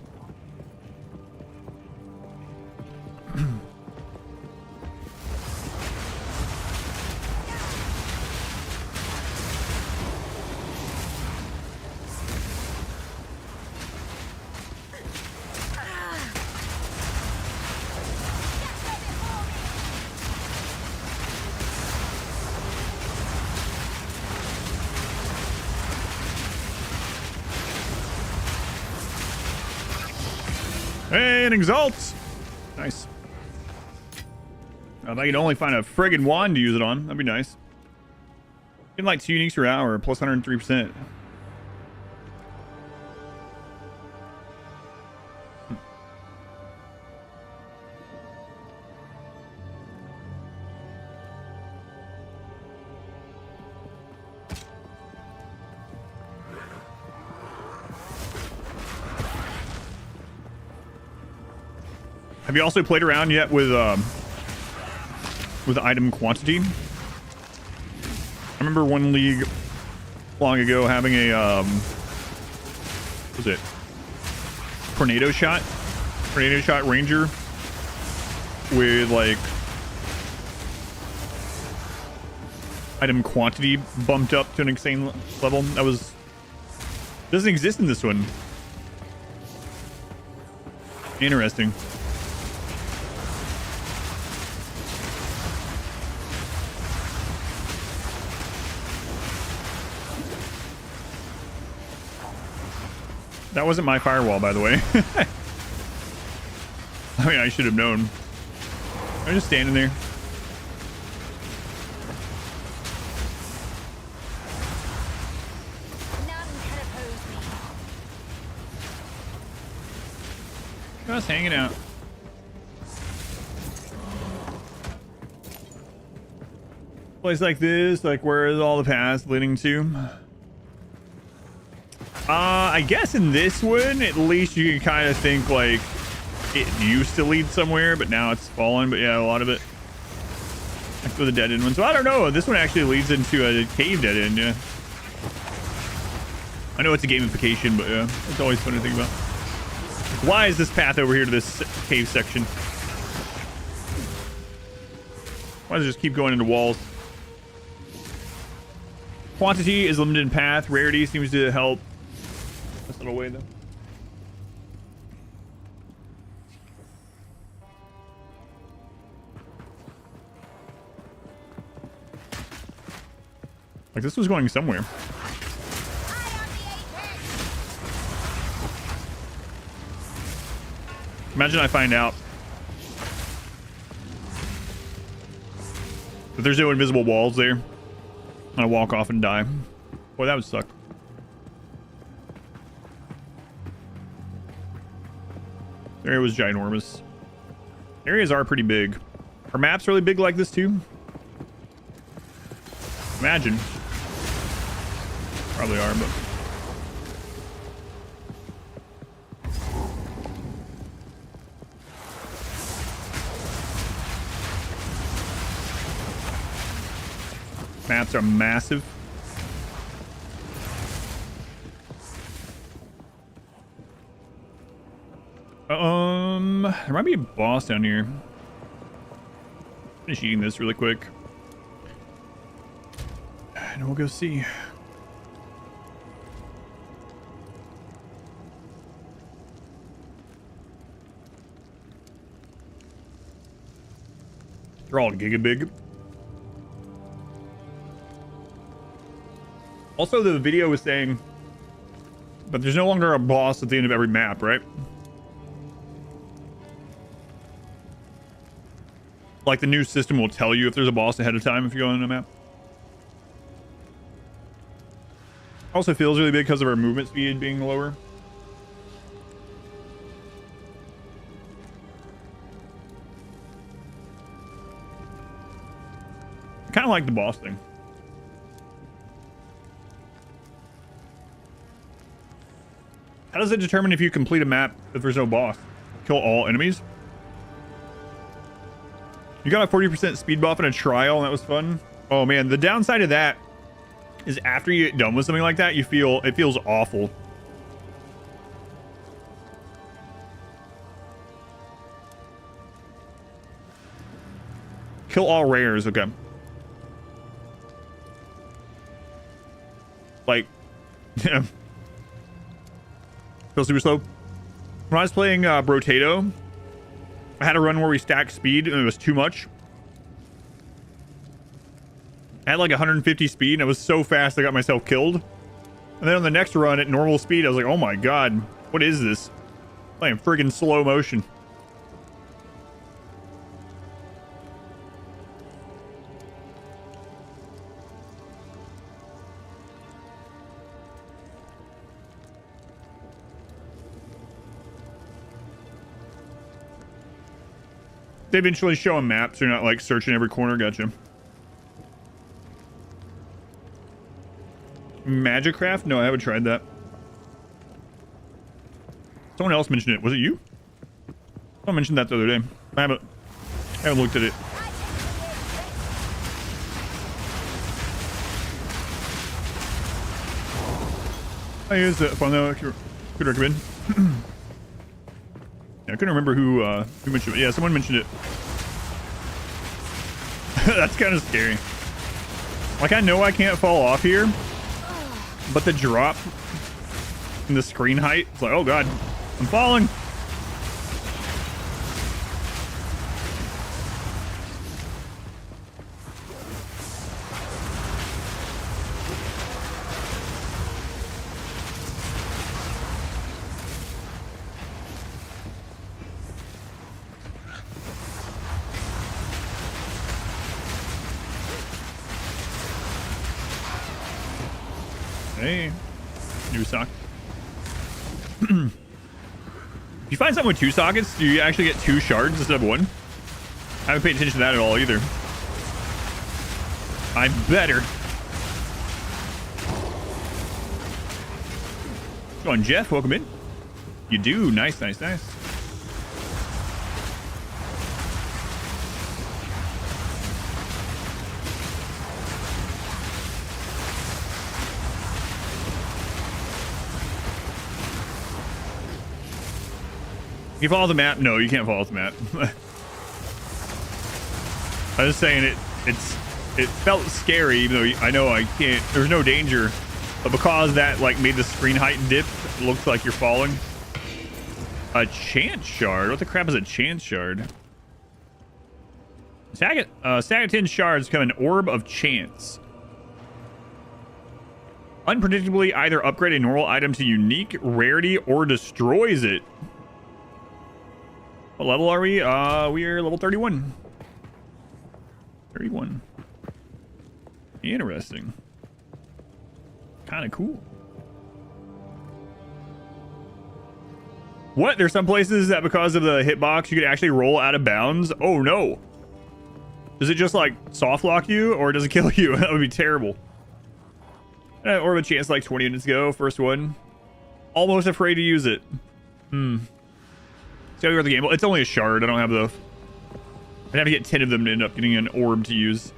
Hey, and exalts. Nice. If I could only find a friggin' wand to use it on, that'd be nice. Getting like 2 uniques per hour, plus 103%. Have you also played around yet with item quantity? I remember one league long ago having a what was it? Tornado shot ranger with like item quantity bumped up to an insane level. That was doesn't exist in this one. Interesting. That wasn't my firewall, by the way. I mean, I should have known. I'm just standing there. None can oppose me. Just hanging out. Place like this, like where is all the paths leading to? I guess in this one, at least you can kind of think like it used to lead somewhere, but now it's fallen. But yeah, a lot of it. Like for the dead end one. So I don't know. This one actually leads into a cave dead end, yeah. I know it's a gamification, but yeah, it's always fun to think about. Why is this path over here to this cave section? Why does it just keep going into walls? Quantity is limited in path. Rarity seems to help. This little way, though. Like, this was going somewhere. Imagine I find out that there's no invisible walls there, and I walk off and die. Boy, that would suck. The area was ginormous. Areas are pretty big. Are maps really big like this too? Imagine. Probably are, but... Maps are massive. There might be a boss down here. Finish eating this really quick. And we'll go see. They're all giga big. Also, the video was saying, but there's no longer a boss at the end of every map, right? Like, the new system will tell you if there's a boss ahead of time if you go on a map. Also feels really big because of our movement speed being lower. I kind of like the boss thing. How does it determine if you complete a map if there's no boss? Kill all enemies? You got a 40% speed buff in a trial, and that was fun. Oh man, the downside of that is after you get done with something like that, it feels awful. Kill all rares, okay. Like, yeah. Feels super slow. When I was playing Brotato, I had a run where we stacked speed and it was too much. I had like 150 speed and it was so fast I got myself killed. And then on the next run at normal speed, I was like, oh my god, what is this? Playing friggin' slow motion. They eventually show a map, so you're not like searching every corner. Gotcha. Magic craft? No, I haven't tried that. Someone else mentioned it. Was it you? Someone mentioned that the other day. I haven't looked at it. I use it fun though. I could recommend. I couldn't remember who mentioned it. Yeah, someone mentioned it. That's kind of scary. Like, I know I can't fall off here, but the drop in the screen height, it's like, oh god, I'm falling. Hey, new sock. If you find something with 2 sockets, do you actually get 2 shards instead of 1? I haven't paid attention to that at all either. I better. Go on, Jeff. Welcome in. You do. Nice, nice, nice. You follow the map? No, you can't follow the map. I was saying it felt scary, even though I know I can't. There's no danger, but because that like made the screen height dip, it looks like you're falling. A chance shard. What the crap is a chance shard? Sagat 10 shards become an orb of chance. Unpredictably, either upgrade a normal item to unique, rarity, or destroys it. What level are we? We are level 31. 31. Interesting. Kind of cool. What? There's some places that because of the hitbox, you could actually roll out of bounds? Oh, no. Does it just, like, soft lock you, or does it kill you? That would be terrible. Orb of chance like 20 minutes ago. First one. Almost afraid to use it. See how we got the game. It's only a shard. I don't have the... I'd have to get 10 of them to end up getting an orb to use.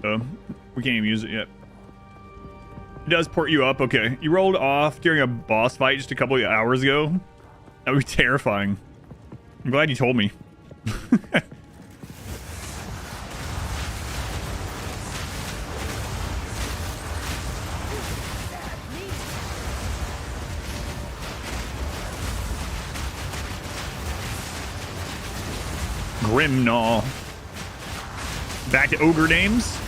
So, we can't even use it yet. It does port you up. Okay. You rolled off during a boss fight just a couple of hours ago. That would be terrifying. I'm glad you told me. Grimgnaw. Back to Ogre names.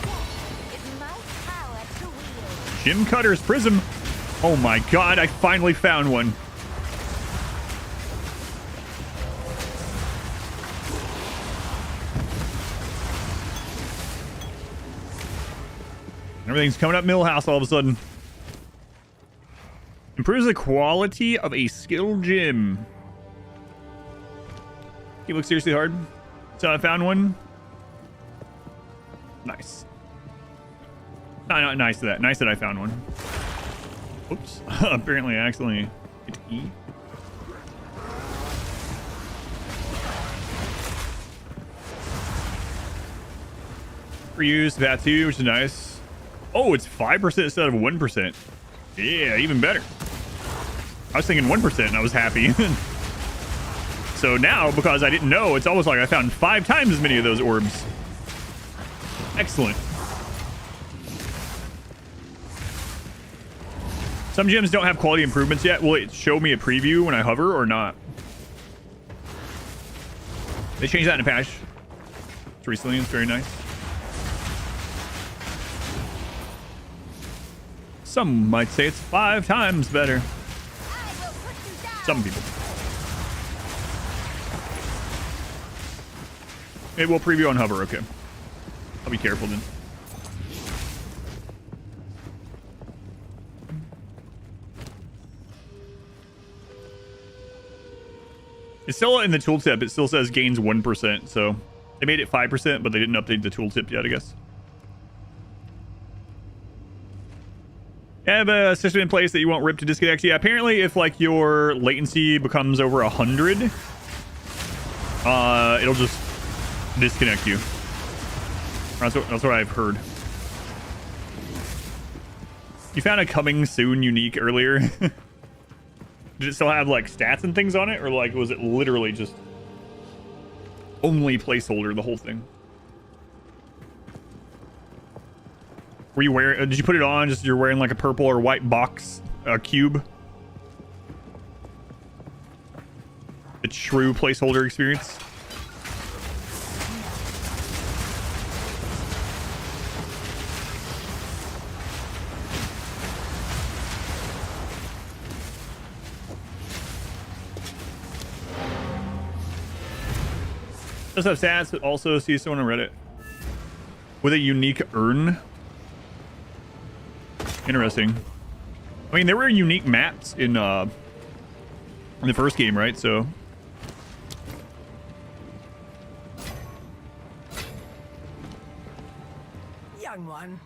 Jim Cutter's Prism. Oh my god, I finally found one. Everything's coming up Millhouse all of a sudden. Improves the quality of a skill gem. He looks seriously hard. So I found one. Nice. Not nice to that. Nice that I found one. Oops. Apparently I accidentally hit E. Reused Batu, which is nice. Oh, it's 5% instead of 1%. Yeah, even better. I was thinking 1% and I was happy. So now, because I didn't know, it's almost like I found 5 times as many of those orbs. Excellent. Some gems don't have quality improvements yet. Will it show me a preview when I hover or not? They changed that in a patch. It's recently. It's very nice. Some might say it's 5 times better. Some people. It will preview on hover. Okay. I'll be careful then. It's still in the tooltip. It still says gains 1%. So they made it 5%, but they didn't update the tooltip yet, I guess. Have a system in place that you won't rip to disconnect. Yeah, apparently if like your latency becomes over 100, it'll just disconnect you. That's what I've heard. You found a coming soon unique earlier. Did it still have like stats and things on it, or like was it literally just only placeholder the whole thing? Were you wearing? Did you put it on? Just you're wearing like a purple or white box cube. A true placeholder experience. Does have stats, but also see someone on Reddit with a unique urn. Interesting. I mean, there were unique maps in the first game, right? So Young one.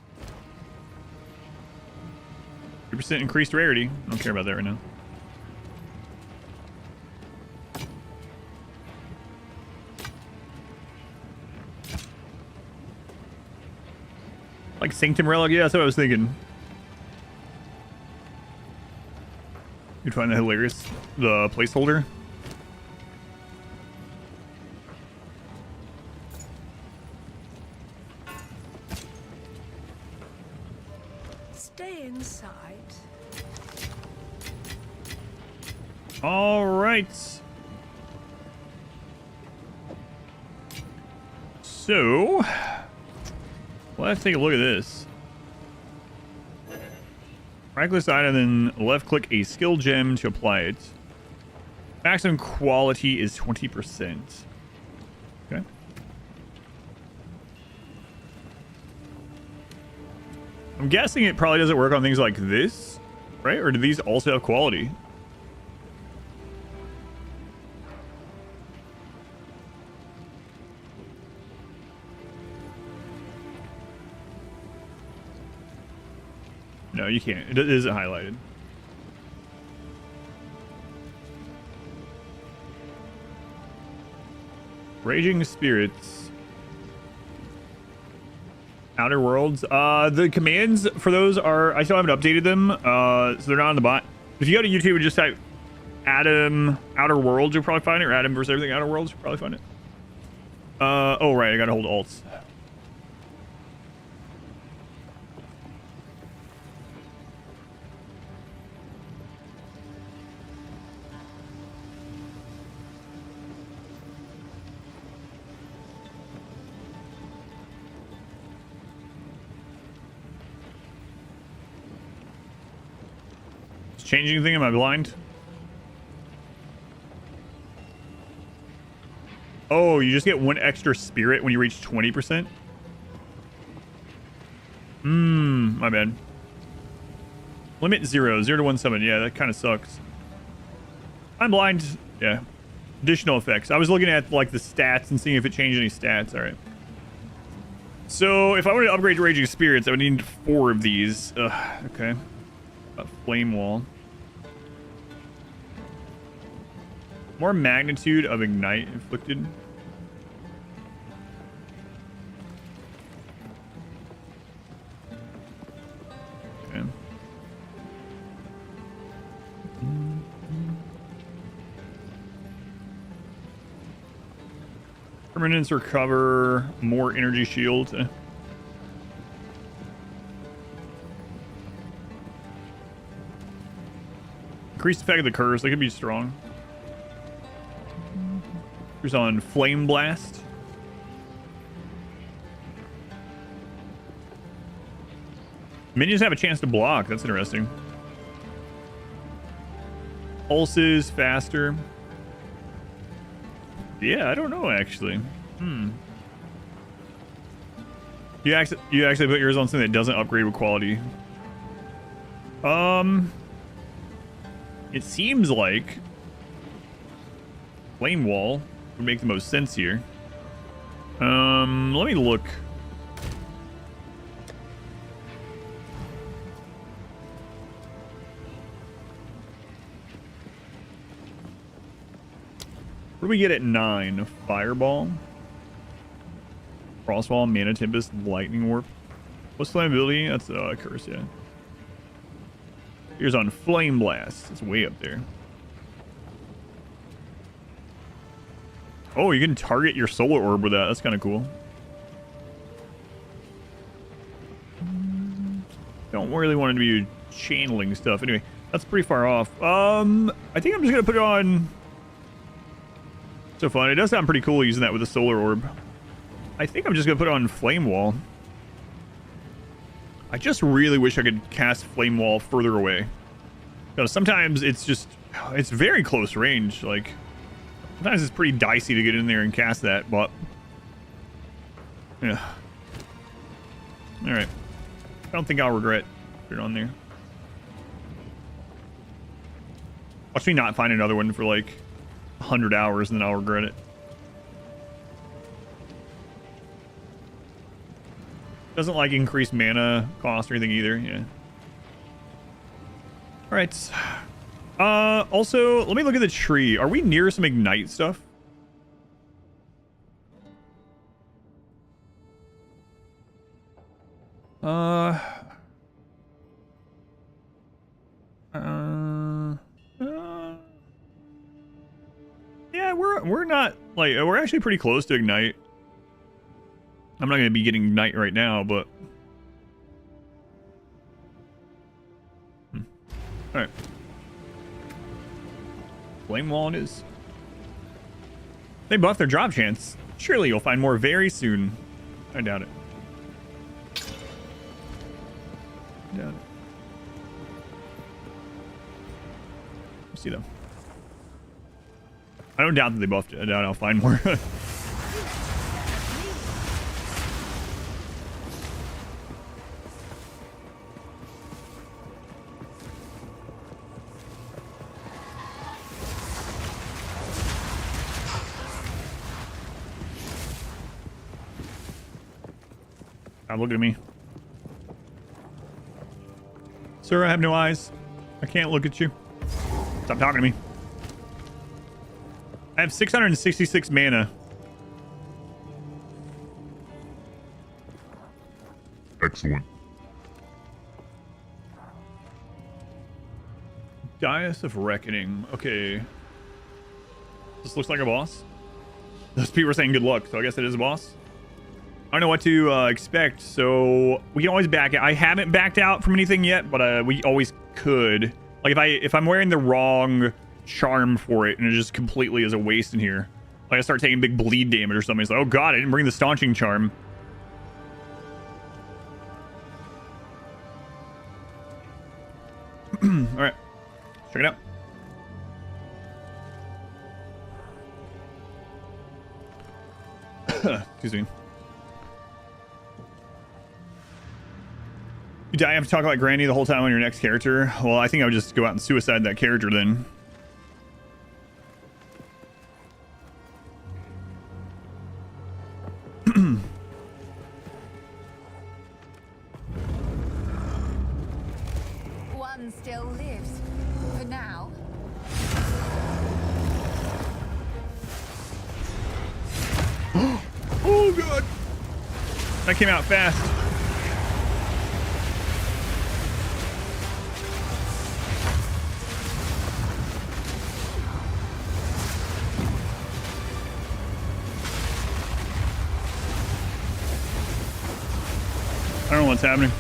3% increased rarity. I don't care about that right now. Like Sanctum Relic? Yeah, that's what I was thinking. You'd find that hilarious. The placeholder. stay inside. All right. So, let's take a look at this. Right-click item, then left-click a skill gem to apply it. Maximum quality is 20%. Okay. I'm guessing it probably doesn't work on things like this, right? Or do these also have quality? No, you can't. It isn't highlighted. Raging Spirits. Outer Worlds. The commands for those are... I still haven't updated them, so they're not on the bot. If you go to YouTube and just type Adam Outer Worlds, you'll probably find it. Or Adam versus everything Outer Worlds, you'll probably find it. Oh, right. I gotta hold alts. Changing anything? Am I blind? Oh, you just get one extra spirit when you reach 20%? My bad. Limit 0 to 17. Yeah, that kind of sucks. I'm blind. Yeah. Additional effects. I was looking at like the stats and seeing if it changed any stats. All right. So if I wanted to upgrade to Raging Spirits, I would need 4 of these. Okay. A flame wall. More magnitude of ignite inflicted. Okay. Permanence recover, more energy shield. Increased effect of the curse. They could be strong. Here's on Flame Blast. Minions have a chance to block. That's interesting. Pulses faster. Yeah, I don't know actually. You actually put yours on something that doesn't upgrade with quality. It seems like Flame Wall would make the most sense here. Let me look. What do we get at 9? Fireball, Frostwall, Mana Tempest, Lightning Warp. What's flammability? That's a curse, yeah. Here's on Flame Blast. It's way up there. Oh, you can target your solar orb with that. That's kind of cool. Don't really want it to be channeling stuff. Anyway, that's pretty far off. I think I'm just gonna put it on. So fun. It does sound pretty cool using that with a solar orb. I think I'm just gonna put it on Flame Wall. I just really wish I could cast Flame Wall further away. Because sometimes it's very close range. Like, sometimes it's pretty dicey to get in there and cast that, but yeah. All right. I don't think I'll regret putting it on there. Watch me not find another one for like 100 hours and then I'll regret it. Doesn't like increase mana cost or anything either. Yeah. All right. Also, let me look at the tree. Are we near some ignite stuff? Yeah, we're not like we're actually pretty close to ignite. I'm not going to be getting ignite right now, but All right. Flame wall it is. They buff their drop chance. Surely you'll find more very soon. I doubt it. Doubt it. Let's see though. I don't doubt that they buffed it. I doubt I'll find more. Look at me. Sir, I have no eyes. I can't look at you. Stop talking to me. I have 666 mana. Excellent. Dais of Reckoning. Okay. This looks like a boss. Those people are saying good luck, so I guess it is a boss. I don't know what to expect, so we can always back out. I haven't backed out from anything yet, but we always could. Like if I'm wearing the wrong charm for it and it just completely is a waste in here, like I start taking big bleed damage or something, it's like, oh god, I didn't bring the staunching charm. All right, check it out. Excuse me. You die, you have to talk like Granny the whole time on your next character. Well, I think I would just go out and suicide that character then. One still lives. For now. Oh god! That came out fast. I don't know what's happening.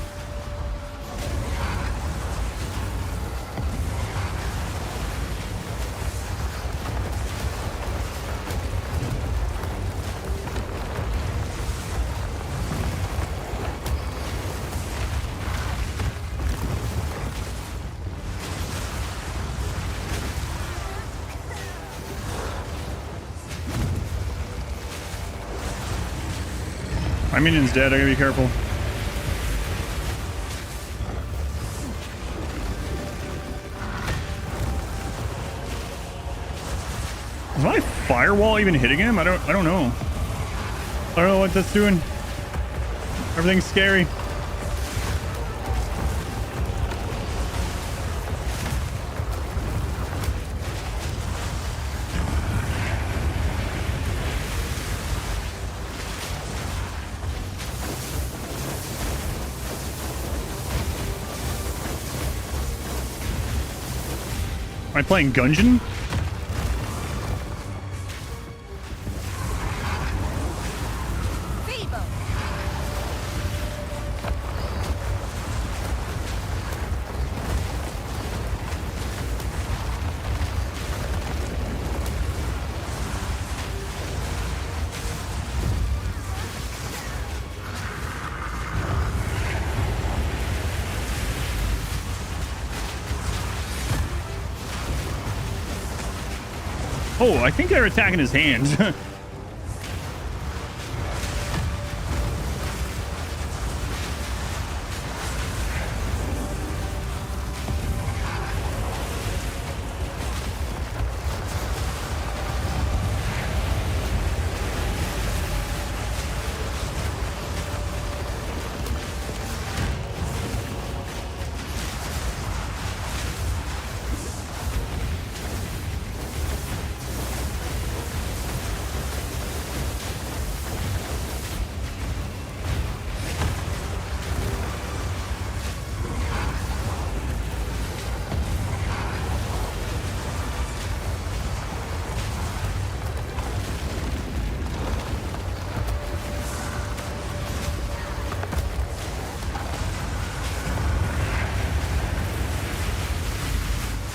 My minion's dead, I gotta be careful. Is my firewall even hitting him? I don't know. I don't know what that's doing. Everything's scary. Am I playing Gungeon? Oh, I think they're attacking his hands.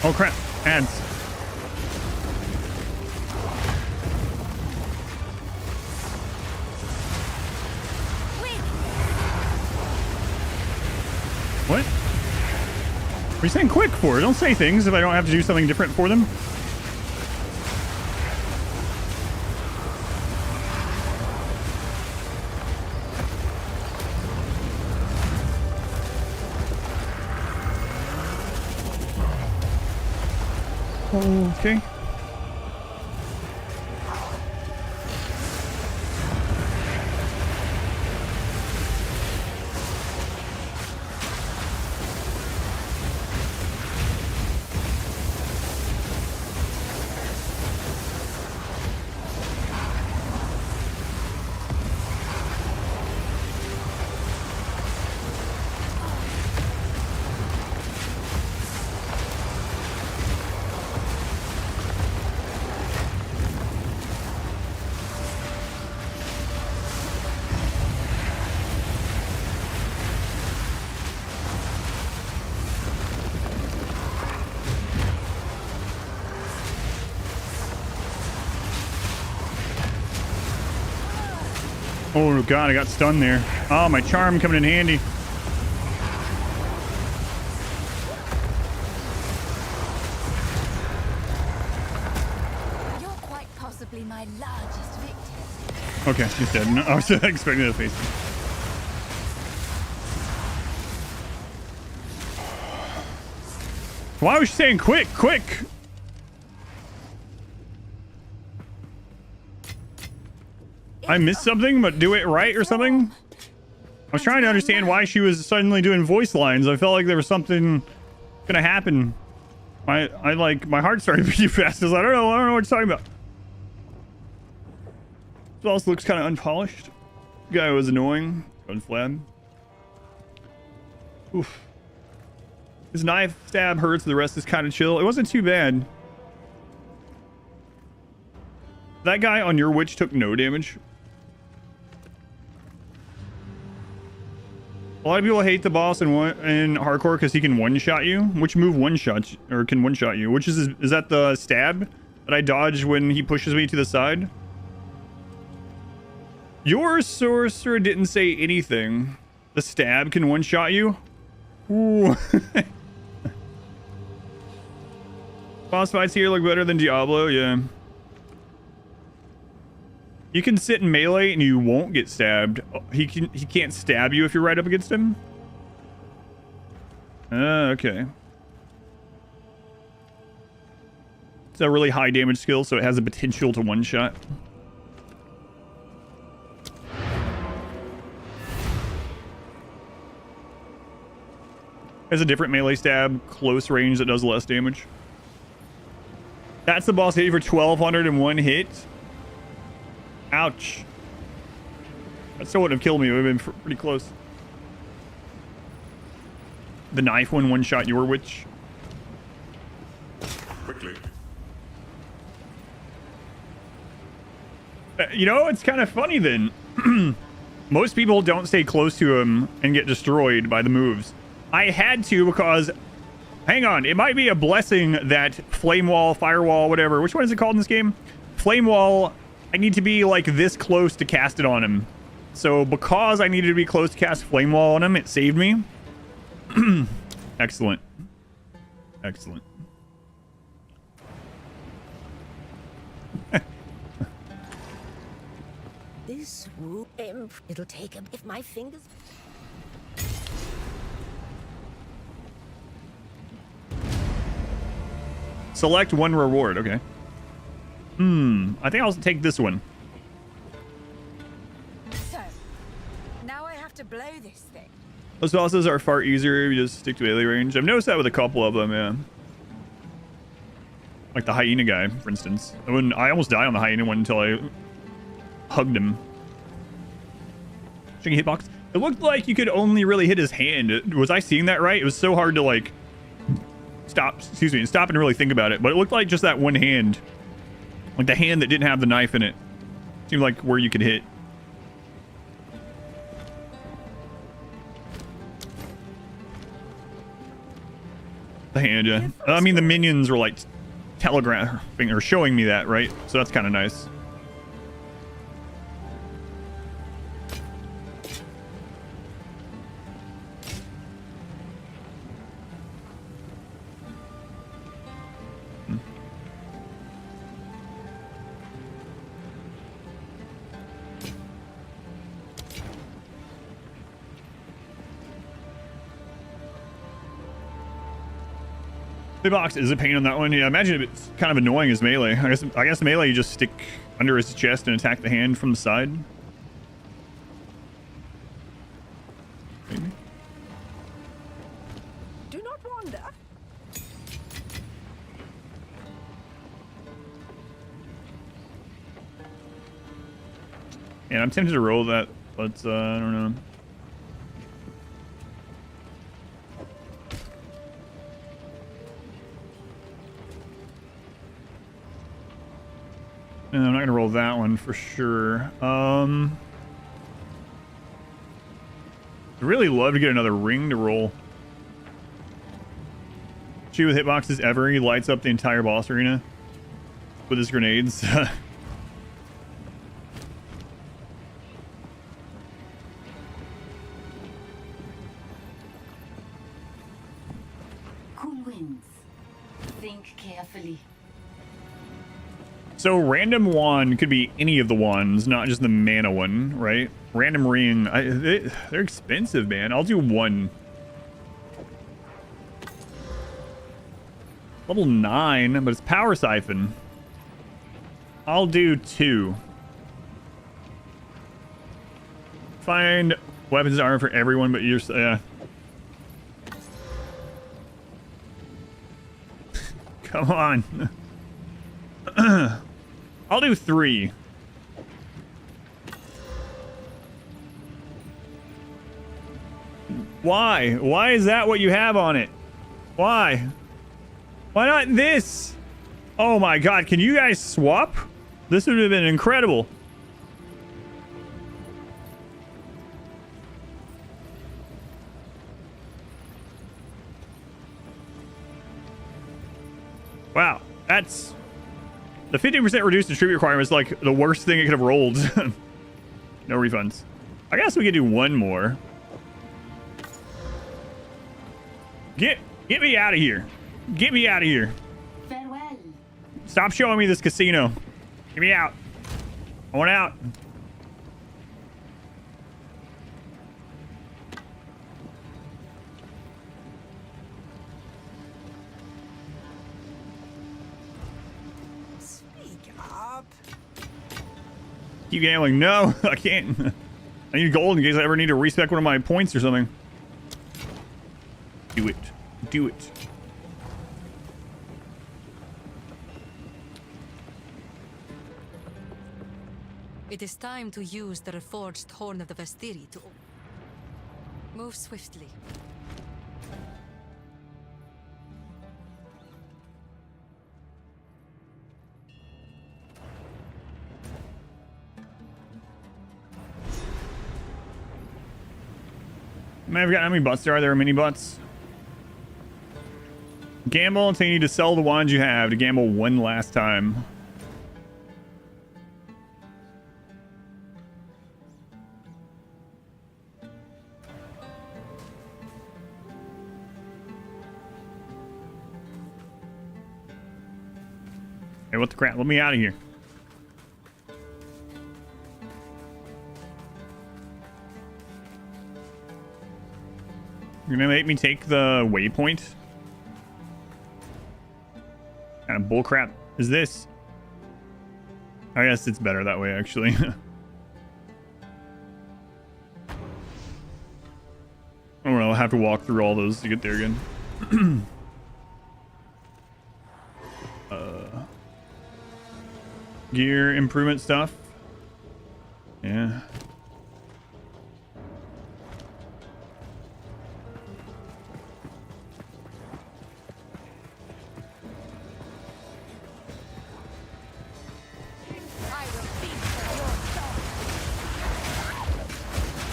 Oh crap, ads. What? What are you saying quick for? Don't say things if I don't have to do something different for them. Okay. Oh god, I got stunned there. Oh, my charm coming in handy. You're quite possibly my largest victim. Okay, he's dead. No, I was expecting to face him. Why was she saying quick, quick? I missed something, but do it right or something? I was trying to understand why she was suddenly doing voice lines. I felt like there was something gonna happen. My heart started beating fast. I was like, I don't know what you're talking about. This also looks kind of unpolished. Guy was annoying. Unflab. Oof. His knife stab hurts, the rest is kind of chill. It wasn't too bad. That guy on your witch took no damage. A lot of people hate the boss in hardcore because he can one-shot you. Which move one-shots or can one-shot you? Which is that the stab that I dodge when he pushes me to the side? Your sorcerer didn't say anything. The stab can one-shot you? Ooh. Boss fights here look better than Diablo, yeah. You can sit in melee and you won't get stabbed. He can't stab you if you're right up against him. Okay. It's a really high damage skill, so it has the potential to one-shot. Has a different melee stab, close range that does less damage. That's the boss hit you for 1,200 in one hit. Ouch. That still wouldn't have killed me. It would have been pretty close. The knife one shot your witch. Quickly. You know, it's kind of funny then. Most people don't stay close to him and get destroyed by the moves. I had to because... Hang on. It might be a blessing that Flame Wall, Firewall, whatever. Which one is it called in this game? Flame Wall... I need to be like this close to cast it on him. So because I needed to be close to cast Flame Wall on him, it saved me. Excellent. Excellent. This whoop, it'll take him if my fingers... Select one reward, okay. I think I'll take this one. So, now I have to blow this thing. Those bosses are far easier if you just stick to melee range. I've noticed that with a couple of them, yeah. Like the hyena guy, for instance. I almost died on the hyena one until I hugged him. Checking hitbox. It looked like you could only really hit his hand. Was I seeing that right? It was so hard to like stop and really think about it. But it looked like just that one hand. Like the hand that didn't have the knife in it. Seemed like where you could hit. the hand, yeah. I mean, the minions were like telegraphing or showing me that, right? So that's kind of nice. The box is a pain on that one. Yeah, imagine it's kind of annoying as melee. I guess melee you just stick under his chest and attack the hand from the side. Maybe. Do not wander. And I'm tempted to roll that, but I don't know. And I'm not gonna roll that one for sure. I'd really love to get another ring to roll. Shoot with hitboxes ever. He lights up the entire boss arena with his grenades. Cool winds. Think carefully. So random wand could be any of the wands, not just the mana one, right? Random ring, they're expensive, man. I'll do one. Level 9, but it's power siphon. I'll do 2. Find weapons and armor for everyone, but you're come on. I'll do 3. Why? Why is that what you have on it? Why? Why not this? Oh my god, can you guys swap? This would have been incredible. Wow, that's... The 50% reduced distribute requirement is like the worst thing it could have rolled. No refunds. I guess we could do one more. Get me out of here. Get me out of here. Farewell. Stop showing me this casino. Get me out. I want out. Keep gambling. No, I can't. I need gold in case I ever need to respec one of my points or something. Do it. Do it. It is time to use the reforged Horn of the Vestiri to move swiftly. Man, I forgot how many butts there are. There are mini butts. Gamble until you need to sell the wands you have to gamble one last time. Hey, what the crap? Let me out of here. You're gonna make me take the waypoint? What kind of bullcrap is this? I guess it's better that way, actually. Oh well, I'll have to walk through all those to get there again. Gear improvement stuff. Yeah.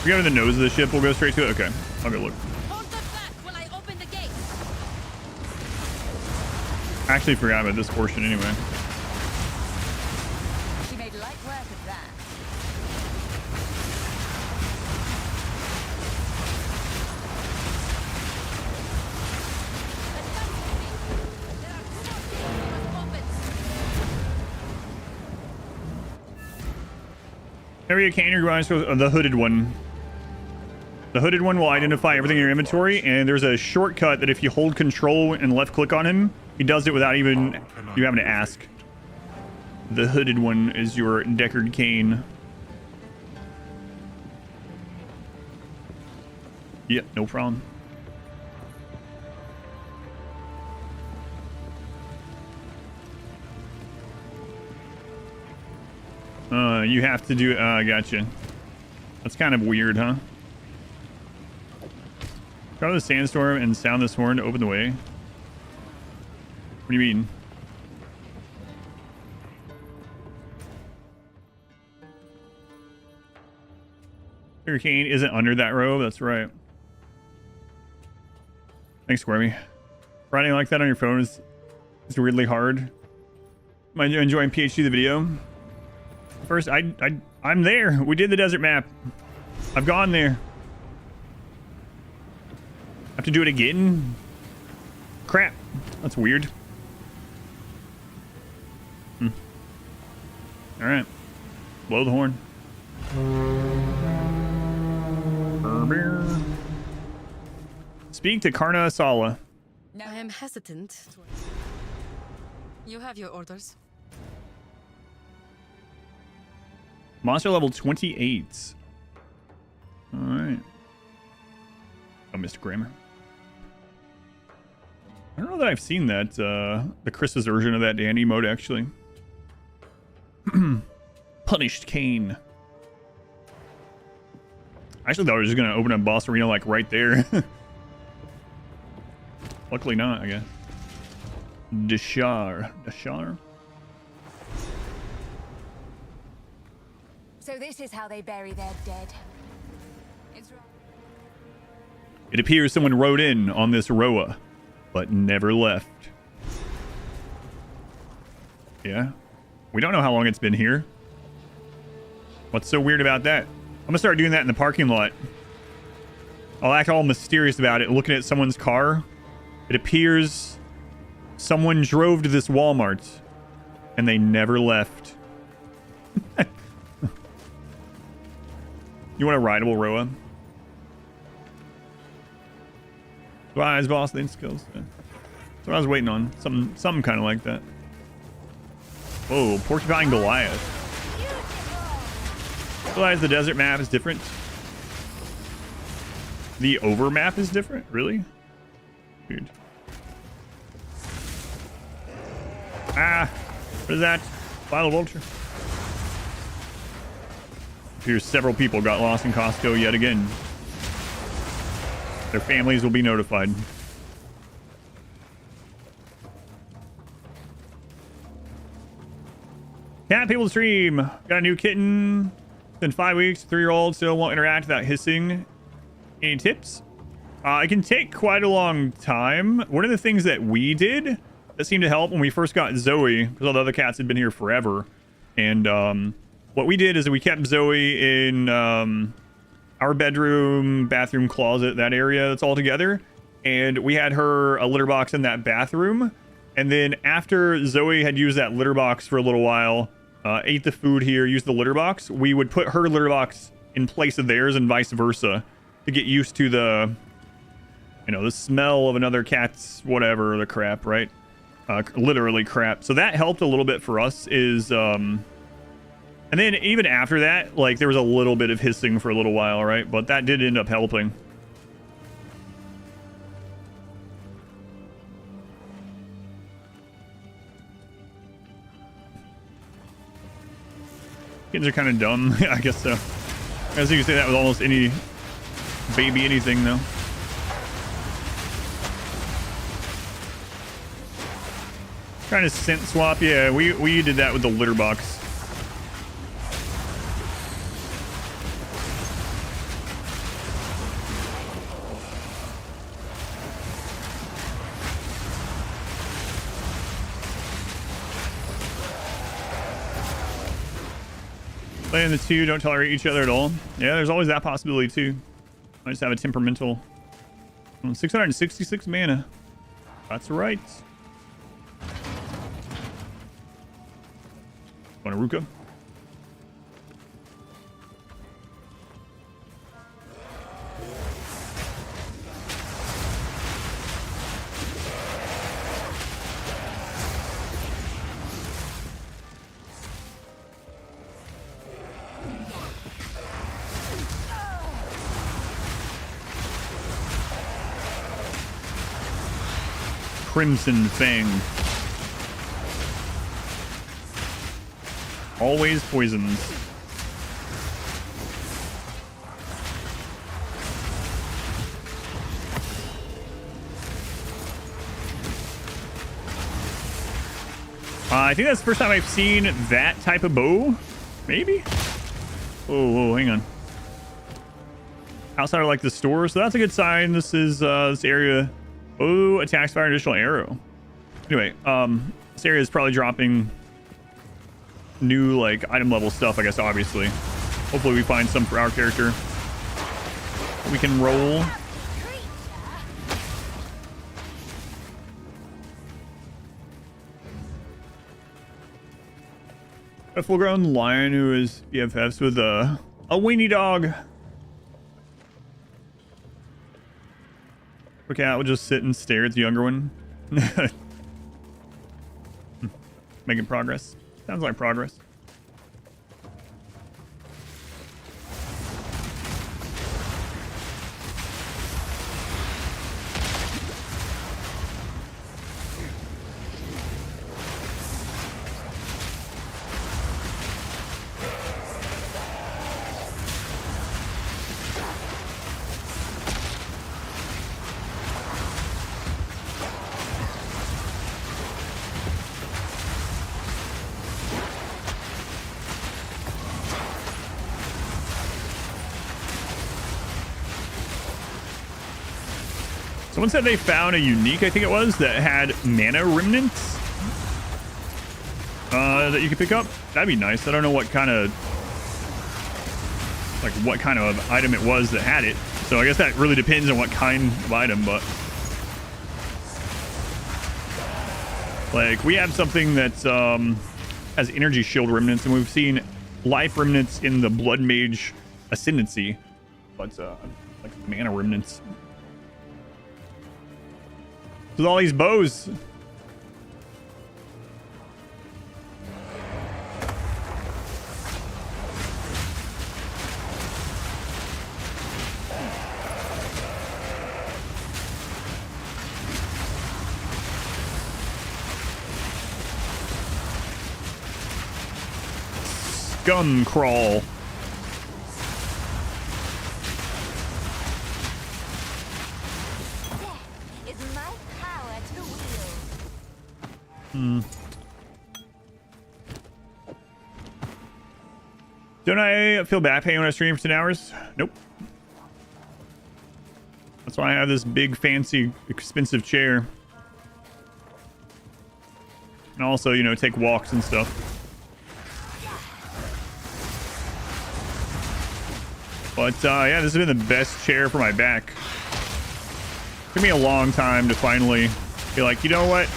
We go to the nose of the ship, we'll go straight to it? Okay, I'll go look. Hold them back while I open the gate. I actually forgot about this portion anyway. She made light work of that. Area canyon reminds me of the hooded one. The hooded one will identify everything in your inventory, and there's a shortcut that if you hold control and left click on him, he does it without even you having to ask. The hooded one is your Deckard Cain. Yep, no problem. You have to do, gotcha. That's kind of weird, huh? Go to the sandstorm and sound this horn to open the way. What do you mean? Hurricane isn't under that row, that's right. Thanks, Squirmy. Writing like that on your phone is weirdly hard. Am I enjoying PhD the video? First, I'm there. We did the desert map. I've gone there. Have to do it again? Crap. That's weird. Alright. Blow the horn. Speak to Karna Sala. I am hesitant. You have your orders. Monster level 28. Alright. Oh, Mr. Grammar. I don't know that I've seen that, the Chris's version of that Dandy mode, actually. Punished Cain. I actually thought I was just going to open up Boss Arena, like, right there. Luckily not, I guess. Deshar. So this is how they bury their dead. It appears someone rode in on this Roa, but never left. Yeah. We don't know how long it's been here. What's so weird about that? I'm gonna start doing that in the parking lot. I'll act all mysterious about it, looking at someone's car. It appears someone drove to this Walmart and they never left. You want a rideable Roa? Rise, boss, then skills. Yeah. That's what I was waiting on. Something kind of like that. Whoa, Porcupine Goliath. Realize the desert map is different. The over map is different? Really? Weird. Ah! What is that? Final vulture. Here's several people got lost in Costco yet again. Their families will be notified. Cat people stream. Got a new kitten. It's been 5 weeks. 3-year-old still won't interact without hissing. Any tips? It can take quite a long time. One of the things that we did that seemed to help when we first got Zoe, because all the other cats had been here forever, and what we did is we kept Zoe in our bedroom, bathroom, closet, that area that's all together, and we had her a litter box in that bathroom. And then after Zoe had used that litter box for a little while, ate the food here, used the litter box, we would put her litter box in place of theirs and vice versa to get used to the, you know, the smell of another cat's whatever, the crap, right? Literally crap. So that helped a little bit for us is, and then even after that, like, there was a little bit of hissing for a little while, right? But that did end up helping. Kids are kind of dumb. I guess so. I guess you can say that with almost any baby anything, though. Trying to scent swap. Yeah, we did that with the litter box. Playing the two don't tolerate each other at all. Yeah, there's always that possibility too. I just have a temperamental. 666 mana. That's right. Want a Ruka? Crimson Fang. Always poisons. I think that's the first time I've seen that type of bow. Maybe? Oh, hang on. Outside of like the store, so that's a good sign. This is this area. Oh, attacks fire additional arrow. Anyway, this area is probably dropping new like item level stuff, I guess, obviously. Hopefully we find some for our character we can roll. A full-grown lion who is BFFs with a weenie dog. The cat will just sit and stare at the younger one. Making progress. Sounds like progress. Someone said they found a unique, I think it was, that had mana remnants that you could pick up. That'd be nice. I don't know what kind of item it was that had it. So I guess that really depends on what kind of item, but like we have something that has energy shield remnants, and we've seen life remnants in the Blood Mage Ascendancy, but like mana remnants. With all these bows. Scum crawl. Don't I feel back pain when I stream for 10 hours? Nope. That's why I have this big, fancy, expensive chair. And also, you know, take walks and stuff. But, yeah, this has been the best chair for my back. Took me a long time to finally be like, you know what?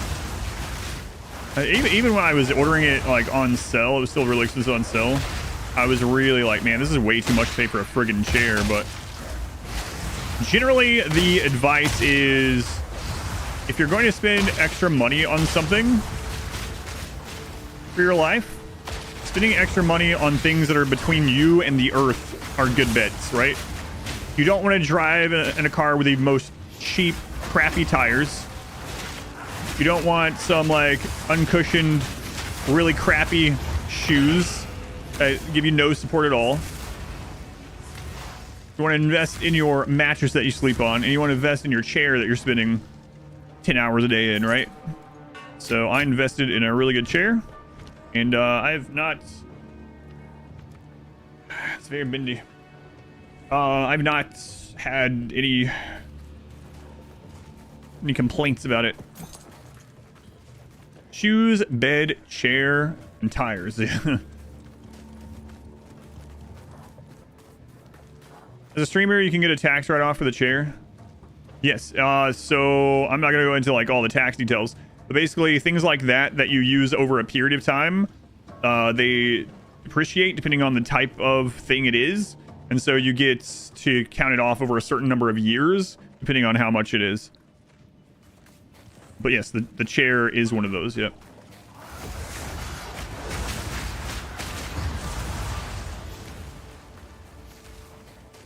Even when I was ordering it, like, on sale, it was still really expensive on sale. I was really like, man, this is way too much to pay for a friggin' chair. But generally, the advice is if you're going to spend extra money on something for your life, spending extra money on things that are between you and the earth are good bets, right? You don't want to drive in a car with the most cheap, crappy tires. You don't want some like uncushioned, really crappy shoes that give you no support at all. You want to invest in your mattress that you sleep on, and you want to invest in your chair that you're spending 10 hours a day in, right? So I invested in a really good chair, and I've not... It's very bendy. I've not had any complaints about it. Shoes, bed, chair, and tires. As a streamer, you can get a tax write-off for the chair. Yes. So I'm not going to go into like all the tax details, but basically things like that you use over a period of time, they depreciate depending on the type of thing it is. And so you get to count it off over a certain number of years, depending on how much it is. But yes, the chair is one of those. Yep.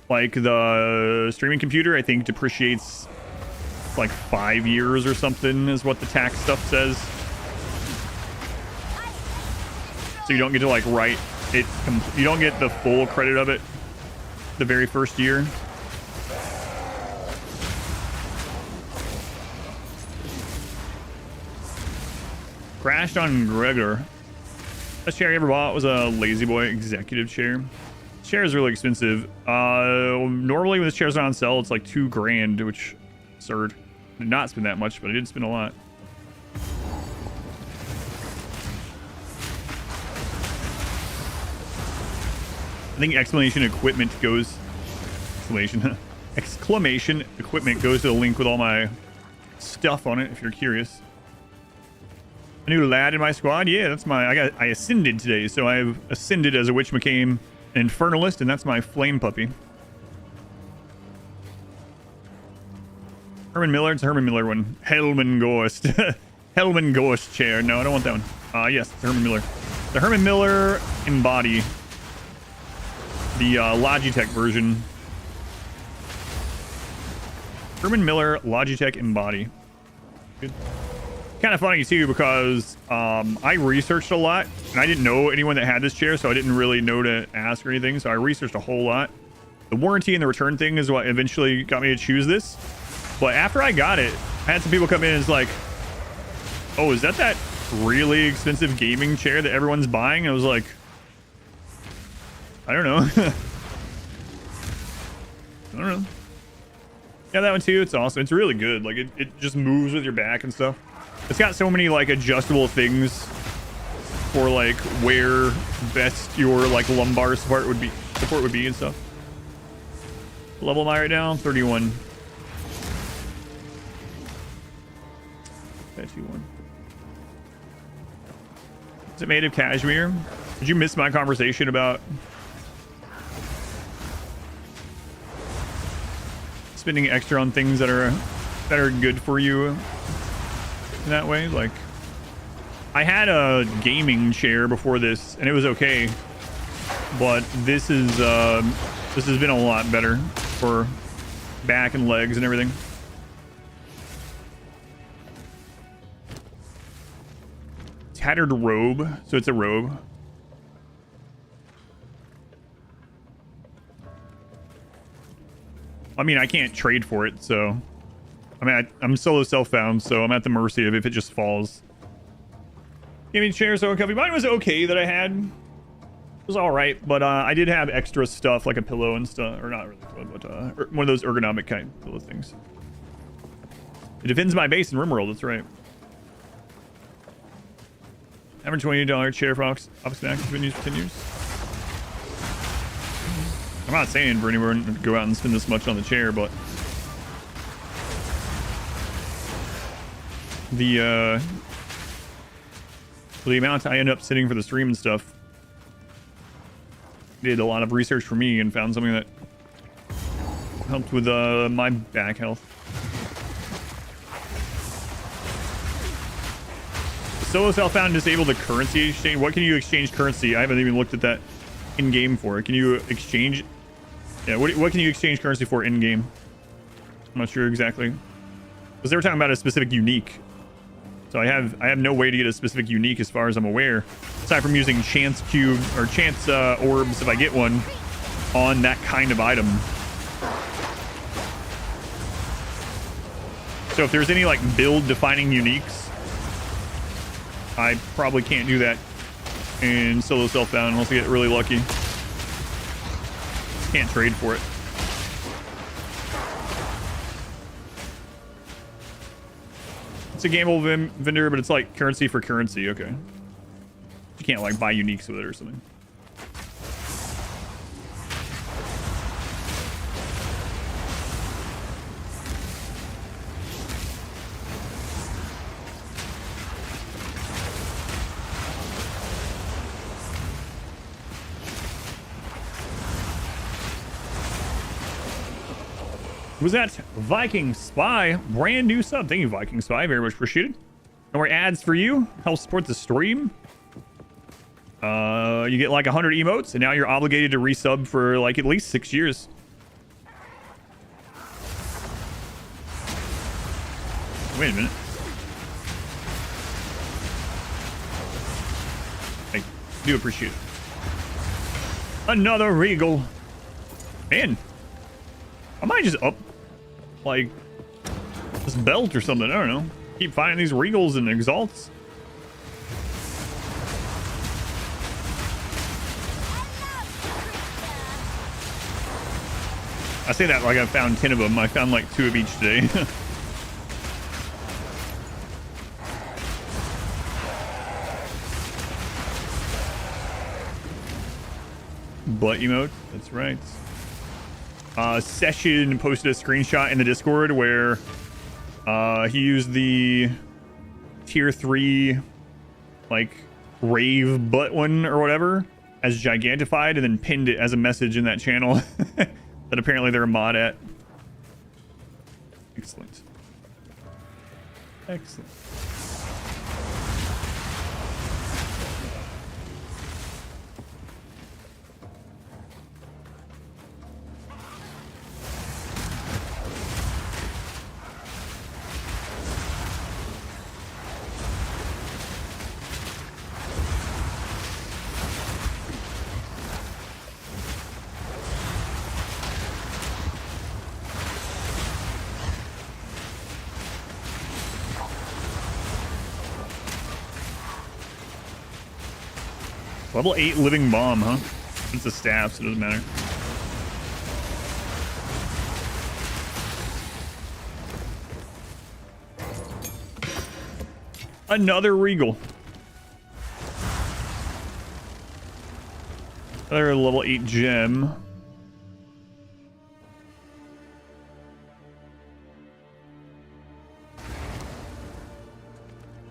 Like the streaming computer, I think depreciates like 5 years or something is what the tax stuff says. So you don't get to like write it. You don't get the full credit of it the very first year. Crashed on Gregor. Best chair I ever bought was a Lazy Boy executive chair. Chair is really expensive. Normally when this chair's not on sale, it's like $2 grand, which is absurd. I did not spend that much, but I did spend a lot. I think exclamation equipment goes exclamation equipment goes to the link with all my stuff on it if you're curious. A new lad in my squad? Yeah, that's I ascended today, so I've ascended as a witch became an infernalist, and that's my flame puppy. Herman Miller, it's a Herman Miller one. Hellman Ghost. Hellman Ghost chair. No, I don't want that one. Yes, it's Herman Miller. The Herman Miller Embody. The Logitech version. Herman Miller Logitech Embody. Good. Kind of funny too because I researched a lot and I didn't know anyone that had this chair, so I didn't really know to ask or anything, so I researched a whole lot. The warranty and the return thing is what eventually got me to choose this, but after I got it, I had some people come in and it's like, oh, is that really expensive gaming chair that everyone's buying? I was like, I don't know. I don't know. Yeah, that one too. It's awesome. It's really good. Like it just moves with your back and stuff. It's got so many like adjustable things for like where best your like lumbar support would be and stuff. What level am I right now? 31. 21. Is it made of cashmere? Did you miss my conversation about spending extra on things that are good for you in that way? Like, I had a gaming chair before this and it was okay, but this has been a lot better for back and legs and everything. Tattered robe, so it's a robe. I mean, I can't trade for it, so I mean, I'm solo self-found, so I'm at the mercy of if it just falls. Gaming chair so comfy. Mine was okay that I had. It was all right, but I did have extra stuff like a pillow and stuff, or not really, but one of those ergonomic kind pillow things. It defends my base in RimWorld. That's right. Average $20 chair for office snack has been used for 10 years. I'm not saying for anyone to go out and spend this much on the chair, but the amount I end up sitting for the stream and stuff did a lot of research for me and found something that helped with my back health. Solo self-found disabled the currency exchange. What can you exchange currency? I haven't even looked at that in game for. Can you exchange? Yeah, what can you exchange currency for in game? I'm not sure exactly, because they were talking about a specific unique. So I have no way to get a specific unique as far as I'm aware, aside from using chance cube or chance orbs if I get one on that kind of item. So if there's any like build defining uniques, I probably can't do that in solo self-found unless I get really lucky. Can't trade for it. It's a gameable vendor, but it's like currency for currency. Okay. You can't like buy uniques with it or something. Was that Viking Spy? Brand new sub. Thank you, Viking Spy. Very much appreciated. No more ads for you. Help support the stream. You get like 100 emotes, and now you're obligated to resub for like at least 6 years. Wait a minute. I do appreciate it. Another Regal. Man, I might just up like this belt or something. I don't know. Keep finding these Regals and Exalts. I say that like I found 10 of them. I found like 2 of each today. Butt emote. That's right. Session posted a screenshot in the Discord where he used the tier 3 like rave butt one or whatever as gigantified and then pinned it as a message in that channel that apparently they're a mod at. Excellent. Excellent. Level 8 living bomb, huh? It's a staff, so it doesn't matter. Another Regal. Another level 8 gem.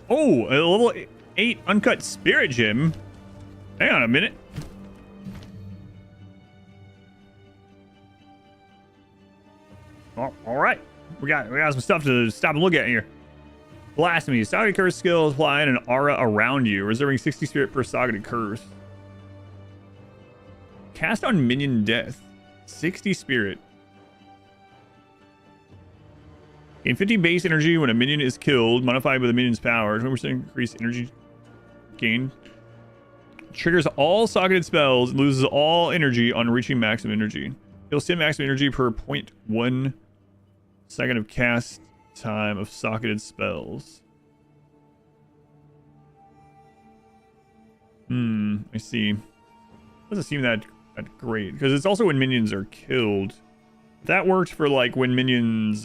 Oh, a level 8 uncut spirit gem. Hang on a minute. Oh, all right, we got some stuff to stop and look at here. Blasphemy. Saga curse skills apply an aura around you, reserving 60 spirit per saga curse. Cast on minion death. 60 spirit. Gain 50 base energy when a minion is killed, modified by the minion's power. 20% increase energy gain. Triggers all socketed spells, loses all energy on reaching maximum energy. He'll send maximum energy per 0.1 second of cast time of socketed spells. I see. Doesn't seem that great, because it's also when minions are killed. That worked for like when minions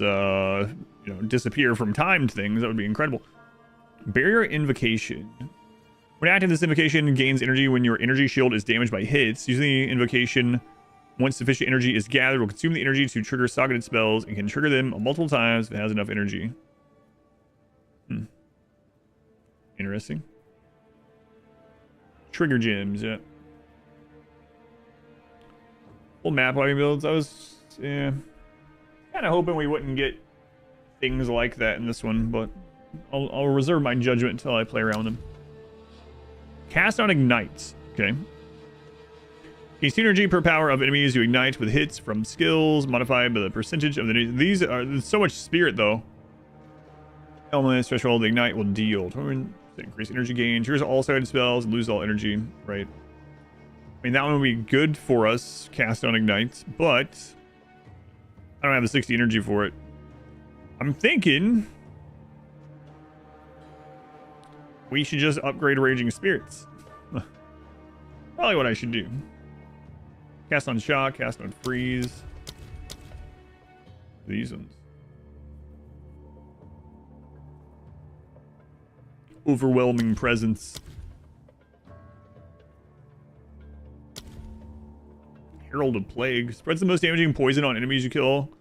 disappear from timed things. That would be incredible. Barrier Invocation. When active, this invocation gains energy when your energy shield is damaged by hits. Using the invocation, once sufficient energy is gathered, will consume the energy to trigger socketed spells and can trigger them multiple times if it has enough energy. Interesting. Trigger gems, yeah. Full map wiping builds. I was kind of hoping we wouldn't get things like that in this one, but I'll reserve my judgment until I play around with them. Cast on ignites. Okay. Gain energy per power of enemies you ignite with hits from skills modified by the percentage of the. These are so much spirit though. Element threshold the ignite will deal. Increase energy gain. Triggers all sided spells and lose all energy. Right. I mean that one would be good for us. Cast on ignites, but I don't have the 60 energy for it. I'm thinking we should just upgrade Raging Spirits. Probably what I should do. Cast on Shock, cast on Freeze. These ones. Overwhelming Presence. Herald of Plague. Spreads the most damaging poison on enemies you kill.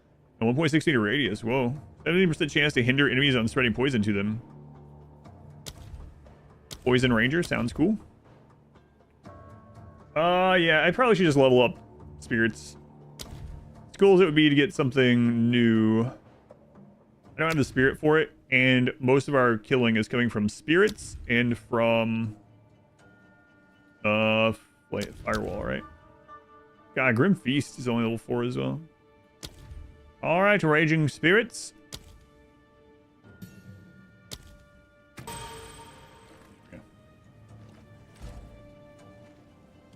And 1.6 meter radius. Whoa. 70% chance to hinder enemies on spreading poison to them. Poison Ranger sounds cool. Yeah, I probably should just level up spirits. as cool as it would be to get something new, I don't have the spirit for it, and most of our killing is coming from spirits and from wait, firewall, right? God, Grim Feast is only level 4 as well. All right, raging spirits. Okay.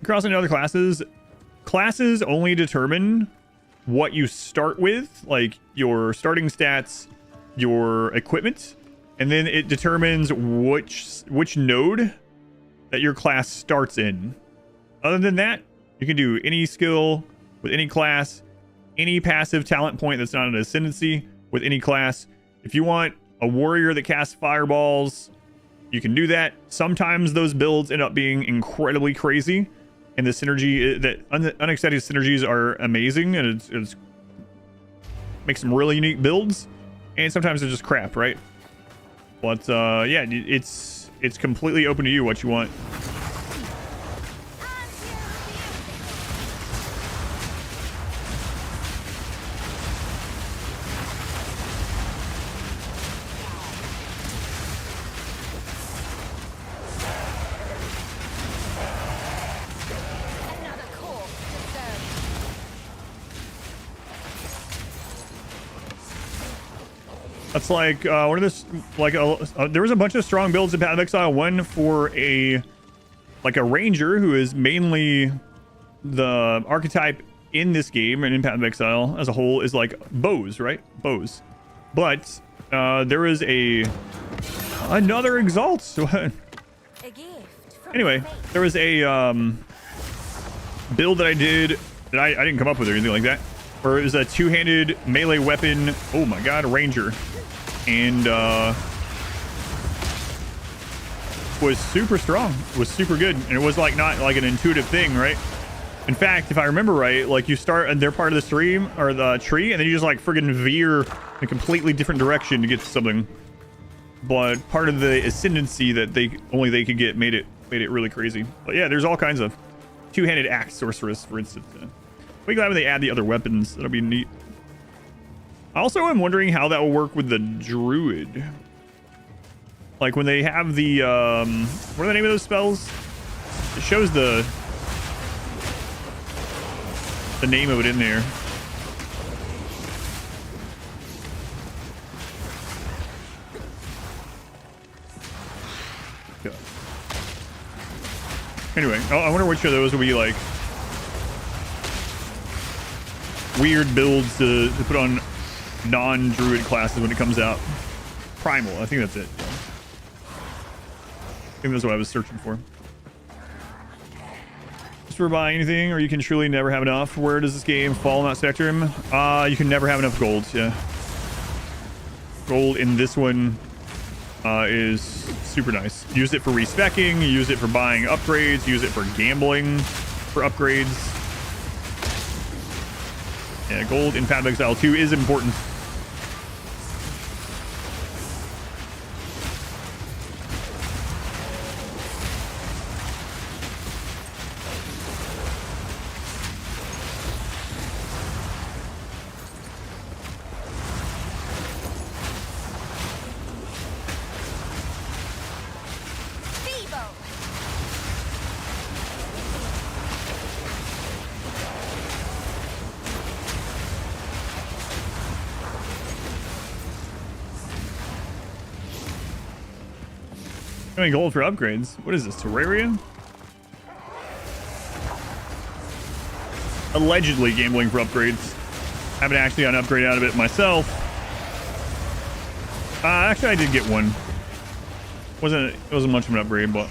Crossing to other classes. Classes only determine what you start with, like your starting stats, your equipment, and then it determines which node that your class starts in. Other than that, you can do any skill with any class, any passive talent point that's not an ascendancy with any class. If you want a warrior that casts fireballs, you can do that. Sometimes those builds end up being incredibly crazy, and the synergy that unexpected synergies are amazing, and it's makes some really unique builds. And sometimes they're just crap, right? But yeah, it's completely open to you what you want. That's like one of this, like there was a bunch of strong builds in Path of Exile. One for a ranger who is mainly the archetype in this game and in Path of Exile as a whole is like bows, right? Bows. But there is another exalt. Anyway, there was a build that I did that I didn't come up with or anything like that, where it was a two-handed melee weapon. Oh my god, a ranger. And was super strong, was super good, and it was like not like an intuitive thing, right? In fact, if I remember right, like you start and they're part of the stream or the tree, and then you just like friggin' veer in a completely different direction to get to something. But part of the ascendancy that they could get made it really crazy. But yeah, there's all kinds of two-handed axe sorceress, for instance. Be glad when they add the other weapons. That'll be neat. Also, I'm wondering how that will work with the druid. Like when they have the what are the name of those spells? It shows the name of it in there. Yeah. Anyway, I wonder which of those will be like weird builds to put on non-druid classes when it comes out. Primal, I think that's it. I think that's what I was searching for. Just for buying anything, or you can truly never have enough. Where does this game fall in that spectrum? You can never have enough gold, yeah. Gold in this one is super nice. Use it for respecking, use it for buying upgrades, use it for gambling for upgrades. Yeah, gold in Path of Exile 2 is important. Getting gold for upgrades. What is this, Terraria? Allegedly gambling for upgrades. Haven't actually got an upgrade out of it myself. Actually, I did get one. It wasn't much of an upgrade, but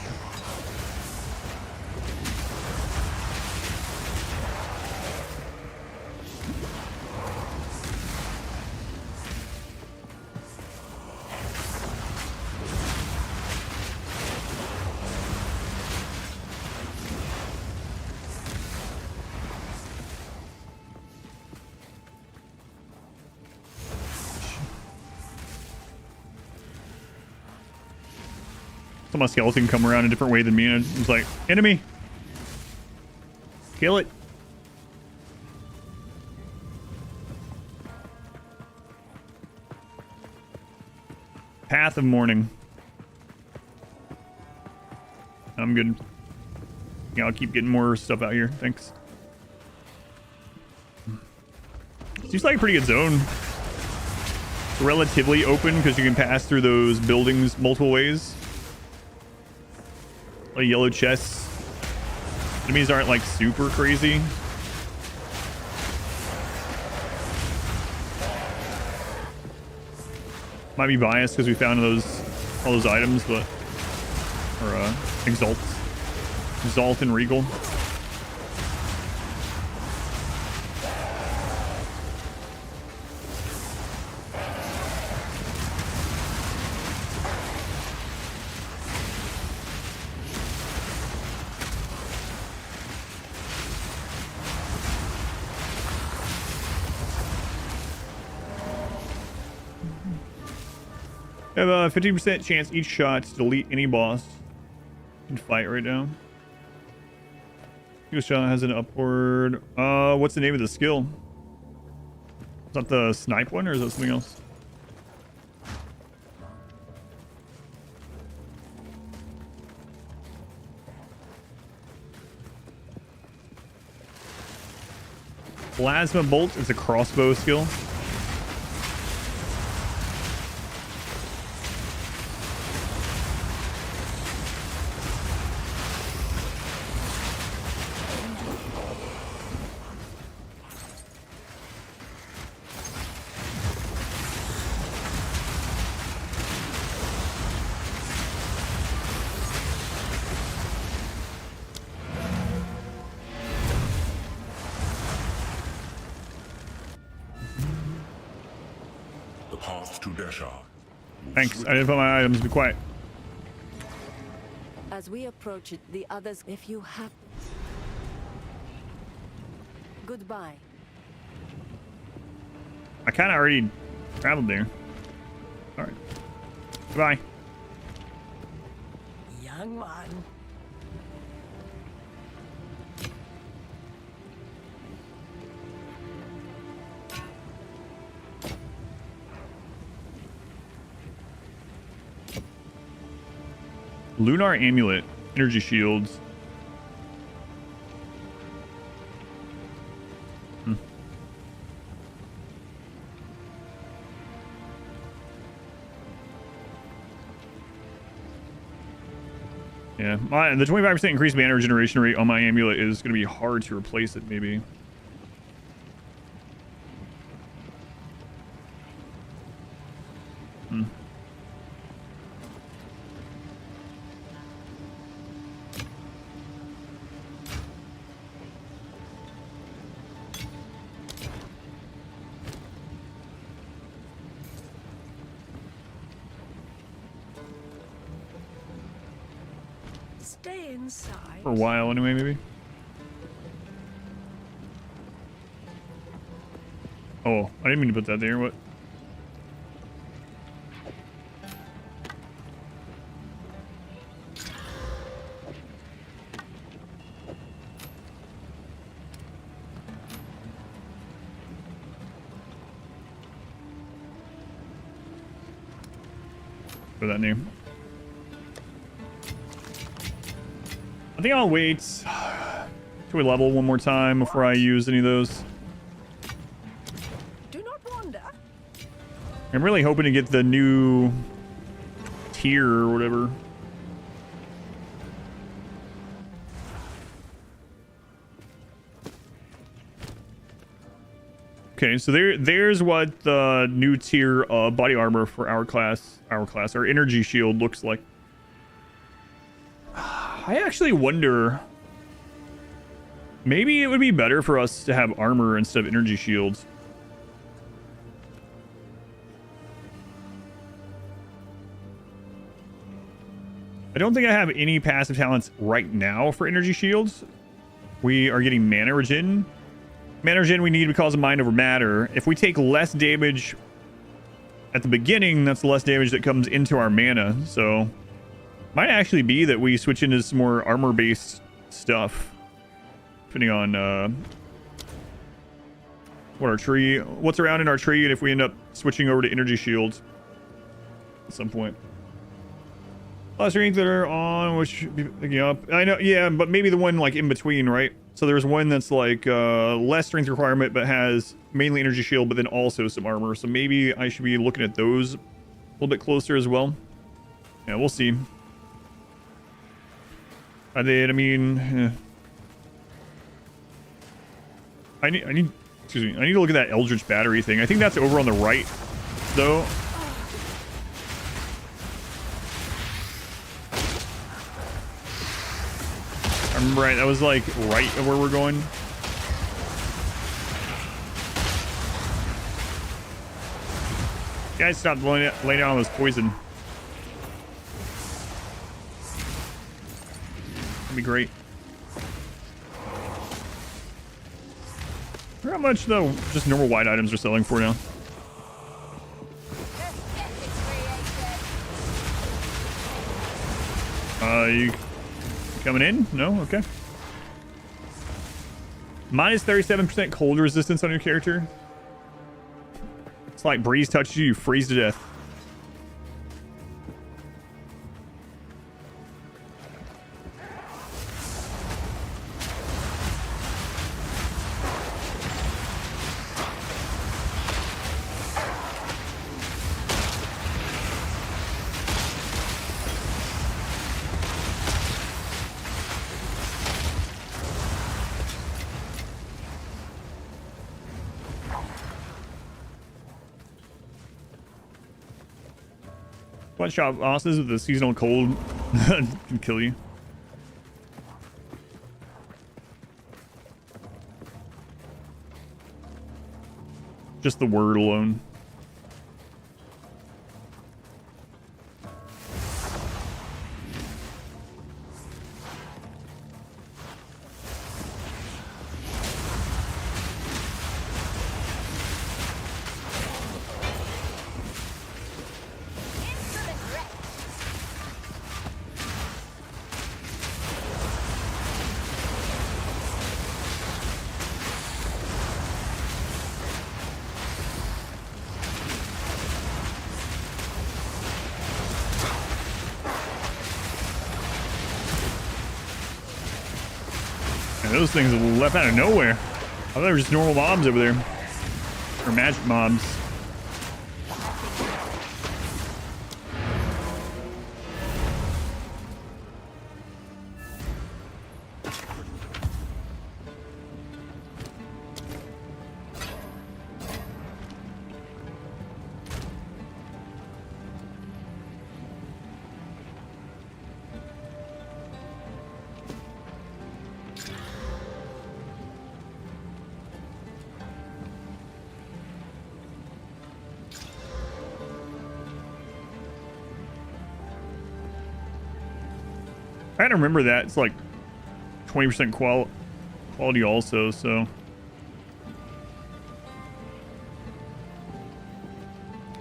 my skeleton come around a different way than me, and it's like, enemy, kill it. Path of Mourning. I'm good. Yeah, I'll keep getting more stuff out here. Thanks. Seems like a pretty good zone. It's relatively open because you can pass through those buildings multiple ways. Like yellow chests. Enemies aren't like super crazy. Might be biased because we found all those items, but or Exalt and Regal. I have a 15% chance each shot to delete any boss in fight right now. Each shot has an upward. What's the name of the skill? Is that the snipe one or is that something else? Plasma bolt is a crossbow skill. Thanks. I didn't put my items. Be quiet. As we approach it, the others, if you have... Goodbye. I kind of already traveled there. All right. Goodbye. Young one. Lunar Amulet, energy shields. Yeah, the 25% increased mana regeneration rate on my amulet is going to be hard to replace it, maybe. Stay inside. For a while, anyway, maybe. Oh, I didn't mean to put that there. What? For that name. I think I'll wait till we level one more time before I use any of those. Do not wander. I'm really hoping to get the new tier or whatever. Okay, so there's what the new tier body armor for our energy shield looks like. I actually wonder, maybe it would be better for us to have armor instead of energy shields. I don't think I have any passive talents right now for energy shields. We are getting mana regen. Mana regen we need because of mind over matter. If we take less damage at the beginning, that's less damage that comes into our mana. So might actually be that we switch into some more armor-based stuff, depending on what's around in our tree, and if we end up switching over to energy shields. at some point. Last rank that are on, which should be picking up. I know, yeah, but maybe the one like in between, right? So there's one that's like less strength requirement, but has mainly energy shield, but then also some armor. So maybe I should be looking at those a little bit closer as well. Yeah, we'll see. I mean, I need, excuse me, I need to look at that Eldritch battery thing. I think that's over on the right, though. I'm right. That was like right of where we're going. Guys, stop laying down all this poison. That'd be great. How much though? Just normal white items are selling for now. You coming in? No? Okay. Minus 37% cold resistance on your character. It's like breeze touches you, you freeze to death. One shot bosses with the seasonal cold can kill you. Just the word alone. Those things left out of nowhere. I thought they were just normal mobs over there. Or magic mobs. I had to remember that it's like 20% quality also, so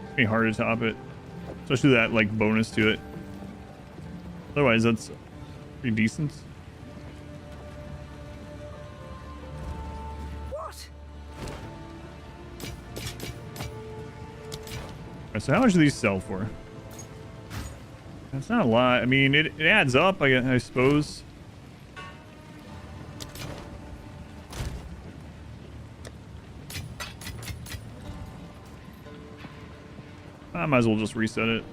it's be hard to top it, especially that like bonus to it. Otherwise, that's pretty decent. What? Alright, so how much do these sell for? That's not a lot. I mean, it adds up, I suppose. I might as well just reset it.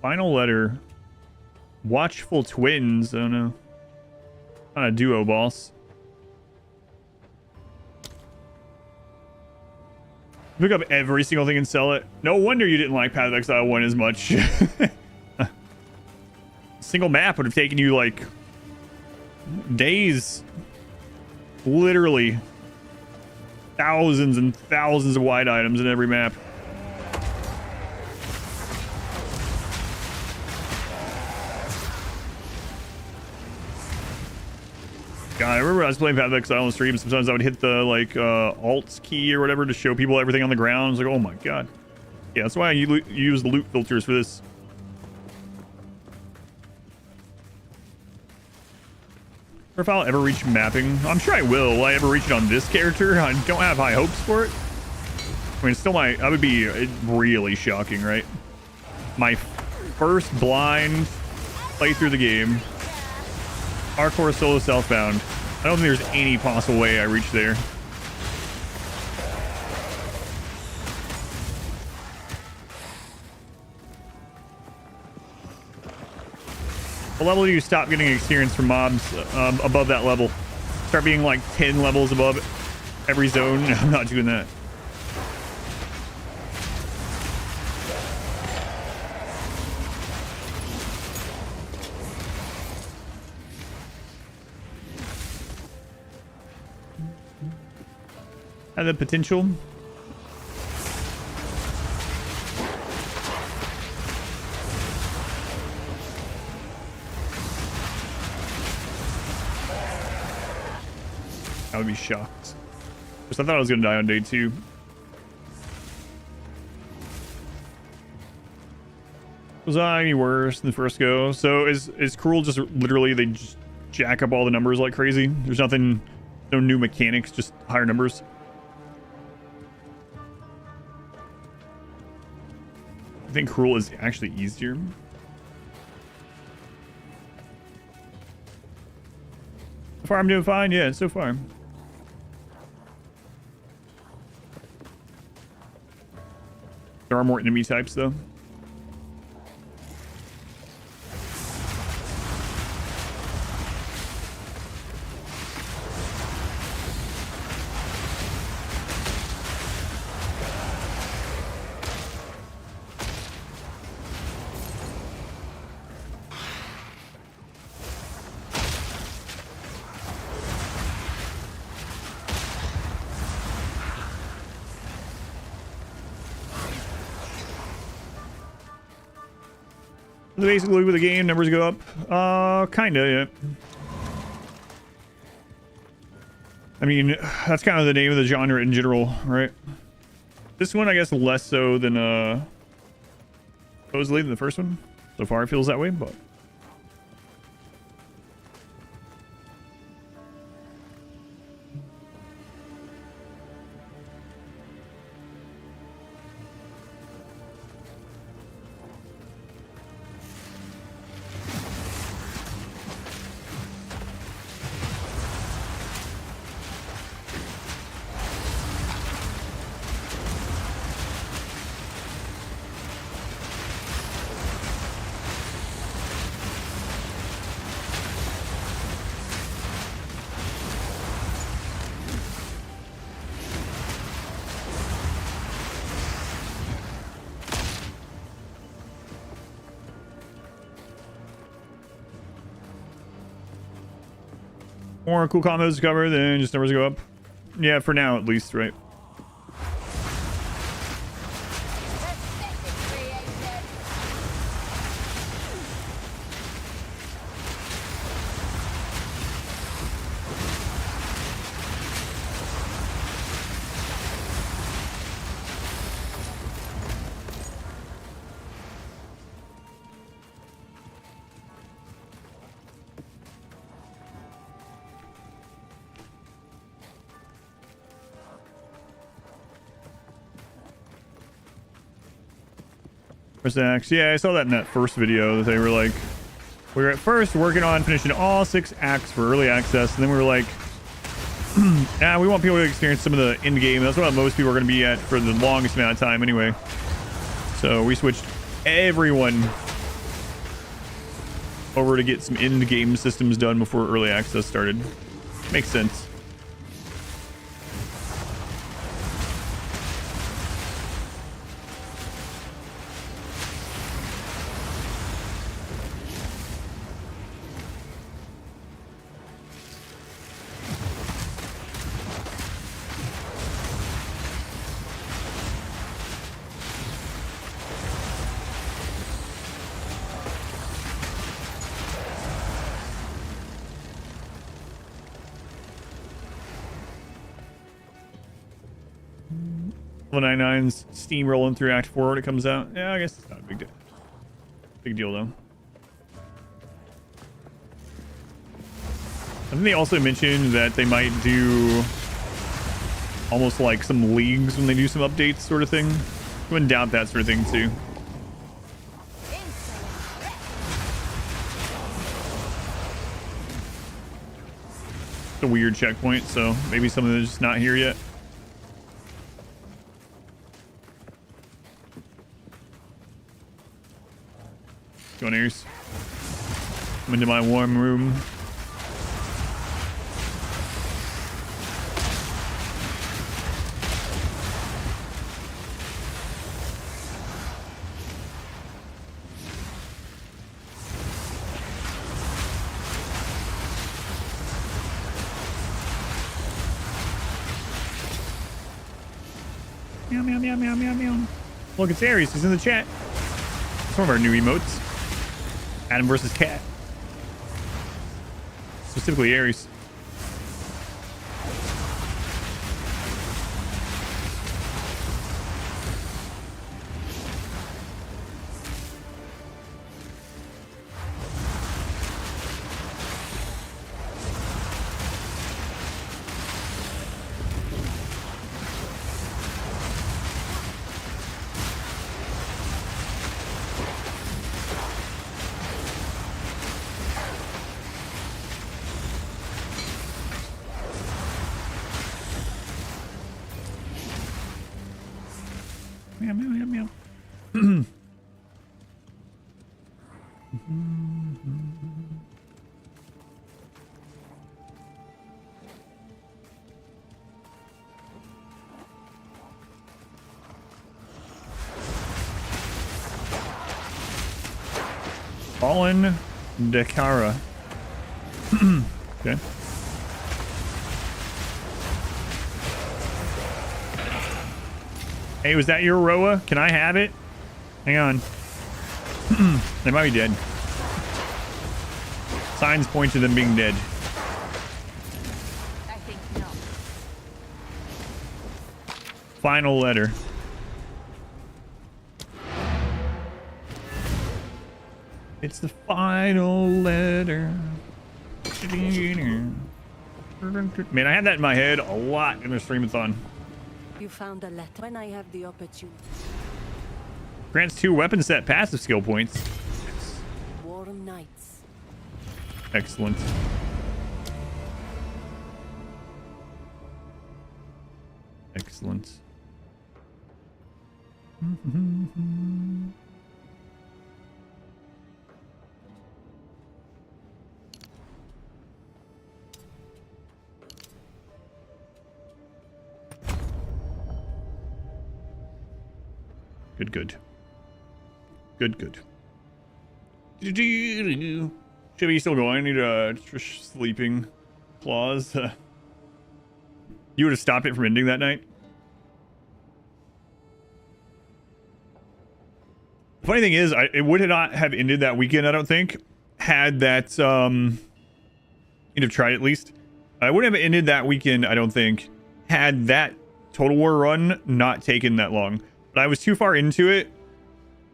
Final letter. Watchful twins. I don't know. Not a duo boss. Pick up every single thing and sell it. No wonder you didn't like Path of Exile 1 as much. Single map would have taken you like days. Literally thousands and thousands of white items in every map. God, I remember I was playing Path of Exile on the stream. Sometimes I would hit the like alt key or whatever to show people everything on the ground. I was like, oh my god. Yeah, that's why you use the loot filters for this. Or if I'll ever reach mapping. I'm sure I will. Will I ever reach it on this character? I don't have high hopes for it. mean, still that would be really shocking, right? My first blind play through the game. Hardcore solo southbound. I don't think there's any possible way I reach there. What level do you stop getting experience from mobs above that level? Start being like 10 levels above every zone? I'm not doing that. Had the potential. I would be shocked. Because I thought I was going to die on day 2. Was I any worse than the first go? So is Cruel just literally they just jack up all the numbers like crazy? There's nothing, no new mechanics, just higher numbers. I think Cruel is actually easier. So far I'm doing fine. Yeah, so far. There are more enemy types though. Basically with the game, numbers go up. Kinda, yeah. I mean, that's kind of the name of the genre in general, right? This one, I guess, less so than supposedly than the first one. So far, it feels that way, but more cool combos to cover, then just numbers go up. Yeah, for now at least, right? Axe. Yeah, I saw that in that first video that they were like, we were at first working on finishing all 6 acts for early access, and then we were like, yeah, we want people to experience some of the end game. That's what most people are going to be at for the longest amount of time anyway. So we switched everyone over to get some end game systems done before early access started. Makes sense. Level 99's steamrolling through Act 4 when it comes out. Yeah, I guess it's not a big deal though. I think they also mentioned that they might do almost like some leagues when they do some updates sort of thing. Wouldn't doubt that sort of thing too. It's a weird checkpoint, so maybe some of them are just not here yet. Go on, Ares. Come into my warm room. Meow, meow, meow, meow, meow, meow. Look, it's Ares. He's in the chat. Some of our new emotes. Adam versus Cat. Specifically Ares. Meow, meow, meow, meow. Fallen Dakara. Okay. Hey, was that your Roa? Can I have it? Hang on. They might be dead. Signs point to them being dead. I think not. Final letter. It's the final letter. Man, I had that in my head a lot in the streamathon. You found a letter when I have the opportunity. Grants 2 weapon set passive skill points. Warm nights. Excellent. Excellent. Good, good. Good, good. Should be still going? I need a sleeping clause. You would have stopped it from ending that night? The funny thing is, it would not have ended that weekend, I don't think, had that, you'd have tried at least. I wouldn't have ended that weekend, I don't think, had that Total War run not taken that long. But I was too far into it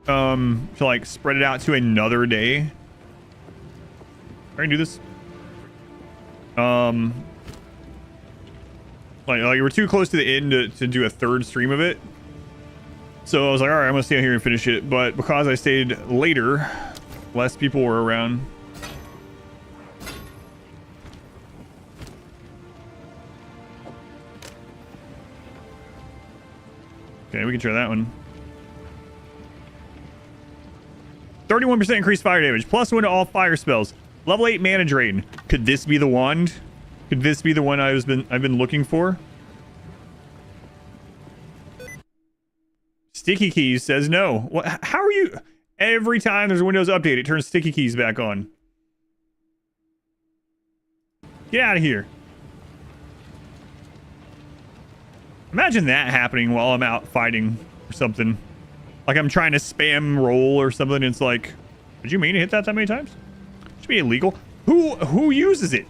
to like spread it out to another day. I can do this. Like we're too close to the end to do a third stream of it. So I was like, all right, I'm gonna stay out here and finish it. But because I stayed later, less people were around. Okay, we can try that one. 31% increased fire damage. +1 to all fire spells. Level 8 mana drain. Could this be the wand? Could this be the one I've been looking for? Sticky Keys says no. What? How are you? Every time there's a Windows update, it turns Sticky Keys back on. Get out of here. Imagine that happening while I'm out fighting or something. Like I'm trying to spam roll or something. It's like, did you mean to hit that many times? Should be illegal. Who uses it?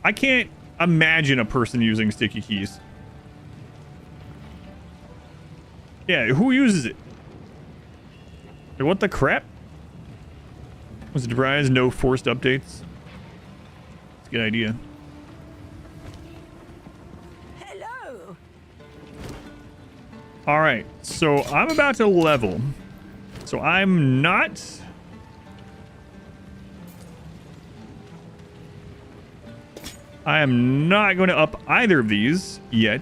I can't imagine a person using Sticky Keys. Yeah, who uses it? Like, what the crap? Was it surprised? No forced updates. It's a good idea. All right, so I'm about to level. So I'm not... I am not going to up either of these yet.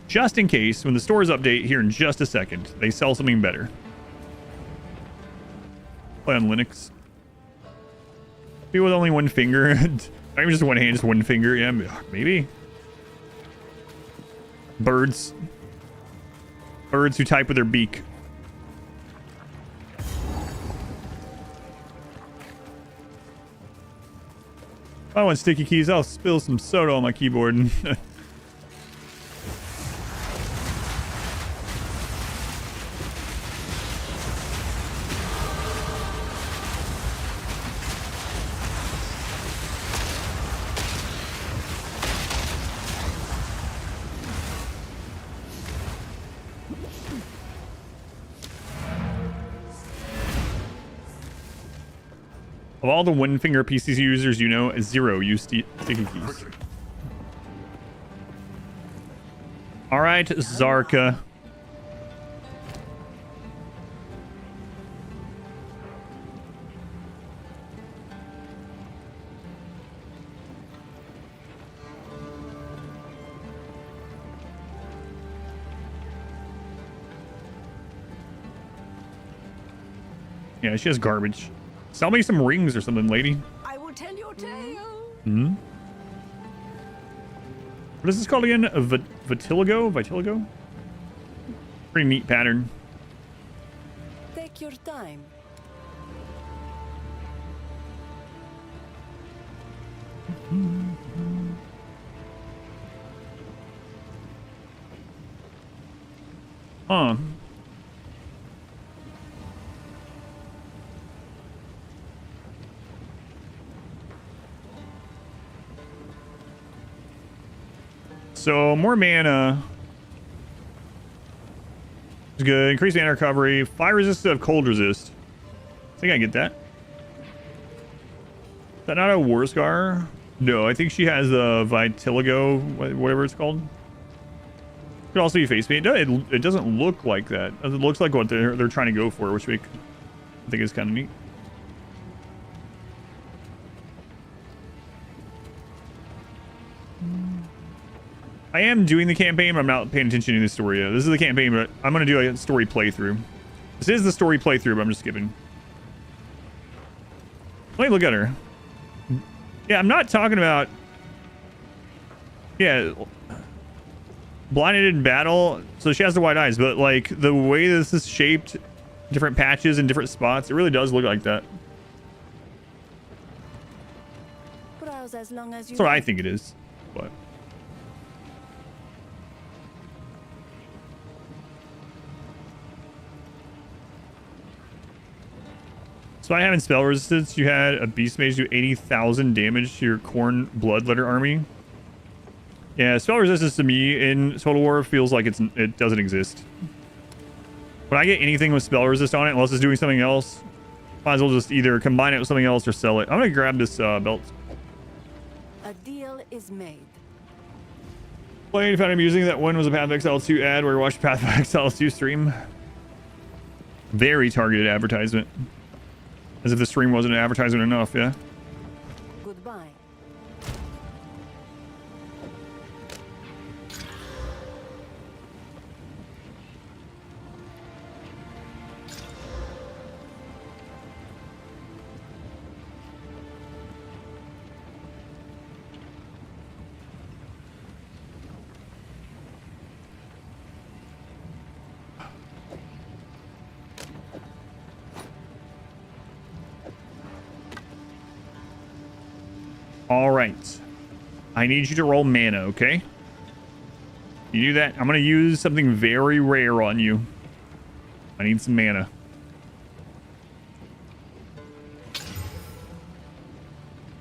Just in case, when the stores update here in just a second, they sell something better. Play on Linux. People with only one finger. Not even just one hand, just one finger. Yeah, maybe. Birds. Birds who type with their beak. If I want sticky keys, I'll spill some soda on my keyboard. Of all the one finger PC users, you know, 0 use sticky keys. All right, Zarka. Yeah, she has garbage. Sell me some rings or something, lady. I will tell your tale. Hmm? What is this called again? A vitiligo? Vitiligo? Pretty neat pattern. Take your time. Huh. So more mana is good. Increase mana recovery. Fire resist of cold resist. I think I get that. Is that not a war scar? No, I think she has a vitiligo, whatever it's called. Could also be face paint. It doesn't look like that. It looks like what they're trying to go for, which I think is kind of neat. I am doing the campaign, but I'm not paying attention to the story yet. This is the campaign, but I'm going to do a story playthrough. This is the story playthrough, but I'm just skipping. Let me look at her. Yeah, I'm not talking about... Yeah. Blinded in battle. So she has the white eyes, but like the way this is shaped, different patches in different spots, it really does look like that. Browse as long as you That's what I think it is, but... So by having spell resistance, you had a beast mage do 80,000 damage to your Khorne bloodletter army. Yeah, spell resistance to me in Total War feels like it doesn't exist. When I get anything with spell resist on it, unless it's doing something else, might as well just either combine it with something else or sell it. I'm gonna grab this belt. A deal is made. Playing, found amusing that one was a Path of Exile 2 ad where you watched Path of Exile 2 stream. Very targeted advertisement. As if the stream wasn't an advertisement enough, yeah? Goodbye. All right. I need you to roll mana, okay? You do that. I'm going to use something very rare on you. I need some mana.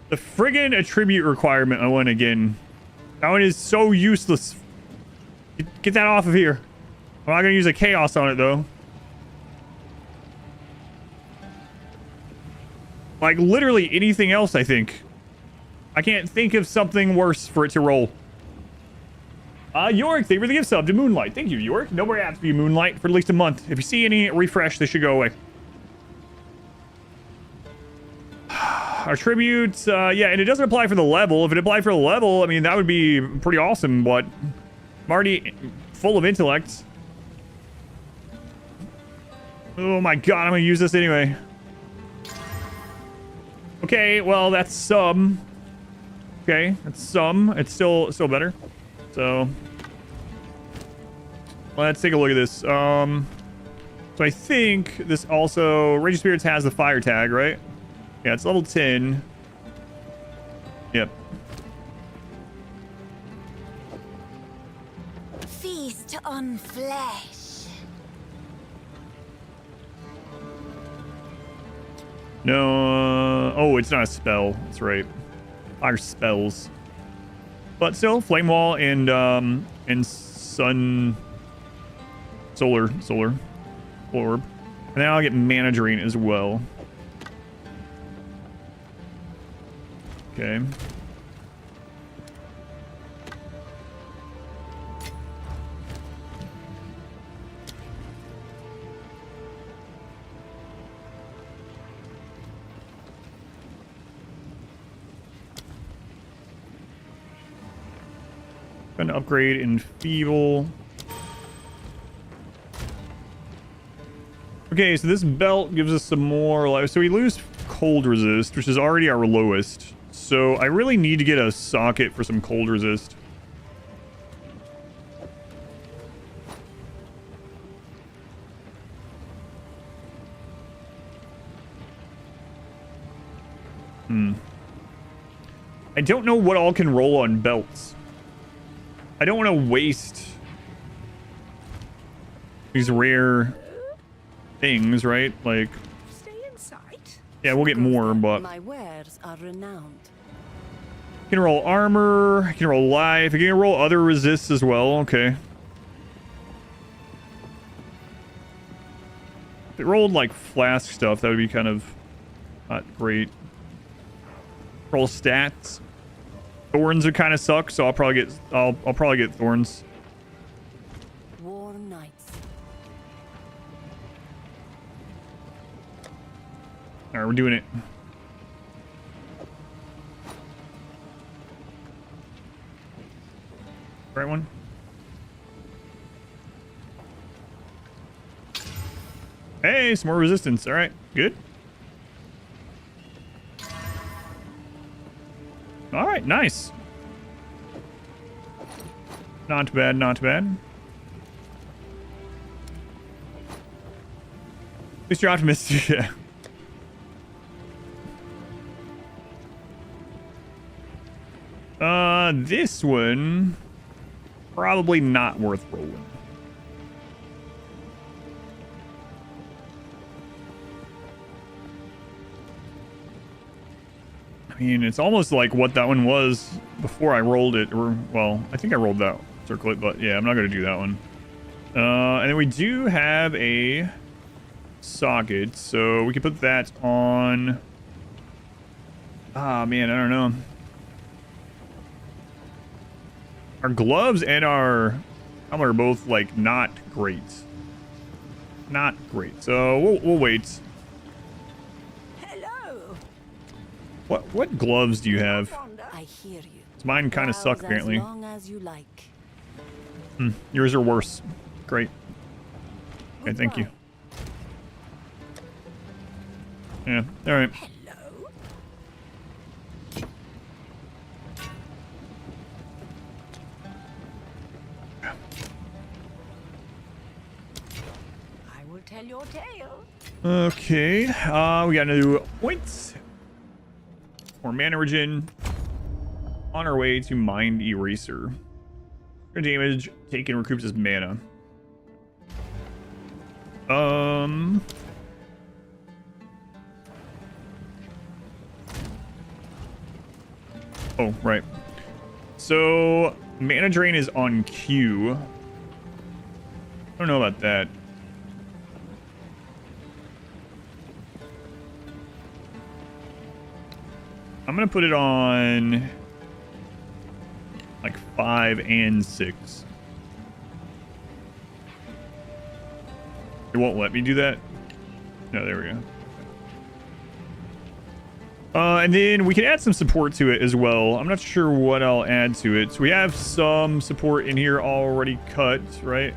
The friggin' attribute requirement I want again. That one is so useless. Get that off of here. I'm not going to use a chaos on it, though. Like, literally anything else, I think. I can't think of something worse for it to roll. York, thank you for the gift sub to Moonlight. Thank you, York. Nobody has to be Moonlight for at least a month. If you see any refresh, they should go away. Our tributes, yeah, and it doesn't apply for the level. If it applied for the level, I mean, that would be pretty awesome, but I'm already full of intellect. Oh my god, I'm gonna use this anyway. Okay, well, that's some. Okay, that's some. It's still better. So let's take a look at this. So I think this also Rage of Spirits has the fire tag, right? Yeah, it's level 10. Yep. Feast on flesh. No, oh, it's not a spell. That's right. Fire spells. But still, Flame Wall and Sun... Solar Orb. And then I'll get Mana Drain as well. Okay. Gonna upgrade Enfeeble. Okay, so this belt gives us some more life. So we lose cold resist, which is already our lowest. So I really need to get a socket for some cold resist. I don't know what all can roll on belts. I don't want to waste these rare things, right? Like, Stay in sight. yeah, we'll get more, but My wares are renowned. I can roll armor, I can roll life, I can roll other resists as well. Okay. If it rolled like flask stuff, that would be kind of not great. Roll stats. Thorns would kind of suck, so I'll probably get thorns. War Knights. All right, we're doing it. Right one. Hey, some more resistance. All right, good. All right, nice. Not bad, not bad. At least you're optimistic. Yeah. This one probably not worth rolling. I mean, it's almost like what that one was before I rolled it. Or, well, I think I rolled that circlet, but yeah, I'm not going to do that one. And then we do have a socket, so we can put that on... Ah, man, I don't know. Our gloves and our helmet are both, like, not great. Not great. So we'll wait. What gloves do you have? I hear you. Mine kind of suck, apparently. As long as you like. Yours are worse. Great. Okay, thank you. Yeah, all right. Hello. I will tell your tale. Okay, we got new points. More mana regen. On our way to Mind Eraser. Damage taken recoups as mana. Oh, right. So, mana drain is on Q. I don't know about that. I'm gonna put it on like 5 and 6. It won't let me do that. No, there we go. And then we can add some support to it as well. I'm not sure what I'll add to it. So we have some support in here already cut, right?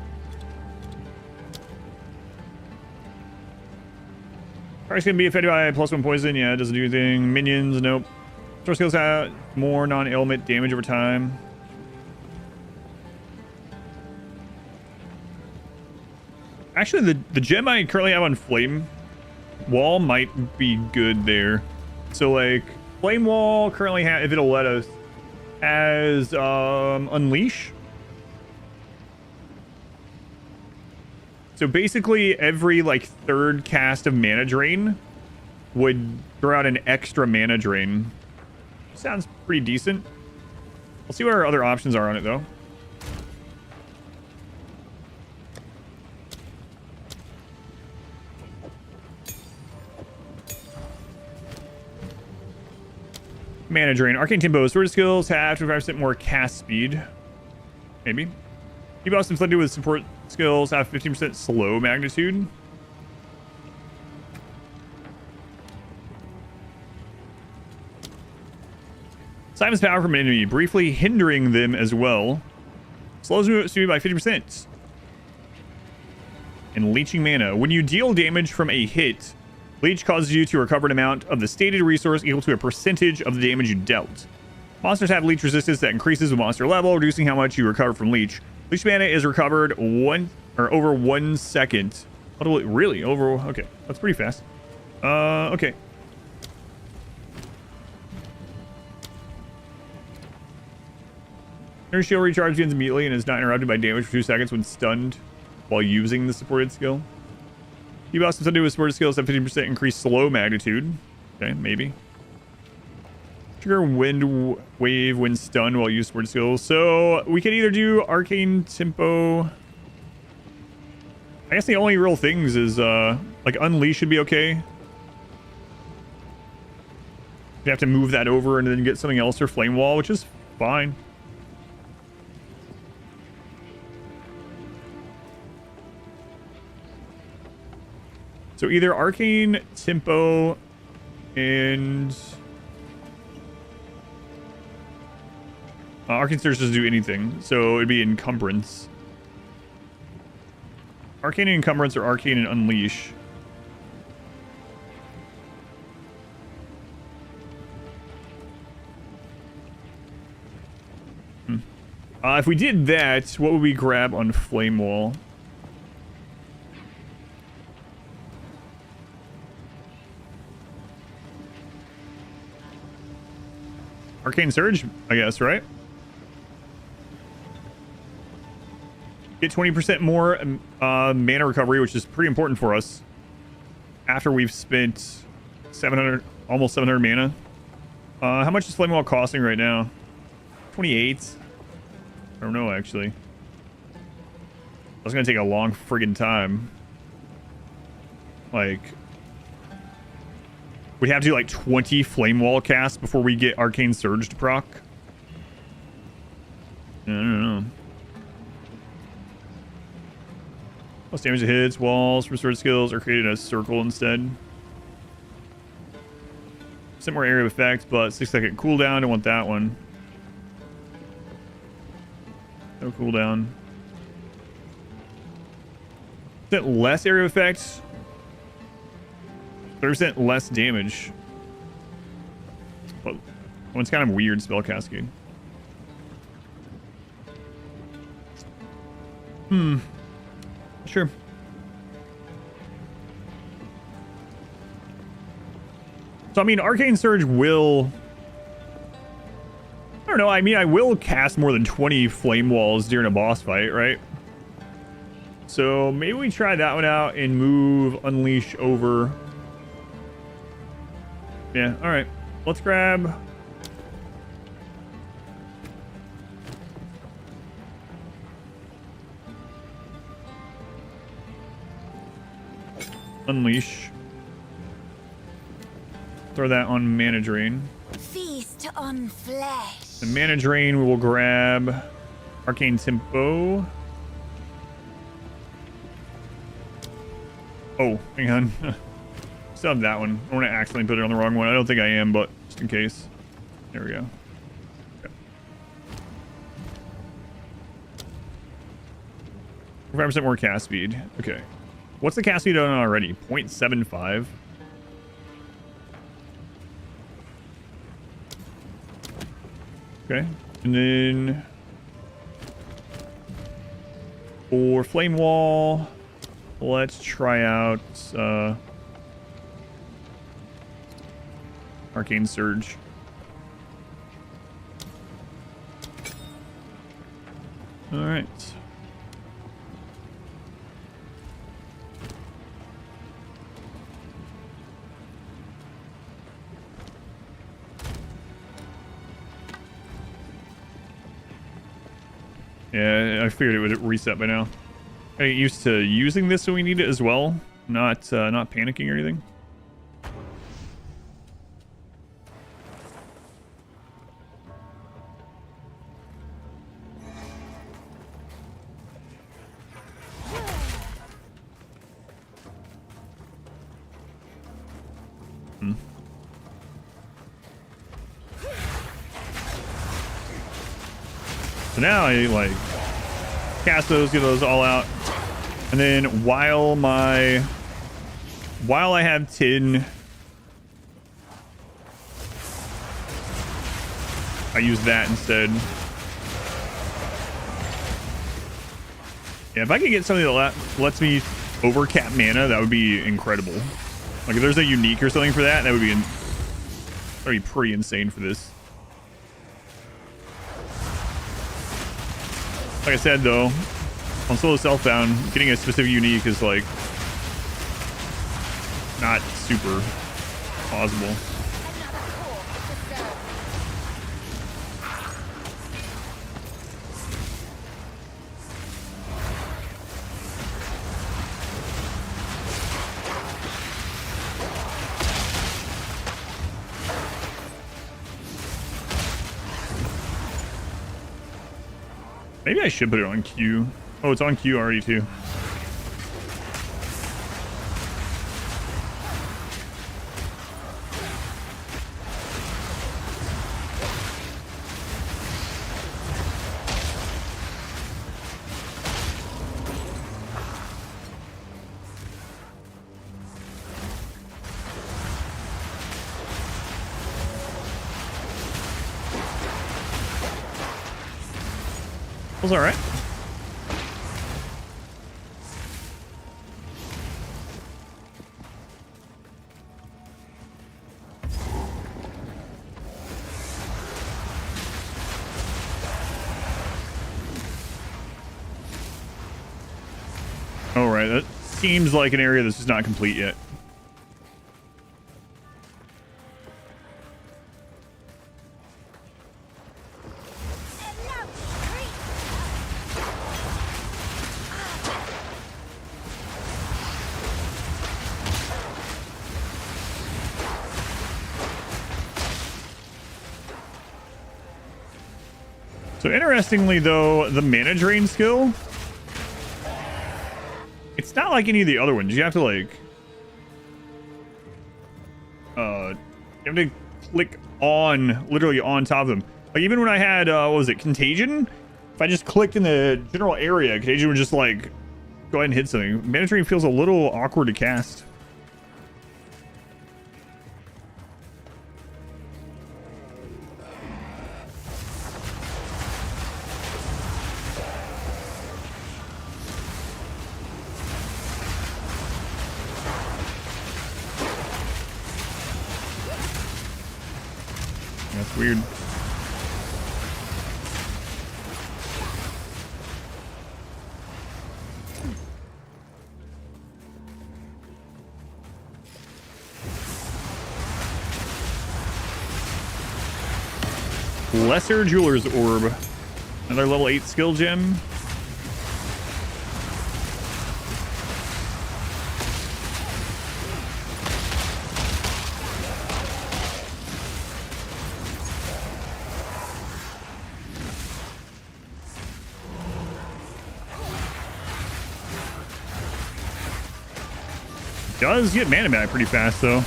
Target's gonna be affected by +1 poison. Yeah, it doesn't do anything. Minions, nope. Sword skills have more non-ailment damage over time. Actually, the gem I currently have on Flame Wall might be good there. So, like, Flame Wall currently has, if it'll let us, has Unleash. So basically, every, like, third cast of Mana Drain would throw out an extra Mana Drain. Sounds pretty decent. We'll see what our other options are on it, though. Mana Drain. Arcane Tempo. Sword skills have 25% more cast speed. Maybe. Debuffs inflicted with support skills have 15% slow magnitude. Simon's power from an enemy, briefly hindering them as well. Slows movement speed by 50%. And leeching mana. When you deal damage from a hit, Leech causes you to recover an amount of the stated resource equal to a percentage of the damage you dealt. Monsters have Leech resistance that increases with monster level, reducing how much you recover from Leech. Leech mana is recovered over 1 second. Really? Okay, that's pretty fast. Okay. Your shield recharge begins immediately and is not interrupted by damage for 2 seconds when stunned while using the supported skill. Debuffs to do with supported skills have 50% increased slow magnitude. Okay, maybe. Trigger wind wave when stunned while using supported skills. So we can either do Arcane Tempo. I guess the only real things is like Unleash should be okay. You have to move that over and then get something else for Flame Wall, which is fine. So either Arcane Tempo and Arcane Surge doesn't do anything, so it'd be Encumbrance. Arcane and Encumbrance or Arcane and Unleash. If we did that, what would we grab on Flame Wall? Arcane Surge, I guess, right? Get 20% more mana recovery, which is pretty important for us. After we've spent 700, almost 700 mana. How much is Flame Wall costing right now? 28. I don't know, actually. That's gonna take a long friggin' time. Like, we'd have to do like 20 Flame Wall casts before we get Arcane Surge to proc. I don't know. Plus damage to hits, walls from sword skills are created as a circle instead. Some more area of effect, but 6-second cooldown. Don't want that one. No cooldown. Less area of effect. 30% less damage. Well, it's kind of weird spell cascade. Sure. So, I mean, Arcane Surge will... I don't know, I mean, I will cast more than 20 Flame Walls during a boss fight, right? So, maybe we try that one out and move Unleash over... Yeah, alright. Let's grab... Unleash. Throw that on Mana Drain. Feast on flesh. The Mana Drain we will grab... Arcane Tempo. Oh, hang on. Still have that one. I want to accidentally put it on the wrong one. I don't think I am, but just in case. There we go. Okay. 5% more cast speed. Okay. What's the cast speed on already? 0.75. Okay. And then for Flame Wall, let's try out Arcane Surge. All right. Yeah, I figured it would reset by now. I get used to using this when we need it as well, not panicking or anything. So now I like cast those, get those all out, and then while I have 10, I use that instead. Yeah, if I could get something that lets me overcap mana, that would be incredible. Like if there's a unique or something for that, that would be pretty insane for this. Like I said though, on solo self-bound, getting a specific unique is like not super plausible. Maybe I should put it on Q. Oh, it's on Q already too. Was all right. All right, that seems like an area that's just not complete yet. So interestingly though, the mana drain skill, it's not like any of the other ones. You have to like, you have to click on, literally on top of them. Like even when I had, what was it, Contagion? If I just clicked in the general area, Contagion would just like, go ahead and hit something. Mana drain feels a little awkward to cast. That's weird. Lesser Jeweler's Orb. Another level 8 skill gem. Does get mana back pretty fast, though.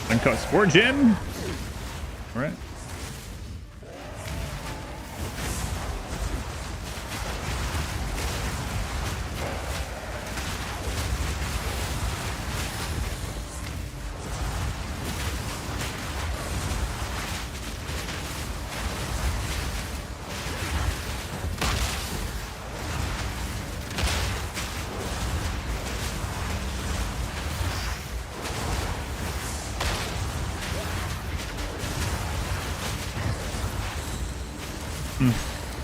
Uncut Spore Gem. All right.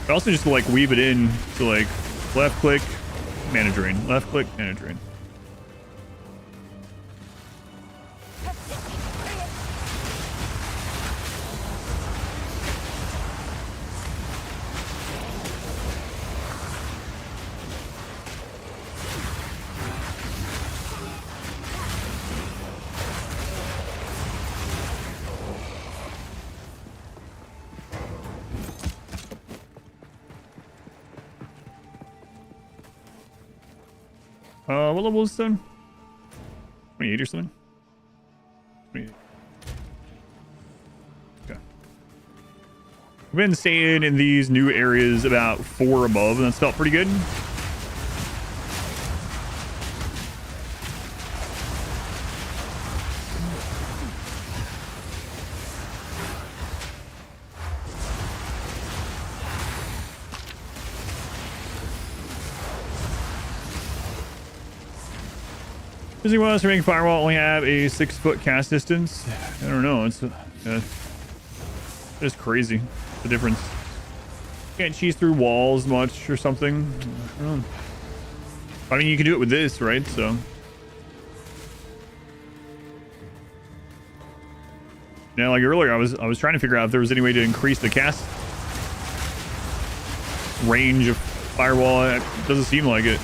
I also just like weave it in to like left click, mana drain, left click, mana drain. What level is this then? 28 or something? 28. Okay. We've been staying in these new areas about 4 above, and that's felt pretty good. Using was to make firewall only have a 6-foot cast distance. I don't know. It's just crazy. The difference. Can't cheese through walls much or something. I don't know. I mean, you can do it with this, right? So. Yeah, like earlier, I was trying to figure out if there was any way to increase the cast range of firewall. It doesn't seem like it.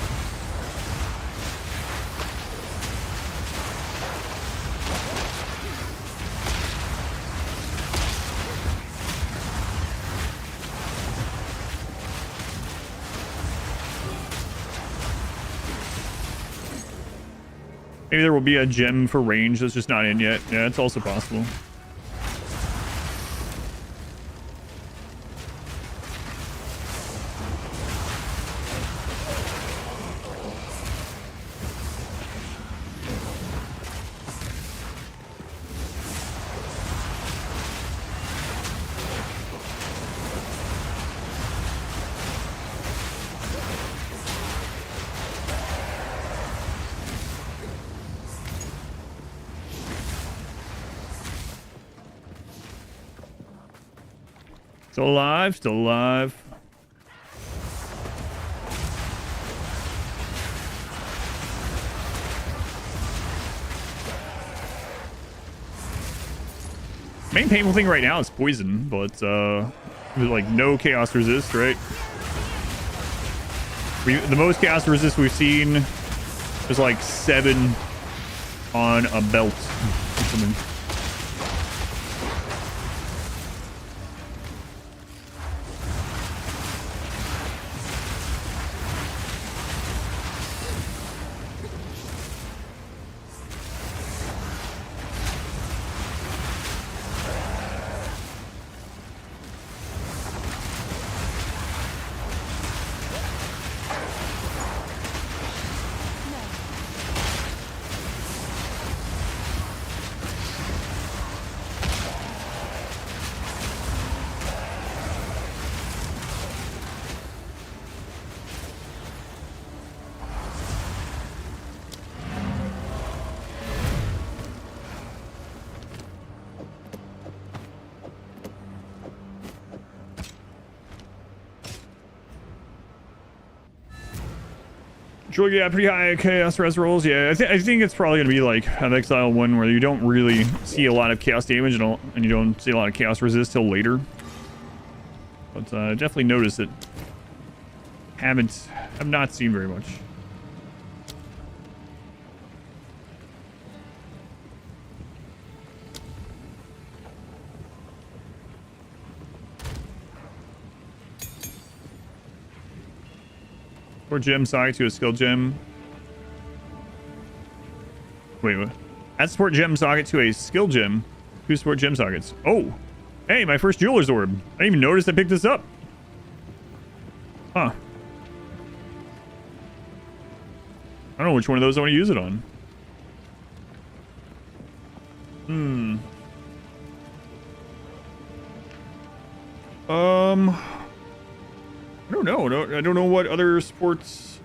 Maybe there will be a gem for range that's just not in yet. Yeah, it's also possible. Still alive, still alive. Main painful thing right now is poison, but with like no chaos resist, right? The most chaos resist we've seen is like 7 on a belt or something. Sure, yeah, pretty high chaos res rolls. Yeah, I think it's probably gonna be like Path of Exile 1, where you don't really see a lot of chaos damage and you don't see a lot of chaos resist till later. But definitely noticed it. Have not seen very much. Support gem socket to a skill gem. Wait, what? Add support gem socket to a skill gem. Two support gem sockets. Oh! Hey, my first jeweler's orb. I didn't even notice I picked this up. Huh. I don't know which one of those I want to use it on. I don't know. I don't know what other sports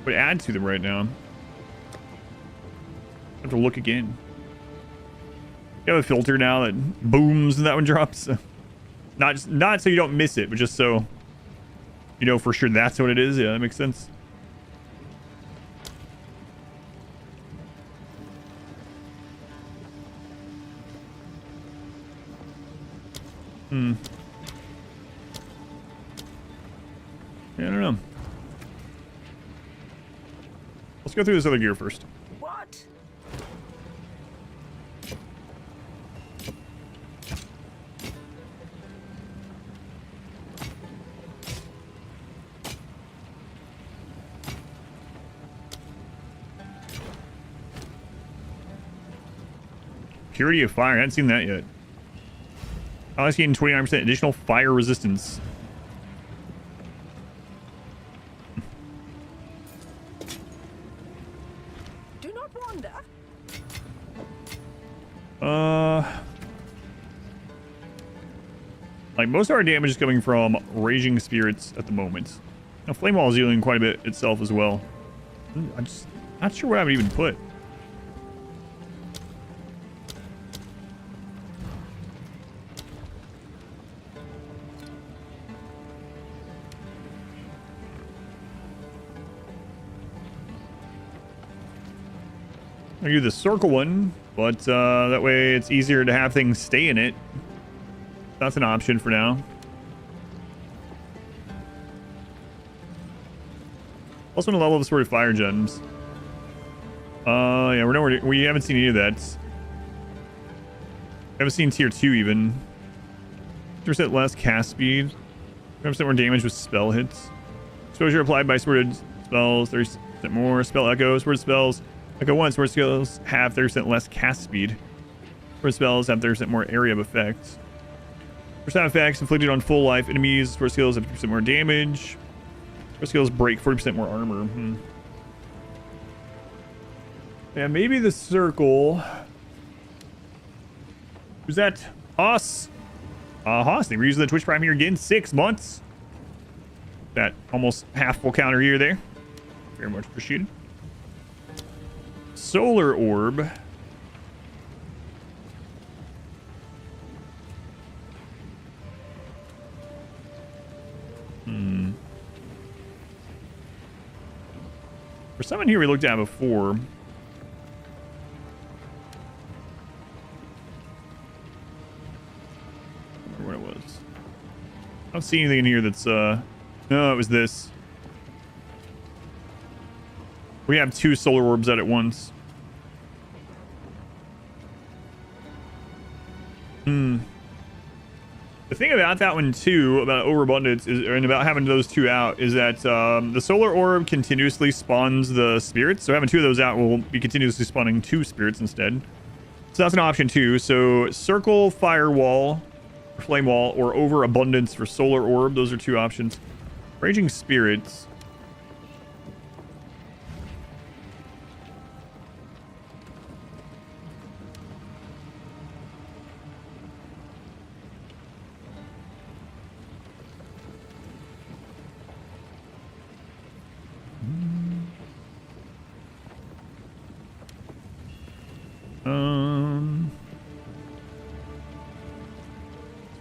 would add to them right now. I have to look again. You have a filter now that booms and that one drops. Not so you don't miss it, but just so you know for sure that's what it is. Yeah, that makes sense. Yeah, I don't know. Let's go through this other gear first. What? Purity of fire. I haven't seen that yet. I was getting 29% additional fire resistance. Do not wander. Like most of our damage is coming from raging spirits at the moment. Now flame wall is dealing quite a bit itself as well. I'm just not sure what I would even put. I do the circle one, but that way it's easier to have things stay in it. That's an option for now. Also on a level of sort of fire gems. Yeah, we haven't seen any of that. We haven't seen tier 2 even. 2% less cast speed. 10% more damage with spell hits. Exposure applied by sworded spells. 30% more spell echo. Sword spells. Echo 1. Sword skills have 30% less cast speed. Sword spells have 30% more area of effects. For sound effects inflicted on full life enemies, sword skills have 50% more damage. Sword skills break 40% more armor. Yeah, maybe the circle. Who's that? Haas. Haas, they were using the Twitch Prime here again. 6 months. That almost half full counter here there. Very much appreciated. Solar orb. For someone here we looked at before. I don't remember what it was. I don't see anything in here that's no, it was this. We have 2 solar orbs out at once. The thing about that one too, about overabundance, and about having those 2 out, is that the solar orb continuously spawns the spirits. So having 2 of those out will be continuously spawning 2 spirits instead. So that's an option too. So circle, firewall, flame wall, or overabundance for solar orb. Those are 2 options. Raging spirits.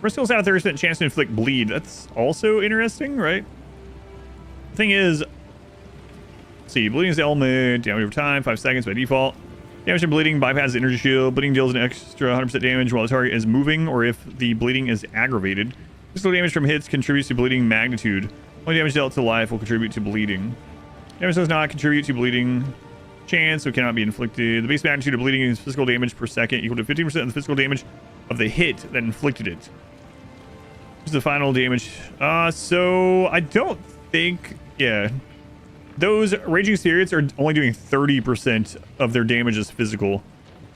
First skills have 30% chance to inflict bleed. That's also interesting, right? The thing is, let's see, bleeding is the element, damage over time, 5 seconds by default. Damage from bleeding bypasses energy shield. Bleeding deals an extra 100% damage while the target is moving, or if the bleeding is aggravated. Physical damage from hits contributes to bleeding magnitude. Only damage dealt to life will contribute to bleeding. Damage does not contribute to bleeding chance, so it cannot be inflicted. The base magnitude of bleeding is physical damage per second equal to 15% of the physical damage of the hit that inflicted it. What's the final damage? So I don't think, yeah. Those Raging Spirits are only doing 30% of their damage as physical,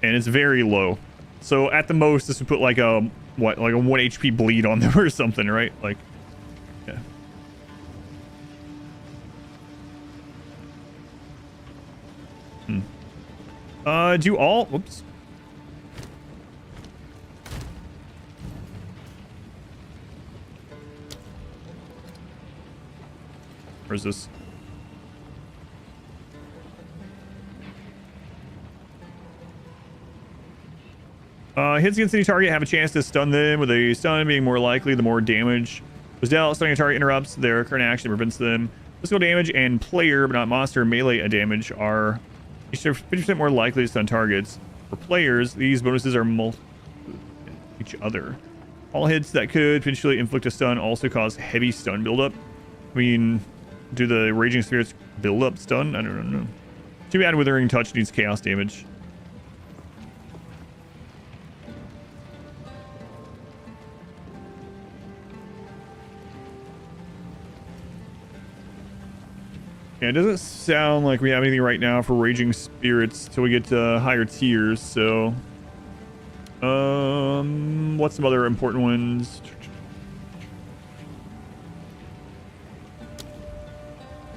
and it's very low. So at the most, this would put like a, what, like a 1 HP bleed on them or something, right? Like, yeah. Do all, whoops. Where's this? Hits against any target have a chance to stun them, with a stun being more likely the more damage was dealt. Stunning a target interrupts their current action, prevents them. Physical damage and player, but not monster, melee damage are each 50% more likely to stun targets. For players, these bonuses are each other. All hits that could potentially inflict a stun also cause heavy stun buildup. I mean, do the Raging Spirits build up stun? I don't know. Too bad Withering Touch needs chaos damage. Yeah, it doesn't sound like we have anything right now for Raging Spirits till we get to higher tiers, so... what's some other important ones?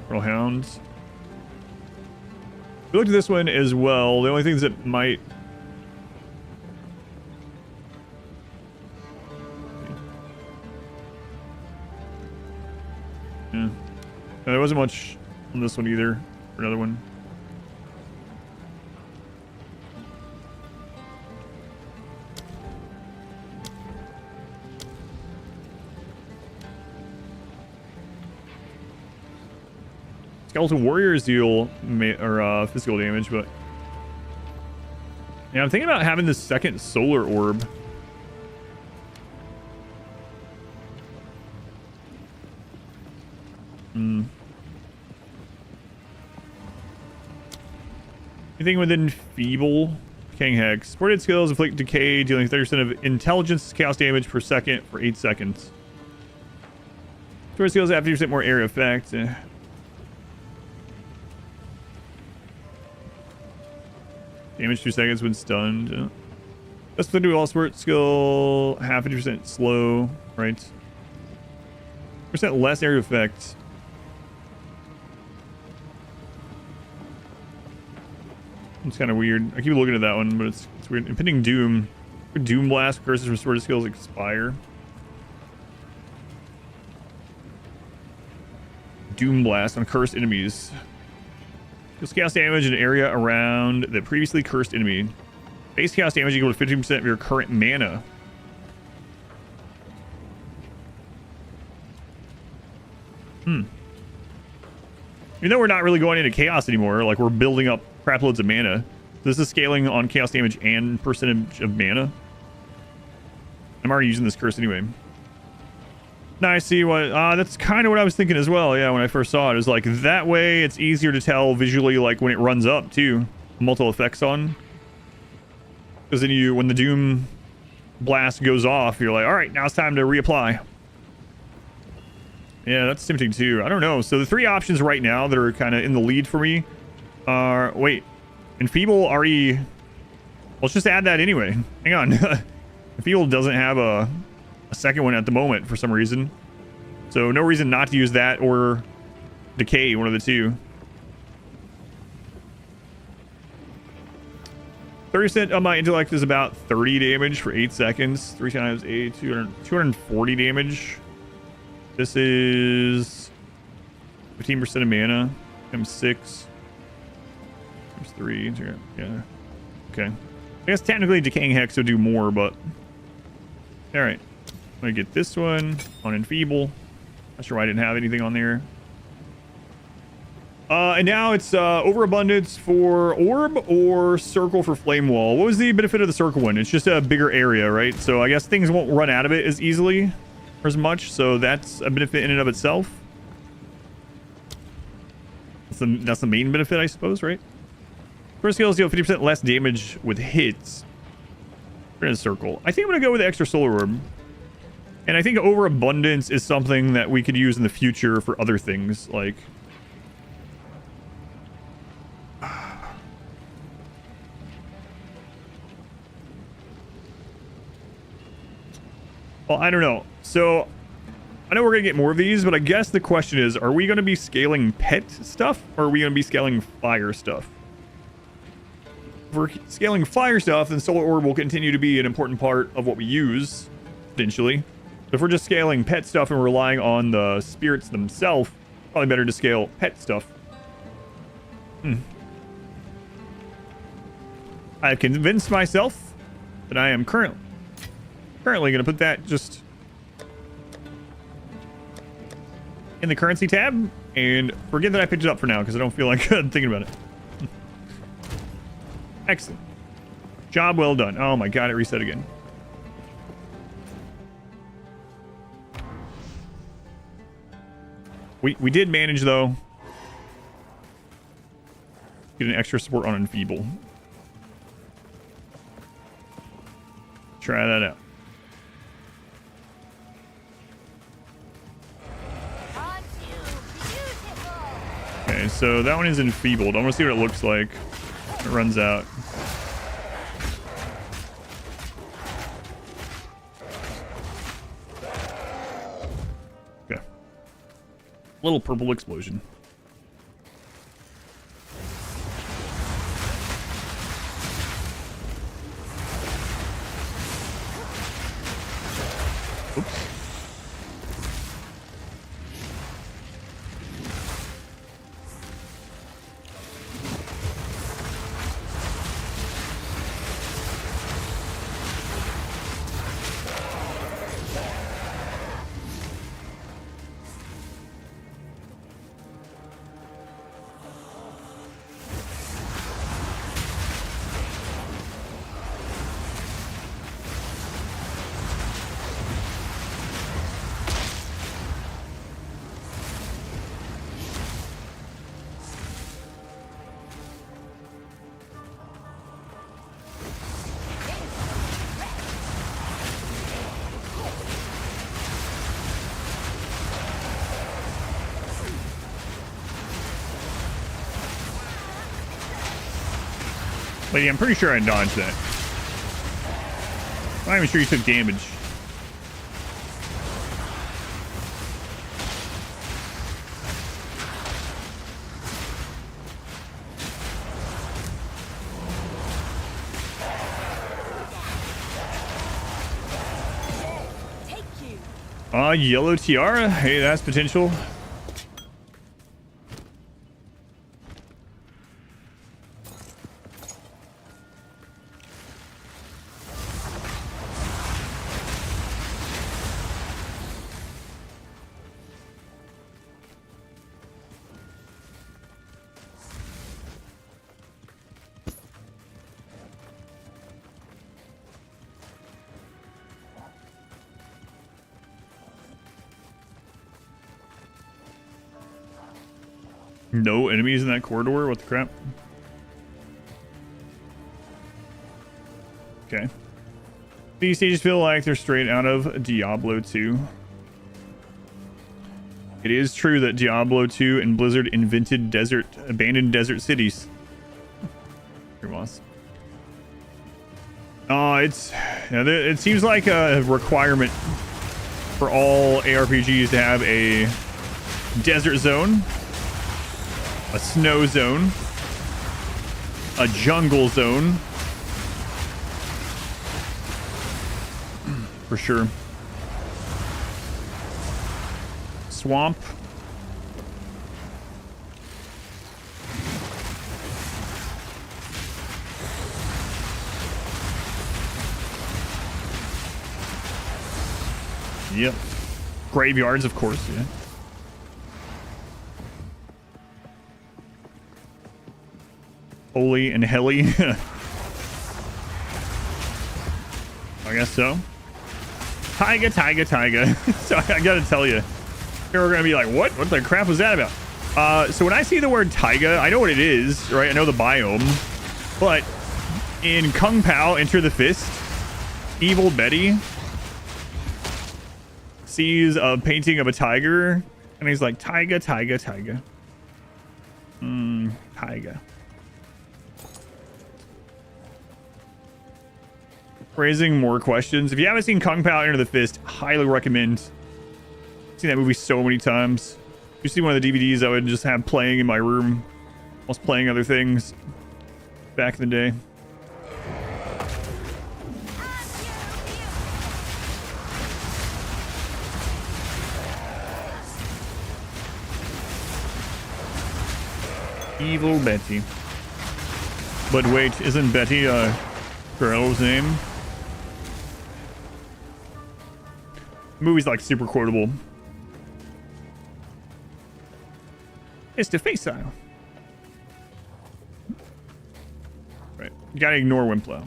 Pearl Hounds. We looked at this one as well. The only things that might... Yeah. There wasn't much on this one either. For another one. Skeleton Warriors deal physical damage, but yeah, I'm thinking about having this second solar orb. Anything within Feeble, King Hex. Supported skills inflict decay, dealing 30% of intelligence chaos damage per second for 8 seconds. Supported skills have 50% more area effect. Damage 2 seconds when stunned. That's the do all support skill, half 50% slow, right? Percent less area effect. It's kind of weird. I keep looking at that one, but it's weird. Impending Doom. Doom Blast curses restored skills expire. Doom Blast on cursed enemies. Deals chaos damage in an area around the previously cursed enemy. Base chaos damage equal to 15% of your current mana. Even though we're not really going into chaos anymore, like we're building up crap loads of mana. This is scaling on chaos damage and percentage of mana. I'm already using this curse anyway. Now I see what, that's kind of what I was thinking as well. Yeah, when I first saw it, it was like, that way it's easier to tell visually, like when it runs up too. Multiple effects on. Because then when the Doom Blast goes off, you're like, all right, now it's time to reapply. Yeah, that's tempting too. I don't know. So the 3 options right now that are kind of in the lead for me are... Wait. Enfeeble already... Let's just add that anyway. Hang on. Enfeeble doesn't have a second one at the moment for some reason. So no reason not to use that or Decay, one of the two. 30% of my intellect is about 30 damage for 8 seconds. 3 times 8, 240 damage. This is 15% of mana. Times 6. Times 3. Yeah. Okay. I guess technically Decaying Hex would do more, but... Alright. I'm gonna get this one on Enfeeble. Not sure why I didn't have anything on there. And now it's Overabundance for Orb or Circle for Flame Wall. What was the benefit of the Circle one? It's just a bigger area, right? So I guess things won't run out of it as easily or as much. So that's a benefit in and of itself. That's the main benefit, I suppose, right? First skills deal 50% less damage with hits. We're gonna Circle. I think I'm gonna go with the extra Solar Orb. And I think overabundance is something that we could use in the future for other things, like... Well, I don't know. So, I know we're going to get more of these, but I guess the question is, are we going to be scaling pet stuff, or are we going to be scaling fire stuff? If we're scaling fire stuff, then Solar Orb will continue to be an important part of what we use, potentially. But if we're just scaling pet stuff and relying on the spirits themselves, probably better to scale pet stuff. I've convinced myself that I am currently going to put that just in the currency tab and forget that I picked it up for now because I don't feel like thinking about it. Excellent. Job well done. Oh my god, it reset again. We did manage, though. Get an extra support on Enfeeble. Try that out. Okay, so that one is Enfeebled. I want to see what it looks like when it runs out. Little purple explosion. Oops. Lady, I'm pretty sure I dodged that. I'm not even sure you took damage. Yellow tiara. Hey, that's potential. No enemies in that corridor? What the crap? Okay. These stages feel like they're straight out of Diablo 2. It is true that Diablo 2 and Blizzard invented abandoned desert cities. It seems like a requirement for all ARPGs to have a desert zone, a snow zone, a jungle zone. For sure. Swamp. Yep. Graveyards, of course, yeah. Holy and Helly. I guess so. Taiga. So I gotta tell you, you're gonna be like, what the crap was that about? So when I see the word taiga, I know what it is, right? I know the biome, but in Kung Pao Enter the Fist, Evil Betty, sees a painting of a tiger, and he's like, tiger, tiger, tiger. Tiger. Raising more questions. If you haven't seen Kung Pao Enter the Fist, highly recommend. I've seen that movie so many times. You see one of the DVDs I would just have playing in my room whilst playing other things back in the day. Evil Betty. But wait, isn't Betty a girl's name? The movie's like super quotable. It's the facile. Right. You gotta ignore Wimplo.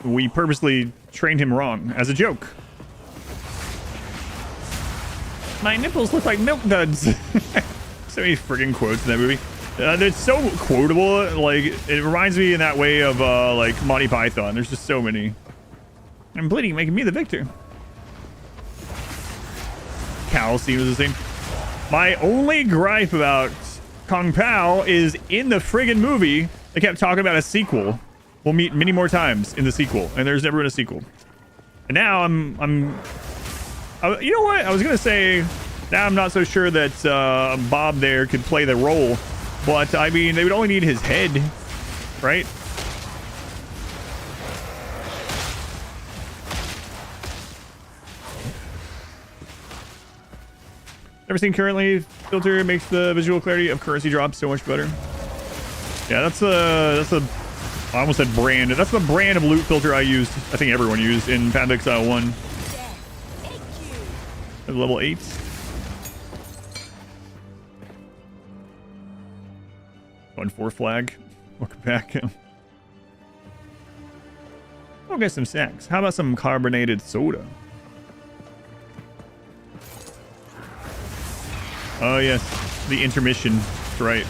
We purposely trained him wrong as a joke. My nipples look like milk duds. So many friggin' quotes in that movie. It's so quotable. Like, it reminds me in that way of like Monty Python. There's just so many. I'm bleeding, making me the victor. Cal scene was the same. My only gripe about Kung Pao is in the friggin' movie, they kept talking about a sequel. We'll meet many more times in the sequel, and there's never been a sequel. And now you know what? I was gonna say, now I'm not so sure that Bob there could play the role, but I mean, they would only need his head, right? Never seen currently. Filter makes the visual clarity of currency drops so much better. Yeah, that's a I almost said brand. That's the brand of loot filter I used. I think everyone used in Path of Exile 1. At level 8. Going 4 flag. Welcome back. I'll get some snacks. How about some carbonated soda? Oh yes, the intermission. That's right.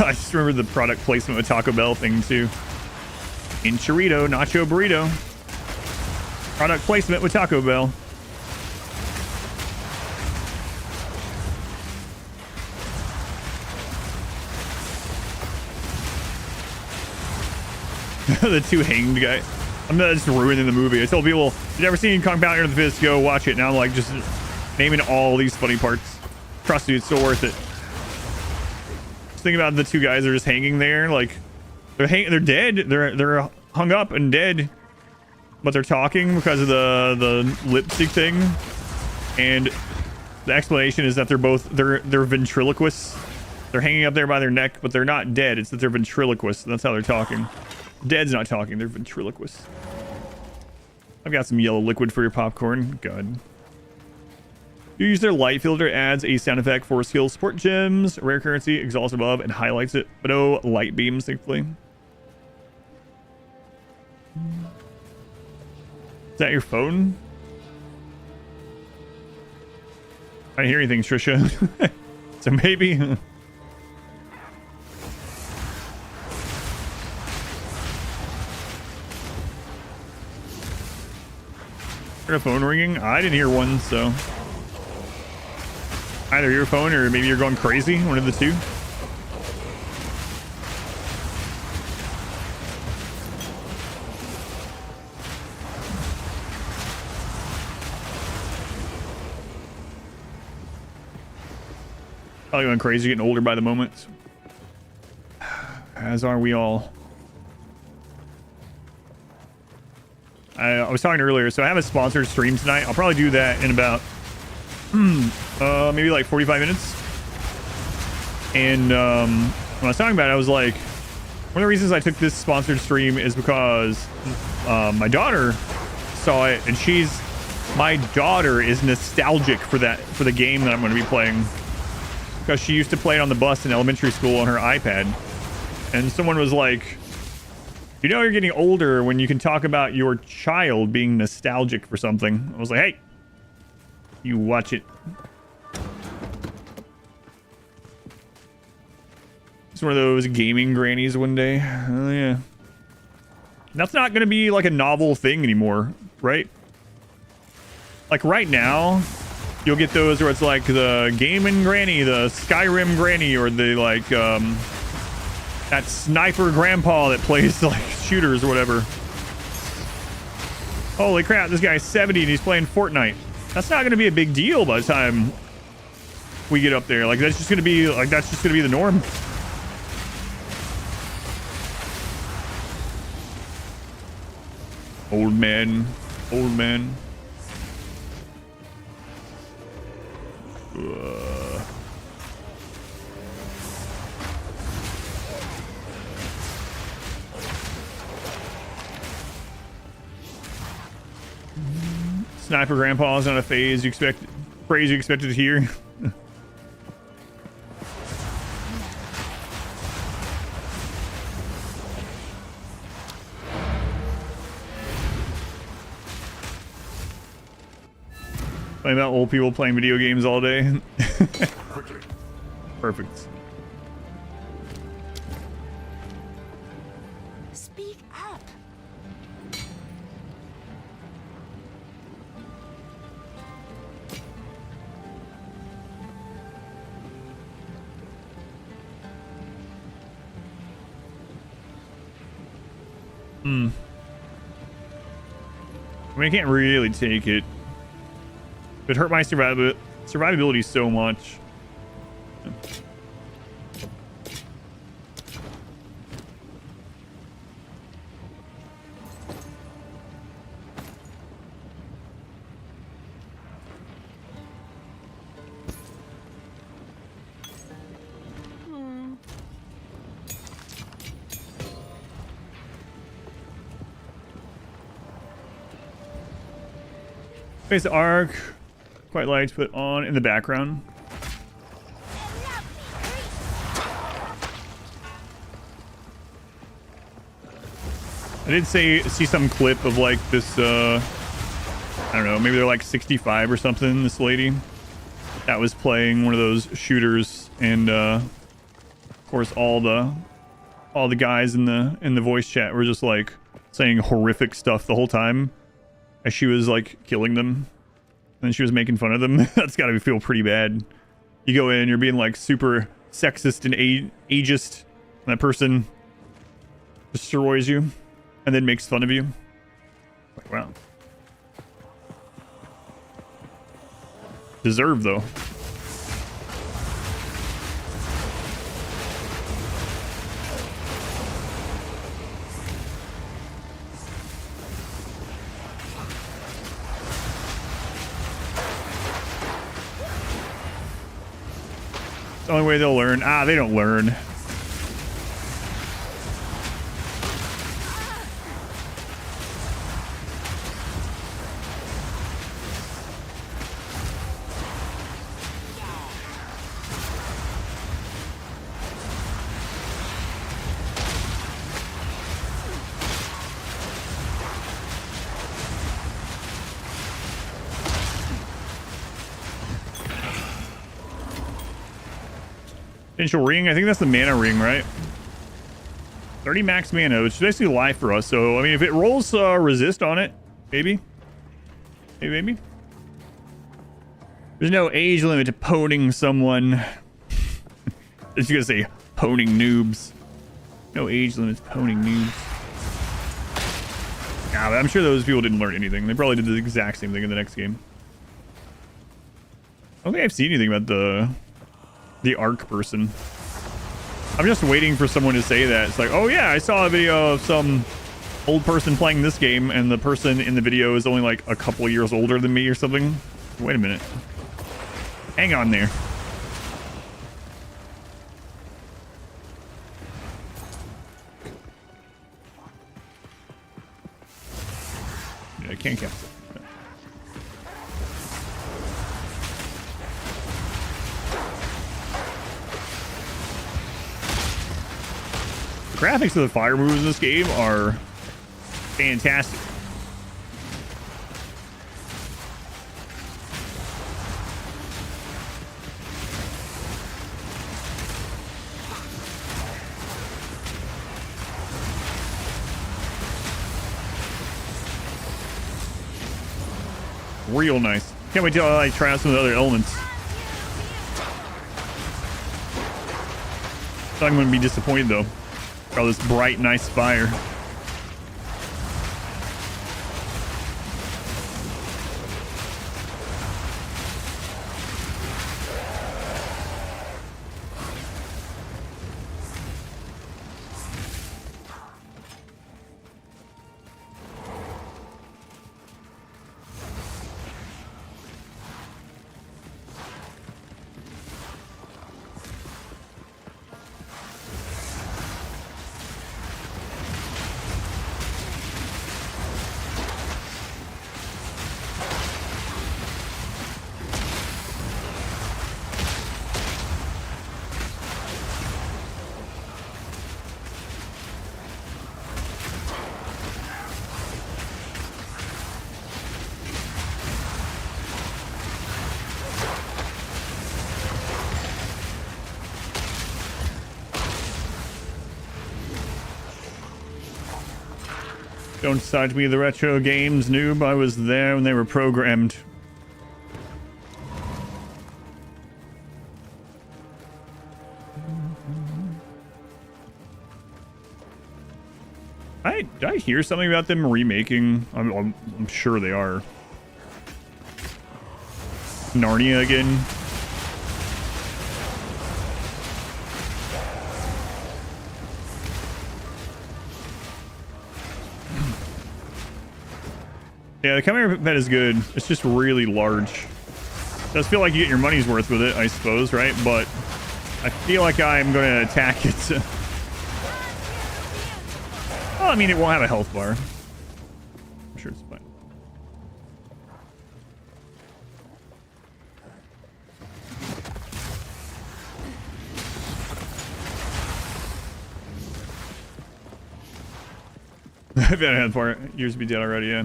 I just remember the product placement with Taco Bell thing too. In Chorito, Nacho Burrito. Product placement with Taco Bell. The two hanged guys. I'm not just ruining the movie. I told people, if you've never seen Kung Pao Enter the Fist, go watch it. Now I'm like just naming all these funny parts. Trust me, it's so worth it. Just think about the two guys that are just hanging there. Like, they're dead. They're hung up and dead. But they're talking because of the lipstick thing. And the explanation is that they're ventriloquists. They're hanging up there by their neck, but they're not dead. It's that they're ventriloquists. That's how they're talking. Dead's not talking. They're ventriloquists. I've got some yellow liquid for your popcorn. Good. You use their light filter, adds a sound effect for skill support gems, rare currency, exalts above, and highlights it. But no light beams, thankfully. Is that your phone? I didn't hear anything, Trisha. So maybe. A phone ringing? I didn't hear one, so either your phone or maybe you're going crazy. One of the two. Probably going crazy, getting older by the moment. As are we all. I was talking earlier, so I have a sponsored stream tonight. I'll probably do that in about maybe like 45 minutes. And when I was talking about it, I was like, one of the reasons I took this sponsored stream is because my daughter saw it, and my daughter is nostalgic for the game that I'm going to be playing, because she used to play it on the bus in elementary school on her iPad. And someone was like, you know, you're getting older when you can talk about your child being nostalgic for something. I was like, hey, you watch it. It's one of those gaming grannies one day. Oh, yeah. That's not going to be like a novel thing anymore, right? Like right now, you'll get those where it's like the gaming granny, the Skyrim granny, or the like that sniper grandpa that plays like shooters or whatever. Holy crap, this guy's 70 and he's playing Fortnite. That's not going to be a big deal by the time we get up there. Like that's just going to be the norm. Old man. Sniper grandpa is not a phrase you expected to hear. Playing about old people playing video games all day. Perfect. Speak up. I mean, I can't really take it. It hurt my survivability so much. Face the arc. Quite like to put on in the background. I did see some clip of like this, I don't know, maybe they're like 65 or something, this lady that was playing one of those shooters, and of course all the guys in the voice chat were just like saying horrific stuff the whole time as she was like killing them. And she was making fun of them. That's gotta feel pretty bad. You go in, you're being like super sexist and ageist, and that person destroys you and then makes fun of you. Like, wow. Deserve though. The only way they'll learn. They don't learn. Potential ring. I think that's the mana ring, right? 30 max mana, which is basically life for us. So, I mean, if it rolls resist on it, maybe. Maybe. There's no age limit to poning someone. I was gonna say poning noobs. No age limit to poning noobs. Nah, but I'm sure those people didn't learn anything. They probably did the exact same thing in the next game. I don't think I've seen anything about the arc person. I'm just waiting for someone to say that. It's like, oh yeah, I saw a video of some old person playing this game, and the person in the video is only like a couple years older than me or something. Wait a minute. Hang on there. I can't cast it. The graphics of the fire moves in this game are fantastic. Real nice. Can't wait till I like try out some of the other elements. I'm going to be disappointed though. All this bright, nice fire. Don't side me the retro games, noob. I was there when they were programmed. Did I hear something about them remaking? I'm sure they are. Narnia again. Yeah, the camera pet is good. It's just really large. It does feel like you get your money's worth with it, I suppose, right? But I feel like I'm going to attack it. Well, I mean, it won't have a health bar. I'm sure it's fine. I've had a health bar. Years to be dead already, yeah.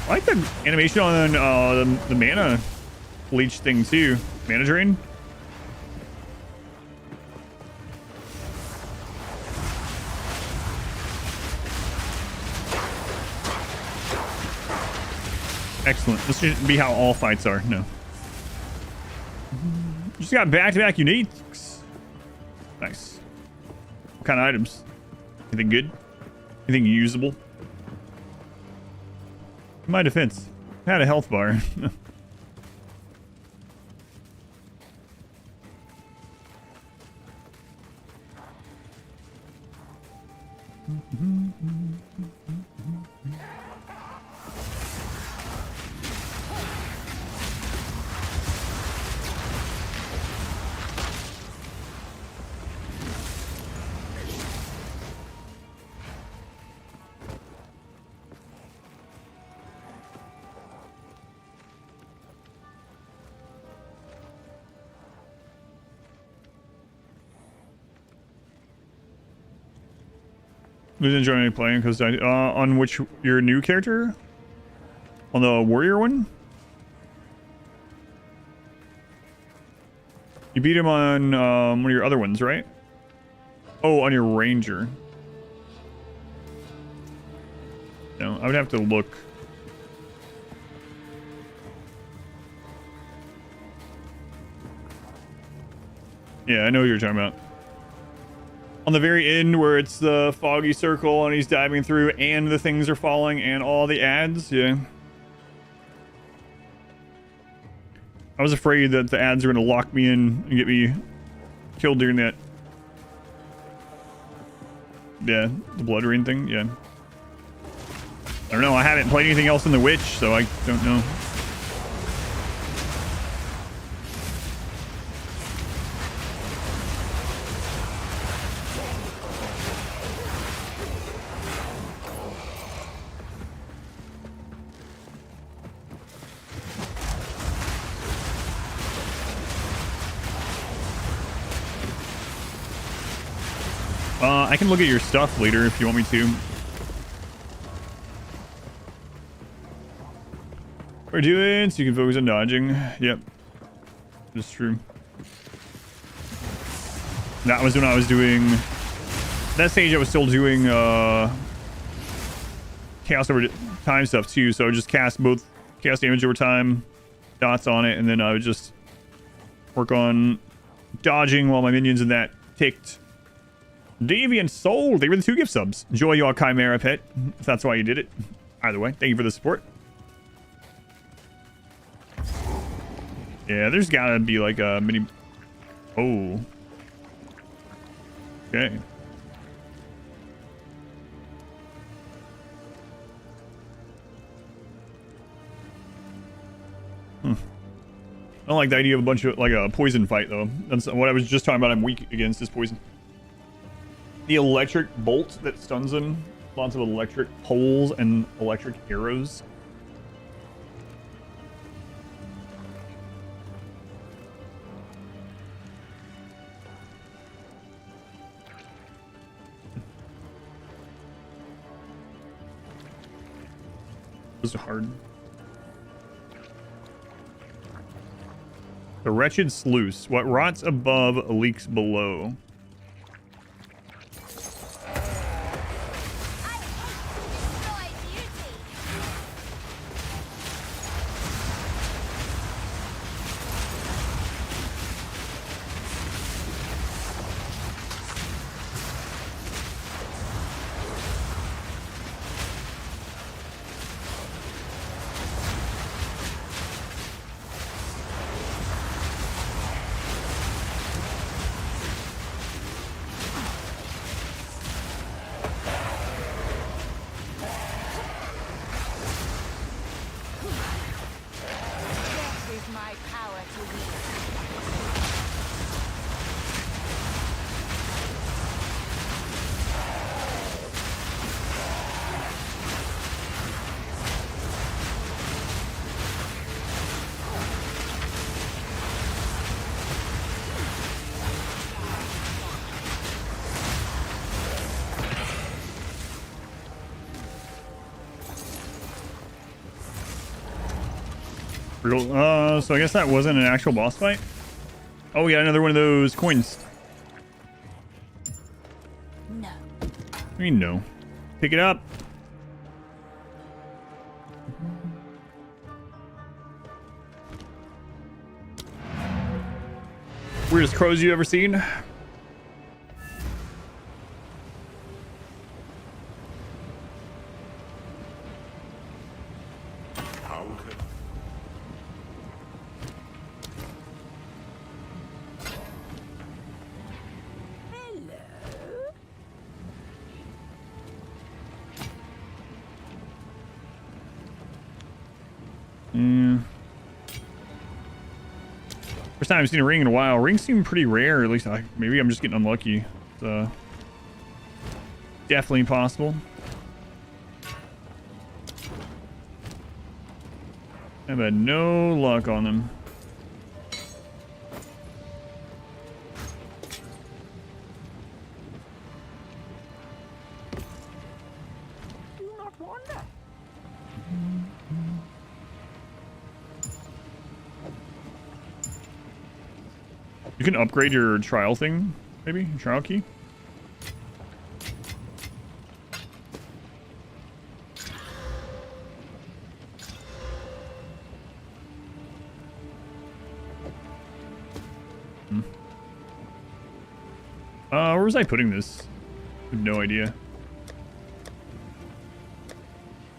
I like the animation on the mana leech thing too. Mana drain. Excellent. This should be how all fights are. No. Just got back-to-back uniques. Nice. What kind of items? Anything good? Anything usable? In my defense, I had a health bar. Who's enjoying playing? Because on which your new character? On the warrior one? You beat him on one of your other ones, right? Oh, on your ranger. No, I would have to look. Yeah, I know what you're talking about. On the very end where it's the foggy circle and he's diving through and the things are falling and all the ads, yeah. I was afraid that the ads were going to lock me in and get me killed during that. Yeah, the blood rain thing. Yeah. I don't know. I haven't played anything else in the Witch, so I don't know. I can look at your stuff later if you want me to. We're doing so you can focus on dodging. Yep, that's true. That was when I was doing that stage. I was still doing chaos over time stuff too. So I would just cast both chaos damage over time, dots on it, and then I would just work on dodging while my minions in that ticked. Deviant Soul, they were the 2 gift subs. Enjoy your Chimera pet, if that's why you did it. Either way, thank you for the support. Yeah, there's gotta be like a mini... Oh. Okay. I don't like the idea of a bunch of, like, a poison fight, though. That's what I was just talking about. I'm weak against is poison. The electric bolt that stuns them. Lots of electric poles and electric arrows. This is hard. The wretched sluice. What rots above leaks below. So I guess that wasn't an actual boss fight. Oh, we got another one of those coins. No. I mean, no. Pick it up. Weirdest crows you ever seen? First time I've seen a ring in a while. Rings seem pretty rare, at least maybe I'm just getting unlucky. It's definitely possible. I've had no luck on them. Do not wander. You can upgrade your trial thing, maybe? Trial key? Where was I putting this? I have no idea.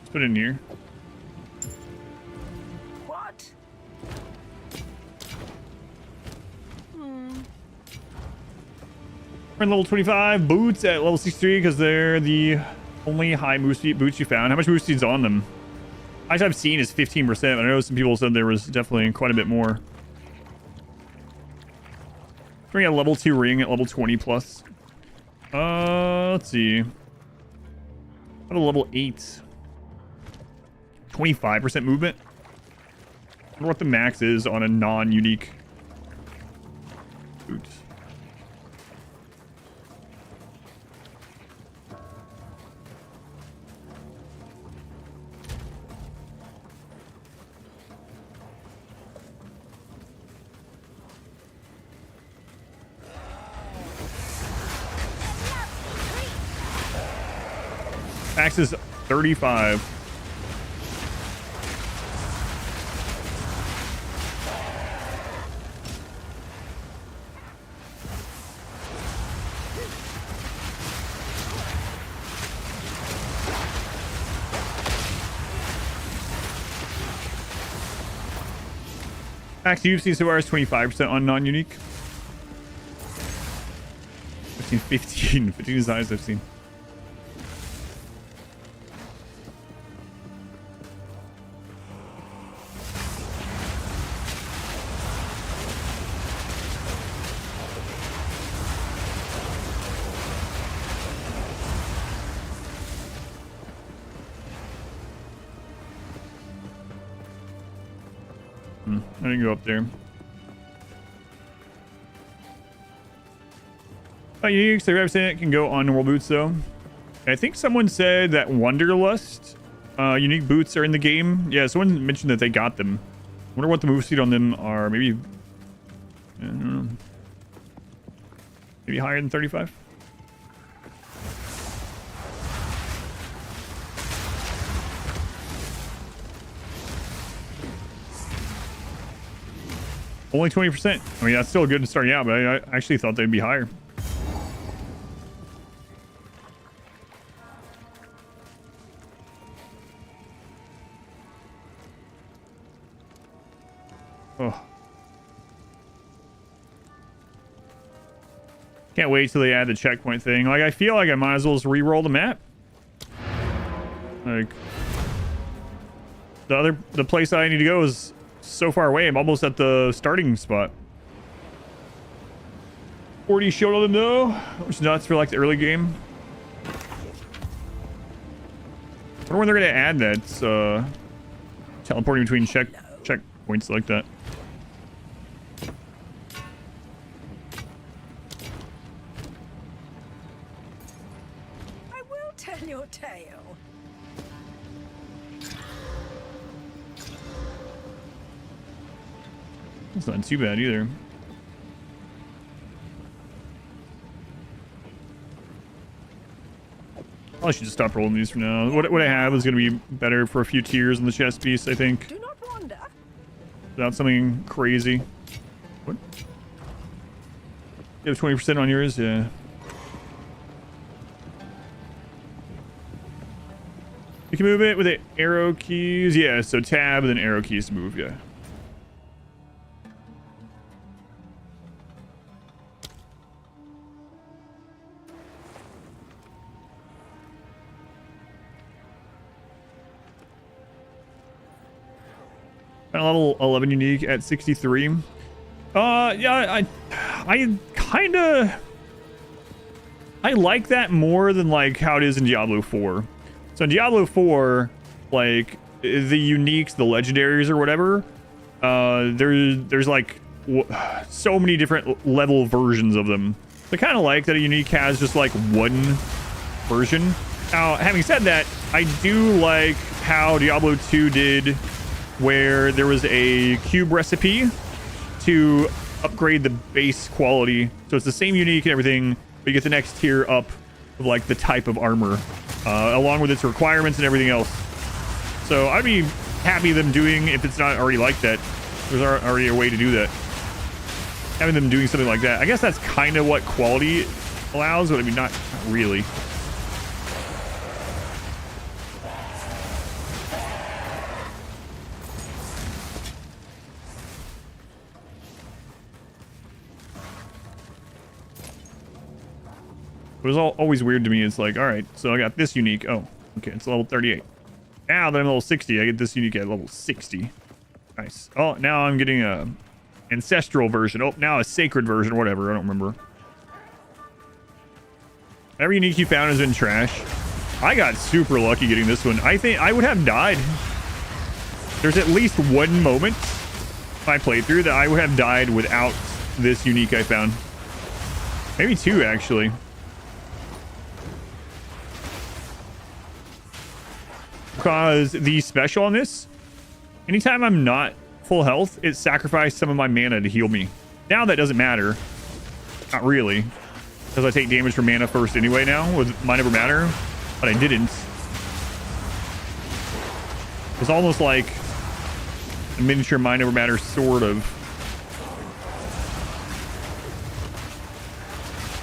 Let's put it in here. What? We're in level 25. Boots at level 63 because they're the only high move speed boots you found. How much move speed's on them? Highest I've seen is 15%. I know some people said there was definitely quite a bit more. Bring a level 2 ring at level 20 plus. Let's see. How about a level 8? 25% movement. I wonder what the max is on a non-unique boot. Max is 35. Max you've seen so far is 25% on non-unique. I've seen 15. 15 is the highest I've seen. I didn't go up there. Unique, so 35% can go on normal boots though. I think someone said that Wanderlust unique boots are in the game. Yeah, someone mentioned that they got them. I wonder what the move speed on them are. Maybe, I don't know. Maybe higher than 35? Only 20%. I mean, that's still good starting out, but I actually thought they'd be higher. Oh. Can't wait till they add the checkpoint thing. Like, I feel like I might as well just re-roll the map. Like, the place I need to go is so far away. I'm almost at the starting spot. 40 shield on them though, which is nuts for like the early game. I wonder when they're gonna add that teleporting between checkpoints like that. I will tell your tale. That's not too bad either. I should just stop rolling these for now. What I have is going to be better for a few tiers in the chest piece, I think. Do not wander. Without something crazy. What? You have 20% on yours? Yeah. You can move it with the arrow keys. Yeah, so tab and then arrow keys to move, yeah. Level 11 unique at 63. Yeah, I kind of like that more than like how it is in Diablo 4. So in Diablo 4, like the uniques, the legendaries or whatever, there's like so many different level versions of them. I kind of like that a unique has just like one version. Now, having said that, I do like how Diablo 2 did, where there was a cube recipe to upgrade the base quality. So it's the same unique and everything, but you get the next tier up of like the type of armor, along with its requirements and everything else. So I'd be happy them doing, if it's not already like that, there's already a way to do that. Having them doing something like that. I guess that's kind of what quality allows, but I mean, not really. It was always weird to me. It's like, all right, so I got this unique. Oh, okay, it's level 38. Now that I'm level 60, I get this unique at level 60. Nice. Oh, now I'm getting a ancestral version. Oh, now a sacred version, whatever. I don't remember. Every unique you found has been trash. I got super lucky getting this one. I think I would have died. There's at least one moment in my playthrough that I would have died without this unique I found. Maybe two, actually. Because the special on this, anytime I'm not full health, it sacrificed some of my mana to heal me. Now that doesn't matter. Not really. Because I take damage from mana first anyway now with Mind Over Matter. But I didn't. It's almost like a miniature Mind Over Matter, sort of.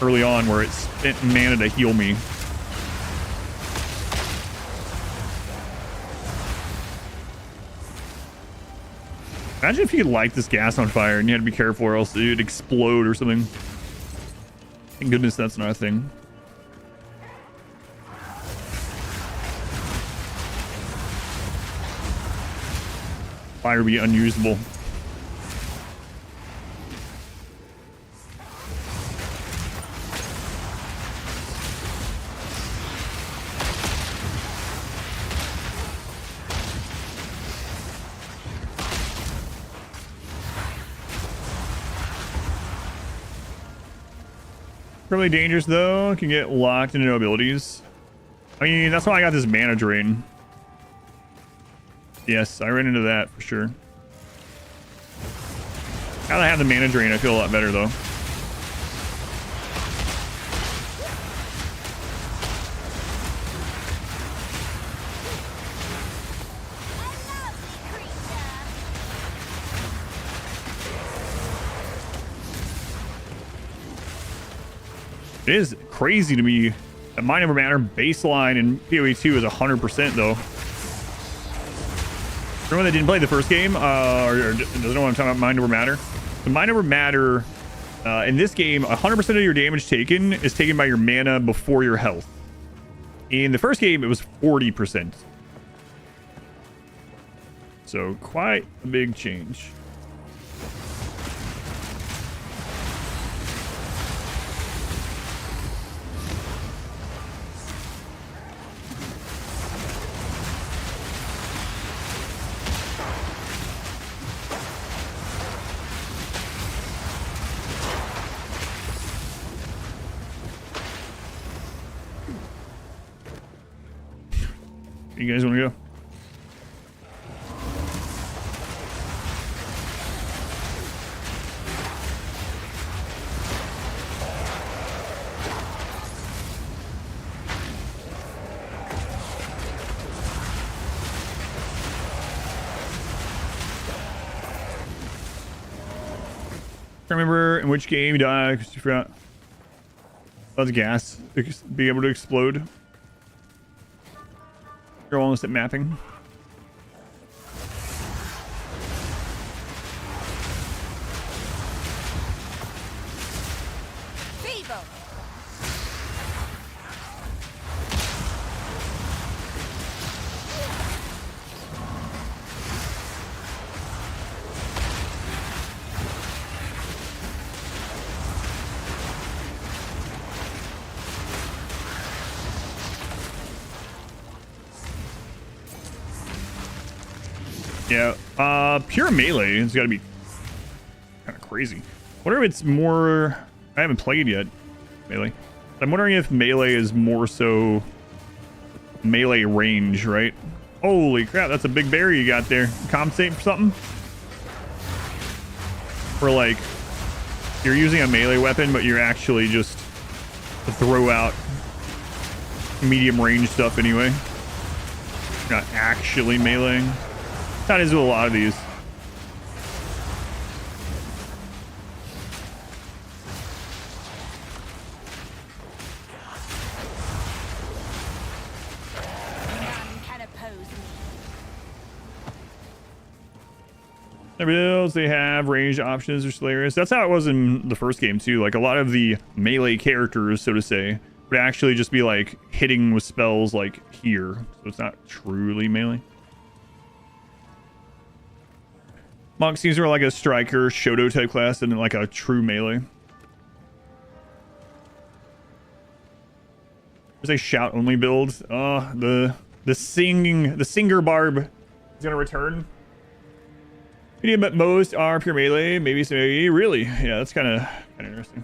Early on, where it spent mana to heal me. Imagine if you could light this gas on fire and you had to be careful or else it would explode or something. Thank goodness that's not a thing. Fire would be unusable. Really dangerous though. Can get locked into no abilities. I mean, that's why I got this mana drain. Yes, I ran into that for sure. Now that I have the mana drain, I feel a lot better though. It is crazy to me that Mind Over Matter baseline in PoE 2 is 100% though. Everyone that didn't play the first game or doesn't know what I'm talking about, Mind Over Matter. The Mind Over Matter in this game, 100% of your damage taken is taken by your mana before your health. In the first game, it was 40%. So quite a big change. You guys want to go? I remember in which game you died because you forgot about the gas be able to explode. You're almost at mapping. Yeah, pure melee has got to be kind of crazy. Wonder if it's more... I haven't played yet, melee. I'm wondering if melee is more so melee range, right? Holy crap, that's a big berry you got there. Compensate for something? Or like, you're using a melee weapon, but you're actually just to throw out medium range stuff anyway. You're not actually meleeing. That is with a lot of these. Everybody else, they have ranged options or hilarious. That's how it was in the first game too. Like a lot of the melee characters, so to say, would actually just be like hitting with spells like here. So it's not truly melee. Monk seems more like a striker, Shoto type class than like a true melee. There's a shout only build. The singer barb is gonna return. Medium at most are pure melee, maybe some AoE. Really? Yeah, that's kind of interesting.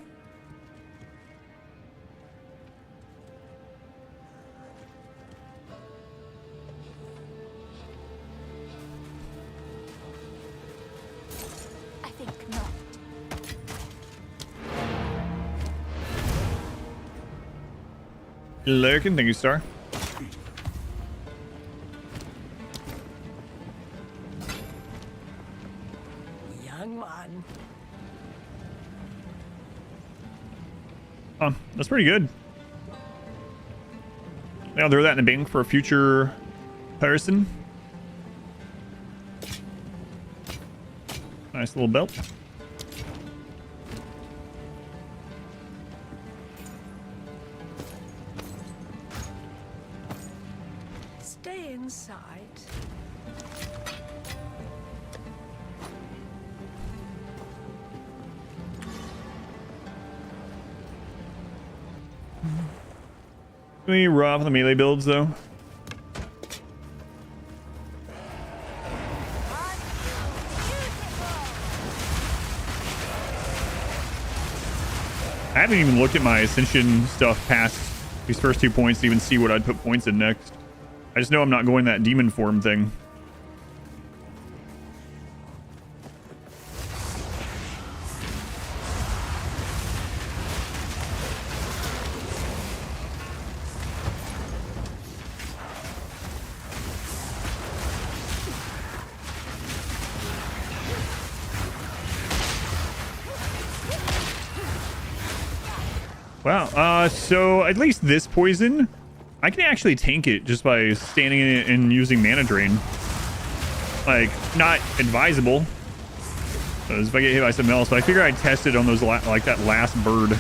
I think not. Lurking, thank you, Star. Young one. That's pretty good. Yeah, I'll throw that in the bank for a future person. Nice little belt. Stay inside. Really rough on the melee builds though. I haven't even looked at my Ascension stuff past these first 2 points to even see what I'd put points in next. I just know I'm not going that demon form thing. Wow, so at least this poison, I can actually tank it just by standing in it and using mana drain. Like, not advisable, because if I get hit by something else, but I figure I'd test it on those, like that last bird.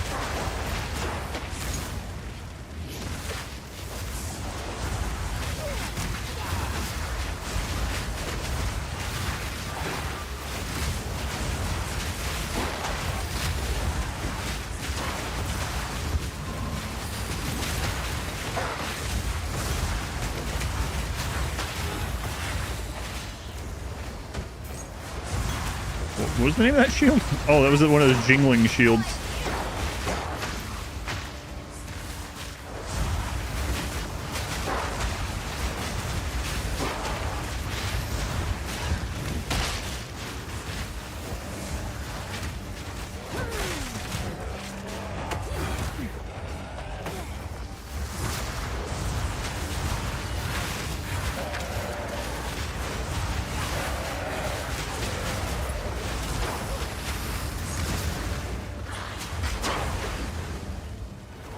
What was the name of that shield? Oh, that was one of those jingling shields.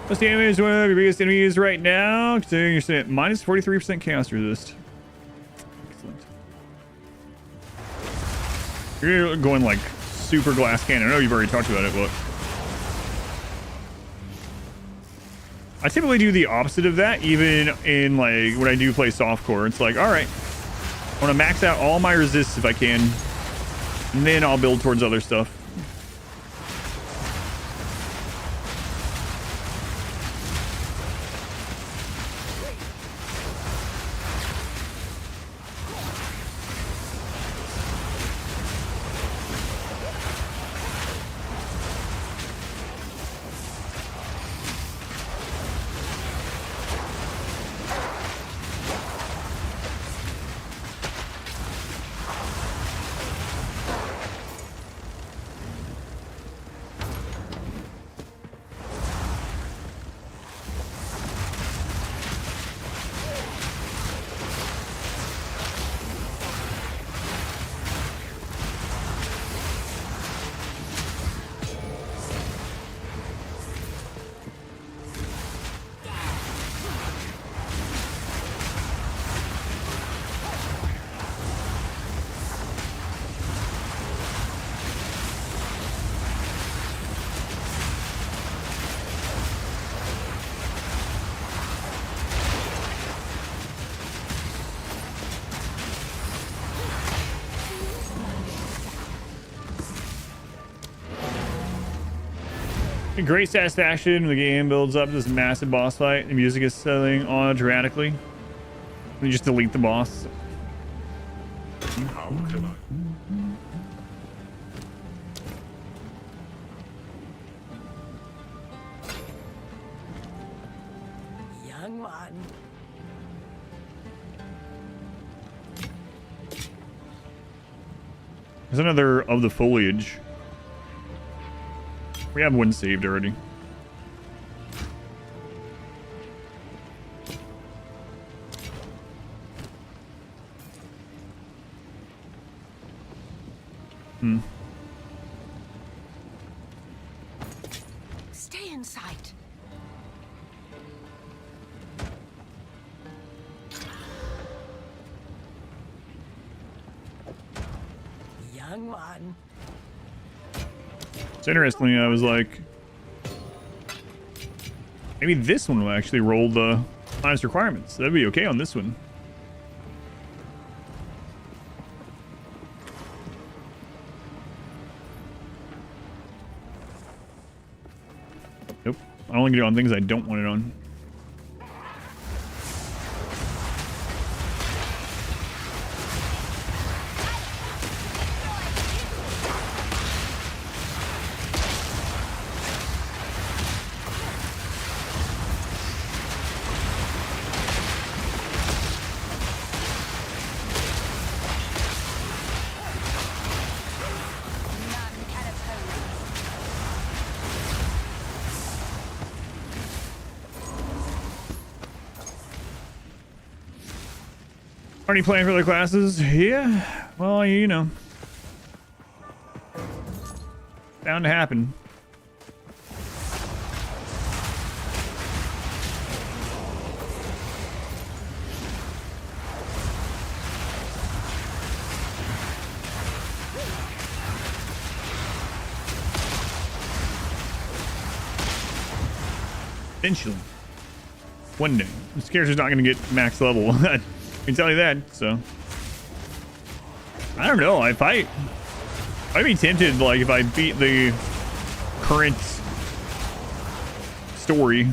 What's the damage? One of your biggest enemies right now. Considering you're sitting at minus 43% chaos resist. Excellent. You're going like super glass cannon. I know you've already talked about it, but I typically do the opposite of that, even in like when I do play softcore. It's like, all right, I want to max out all my resists if I can, and then I'll build towards other stuff. A great satisfaction when the game builds up this massive boss fight. The music is setting on dramatically. You just delete the boss. How can I? Young one. There's another of the foliage. We have one saved already. Stay in sight. Young one. It's interesting. I was like, maybe this one will actually roll the honest requirements. That'd be okay on this one. Nope. I only get it on things I don't want it on. Already playing for the classes? Yeah. Well, you know. Bound to happen. Eventually. One day. This character's not going to get max level. I can tell you that, so. I don't know. I'd be tempted, like, if I beat the current story,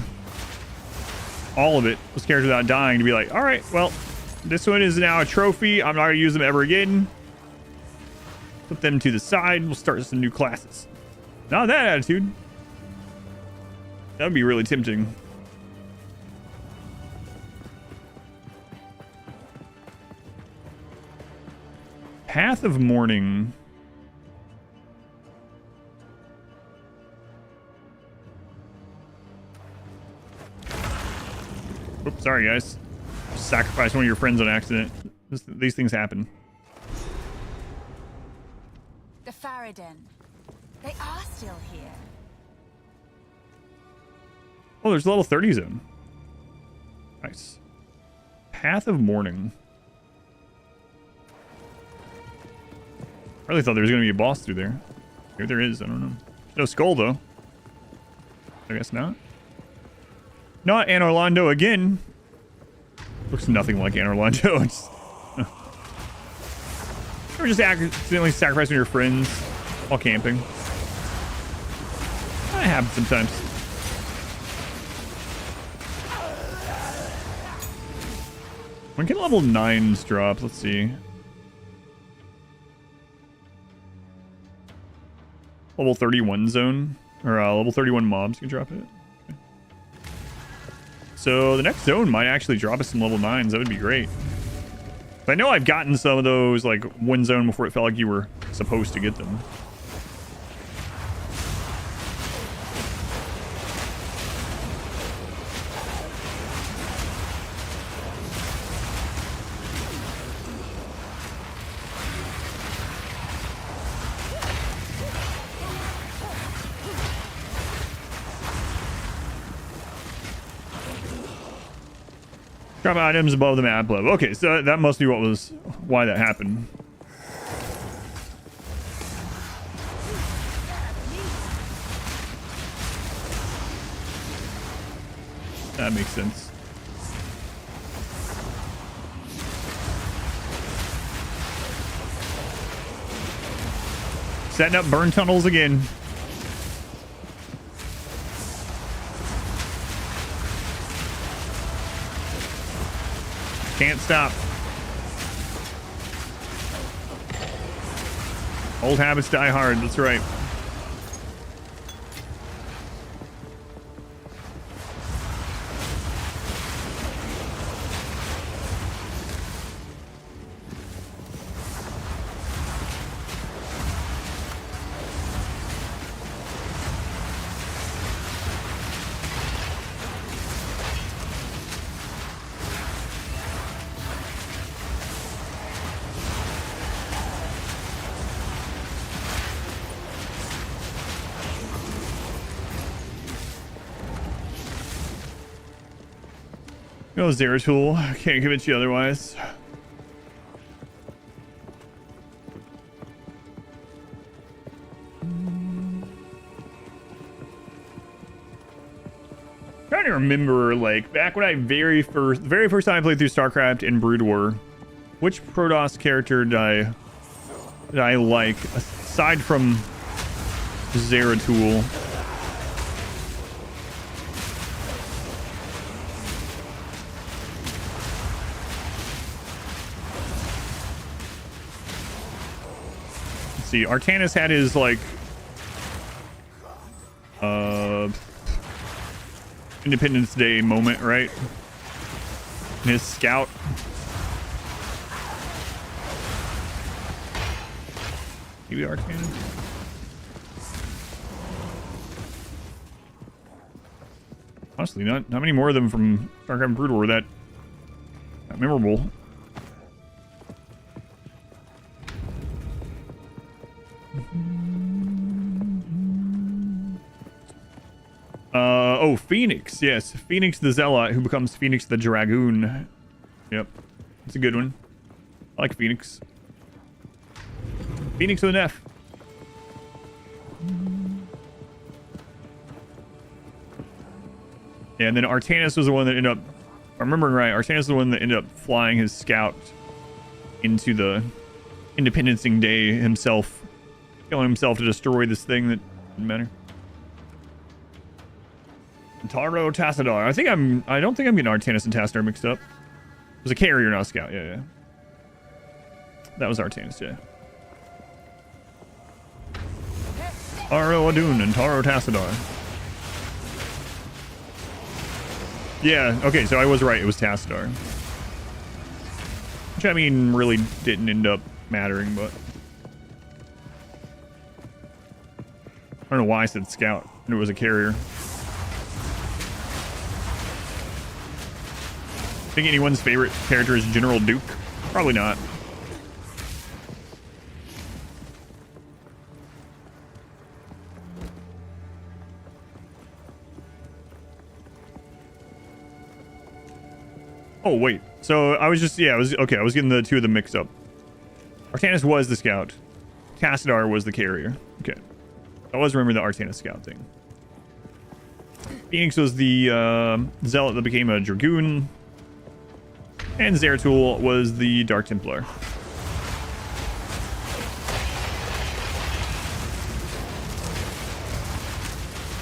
all of it, this character without dying, to be like, all right, well, this one is now a trophy. I'm not going to use them ever again. Put them to the side. We'll start some new classes. Not that attitude. That would be really tempting. Path of Mourning. Oops, sorry guys. Sacrifice one of your friends on accident. These things happen. The Faradin. They are still here. Oh, there's a level 30 zone. Nice. Path of Mourning. I really thought there was going to be a boss through there. Maybe there is. I don't know. No skull, though. I guess not. Not Anor Londo again. Looks nothing like Anor Londo. Or just accidentally sacrificing your friends while camping. That happens sometimes. When can level 9s drop? Let's see. Level 31 zone, or level 31 mobs can drop it. Okay. So the next zone might actually drop us some level 9s. That would be great. But I know I've gotten some of those, like, one zone before it felt like you were supposed to get them. Drop items above the map level. Okay, so that must be why that happened. That makes sense. Setting up burn tunnels again. Can't stop. Old habits die hard. That's right. No Zeratul. Can't convince you otherwise. Trying to remember, like, back when I very first time I played through StarCraft and Brood War, which Protoss character did I like aside from Zeratul? See, Artanis had his like Independence Day moment, right? And his scout. Maybe Artanis. Honestly, not many more of them from StarCraft and Brood War were that memorable. Oh, Phoenix. Yes, Phoenix the Zealot, who becomes Phoenix the Dragoon. Yep, it's a good one. I like Phoenix. Phoenix with an F. Yeah, and then Artanis was the one that ended up, if I'm remembering right, Artanis was the one that ended up flying his scout into the Independence Day himself, killing himself to destroy this thing that didn't matter. Taro Tassadar. I don't think I'm getting Artanis and Tassadar mixed up. It was a carrier, not a scout. Yeah. That was Artanis, yeah. Taro Adun and Taro Tassadar. Yeah, okay, so I was right. It was Tassadar. Which, I mean, really didn't end up mattering, but... I don't know why I said scout. And it was a carrier. Think anyone's favorite character is General Duke? Probably not. Oh, wait. So I was just, I was getting the two of them mixed up. Artanis was the scout. Tassadar was the carrier. Okay. I always remember the Artanis scout thing. Phoenix was the zealot that became a dragoon. And Zeratul was the Dark Templar.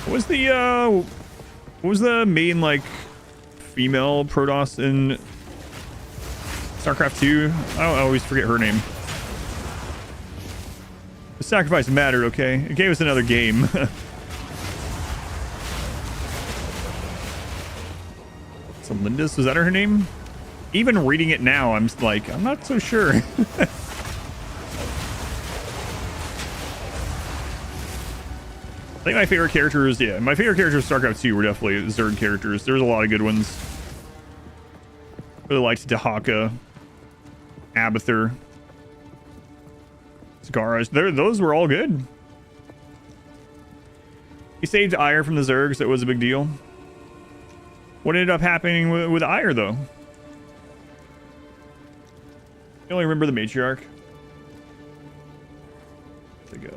What was the main, like, female Protoss in StarCraft 2? I always forget her name. The sacrifice mattered, okay? It gave us another game. So Lindis, was that her name? Even reading it now, I'm like, I'm not so sure. I think my favorite characters, my favorite characters of StarCraft 2 were definitely Zerg characters. There's a lot of good ones. Really liked Dahaka, Abathur, Garage. Those were all good. He saved Ire from the Zergs. That was a big deal. What ended up happening with Ire, though? I only remember the matriarch. There we go.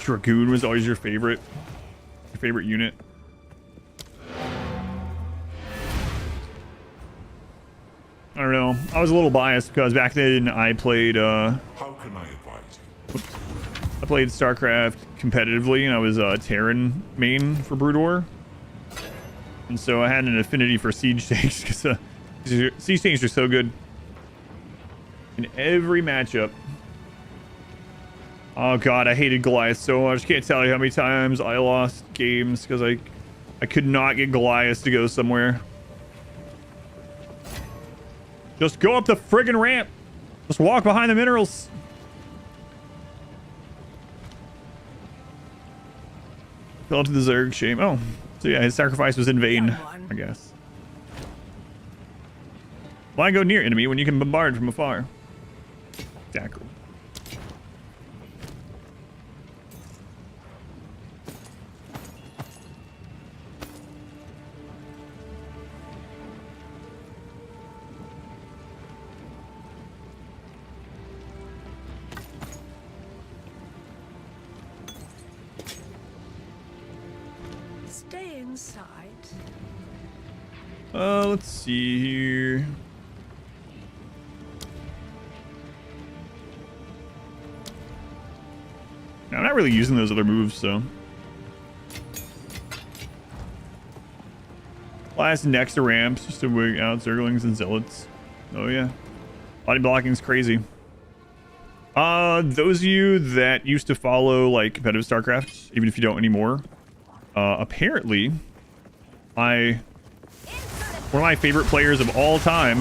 Dragoon was always your favorite unit. I was a little biased because back then I played How can I advise you? I played StarCraft competitively, and I was Terran main for Brood War. And so I had an affinity for siege tanks because siege tanks are so good in every matchup. Oh god, I hated Goliath so much. Can't tell you how many times I lost games because I could not get Goliath to go somewhere. Just go up the friggin' ramp. Just walk behind the minerals. Fell to the Zerg, shame. Oh, so yeah, his sacrifice was in vain, I guess. Why go near enemy when you can bombard from afar? Exactly. Stay inside. Let's see here. No, I'm not really using those other moves, so. Last next to ramps, just to wig out Zerglings and Zealots. Oh yeah. Body blocking's crazy. Those of you that used to follow like competitive StarCraft, even if you don't anymore, apparently, one of my favorite players of all time,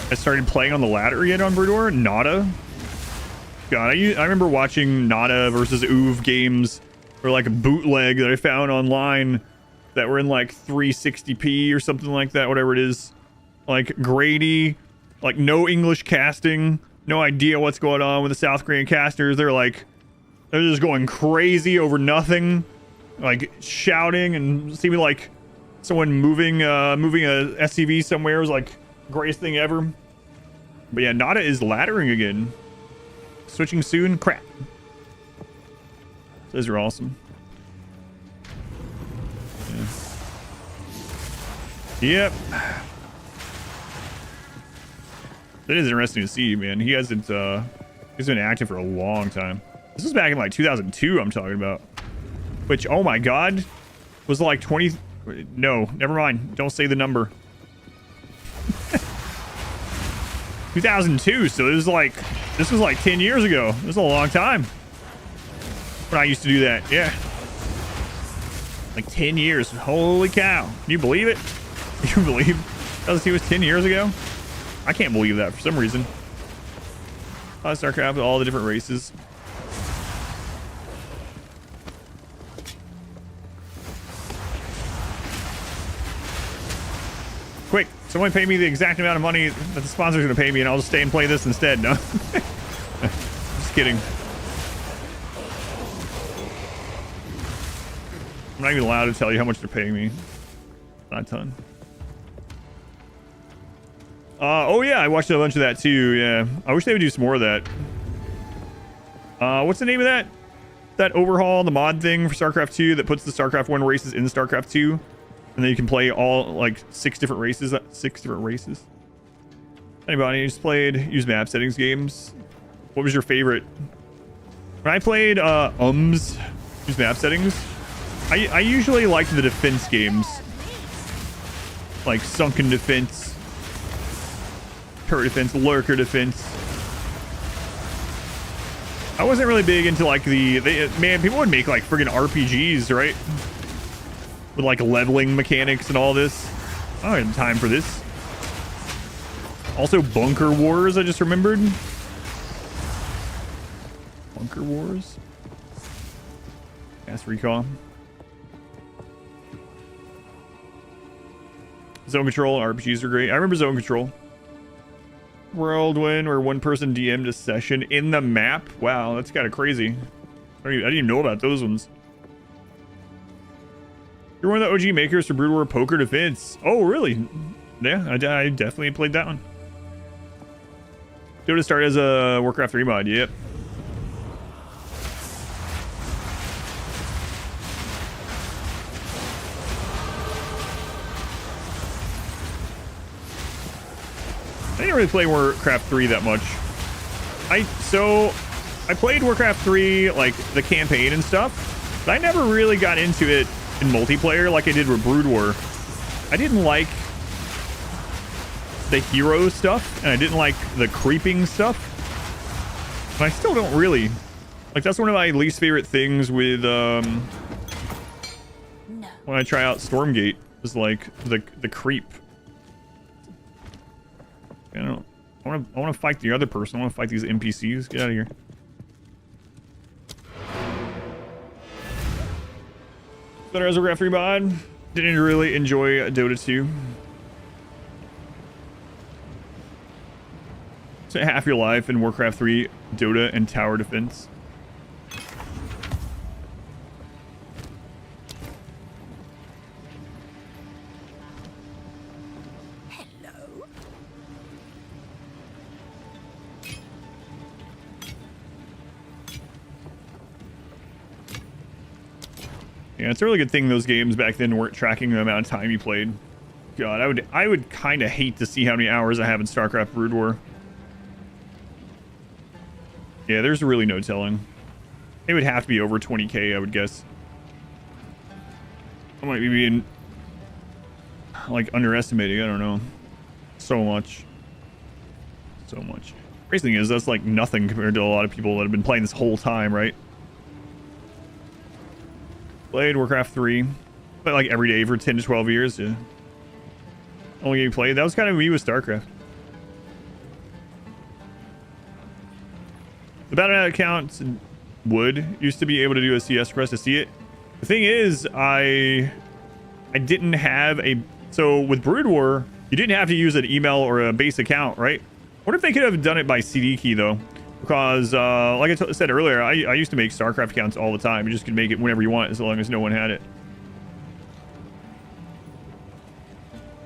I started playing on the ladder again on Brood War, Nada. God, I remember watching Nada versus Uv games, or like a bootleg that I found online that were in like 360p or something like that, whatever it is. Like Grady, like no English casting, no idea what's going on with the South Korean casters. They're just going crazy over nothing, like shouting and seeming like someone moving a SCV somewhere was like greatest thing ever. But yeah, Nada is laddering again. Switching soon? Crap. Those are awesome. Yeah. Yep. That is interesting to see, man. He hasn't he's been active for a long time. This was back in like 2002 I'm talking about. Which, oh my god, was like 20... No, never mind. Don't say the number. 2002, so this was like 10 years ago. This is a long time when I used to do that. Yeah, like 10 years. Holy cow. Can you believe it? You believe it was 10 years ago? I can't believe that for some reason. StarCraft with all the different races. Quick, someone pay me the exact amount of money that the sponsor's gonna pay me and I'll just stay and play this instead. No. Just kidding. I'm not even allowed to tell you how much they're paying me. Not a ton. Oh yeah, I watched a bunch of that too, yeah. I wish they would do some more of that. What's the name of that? That overhaul, the mod thing for StarCraft 2 that puts the StarCraft 1 races in StarCraft 2? And then you can play all, like, 6 different races. Anybody who's used map settings games? What was your favorite? When I played, used map settings, I usually liked the defense games. Like Sunken Defense, Turret Defense, Lurker Defense. I wasn't really big into, like, man, people would make, like, friggin' RPGs, right? With like leveling mechanics and all this. I don't have time for this. Also Bunker Wars, I just remembered. Bunker Wars. Gas Recon. Zone Control and RPGs are great. I remember Zone Control. Whirlwind, where one person DM'd a session in the map. Wow, that's kind of crazy. I didn't even know about those ones. You're one of the OG makers for Brood War Poker Defense. Oh, really? Yeah, I definitely played that one. Dota started as a Warcraft 3 mod, yep. really play Warcraft 3 that much. I played Warcraft 3, like the campaign and stuff, but I never really got into it in multiplayer like I did with Brood War. I didn't like the hero stuff, and I didn't like the creeping stuff. And I still don't really. Like, that's one of my least favorite things with when I try out Stormgate, is like the creep. I don't. I want to fight the other person. I want to fight these NPCs. Get out of here. Better as a Warcraft 3 mod. Didn't really enjoy Dota 2. So half your life in Warcraft 3, Dota, and tower defense. Yeah, it's a really good thing those games back then weren't tracking the amount of time you played. God, I would kind of hate to see how many hours I have in StarCraft Brood War. Yeah, there's really no telling. It would have to be over 20k, I would guess. I might be being like underestimating. I don't know. So much. So much. Crazy thing is, that's like nothing compared to a lot of people that have been playing this whole time, right? Played Warcraft 3, but like every day for 10 to 12 years. Yeah. Only game you played. That was kind of me with StarCraft. The Battle.net account used to be able to do a CS request to see it. The thing is, I didn't have a. So with Brood War, you didn't have to use an email or a base account, right? What if they could have done it by CD key though? Because, like I said earlier, I used to make StarCraft accounts all the time. You just could make it whenever you want, as long as no one had it.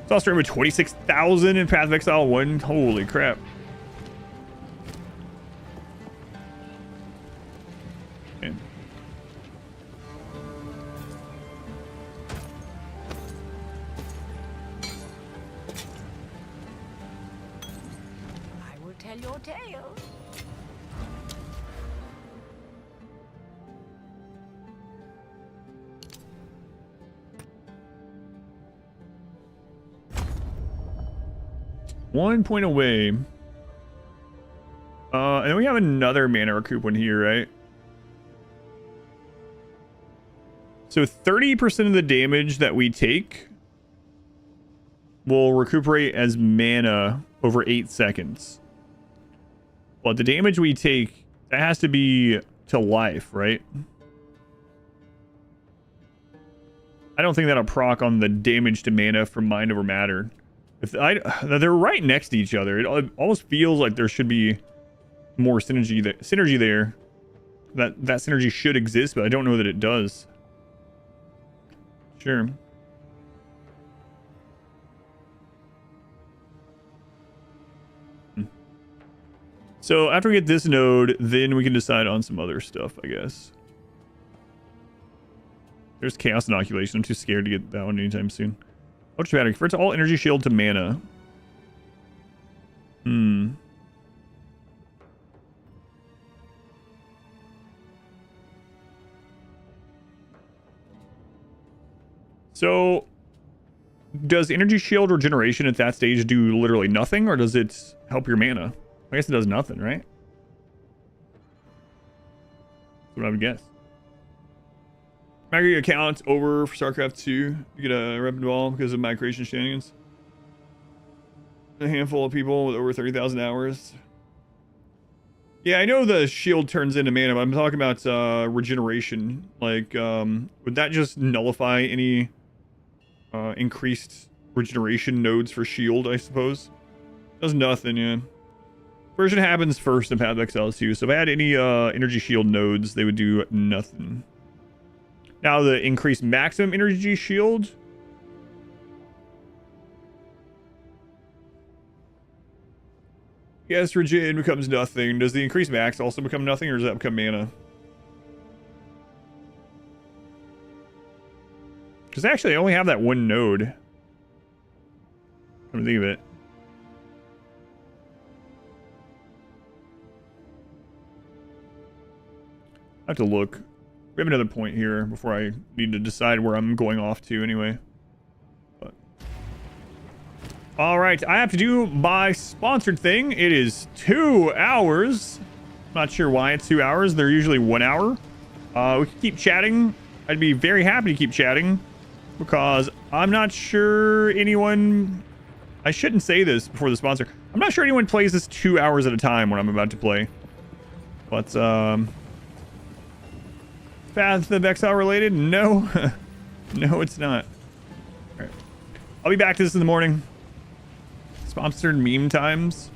Saw a stream with 26,000 in Path of Exile 1. Holy crap. Okay. I will tell your tale. One point away. And then we have another mana recoup one here, right? So 30% of the damage that we take will recuperate as mana over 8 seconds. But the damage we take, that has to be to life, right? I don't think that'll proc on the damage to mana from Mind Over Matter. If they're right next to each other, it almost feels like there should be more synergy there. That synergy should exist, but I don't know that it does. Sure. So after we get this node, then we can decide on some other stuff, I guess. There's Chaos Inoculation. I'm too scared to get that one anytime soon. What's your battery? Converts all energy shield to mana. So, does energy shield regeneration at that stage do literally nothing, or does it help your mana? I guess it does nothing, right? That's what I would guess. Migrate your account over for StarCraft 2. You get a rep ball because of migration shenanigans. A handful of people with over 30,000 hours. Yeah, I know the shield turns into mana, but I'm talking about regeneration. Like, would that just nullify any increased regeneration nodes for shield, I suppose? Does nothing, yeah. Version happens first in Path of Exile 2, so if I had any energy shield nodes, they would do nothing. Now the increased maximum energy shield. Yes, regen becomes nothing. Does the increased max also become nothing, or does that become mana? Because actually I only have that one node. Come to think of it. I have to look. We have another point here before I need to decide where I'm going off to anyway. But. All right, I have to do my sponsored thing. It is 2 hours. Not sure why it's 2 hours. They're usually 1 hour. We can keep chatting. I'd be very happy to keep chatting because I'm not sure anyone... I shouldn't say this before the sponsor. I'm not sure anyone plays this 2 hours at a time when I'm about to play. But, Path of Exile related? No. No, it's not. All right. I'll be back to this in the morning. Sponsored meme times.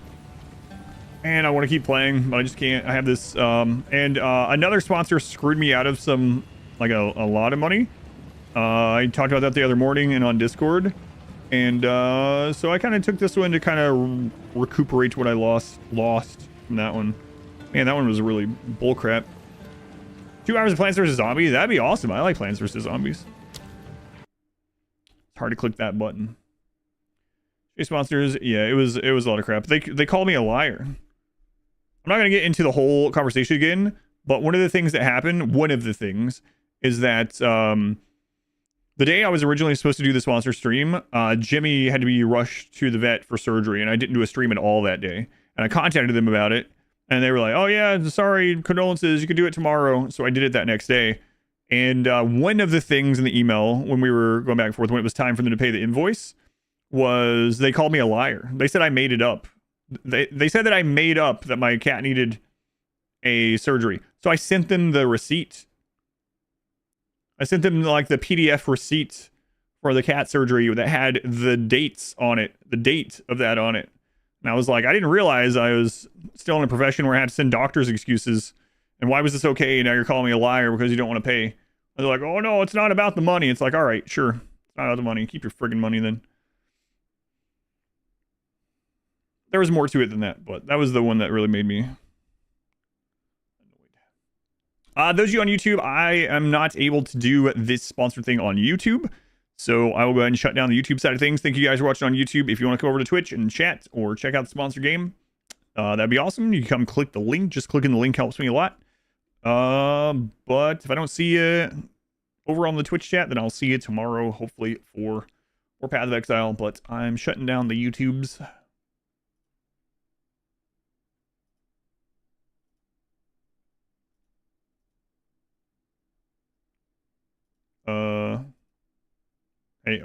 And I want to keep playing, but I just can't. I have this, another sponsor screwed me out of some, like a lot of money. I talked about that the other morning and on Discord. And, so I kind of took this one to kind of recuperate what I lost from that one. Man, that one was really bullcrap. 2 hours of Plants vs. Zombies? That'd be awesome. I like Plants vs. Zombies. It's hard to click that button. Hey, sponsors. Yeah, it was a lot of crap. They called me a liar. I'm not going to get into the whole conversation again, but one of the things that happened, is that the day I was originally supposed to do the sponsor stream, Jimmy had to be rushed to the vet for surgery, and I didn't do a stream at all that day. And I contacted them about it, and they were like, oh yeah, sorry, condolences, you can do it tomorrow. So I did it that next day. And one of the things in the email, when we were going back and forth, when it was time for them to pay the invoice, was they called me a liar. They said I made it up. They said that I made up that my cat needed a surgery. So I sent them the receipt. I sent them like the PDF receipt for the cat surgery that had the dates on it, the date of that on it. And I was like, I didn't realize I was still in a profession where I had to send doctors excuses. And why was this okay? Now you're calling me a liar because you don't want to pay. They're like, oh no, it's not about the money. It's like, all right, sure. It's not about the money. Keep your friggin' money then. There was more to it than that, but that was the one that really made me annoyed. Those of you on YouTube, I am not able to do this sponsored thing on YouTube. So I will go ahead and shut down the YouTube side of things. Thank you guys for watching on YouTube. If you want to come over to Twitch and chat or check out the sponsor game, that'd be awesome. You can come click the link. Just clicking the link helps me a lot. But if I don't see you over on the Twitch chat, then I'll see you tomorrow, hopefully for Path of Exile. But I'm shutting down the YouTubes. Hey,